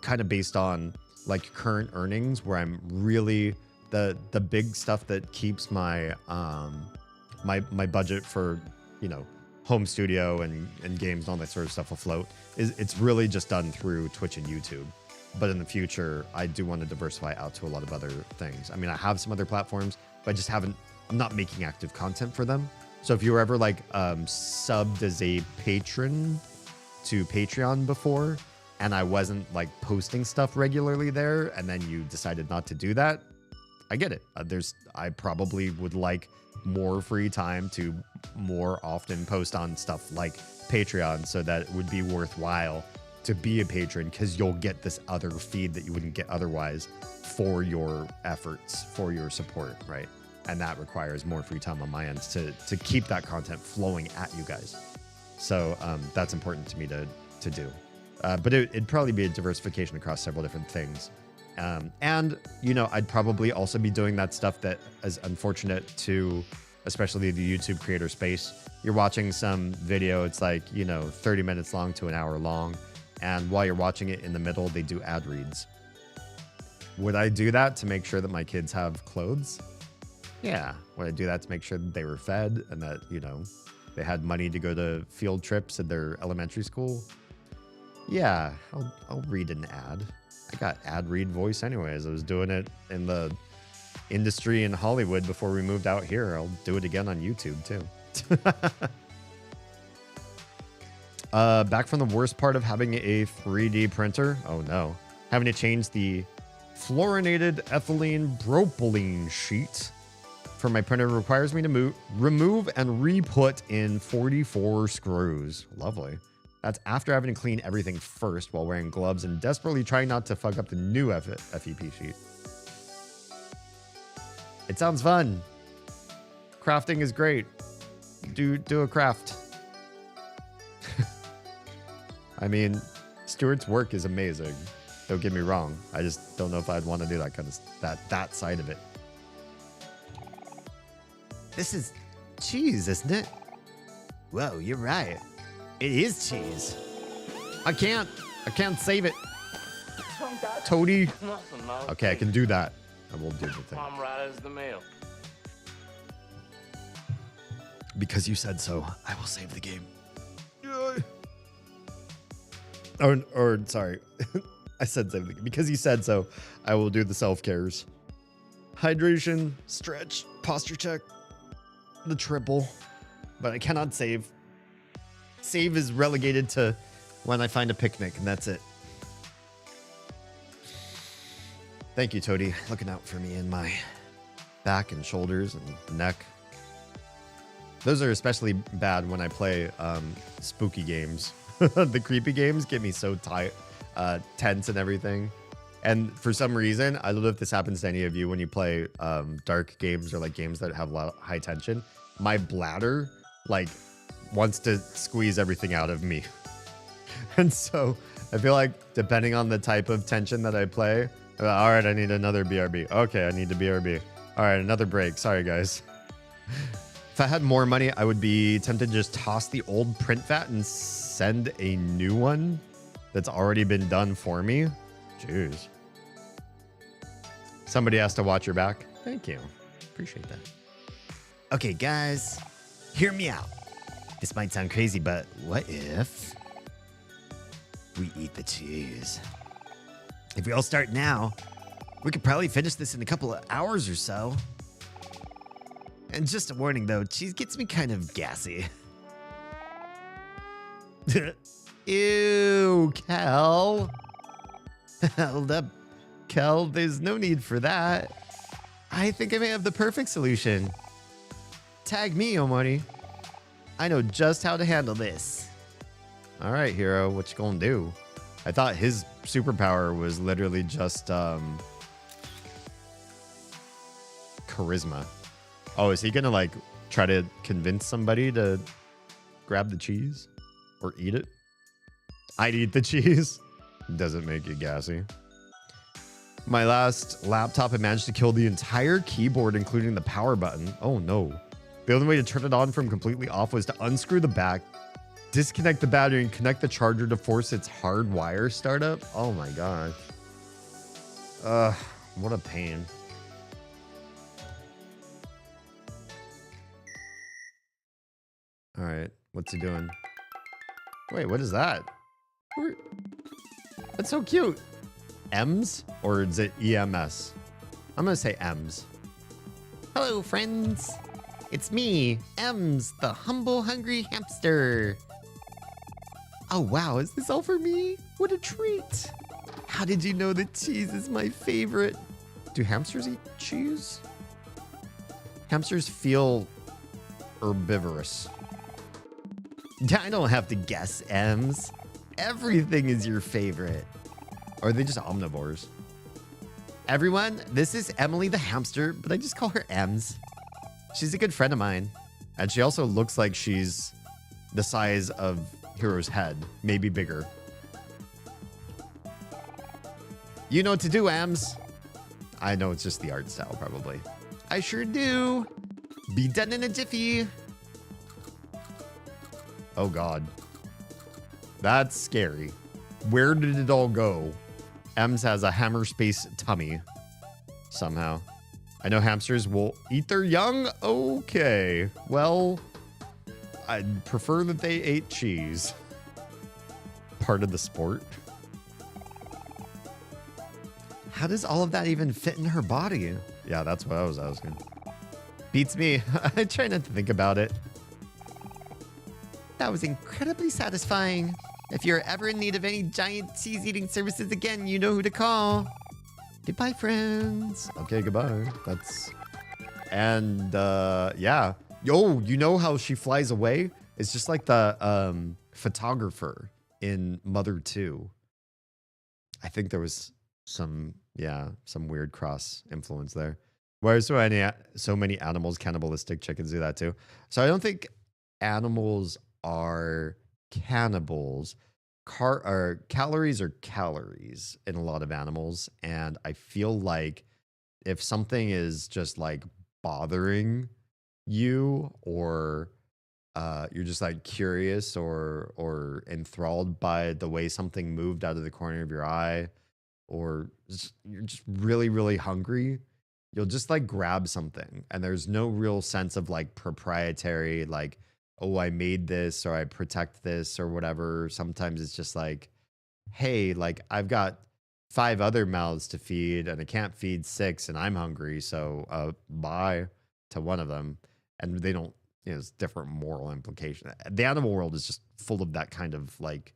kind of based on like current earnings, where I'm really the big stuff that keeps my my budget for, you know, home studio and games and all that sort of stuff afloat it's really just done through Twitch and YouTube. But in the suture, I do want to diversify out to a lot of other things. I mean, I have some other platforms, but I'm not making active content for them. So if you were ever like subbed as a patron to Patreon before, and I wasn't like posting stuff regularly there, and then you decided not to do that, I get it. I probably would like more free time to more often post on stuff like Patreon, so that it would be worthwhile to be a patron, because you'll get this other feed that you wouldn't get otherwise for your efforts, for your support, right? And that requires more free time on my end to keep that content flowing at you guys. So that's important to me to do. But it'd probably be a diversification across several different things. And, you know, I'd probably also be doing that stuff that is unfortunate to, especially the YouTube creator space. You're watching some video, it's like, you know, 30 minutes long to an hour long. And while you're watching it in the middle, they do ad reads. Would I do that to make sure that my kids have clothes? Yeah. Would I do that to make sure that they were fed and that, you know, they had money to go to field trips at their elementary school? Yeah, I'll read an ad. I got ad read voice anyways. I was doing it in the industry in Hollywood before we moved out here. I'll do it again on YouTube too. Back from the worst part of having a 3D printer. Oh no. Having to change the fluorinated ethylene propylene sheet for my printer requires me to remove and re-put in 44 screws. Lovely. That's after having to clean everything first while wearing gloves and desperately trying not to fuck up the new FEP sheet. It sounds fun. Crafting is great. Do a craft. I mean, Stuart's work is amazing. Don't get me wrong. I just don't know if I'd want to do that kind of that side of it. This is cheese, isn't it? Whoa, you're right. It is cheese. I can't save it. Toady. Okay, I can do that. I will do the thing. Mom right as the mail. Because you said so, I will save the game. Or sorry. I said save the game. Because you said so, I will do the self-cares. Hydration, stretch, posture check, the triple. But I cannot save. Save is relegated to when I find a picnic, and that's it. Thank you, Toady. Looking out for me in my back and shoulders and neck. Those are especially bad when I play spooky games. The creepy games get me so tight, tense and everything. And for some reason, I don't know if this happens to any of you when you play dark games or like games that have a lot of high tension. My bladder like wants to squeeze everything out of me. And so I feel like depending on the type of tension that I play, all right, I need another BRB. Okay, I need to BRB. All right, another break. Sorry, guys. If I had more money, I would be tempted to just toss the old print vat and send a new one that's already been done for me. Jeez. Somebody has to watch your back. Thank you. Appreciate that. Okay, guys, hear me out. This might sound crazy, but what if we eat the cheese? If we all start now, we could probably finish this in a couple of hours or so. And just a warning though, cheese gets me kind of gassy. Ew, Kel. Hold up, Kel, there's no need for that. I think I may have the perfect solution. Tag me, Omori. I know just how to handle this. All right, hero, what you gonna do? I thought his superpower was literally just charisma. Oh, is he gonna like try to convince somebody to grab the cheese or eat it? I'd eat the cheese. Doesn't make you gassy. My last laptop, I managed to kill the entire keyboard, including the power button. Oh no. The only way to turn it on from completely off was to unscrew the back, disconnect the battery, and connect the charger to force its hard wire startup. Oh my gosh. What a pain. All right, what's he doing? Wait, what is that? That's so cute. M's or is it EMS? I'm gonna say M's. Hello, friends. It's me, Ems, the humble, hungry hamster. Oh, wow, is this all for me? What a treat. How did you know that cheese is my favorite? Do hamsters eat cheese? Hamsters feel herbivorous. I don't have to guess, Ems. Everything is your favorite. Or are they just omnivores? Everyone, this is Emily the hamster, but I just call her Ems. She's a good friend of mine. And she also looks like she's the size of Hero's head, maybe bigger. You know what to do, Ems. I know it's just the art style, probably. I sure do. Be done in a jiffy. Oh, God. That's scary. Where did it all go? Ems has a hammer space tummy. Somehow. I know hamsters will eat their young. Okay. Well, I'd prefer that they ate cheese. Part of the sport. How does all of that even fit in her body? Yeah, that's what I was asking. Beats me. I try not to think about it. That was incredibly satisfying. If you're ever in need of any giant cheese-eating services again, you know who to call. Goodbye, friends. Okay, goodbye. That's... And, yeah. Yo, you know how she flies away? It's just like the photographer in Mother 2. I think there was some weird cross influence there. Why are so many animals cannibalistic? Chickens do that too. So I don't think animals are cannibals. Calories are calories in a lot of animals, and I feel like if something is just like bothering you, or you're just like curious or enthralled by the way something moved out of the corner of your eye, or you're just really, really hungry, you'll just like grab something, and there's no real sense of like proprietary, like, oh, I made this or I protect this or whatever. Sometimes it's just like, hey, like I've got 5 other mouths to feed and I can't feed 6 and I'm hungry. So bye to one of them. And they don't, it's different moral implication. The animal world is just full of that kind of like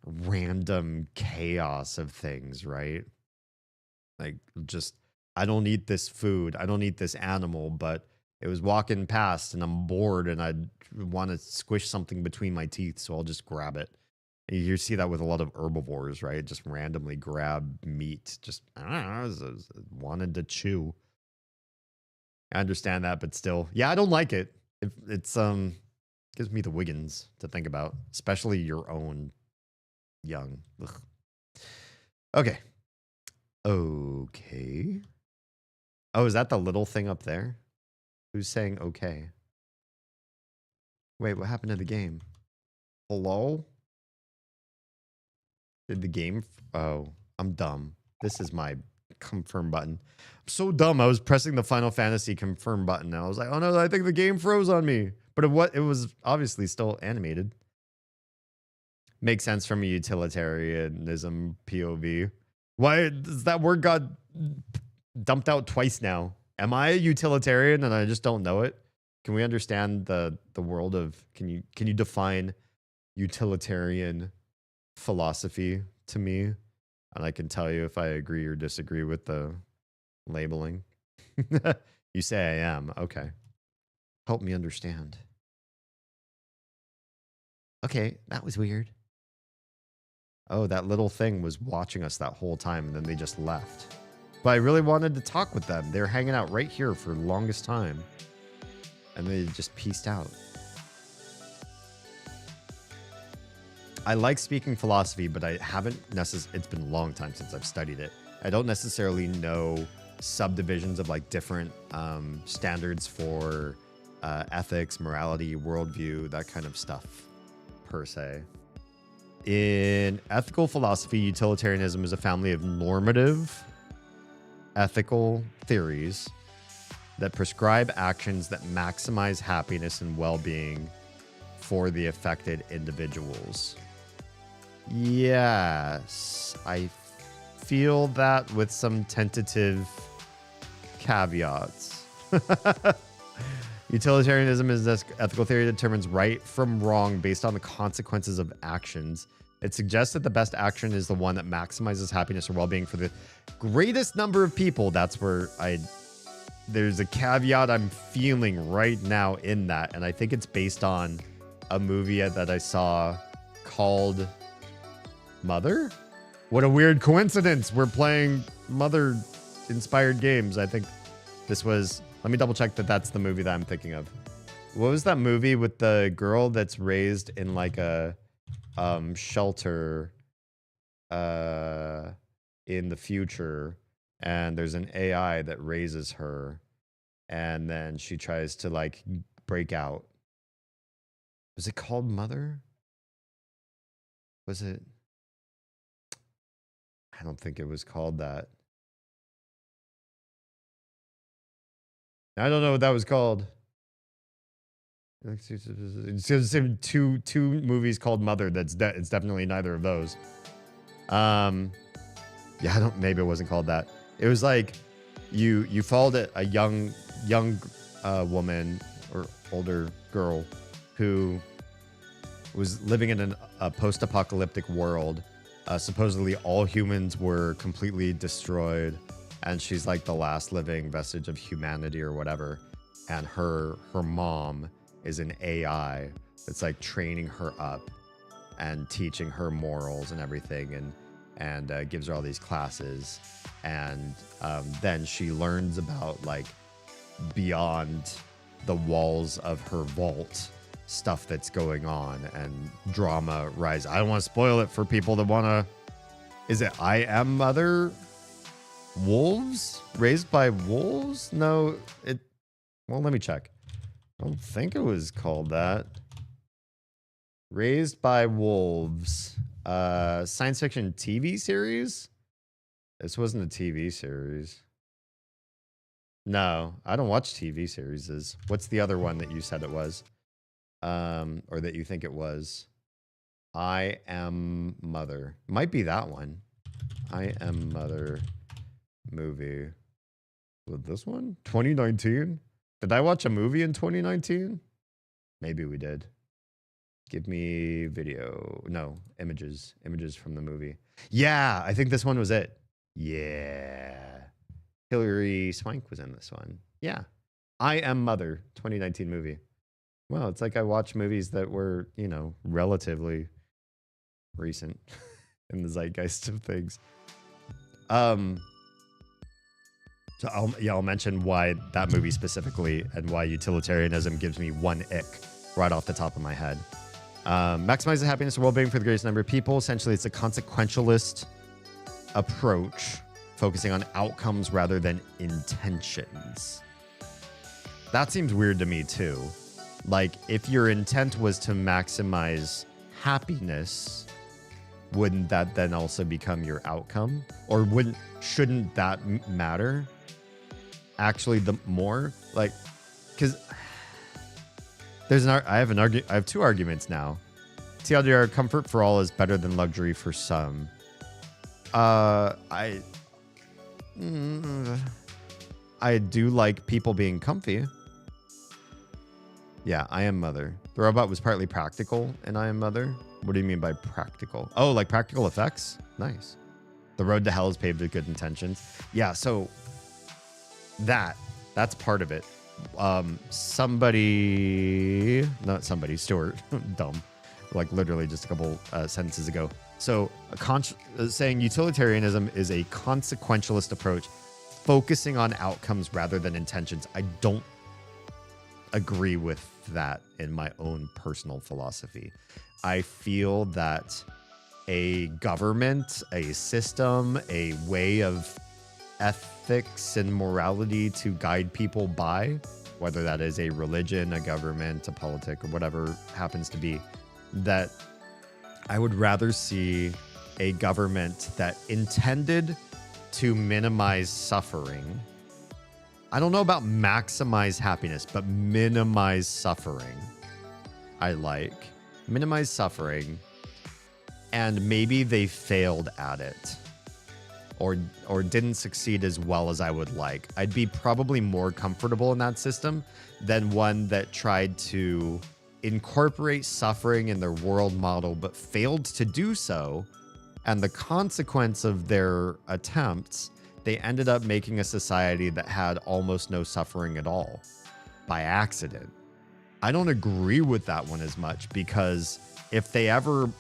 random chaos of things, right? Like just, I don't eat this food. I don't eat this animal, but It was walking past and I'm bored and I want to squish something between my teeth, so I'll just grab it. You see that with a lot of herbivores, right? Just randomly grab meat. Just, I don't know, wanted to chew. I understand that, but still. Yeah, I don't like it. It's gives me the Wiggins to think about, especially your own young. Ugh. Okay. Okay. Oh, is that the little thing up there? Who's saying okay? Wait, what happened to the game? Hello? Did the game... Oh, I'm dumb. This is my confirm button. I'm so dumb. I was pressing the Final Fantasy confirm button and I was like, oh no, I think the game froze on me. But it was obviously still animated. Makes sense from a utilitarianism POV. Why does that word got dumped out twice now? Am I a utilitarian and I just don't know it? Can we understand the world of... Can you define utilitarian philosophy to me? And I can tell you if I agree or disagree with the labeling. You say I am. Okay. Help me understand. Okay, that was weird. Oh, that little thing was watching us that whole time and then they just left. But I really wanted to talk with them. They were hanging out right here for the longest time. And they just pieced out. I like speaking philosophy, but I haven't necessarily... It's been a long time since I've studied it. I don't necessarily know subdivisions of like different standards for ethics, morality, worldview, that kind of stuff, per se. In ethical philosophy, utilitarianism is a family of normative ethical theories that prescribe actions that maximize happiness and well-being for the affected individuals. Yes, I feel that with some tentative caveats. Utilitarianism is this ethical theory that determines right from wrong based on the consequences of actions. It suggests that the best action is the one that maximizes happiness or well-being for the greatest number of people. That's where there's a caveat I'm feeling right now in that. And I think it's based on a movie that I saw called Mother? What a weird coincidence. We're playing Mother-inspired games. I think this was... Let me double check that that's the movie that I'm thinking of. What was that movie with the girl that's raised in like a shelter in the future, and there's an AI that raises her, and then she tries to like break out. Was it called Mother? Was it? I don't think it was called that. I don't know what that was called. It's two movies called Mother. It's definitely neither of those. Yeah, maybe it wasn't called that. It was like you followed a young woman or older girl who was living in a post-apocalyptic world. Supposedly all humans were completely destroyed, and she's like the last living vestige of humanity or whatever. And her mom is an AI that's like training her up and teaching her morals and everything, and gives her all these classes. And then she learns about like beyond the walls of her vault stuff that's going on, and drama rise. I don't want to spoil it for people that want to... Is it I Am Mother? Wolves? Raised by wolves? No, well, let me check. I don't think it was called that. Raised by Wolves. Science fiction TV series? This wasn't a TV series. No, I don't watch TV series. What's the other one that you said it was? Or that you think it was? I Am Mother. Might be that one. I Am Mother movie. Was it this one? 2019? Did I watch a movie in 2019? Maybe we did. Give me video. No, images. Images from the movie. Yeah, I think this one was it. Yeah. Hilary Swank was in this one. Yeah. I Am Mother, 2019 movie. Well, it's like I watch movies that were, you know, relatively recent in the zeitgeist of things. So I'll mention why that movie specifically and why utilitarianism gives me one ick right off the top of my head. Maximize the happiness and well-being for the greatest number of people. Essentially, it's a consequentialist approach, focusing on outcomes rather than intentions. That seems weird to me too. Like, if your intent was to maximize happiness, wouldn't that then also become your outcome? Or shouldn't that matter? Actually, the more, like, because I have two arguments now. TLDR, comfort for all is better than luxury for some. I do like people being comfy. Yeah, I Am Mother. The robot was partly practical in I Am Mother. What do you mean by practical? Oh, like practical effects? Nice. The road to hell is paved with good intentions. Yeah, so that's part of it. Stuart, dumb. Like literally just a couple sentences ago. So saying utilitarianism is a consequentialist approach, focusing on outcomes rather than intentions. I don't agree with that in my own personal philosophy. I feel that a government, a system, a way of ethics and morality to guide people by, whether that is a religion, a government, a politic, or whatever happens to be, that I would rather see a government that intended to minimize suffering. I don't know about maximize happiness, but minimize suffering. I like minimize suffering, and maybe they failed at it or didn't succeed as well as I would like. I'd be probably more comfortable in that system than one that tried to incorporate suffering in their world model but failed to do so. And the consequence of their attempts, they ended up making a society that had almost no suffering at all by accident. I don't agree with that one as much, because if they ever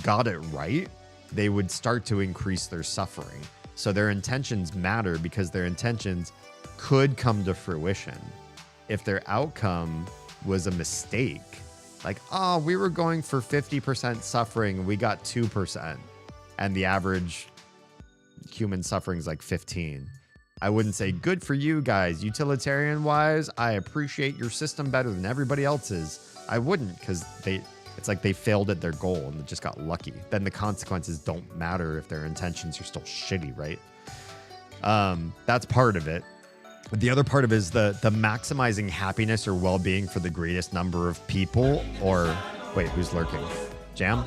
got it right, they would start to increase their suffering. So their intentions matter, because their intentions could come to fruition. If their outcome was a mistake, like, oh, we were going for 50% suffering, we got 2%, and the average human suffering is like 15. I wouldn't say good for you guys. Utilitarian wise, I appreciate your system better than everybody else's. I wouldn't, because it's like they failed at their goal and they just got lucky. Then the consequences don't matter if their intentions are still shitty, right? That's part of it. The other part of it is the maximizing happiness or well-being for the greatest number of people. Or wait, who's lurking? Jam?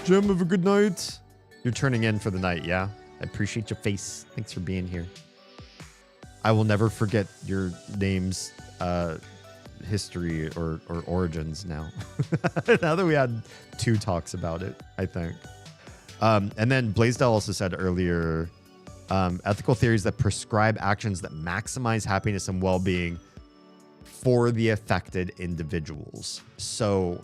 Jam, have a good night. You're turning in for the night, yeah? I appreciate your face. Thanks for being here. I will never forget your name's history or origins now. Now that we had 2 talks about it, I think. And then Blaisdell also said earlier, ethical theories that prescribe actions that maximize happiness and well-being for the affected individuals. So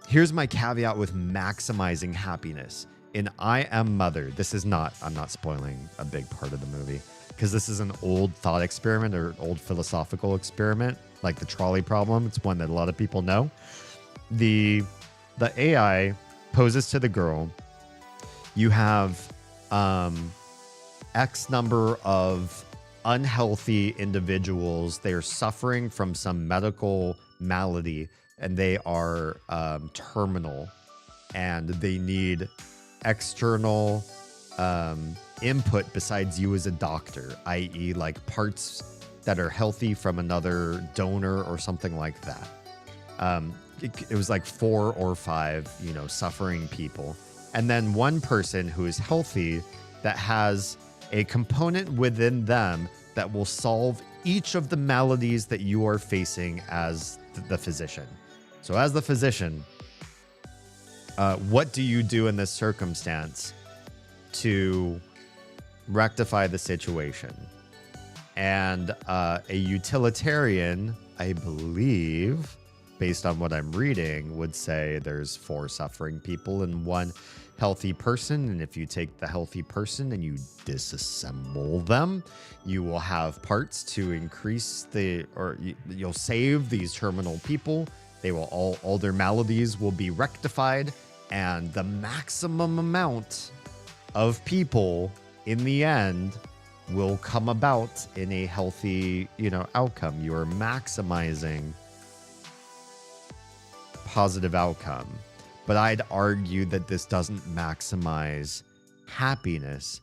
here's my caveat with maximizing happiness. In I Am Mother, I'm not spoiling a big part of the movie, because this is an old thought experiment or old philosophical experiment, like the trolley problem. It's one that a lot of people know. The AI poses to the girl, you have X number of unhealthy individuals. They're suffering from some medical malady, and they are terminal, and they need external input besides you as a doctor, i.e. like parts that are healthy from another donor or something like that. It was like 4 or 5, suffering people. And then one person who is healthy that has a component within them that will solve each of the maladies that you are facing as the physician. So as the physician, what do you do in this circumstance to rectify the situation? And a utilitarian, I believe, based on what I'm reading, would say there's 4 suffering people and 1 healthy person. And if you take the healthy person and you disassemble them, you will have parts to increase you'll save these terminal people. They will all their maladies will be rectified, and the maximum amount of people in the end will come about in a healthy, outcome. You are maximizing positive outcome. But I'd argue that this doesn't maximize happiness.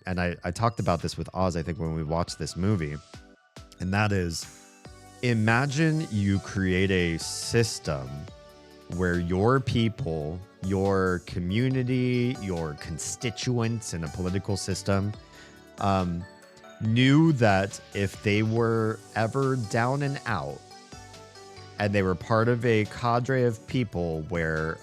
And I talked about this with Oz, I think, when we watched this movie. And that is, imagine you create a system where your people, your community, your constituents in a political system knew that if they were ever down and out, and they were part of a cadre of people where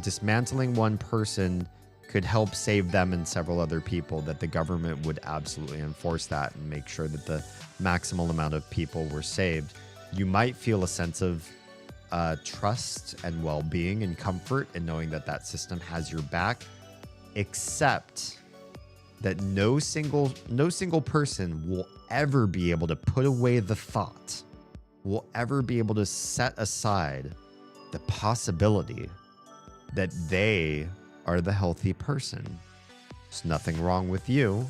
dismantling one person could help save them and several other people, that the government would absolutely enforce that and make sure that the maximal amount of people were saved. You might feel a sense of trust and well-being and comfort in knowing that that system has your back, except that no single person will ever be able to put away the thought, will ever be able to set aside the possibility that they are the healthy person. There's nothing wrong with you.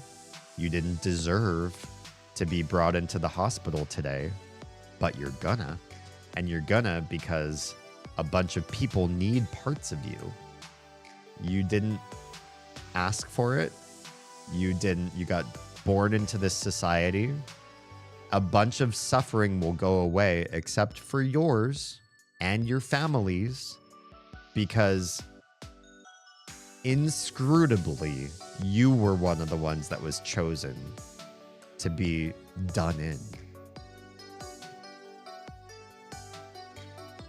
You didn't deserve to be brought into the hospital today, but you're gonna. And you're gonna because a bunch of people need parts of you. You didn't ask for it. You got born into this society. A bunch of suffering will go away except for yours and your families, because inscrutably you were one of the ones that was chosen to be done in.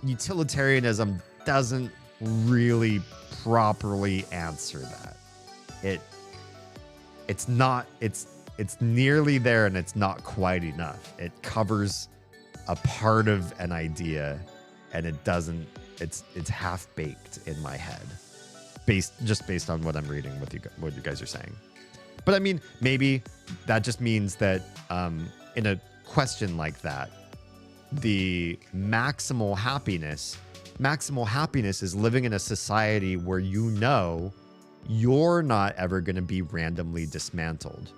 Utilitarianism doesn't really properly answer that. It's nearly there, and it's not quite enough. It covers a part of an idea, and it's half baked in my head, based on what I'm reading, what you guys are saying. But I mean, maybe that just means that in a question like that, the maximal happiness is living in a society where you're not ever going to be randomly dismantled.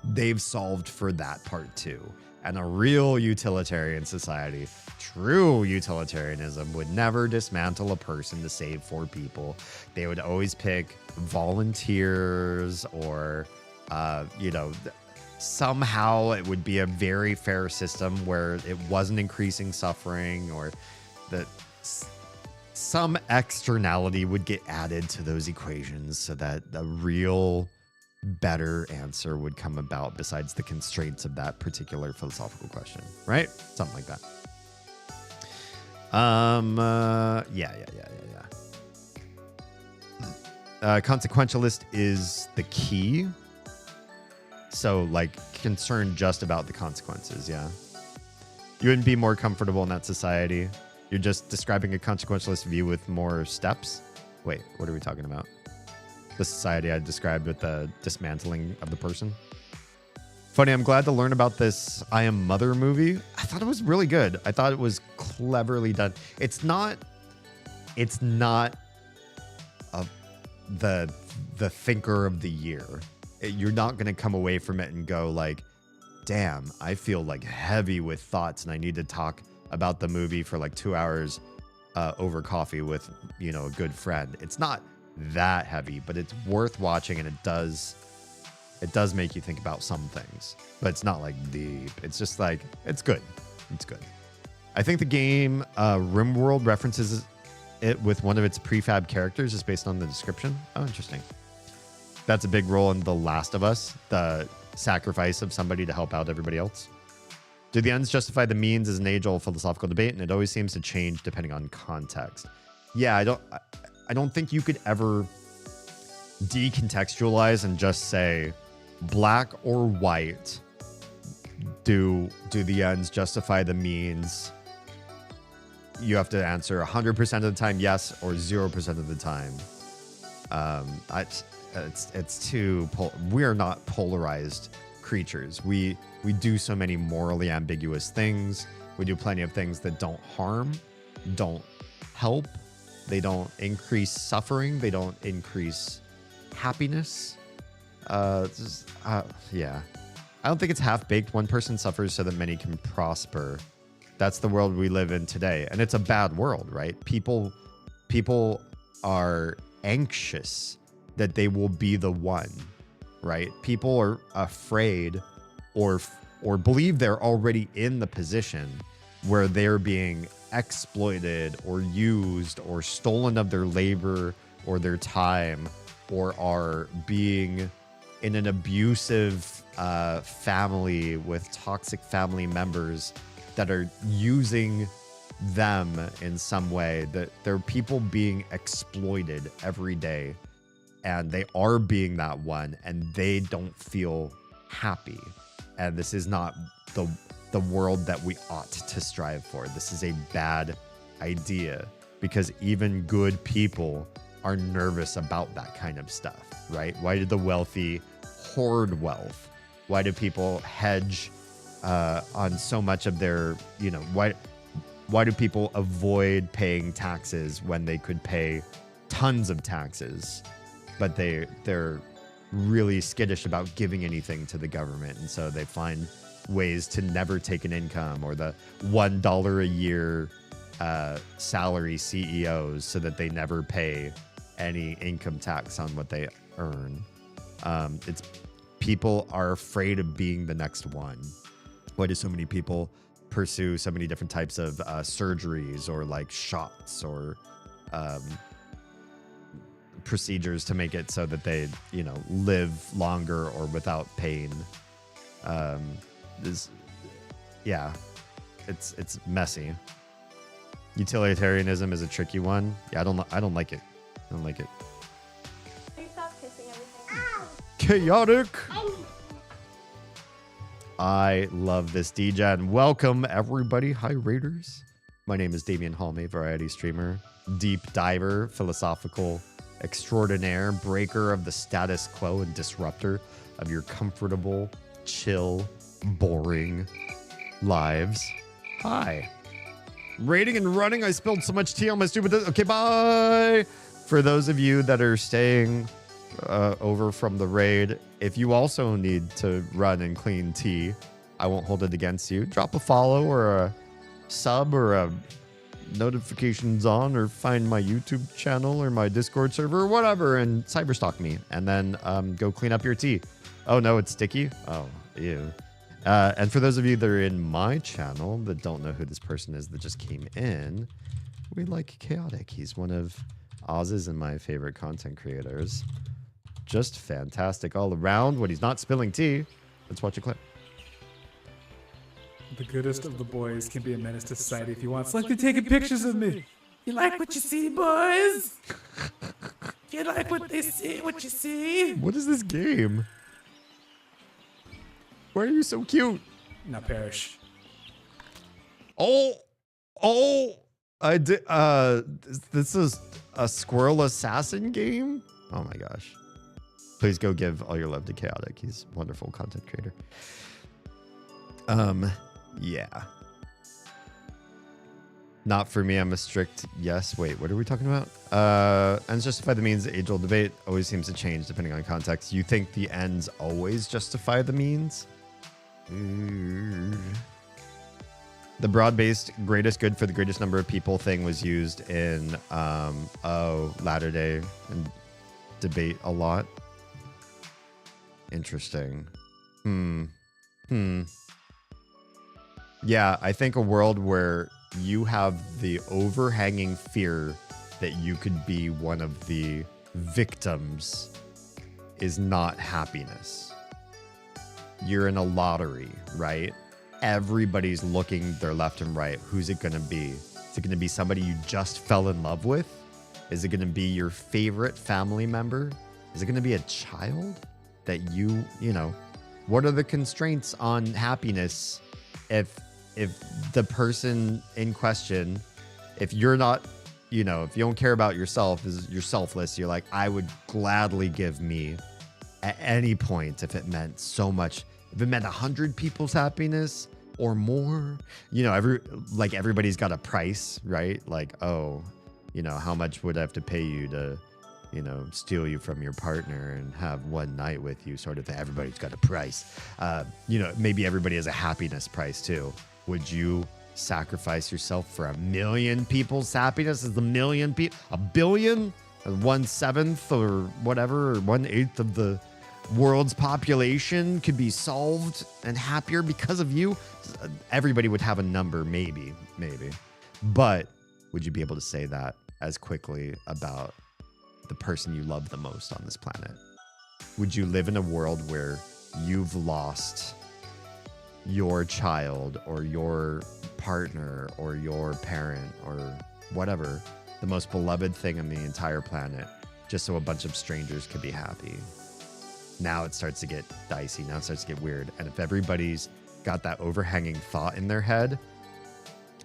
They've solved for that part too. And a real utilitarian society, true utilitarianism, would never dismantle a person to save 4 people. They would always pick volunteers or, somehow it would be a very fair system where it wasn't increasing suffering, or that some externality would get added to those equations so that a real better answer would come about besides the constraints of that particular philosophical question, right? Something like that. Consequentialist is the key. So, like, concerned just about the consequences, yeah. You wouldn't be more comfortable in that society. You're just describing a consequentialist view with more steps. Wait, what are we talking about? The society I described with the dismantling of the person. Funny, I'm glad to learn about this I Am Mother movie. I thought it was really good. I thought it was cleverly done. It's not the thinker of the year. You're not going to come away from it and go like, damn, I feel like heavy with thoughts and I need to talk about the movie for like 2 hours over coffee with, a good friend. It's not that heavy, but it's worth watching, and it does make you think about some things, but it's not like deep. It's just like, it's good. It's good. I think the game RimWorld references it with one of its prefab characters just based on the description. Oh, interesting. That's a big role in The Last of Us, the sacrifice of somebody to help out everybody else. Do the ends justify the means is an age-old philosophical debate, and it always seems to change depending on context. Yeah, I don't think you could ever decontextualize and just say black or white do the ends justify the means? You have to answer 100% of the time yes or 0% of the time. It's too we are not polarized creatures. We do so many morally ambiguous things. We do plenty of things that don't harm, don't help, they don't increase suffering, they don't increase happiness. Yeah. I don't think it's half-baked. One person suffers so that many can prosper. That's the world we live in today. And it's a bad world, right? People are anxious that they will be the one, right? People are afraid or believe they're already in the position where they're being exploited or used or stolen of their labor or their time, or are being in an abusive family with toxic family members that are using them in some way, that they're people being exploited every day, and they are being that one, and they don't feel happy. And this is not the world that we ought to strive for. This is a bad idea, because even good people are nervous about that kind of stuff, right? Why did the wealthy hoard wealth? Why do people hedge on so much of their, why do people avoid paying taxes when they could pay tons of taxes, but they're really skittish about giving anything to the government, and so they find ways to never take an income, or the $1 a year salary CEOs, so that they never pay any income tax on what they earn. It's people are afraid of being the next one. Why do so many people pursue so many different types of surgeries, or like shots, or procedures to make it so that they, live longer or without pain? It's messy. Utilitarianism is a tricky one. Yeah, I don't like it. I don't like it. Please stop kissing everything. Chaotic. I love this degen. Welcome everybody. Hi Raiders. My name is Damian Halme, variety streamer, deep diver, philosophical extraordinaire, breaker of the status quo and disruptor of your comfortable, chill, boring lives. Hi. Raiding and running. I spilled so much tea on my stupid... Okay, bye. For those of you that are staying over from the raid, if you also need to run and clean tea, I won't hold it against you. Drop a follow or a sub or a notifications on, or find my YouTube channel or my Discord server or whatever and cyberstalk me, and then go clean up your tea. Oh no, it's sticky? Oh, ew. And for those of you that are in my channel that don't know who this person is that just came in, we like Chaotic. He's one of Oz's and my favorite content creators. Just fantastic all around when he's not spilling tea. Let's watch a clip. The goodest of the boys can be a menace to society if he wants. Like they're taking pictures of me. You like what you see, boys? You like what they see, what you see? What is this game? Why are you so cute? Now perish. Oh, I did. This is a squirrel assassin game. Oh my gosh! Please go give all your love to Chaotic. He's a wonderful content creator. Yeah. Not for me. I'm a strict yes. Wait, what are we talking about? Ends justify the means. Age-old debate always seems to change depending on context. You think the ends always justify the means? The broad-based greatest good for the greatest number of people thing was used in Latter Day and debate a lot. Interesting. Yeah, I think a world where you have the overhanging fear that you could be one of the victims is not happiness. You're in a lottery, right? Everybody's looking their left and right. Who's it going to be? Is it going to be somebody you just fell in love with? Is it going to be your favorite family member? Is it going to be a child that you What are the constraints on happiness if the person in question, if you're not, you know, if you don't care about yourself, you're selfless, you're like, I would gladly give me at any point if it meant so much, if it meant 100 people's happiness or more, you know, everybody's got a price, right? Like, oh, you know, how much would I have to pay you to, you know, steal you from your partner and have one night with you, sort of thing. Everybody's got a price. You know, maybe everybody has a happiness price too. Would you sacrifice yourself for 1 million people's happiness? Is the million people, 1 billion, 1/7 or whatever, or 1/8 of the world's population could be solved and happier because of you? Everybody would have a number, maybe. But would you be able to say that as quickly about the person you love the most on this planet? Would you live in a world where you've lost your child or your partner or your parent or whatever, the most beloved thing on the entire planet, just so a bunch of strangers could be happy? Now it starts to get dicey. Now it starts to get weird. And if everybody's got that overhanging thought in their head,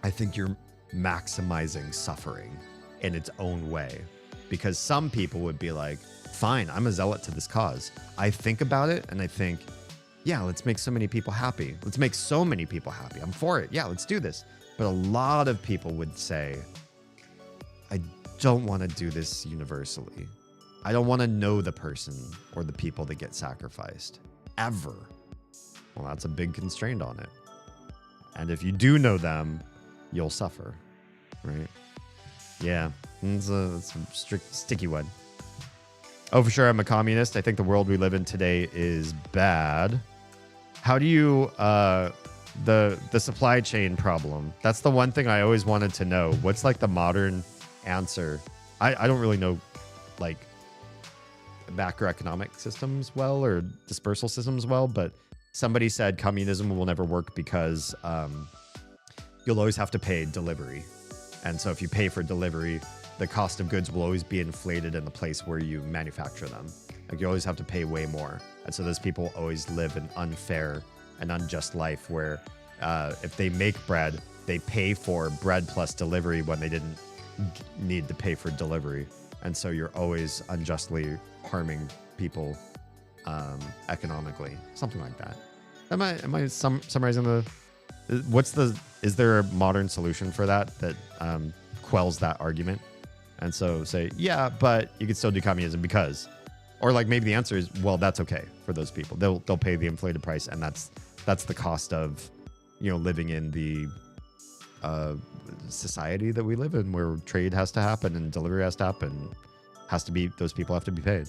I think you're maximizing suffering in its own way. Because some people would be like, fine, I'm a zealot to this cause. I think about it and I think, yeah, let's make so many people happy. Let's make so many people happy. I'm for it. Yeah, let's do this. But a lot of people would say, I don't want to do this universally. I don't want to know the person or the people that get sacrificed ever. Well, that's a big constraint on it. And if you do know them, you'll suffer, right? Yeah, it's a strict, sticky one. Oh, for sure, I'm a communist. I think the world we live in today is bad. How do you, the supply chain problem? That's the one thing I always wanted to know. What's like the modern answer? I don't really know, like, macroeconomic systems well or dispersal systems well, but somebody said communism will never work because you'll always have to pay delivery. And so if you pay for delivery, the cost of goods will always be inflated in the place where you manufacture them. Like you always have to pay way more. And so those people always live an unfair and unjust life where if they make bread, they pay for bread plus delivery when they didn't need to pay for delivery. And so you're always unjustly harming people economically, something like that. Am I summarizing the? Is there a modern solution for that quells that argument? And so say, yeah, but you could still do communism because, or like maybe the answer is, well, that's okay for those people. They'll pay the inflated price, and that's the cost of, you know, living in the society that we live in, where trade has to happen and delivery has to happen. Those people have to be paid.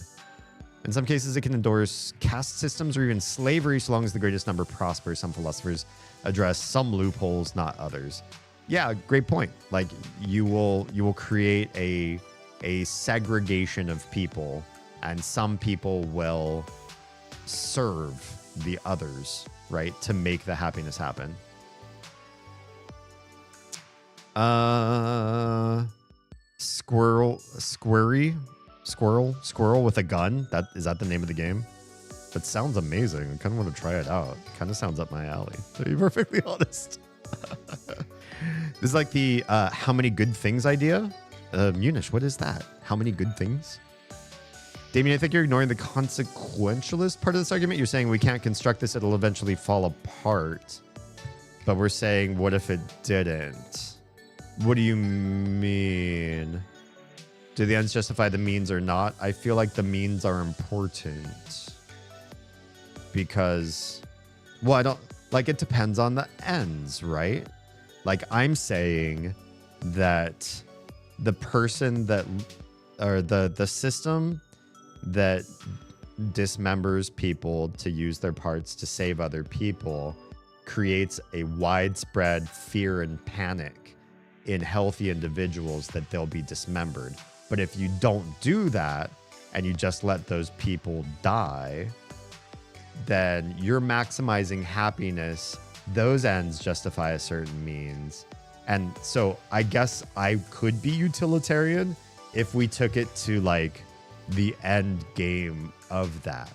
In some cases, it can endorse caste systems or even slavery, so long as the greatest number prospers. Some philosophers address some loopholes, not others. Yeah, great point. Like you will create a segregation of people, and some people will serve the others, right, to make the happiness happen. Squirrel with a gun. Is that the name of the game? That sounds amazing. I kind of want to try it out. Kind of sounds up my alley, to be perfectly honest. This is like the how many good things idea. Munish, what is that? How many good things? Damien, I think you're ignoring the consequentialist part of this argument. You're saying we can't construct this, it'll eventually fall apart. But we're saying, what if it didn't? What do you mean? Do the ends justify the means or not? I feel like the means are important. Because, well, I don't, like, it depends on the ends, right? Like, I'm saying that the person that, or the system that dismembers people to use their parts to save other people creates a widespread fear and panic in healthy individuals that they'll be dismembered. But if you don't do that and you just let those people die, then you're maximizing happiness. Those ends justify a certain means. And so I guess I could be utilitarian if we took it to like the end game of that.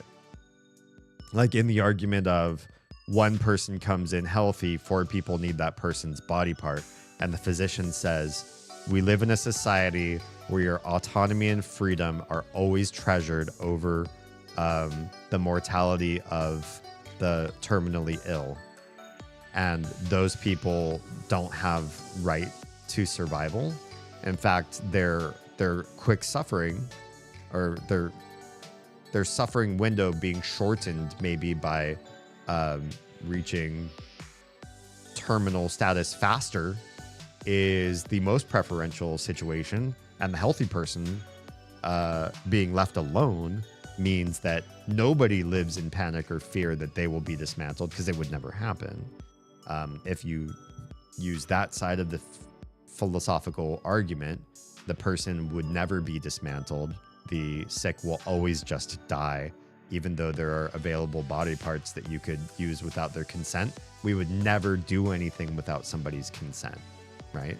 like in the argument of one person comes in healthy, 4 people need that person's body part. And the physician says, we live in a society where your autonomy and freedom are always treasured over the mortality of the terminally ill. And those people don't have right to survival. In fact, their quick suffering, or their suffering window being shortened maybe by reaching terminal status faster, is the most preferential situation. And the healthy person being left alone means that nobody lives in panic or fear that they will be dismantled, because it would never happen. If you use that side of the philosophical argument, the person would never be dismantled. The sick will always just die, even though there are available body parts that you could use without their consent. We would never do anything without somebody's consent, right?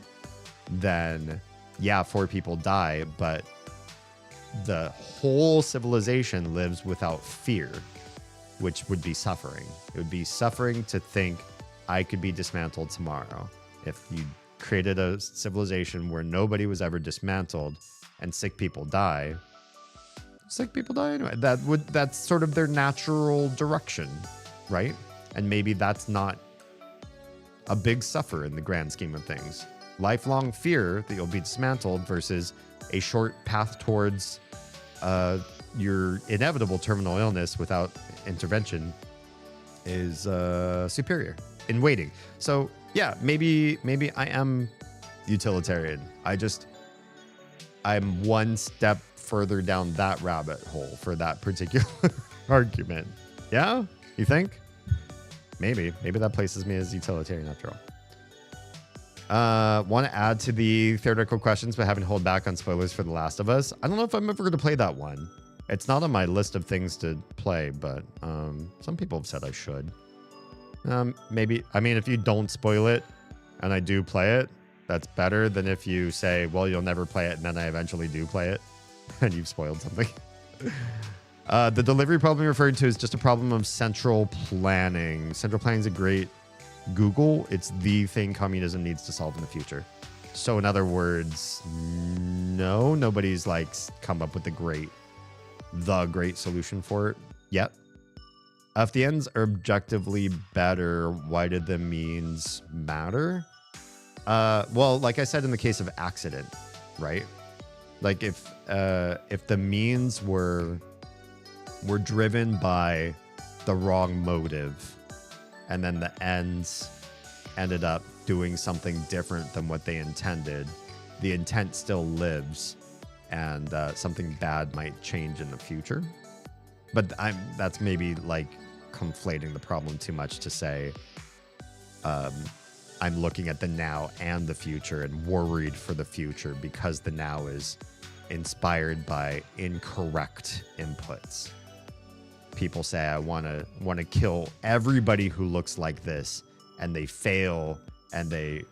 Then, yeah, 4 people die, but the whole civilization lives without fear, which would be suffering. It would be suffering to think I could be dismantled tomorrow. If you created a civilization where nobody was ever dismantled and sick people die anyway. That's sort of their natural direction, right? And maybe that's not a big suffer in the grand scheme of things. Lifelong fear that you'll be dismantled versus a short path towards your inevitable terminal illness without intervention is superior in waiting. So yeah, maybe I am utilitarian. I'm one step further down that rabbit hole for that particular argument. Yeah? You think? Maybe that places me as utilitarian after all. Want to add to the theoretical questions, but having to hold back on spoilers for The Last of Us. I don't know if I'm ever going to play that one. It's not on my list of things to play, but some people have said I should. Maybe, I mean, if you don't spoil it and I do play it, that's better than if you say, well, you'll never play it, and then I eventually do play it and you've spoiled something. The delivery problem you're referring to is just a problem of central planning. Central planning is a great Google. It's the thing communism needs to solve in the future. So in other words, no, nobody's like come up with the great solution for it yet. If the ends are objectively better, why did the means matter? Well, like I said, in the case of accident, right? Like if the means were driven by the wrong motive, and then the ends ended up doing something different than what they intended, the intent still lives, and something bad might change in the future. But that's maybe like conflating the problem too much to say I'm looking at the now and the future and worried for the future because the now is inspired by incorrect inputs. People say I want to kill everybody who looks like this, and they fail, and they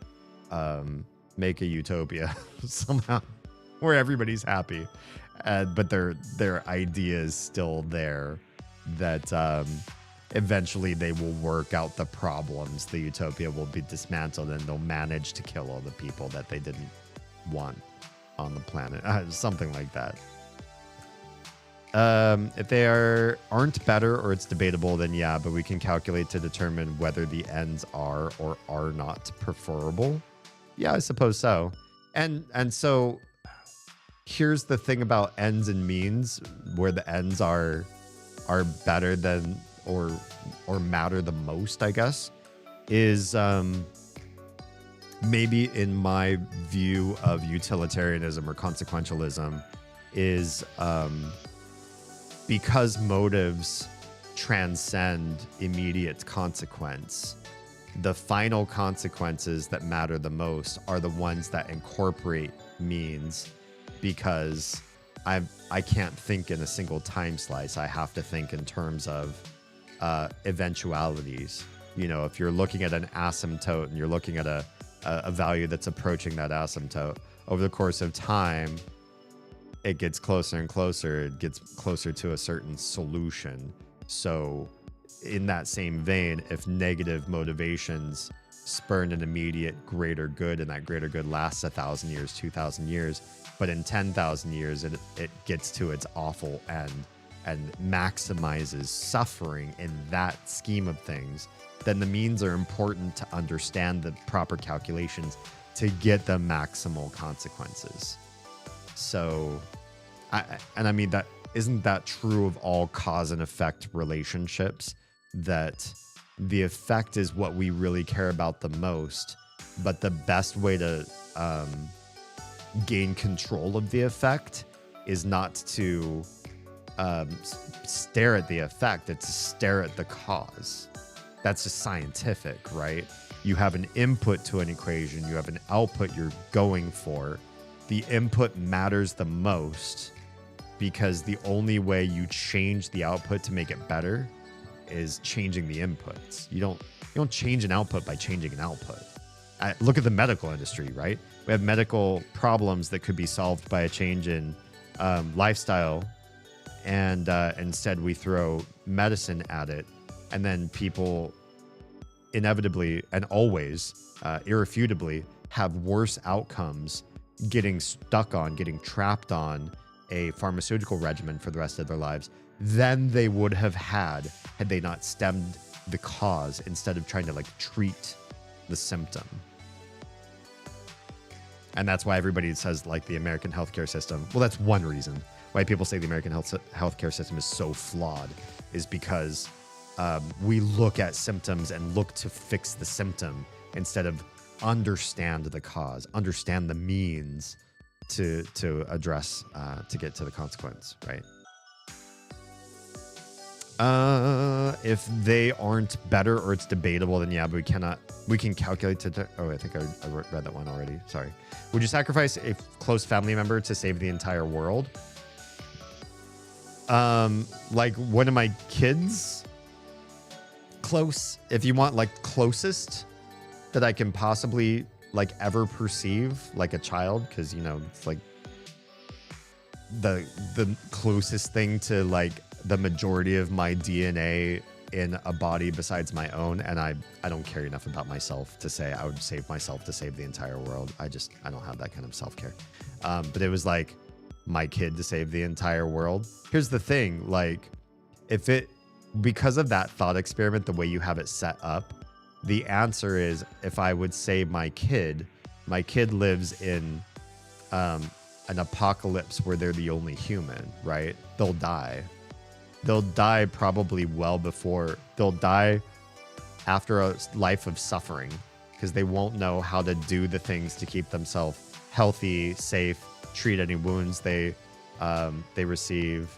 make a utopia somehow where everybody's happy, but their idea is still there that eventually they will work out the problems. The utopia will be dismantled, and they'll manage to kill all the people that they didn't want on the planet. Something like that. If they aren't better or it's debatable, then yeah, but we can calculate to determine whether the ends are or are not preferable. Yeah, I suppose so. And so here's the thing about ends and means, where the ends are better than or matter the most, I guess, is maybe in my view of utilitarianism or consequentialism is because motives transcend immediate consequence, the final consequences that matter the most are the ones that incorporate means, because I can't think in a single time slice. I have to think in terms of eventualities. You know, if you're looking at an asymptote and you're looking at a value that's approaching that asymptote, over the course of time, it gets closer and closer. It gets closer to a certain solution. So in that same vein, if negative motivations spurn an immediate greater good, and that greater good lasts 1,000 years, 2,000 years, but in 10,000 years it gets to its awful end and maximizes suffering in that scheme of things, then the means are important to understand the proper calculations to get the maximal consequences. So, I mean, that isn't that true of all cause and effect relationships, that the effect is what we really care about the most, but the best way to gain control of the effect is not to stare at the effect, it's to stare at the cause. That's just scientific, right? You have an input to an equation, you have an output you're going for. The input matters the most because the only way you change the output to make it better is changing the inputs. You don't change an output by changing an output. Look at the medical industry, right? We have medical problems that could be solved by a change in lifestyle, and instead we throw medicine at it, and then people inevitably and always, irrefutably, have worse outcomes getting trapped on a pharmaceutical regimen for the rest of their lives than they would have had they not stemmed the cause instead of trying to treat the symptom. And that's why everybody says the American healthcare system. Well, that's one reason why people say the American healthcare system is so flawed, is because we look at symptoms and look to fix the symptom instead of understand the cause, understand the means to address, to get to the consequence, right? If they aren't better or it's debatable, then yeah, but we can calculate I think I read that one already. Sorry. Would you sacrifice a close family member to save the entire world? One of my kids, close, if you want closest that I can possibly ever perceive, a child, because it's the closest thing to the majority of my DNA in a body besides my own, and I don't care enough about myself to say I would save myself to save the entire world. I don't have that kind of self-care. But it was my kid to save the entire world. Here's the thing, because of that thought experiment, the way you have it set up, the answer is, if I would save my kid lives in an apocalypse where they're the only human, right? They'll die. They'll die probably they'll die after a life of suffering, because they won't know how to do the things to keep themselves healthy, safe, treat any wounds they receive.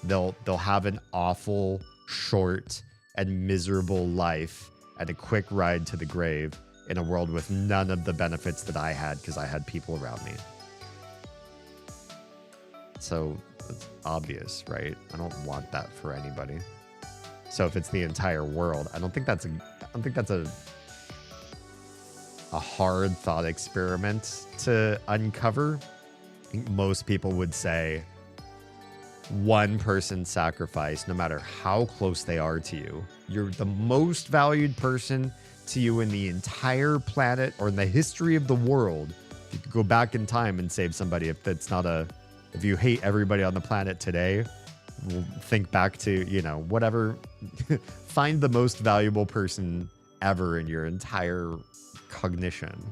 They'll have an awful, short, and miserable life and a quick ride to the grave in a world with none of the benefits that I had, because I had people around me. So it's obvious, right? I don't want that for anybody. So if it's the entire world, I don't think that's a hard thought experiment to uncover. I think most people would say one person sacrifice, no matter how close they are to you. You're the most valued person to you in the entire planet or in the history of the world. You could go back in time and save somebody. If you hate everybody on the planet today, we'll think back to, whatever, find the most valuable person ever in your entire cognition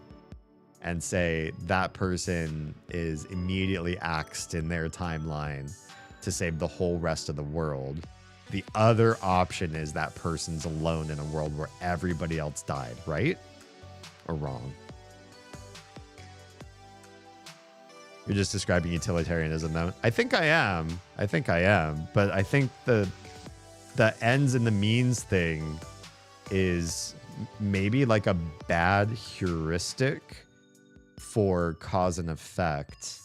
and say that person is immediately axed in their timeline to save the whole rest of the world. The other option is that person's alone in a world where everybody else died, right? Or wrong? You're just describing utilitarianism, though. I think I am. But I think the ends and the means thing is maybe a bad heuristic for cause and effect,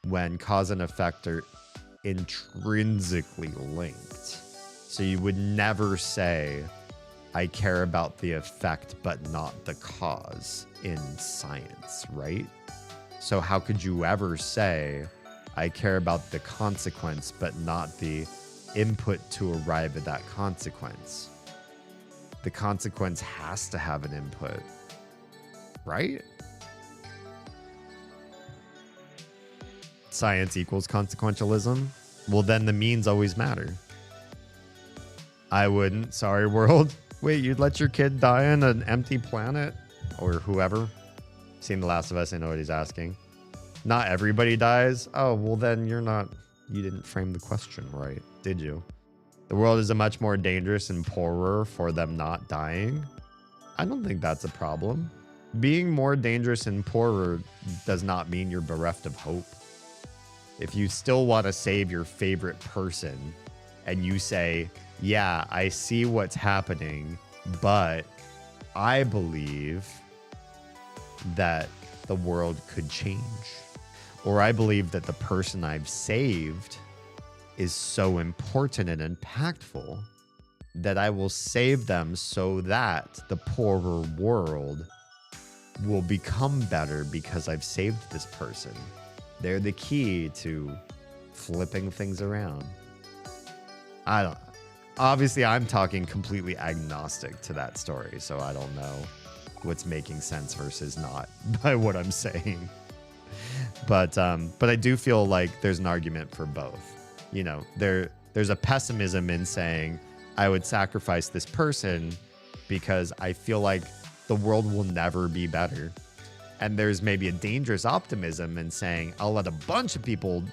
when cause and effect are intrinsically linked. So you would never say, I care about the effect but not the cause in science, right? So how could you ever say, I care about the consequence but not the input to arrive at that consequence? the consequence has to have an input, right? Science equals consequentialism. Well, then the means always matter. I wouldn't. Sorry, world. Wait, you'd let your kid die on an empty planet? Or whoever? Seen The Last of Us, I know what he's asking. Not everybody dies? Oh, well then you didn't frame the question right, did you? The world is a much more dangerous and poorer for them not dying? I don't think that's a problem. Being more dangerous and poorer does not mean you're bereft of hope. If you still want to save your favorite person and you say, yeah, I see what's happening, but I believe that the world could change. Or I believe that the person I've saved is so important and impactful that I will save them so that the poorer world will become better because I've saved this person. They're the key to flipping things around. Obviously, I'm talking completely agnostic to that story, so I don't know what's making sense versus not by what I'm saying. But I do feel like there's an argument for both. You know, there's a pessimism in saying I would sacrifice this person because I feel like the world will never be better. And there's maybe a dangerous optimism in saying I'll let a bunch of people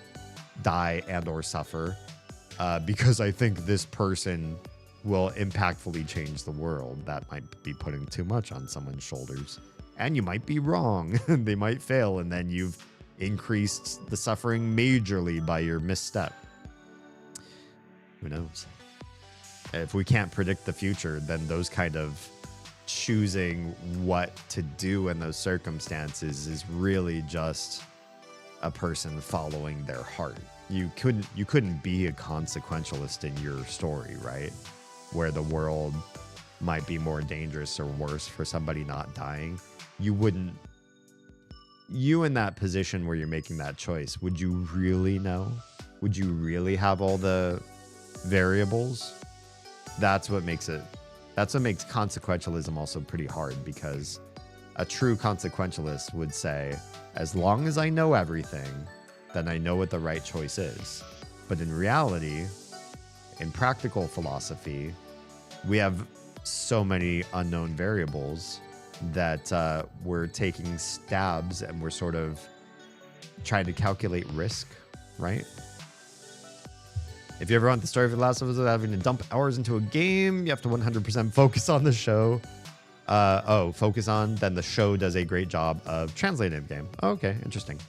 die and or suffer because I think this person will impactfully change the world. That might be putting too much on someone's shoulders. And you might be wrong. They might fail, and then you've increased the suffering majorly by your misstep. Who knows? If we can't predict the future, then those kind of choosing what to do in those circumstances is really just a person following their heart. You couldn't be a consequentialist in your story, right? Where the world might be more dangerous or worse for somebody not dying. You in that position where you're making that choice, would you really know? Would you really have all the variables? That's what makes consequentialism also pretty hard, because a true consequentialist would say, as long as I know everything, then I know what the right choice is. But in reality, in practical philosophy, we have so many unknown variables that we're taking stabs and we're sort of trying to calculate risk, right? If you ever want the story for The Last of Us without having to dump hours into a game, you have to 100% focus on the show. Then the show does a great job of translating the game. Oh, okay, interesting.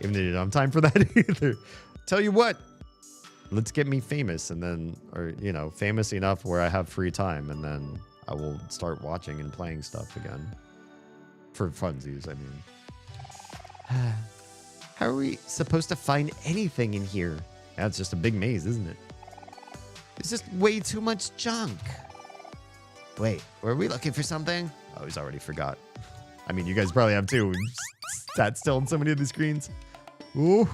Even though you don't have time for that either. Tell you what, let's get me famous, and then, or, you know, famous enough where I have free time, and then I will start watching and playing stuff again. For funsies, I mean. How are we supposed to find anything in here? That's just a big maze, isn't it? It's just way too much junk. Wait, were we looking for something? Oh, he's already forgot. I mean, you guys probably have too. We sat still on so many of the screens. Ooh.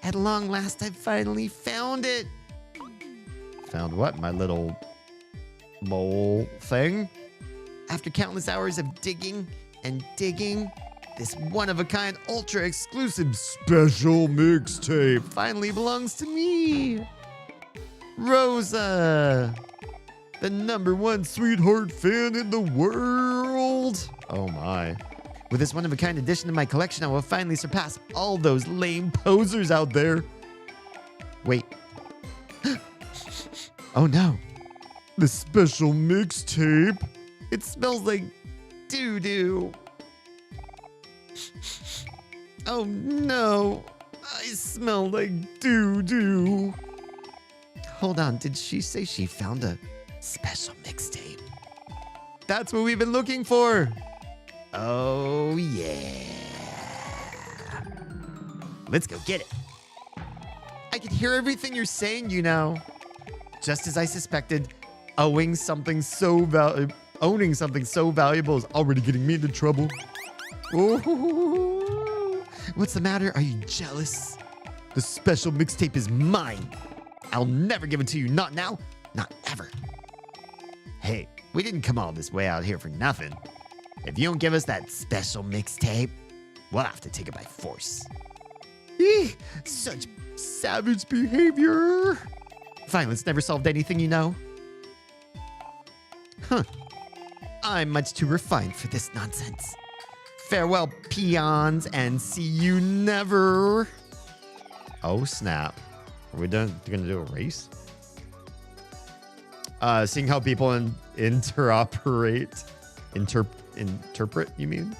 At long last, I finally found it. Found what? My little mole thing? After countless hours of digging and digging, this one-of-a-kind, ultra-exclusive special mixtape finally belongs to me. Rosa, the #1 sweetheart fan in the world. Oh my. With this one-of-a-kind addition to my collection, I will finally surpass all those lame posers out there. Wait. Oh no. The special mixtape. It smells like doo-doo. Oh no. I smell like doo-doo. Hold on, did she say she found a special mixtape? That's what we've been looking for. Oh yeah. Let's go get it. I can hear everything you're saying, you know. Just as I suspected, owning something so valuable is already getting me into trouble. Ooh. What's the matter? Are you jealous? The special mixtape is mine. I'll never give it to you. Not now. Not ever. Hey, we didn't come all this way out here for nothing. If you don't give us that special mixtape, we'll have to take it by force. Eeh, such savage behavior. Violence never solved anything, you know. Huh. I'm much too refined for this nonsense. Farewell, peons, and see you never. Oh, snap. Are we gonna do a race? Seeing how people interpret, you mean?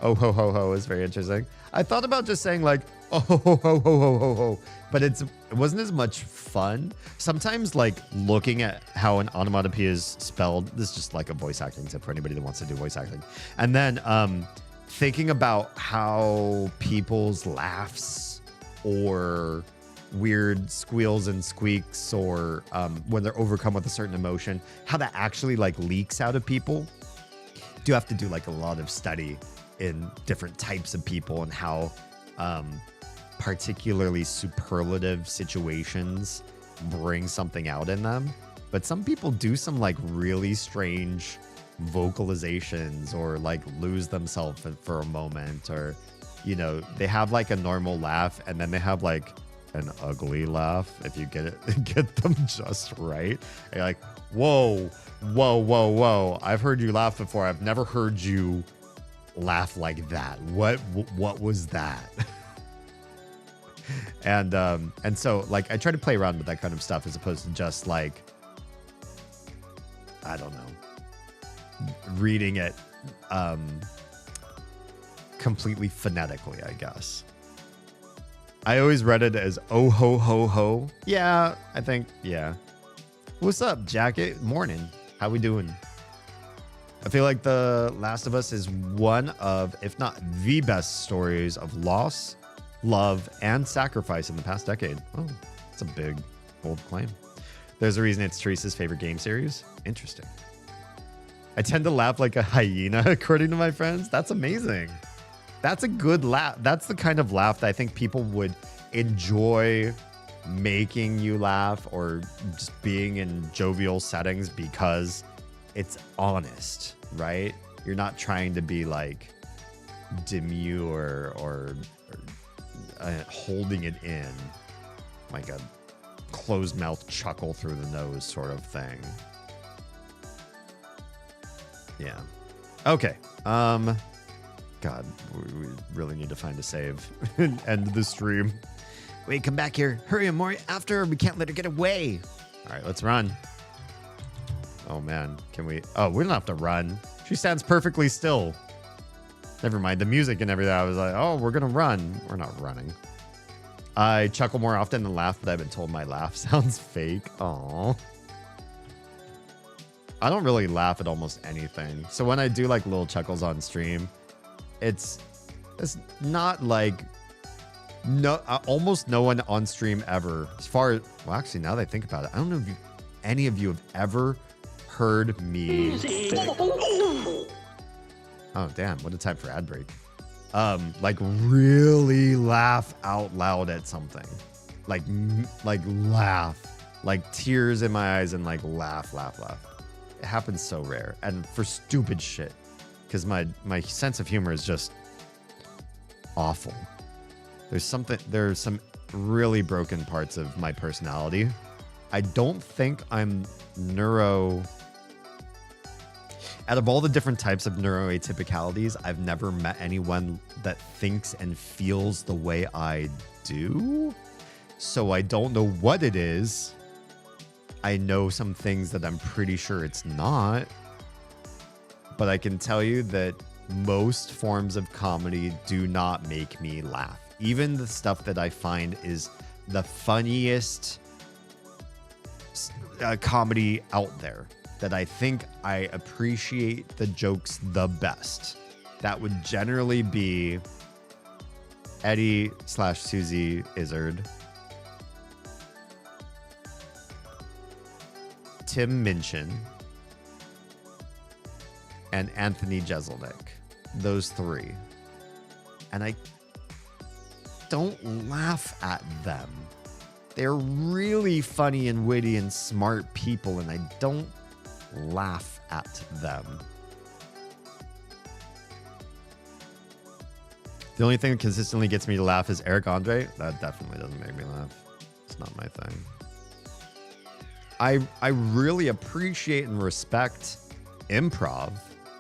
Oh, ho, ho, ho is very interesting. I thought about just saying like, oh, ho, ho, ho, ho, ho, ho, ho. But it wasn't as much fun. Sometimes like looking at how an onomatopoeia is spelled, this is just like a voice acting tip for anybody that wants to do voice acting. And then thinking about how people's laughs or weird squeals and squeaks or when they're overcome with a certain emotion, how that actually like leaks out of people. Do have to do like a lot of study in different types of people and how particularly superlative situations bring something out in them. But some people do some like really strange vocalizations or like lose themselves for a moment, or you know, they have like a normal laugh and then they have like an ugly laugh if you get them just right. And you're like, whoa, whoa, whoa, whoa. I've heard you laugh before. I've never heard you laugh like that. What was that? And so like I try to play around with that kind of stuff as opposed to just like, I don't know, reading it completely phonetically, I guess. I always read it as oh ho ho ho. Yeah, I think, yeah. What's up, Jacket? Morning. How we doing? I feel like The Last of Us is one of, if not the best stories of loss, love, and sacrifice in the past decade. Oh, that's a big, bold claim. There's a reason it's Teresa's favorite game series. Interesting. I tend to laugh like a hyena, according to my friends. That's amazing. That's a good laugh. That's the kind of laugh that I think people would enjoy making you laugh or just being in jovial settings because it's honest, right? You're not trying to be like demure or holding it in, like a closed mouth chuckle through the nose sort of thing. Yeah. Okay. God, we really need to find a save and end the stream. Wait, come back here. Hurry, Amori. After, we can't let her get away. All right, let's run. Oh, man. Can we? Oh, we don't have to run. She stands perfectly still. Never mind the music and everything. I was like, oh, we're going to run. We're not running. I chuckle more often than laugh, but I've been told my laugh sounds fake. Aw. I don't really laugh at almost anything. So when I do like little chuckles on stream, it's not like almost no one on stream ever. As far as, well, actually, now that I think about it, I don't know if any of you have ever heard me. Oh, damn. What a time for ad break. Like really laugh out loud at something. Like laugh. Like tears in my eyes and like laugh. It happens so rare. And for stupid shit. Because my sense of humor is just awful. There's some really broken parts of my personality. I don't think I'm out of all the different types of neuroatypicalities, I've never met anyone that thinks and feels the way I do. So I don't know what it is. I know some things that I'm pretty sure it's not. But I can tell you that most forms of comedy do not make me laugh. Even the stuff that I find is the funniest comedy out there, that I think I appreciate the jokes the best, that would generally be Eddie/Susie Izzard, Tim Minchin, and Anthony Jeselnik. Those three. And I don't laugh at them. They're really funny and witty and smart people, and I don't laugh at them. The only thing that consistently gets me to laugh is Eric Andre. That definitely doesn't make me laugh. It's not my thing. I really appreciate and respect improv.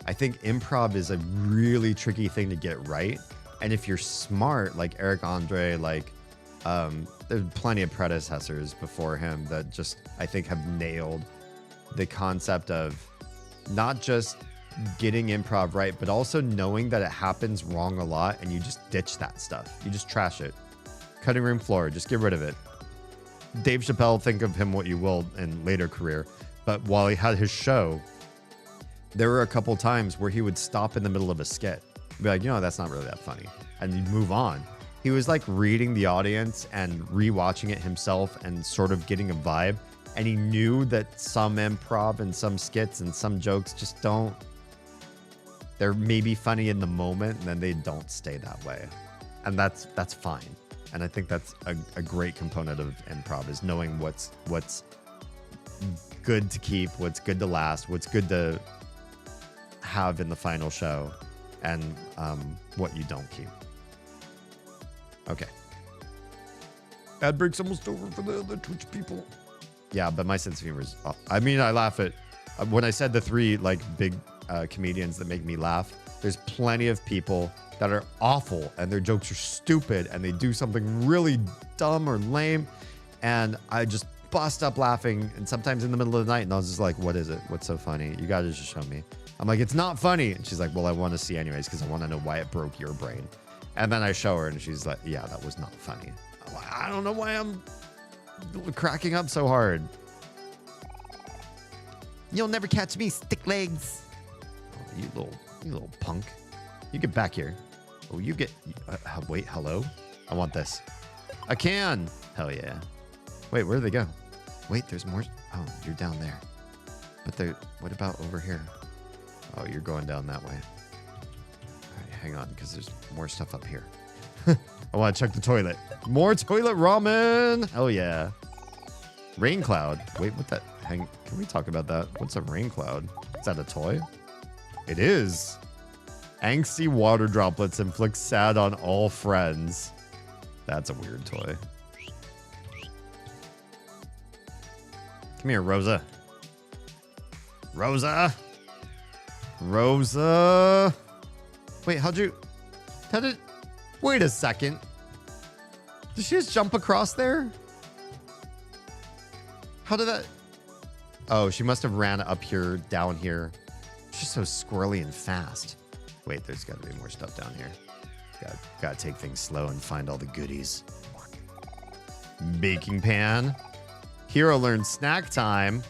I think improv is a really tricky thing to get right. And if you're smart, like Eric Andre, like there's plenty of predecessors before him that just, I think, have nailed the concept of not just getting improv right, but also knowing that it happens wrong a lot and you just ditch that stuff. You just trash it. Cutting room floor, just get rid of it. Dave Chappelle, think of him what you will in later career, but while he had his show, there were a couple times where he would stop in the middle of a skit, be like, that's not really that funny, and he'd move on. He was like reading the audience and rewatching it himself and sort of getting a vibe, and he knew that some improv and some skits and some jokes just don't, they're maybe funny in the moment and then they don't stay that way, and that's fine. And I think that's a great component of improv, is knowing what's good to keep, what's good to last, what's good to have in the final show, and what you don't keep. Okay. Ad break's almost over for the other Twitch people. Yeah, but my sense of humor is, I mean, I laugh at, when I said the three like big comedians that make me laugh, there's plenty of people that are awful and their jokes are stupid and they do something really dumb or lame, and I just bust up laughing, and sometimes in the middle of the night, and I was just like, what is it? What's so funny? You gotta just show me. I'm like, it's not funny. And she's like, well, I want to see anyways because I want to know why it broke your brain. And then I show her and she's like, yeah, that was not funny. I'm like, I don't know why I'm cracking up so hard. You'll never catch me, stick legs. Oh, you little punk. You get back here. Oh, you get... wait, hello? I want this. I can! Hell yeah. Wait, where do they go? Wait, there's more... Oh, you're down there. But what about over here? Oh, you're going down that way. All right, hang on, because there's more stuff up here. I want to check the toilet. More toilet ramen! Hell yeah. Rain cloud. Wait, what that... Can we talk about that? What's a rain cloud? Is that a toy? It is. Angsty water droplets inflict sad on all friends. That's a weird toy. Come here, Rosa. Rosa. Rosa. Wait, wait a second. Did she just jump across there? How did that? Oh, she must have ran up here, down here. She's so squirrely and fast. Wait, there's got to be more stuff down here. Gotta take things slow and find all the goodies. Baking pan. Hero learned snack time.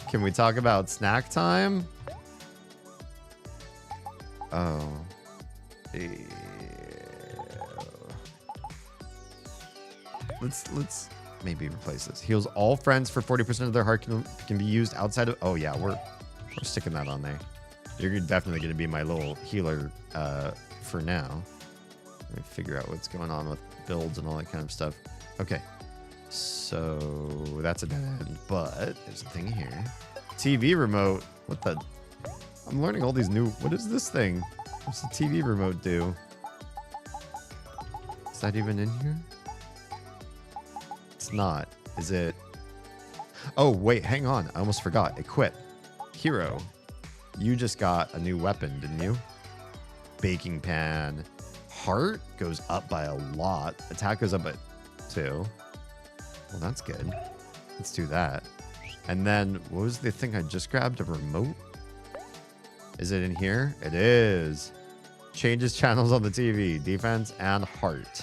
Can we talk about snack time? Oh. Ew. Let's maybe replace this. Heals all friends for 40% of their heart can be used outside of... Oh yeah, we're sticking that on there. You're definitely going to be my little healer for now. Let me figure out what's going on with builds and all that kind of stuff. Okay. So that's a dead end, but there's a thing here. TV remote. What the? I'm learning all these new... What is this thing? What's the TV remote do? Is that even in here? It's not. Is it? Oh, wait, hang on. I almost forgot. Equip. Hero. You just got a new weapon, didn't you? Baking pan. Heart goes up by a lot. Attack goes up by 2. Well, that's good. Let's do that. And then, what was the thing I just grabbed? A remote? Is it in here? It is. Changes channels on the TV. Defense and heart.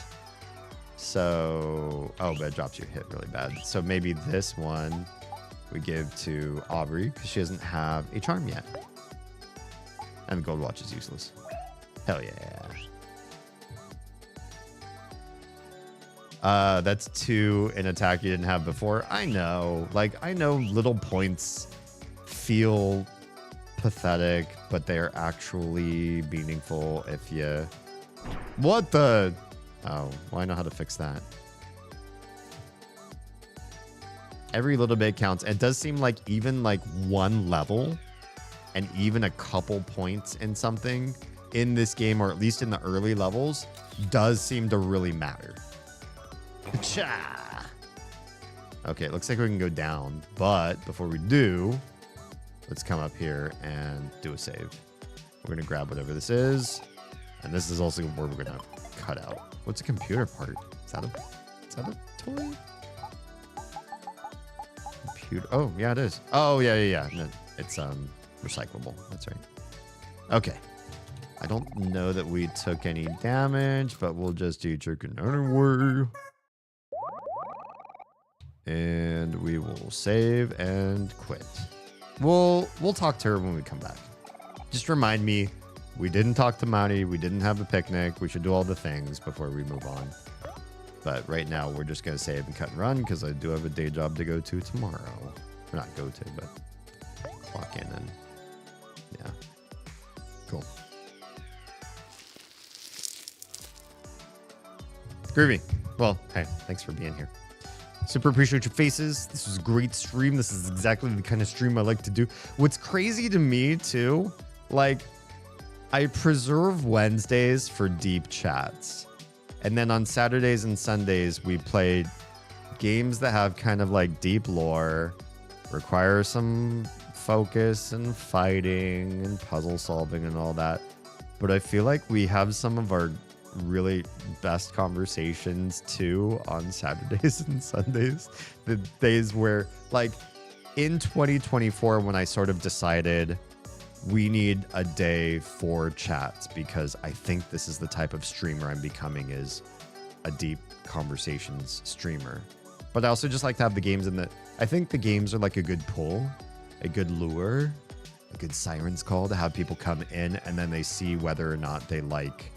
So, oh, but it drops your hit really bad. So maybe this one we give to Aubrey because she doesn't have a charm yet. And the gold watch is useless. Hell yeah. That's 2 in attack you didn't have before. I know. Like, I know little points feel pathetic, but they're actually meaningful if you... What the... Oh, well, I know how to fix that. Every little bit counts. It does seem like even like one level and even a couple points in something in this game, or at least in the early levels, does seem to really matter. Cha. Okay, it looks like we can go down, but before we do, let's come up here and do a save. We're gonna grab whatever this is, and this is also where we're gonna cut out. What's a computer part? Is that a toy? Computer. Oh yeah, it is. Oh yeah. No, it's recyclable. That's right. Okay. I don't know that we took any damage, but we'll just do chicken anyway. And we will save and quit. We'll talk to her when we come back. Just remind me, we didn't talk to Monty, we didn't have a picnic, we should do all the things before we move on. But right now, we're just going to save and cut and run because I do have a day job to go to tomorrow. Or not go to, but clock in and yeah. Cool. Groovy. Well, hey, thanks for being here. Super appreciate your faces. This was a great stream. This is exactly the kind of stream I like to do. What's crazy to me, too, like, I preserve Wednesdays for deep chats. And then on Saturdays and Sundays, we play games that have kind of like deep lore, require some focus and fighting and puzzle solving and all that. But I feel like we have some of our really best conversations too on Saturdays and Sundays. The days where, like, in 2024, when I sort of decided we need a day for chats because I think this is the type of streamer I'm becoming, is a deep conversations streamer. But I also just like to have the games in the, I think the games are like a good pull, a good lure, a good siren's call to have people come in and then they see whether or not they like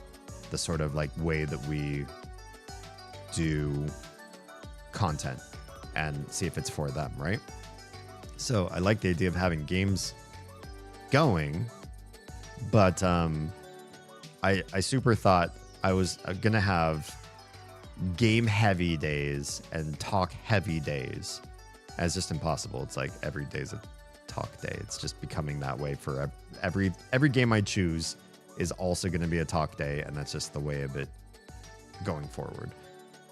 the sort of like way that we do content and see if it's for them, right? So I like the idea of having games going, but I super thought I was gonna have game heavy days and talk heavy days as just impossible. It's like every day's a talk day. It's just becoming that way for every game I choose is also going to be a talk day, and that's just the way of it going forward.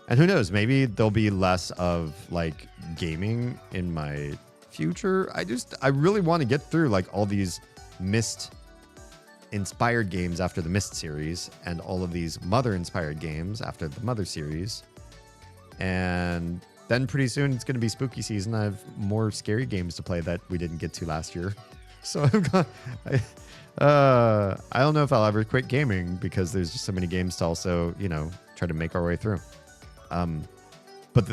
And who knows, maybe there'll be less of like gaming in my future. I really want to get through like all these Myst inspired games after the Myst series and all of these Mother inspired games after the Mother series. And then pretty soon it's going to be spooky season. I have more scary games to play that we didn't get to last year. So I've got, I don't know if I'll ever quit gaming because there's just so many games to also, you know, try to make our way through. But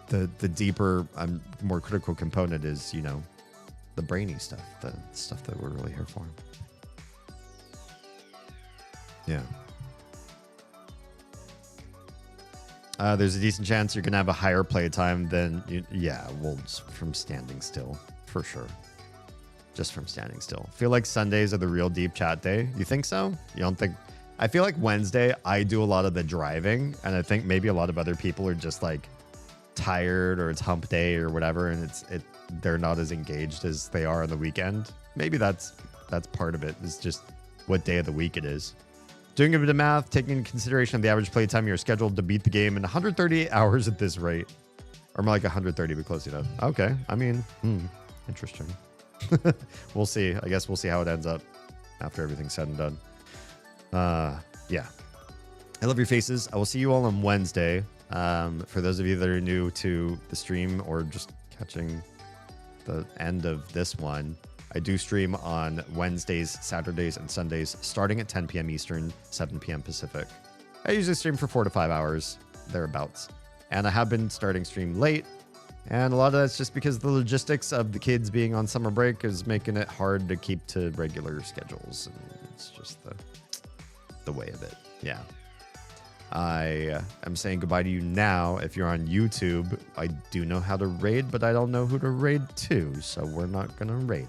the deeper, more critical component is, you know, the brainy stuff, the stuff that we're really here for. Yeah. There's a decent chance you're gonna have a higher play time than well, just from standing still, for sure. Just from standing still. Feel like Sundays are the real deep chat day. You think so? You don't think? I feel like Wednesday I do a lot of the driving, and I think maybe a lot of other people are just like tired or it's hump day or whatever, and they're not as engaged as they are on the weekend. Maybe that's part of it. It's just what day of the week it is. Doing a bit of math, taking into consideration the average play time you're scheduled to beat the game in 138 hours at this rate. Or more like 130, but close enough. Okay. I mean, interesting. We'll see. I guess we'll see how it ends up after everything's said and done. Yeah. I love your faces. I will see you all on Wednesday. For those of you that are new to the stream or just catching the end of this one, I do stream on Wednesdays, Saturdays, and Sundays starting at 10 p.m. Eastern, 7 p.m. Pacific. I usually stream for 4 to 5 hours, thereabouts. And I have been starting stream late, and a lot of that's just because the logistics of the kids being on summer break is making it hard to keep to regular schedules. And it's just the way of it. Yeah. I am saying goodbye to you now. If you're on YouTube, I do know how to raid, but I don't know who to raid to, so we're not going to raid.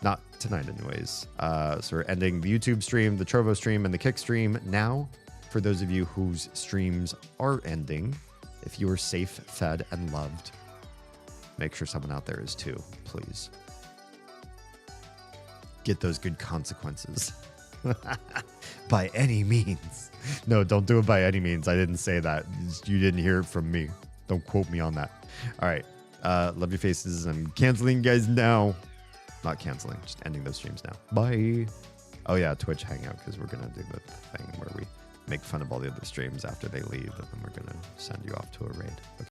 Not tonight anyways. So we're ending the YouTube stream, the Trovo stream, and the Kick stream now. For those of you whose streams are ending, if you are safe, fed, and loved, make sure someone out there is too, please. Get those good consequences. By any means. No, don't do it by any means. I didn't say that. You didn't hear it from me. Don't quote me on that. All right. Love your faces. I'm canceling you guys now. Not canceling, just ending those streams now. Bye. Oh yeah, Twitch Hangout, because we're gonna do the thing where we make fun of all the other streams after they leave, and then we're gonna send you off to a raid. Okay.